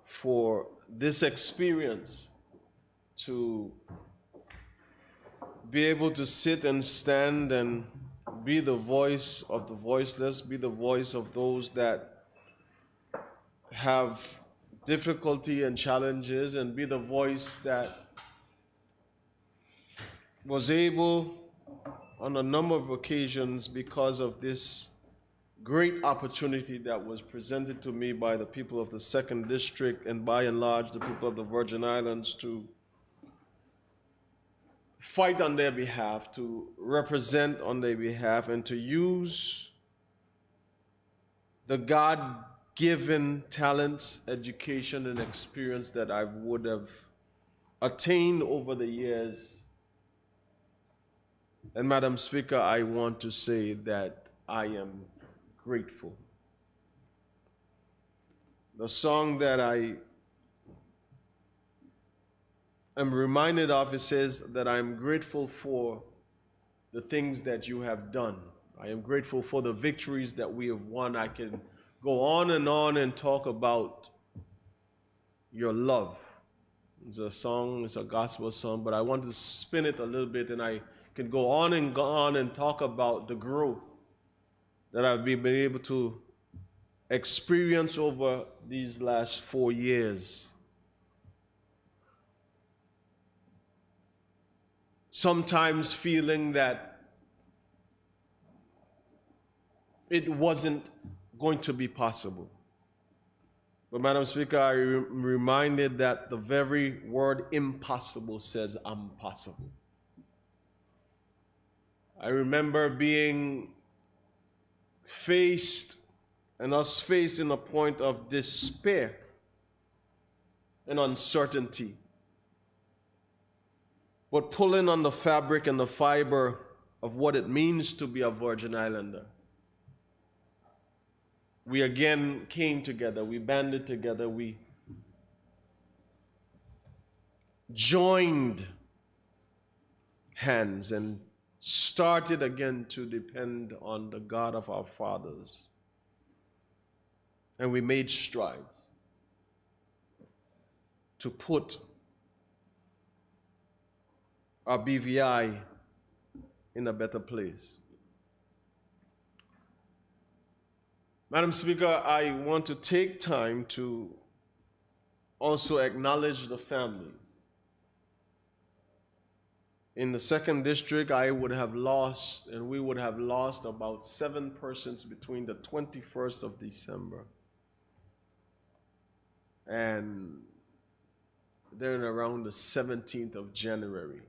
for this experience to be able to sit and stand and be the voice of the voiceless, be the voice of those that have difficulty and challenges, and be the voice that was able on a number of occasions, because of this great opportunity that was presented to me by the people of the 2nd District and by and large the people of the Virgin Islands, to fight on their behalf, to represent on their behalf, and to use the God-given talents, education, and experience that I would have attained over the years. And Madam Speaker, I want to say that I am grateful. The song that I am reminded of, it says that I am grateful for the things that you have done. I am grateful for the victories that we have won. I can go on and talk about your love. It's a song, it's a gospel song, but I want to spin it a little bit, and I can go on and talk about the growth that I've been able to experience over these last 4 years. Sometimes feeling that it wasn't going to be possible. But Madam Speaker, I am reminded that the very word impossible says I'm possible. I remember being faced, and us facing a point of despair and uncertainty, but pulling on the fabric and the fiber of what it means to be a Virgin Islander. We again came together, we banded together, we joined hands and started again to depend on the God of our fathers. And we made strides to put our BVI in a better place. Madam Speaker, I want to take time to also acknowledge the families. In the 2nd District, I would have lost, and we would have lost about 7 persons between the 21st of December and then around the 17th of January.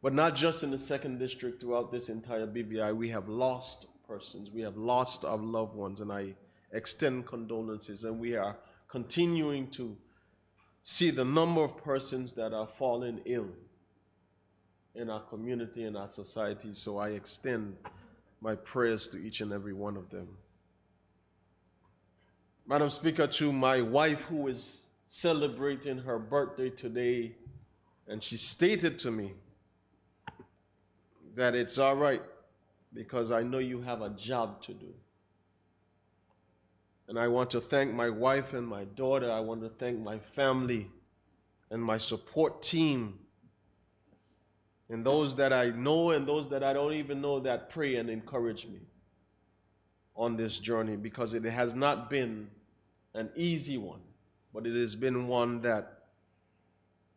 But not just in the 2nd District, throughout this entire BVI, we have lost persons, we have lost our loved ones, and I extend condolences, and we are continuing to see the number of persons that are falling ill in our community and our society, so I extend my prayers to each and every one of them. Madam Speaker, to my wife who is celebrating her birthday today, and she stated to me that it's all right because I know you have a job to do. And I want to thank my wife and my daughter. I want to thank my family and my support team, and those that I know and those that I don't even know that pray and encourage me on this journey, because it has not been an easy one, but it has been one that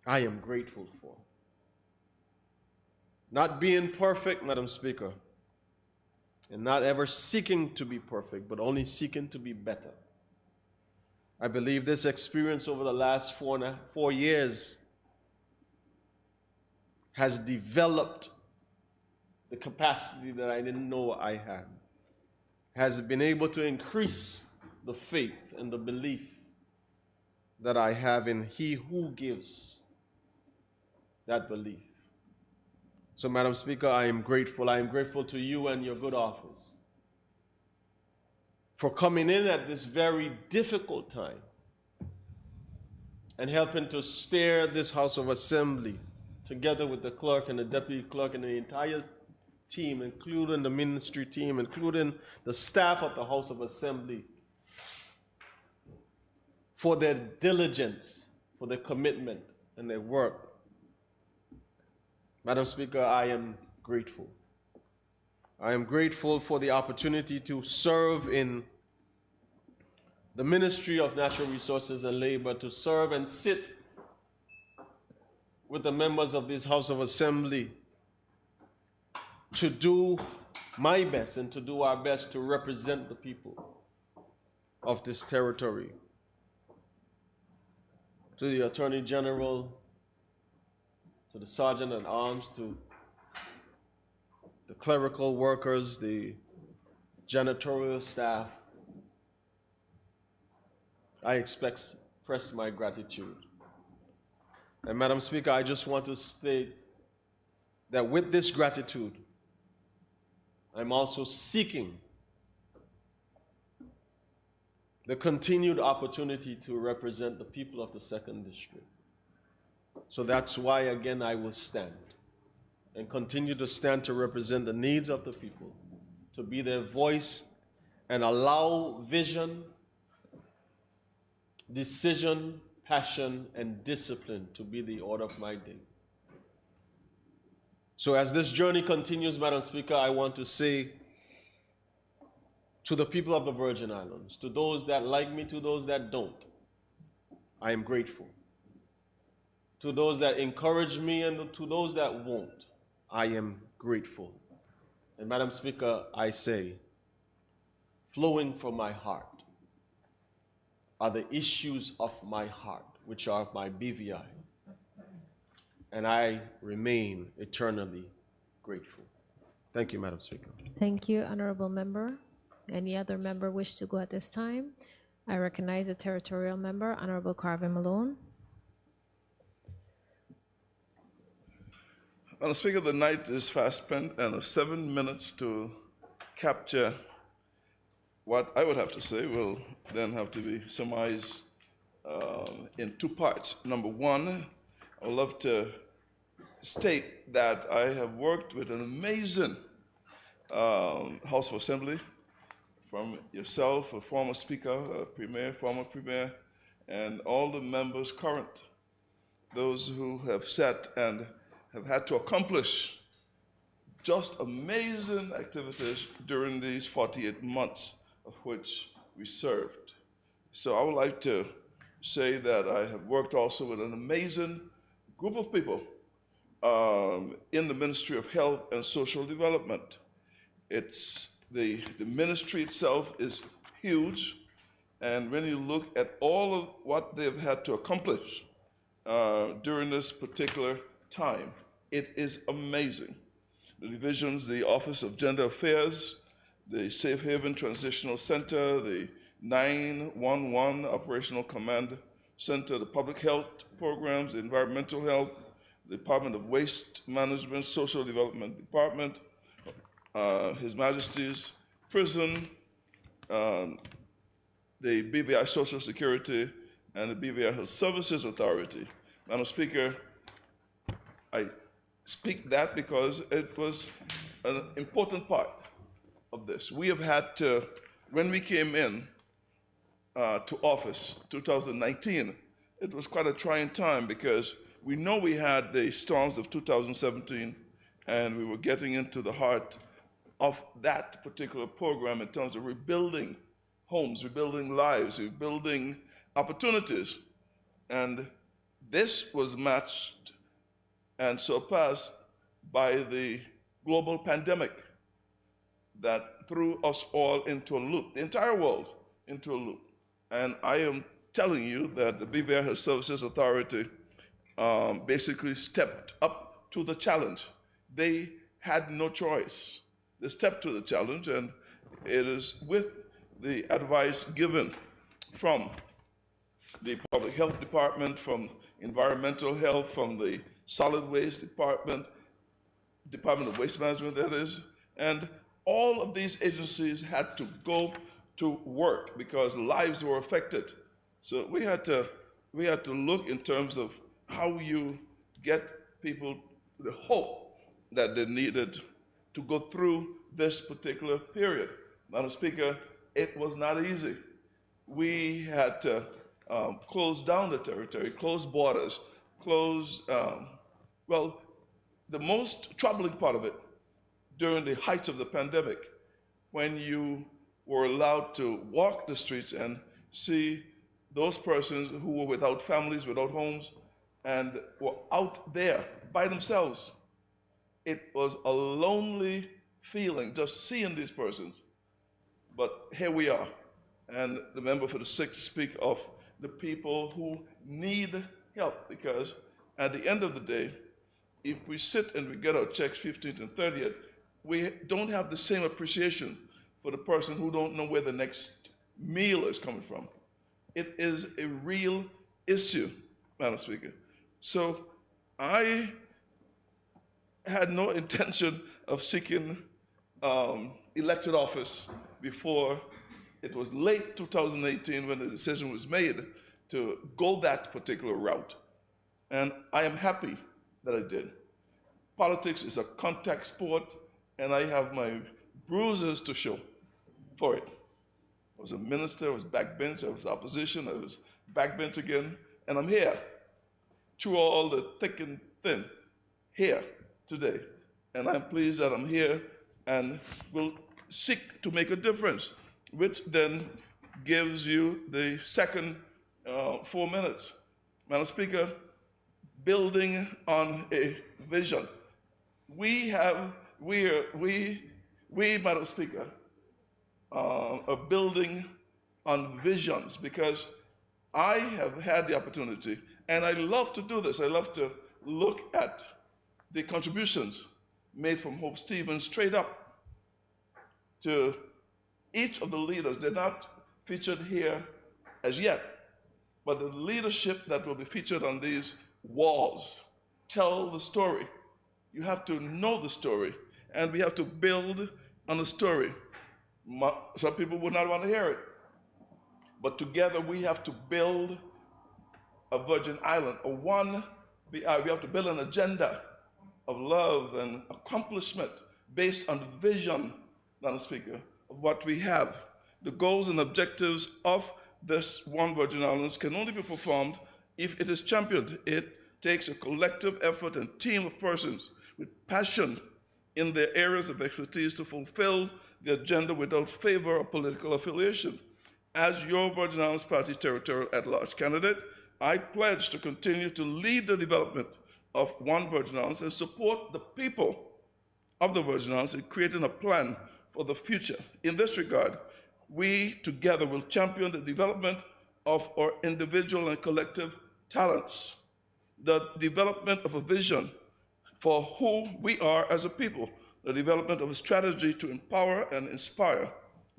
I am grateful for. Not being perfect, Madam Speaker, and not ever seeking to be perfect, but only seeking to be better. I believe this experience over the last 4 years has developed the capacity that I didn't know I had, has been able to increase the faith and the belief that I have in He who gives that belief. So, Madam Speaker, I am grateful. I am grateful to you and your good office for coming in at this very difficult time and helping to steer this House of Assembly together with the clerk and the deputy clerk and the entire team, including the ministry team, including the staff of the House of Assembly, for their diligence, for their commitment and their work. Madam Speaker, I am grateful. I am grateful for the opportunity to serve in the Ministry of Natural Resources and Labor, to serve and sit with the members of this House of Assembly, to do my best and to do our best to represent the people of this territory. To the Attorney General, to the Sergeant at Arms, to the clerical workers, the janitorial staff, I express my gratitude. And Madam Speaker, I just want to state that with this gratitude, I'm also seeking the continued opportunity to represent the people of the 2nd District. So that's why, again, I will stand and continue to stand to represent the needs of the people, to be their voice and allow vision, decision, passion, and discipline to be the order of my day. So as this journey continues, Madam Speaker, I want to say to the people of the Virgin Islands, to those that like me, to those that don't, I am grateful. To those that encourage me and to those that won't, I am grateful. And Madam Speaker, I say, flowing from my heart are the issues of my heart, which are my BVI. And I remain eternally grateful. Thank you, Madam Speaker. Thank you, Honorable Member. Any other member wish to go at this time? I recognize the territorial member, Honorable Carvin Malone. Madam Speaker, the night is fast spent, and 7 minutes to capture what I would have to say will then have to be surmised in 2 parts. Number one, I would love to state that I have worked with an amazing House of Assembly, from yourself, a former Speaker, a Premier, former Premier, and all the members current, those who have sat and have had to accomplish just amazing activities during these 48 months of which we served. So I would like to say that I have worked also with an amazing group of people in the Ministry of Health and Social Development. It's the ministry itself is huge, and when you look at all of what they've had to accomplish during this particular time, it is amazing. The divisions, the Office of Gender Affairs, the Safe Haven Transitional Center, the 911 Operational Command Center, the Public Health Programs, the Environmental Health, the Department of Waste Management, Social Development Department, His Majesty's Prison, the BVI Social Security, and the BVI Health Services Authority. Madam Speaker, I speak that because it was an important part of this. We have had to, when we came in to office, 2019, it was quite a trying time because we know we had the storms of 2017, and we were getting into the heart of that particular program in terms of rebuilding homes, rebuilding lives, rebuilding opportunities. And this was matched and surpassed by the global pandemic that threw us all into a loop, the entire world into a loop. And I am telling you that the BVI Health Services Authority basically stepped up to the challenge. They had no choice. They stepped to the challenge, and it is with the advice given from the Public Health Department, from Environmental Health, from the Solid Waste Department, Department of Waste Management, that is, and all of these agencies had to go to work because lives were affected. So we had to look in terms of how you get people the hope that they needed to go through this particular period. Madam Speaker, it was not easy. We had to close down the territory, close borders, close, well, the most troubling part of it during the height of the pandemic, when you were allowed to walk the streets and see those persons who were without families, without homes, and were out there by themselves. It was a lonely feeling just seeing these persons. But here we are. And the member for the sixth speak of the people who need help, because at the end of the day, if we sit and we get our checks 15th and 30th, we don't have the same appreciation for the person who don't know where the next meal is coming from. It is a real issue, Madam Speaker. So I had no intention of seeking elected office before it was late 2018 when the decision was made to go that particular route. And I am happy that I did. Politics is a contact sport, and I have my bruises to show for it. I was a minister, I was backbench, I was opposition, I was backbench again, and I'm here through all the thick and thin, here today. And I'm pleased that I'm here and will seek to make a difference, which then gives you the second 4 minutes. Madam Speaker, building on a vision. We, Madam Speaker, are building on visions, because I have had the opportunity, and I love to do this. I love to look at the contributions made from Hope Stevens straight up to each of the leaders. They're not featured here as yet, but the leadership that will be featured on these walls tell the story. You have to know the story, and we have to build on the story. Some people would not want to hear it, but together we have to build a Virgin Island, we have to build an agenda of love and accomplishment based on the vision, Madam Speaker, of what we have. The goals and objectives of this One Virgin Islands can only be performed if it is championed. It takes a collective effort and team of persons with passion in their areas of expertise to fulfill the agenda without favor or political affiliation. As your Virgin Islands Party Territorial at-large candidate, I pledge to continue to lead the development of One Virgin Islands and support the people of the Virgin Islands in creating a plan for the future. In this regard, we together will champion the development of our individual and collective talents, the development of a vision for who we are as a people, the development of a strategy to empower and inspire,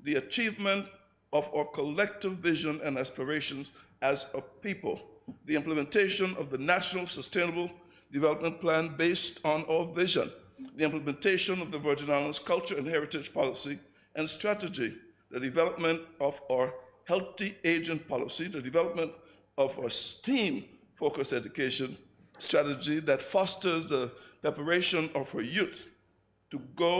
the achievement of our collective vision and aspirations as a people, the implementation of the National Sustainable Development Plan based on our vision, the implementation of the Virgin Islands Culture and Heritage Policy and Strategy, the development of our Healthy Aging Policy, the development of our STEAM-focused education strategy that fosters the preparation of our youth to go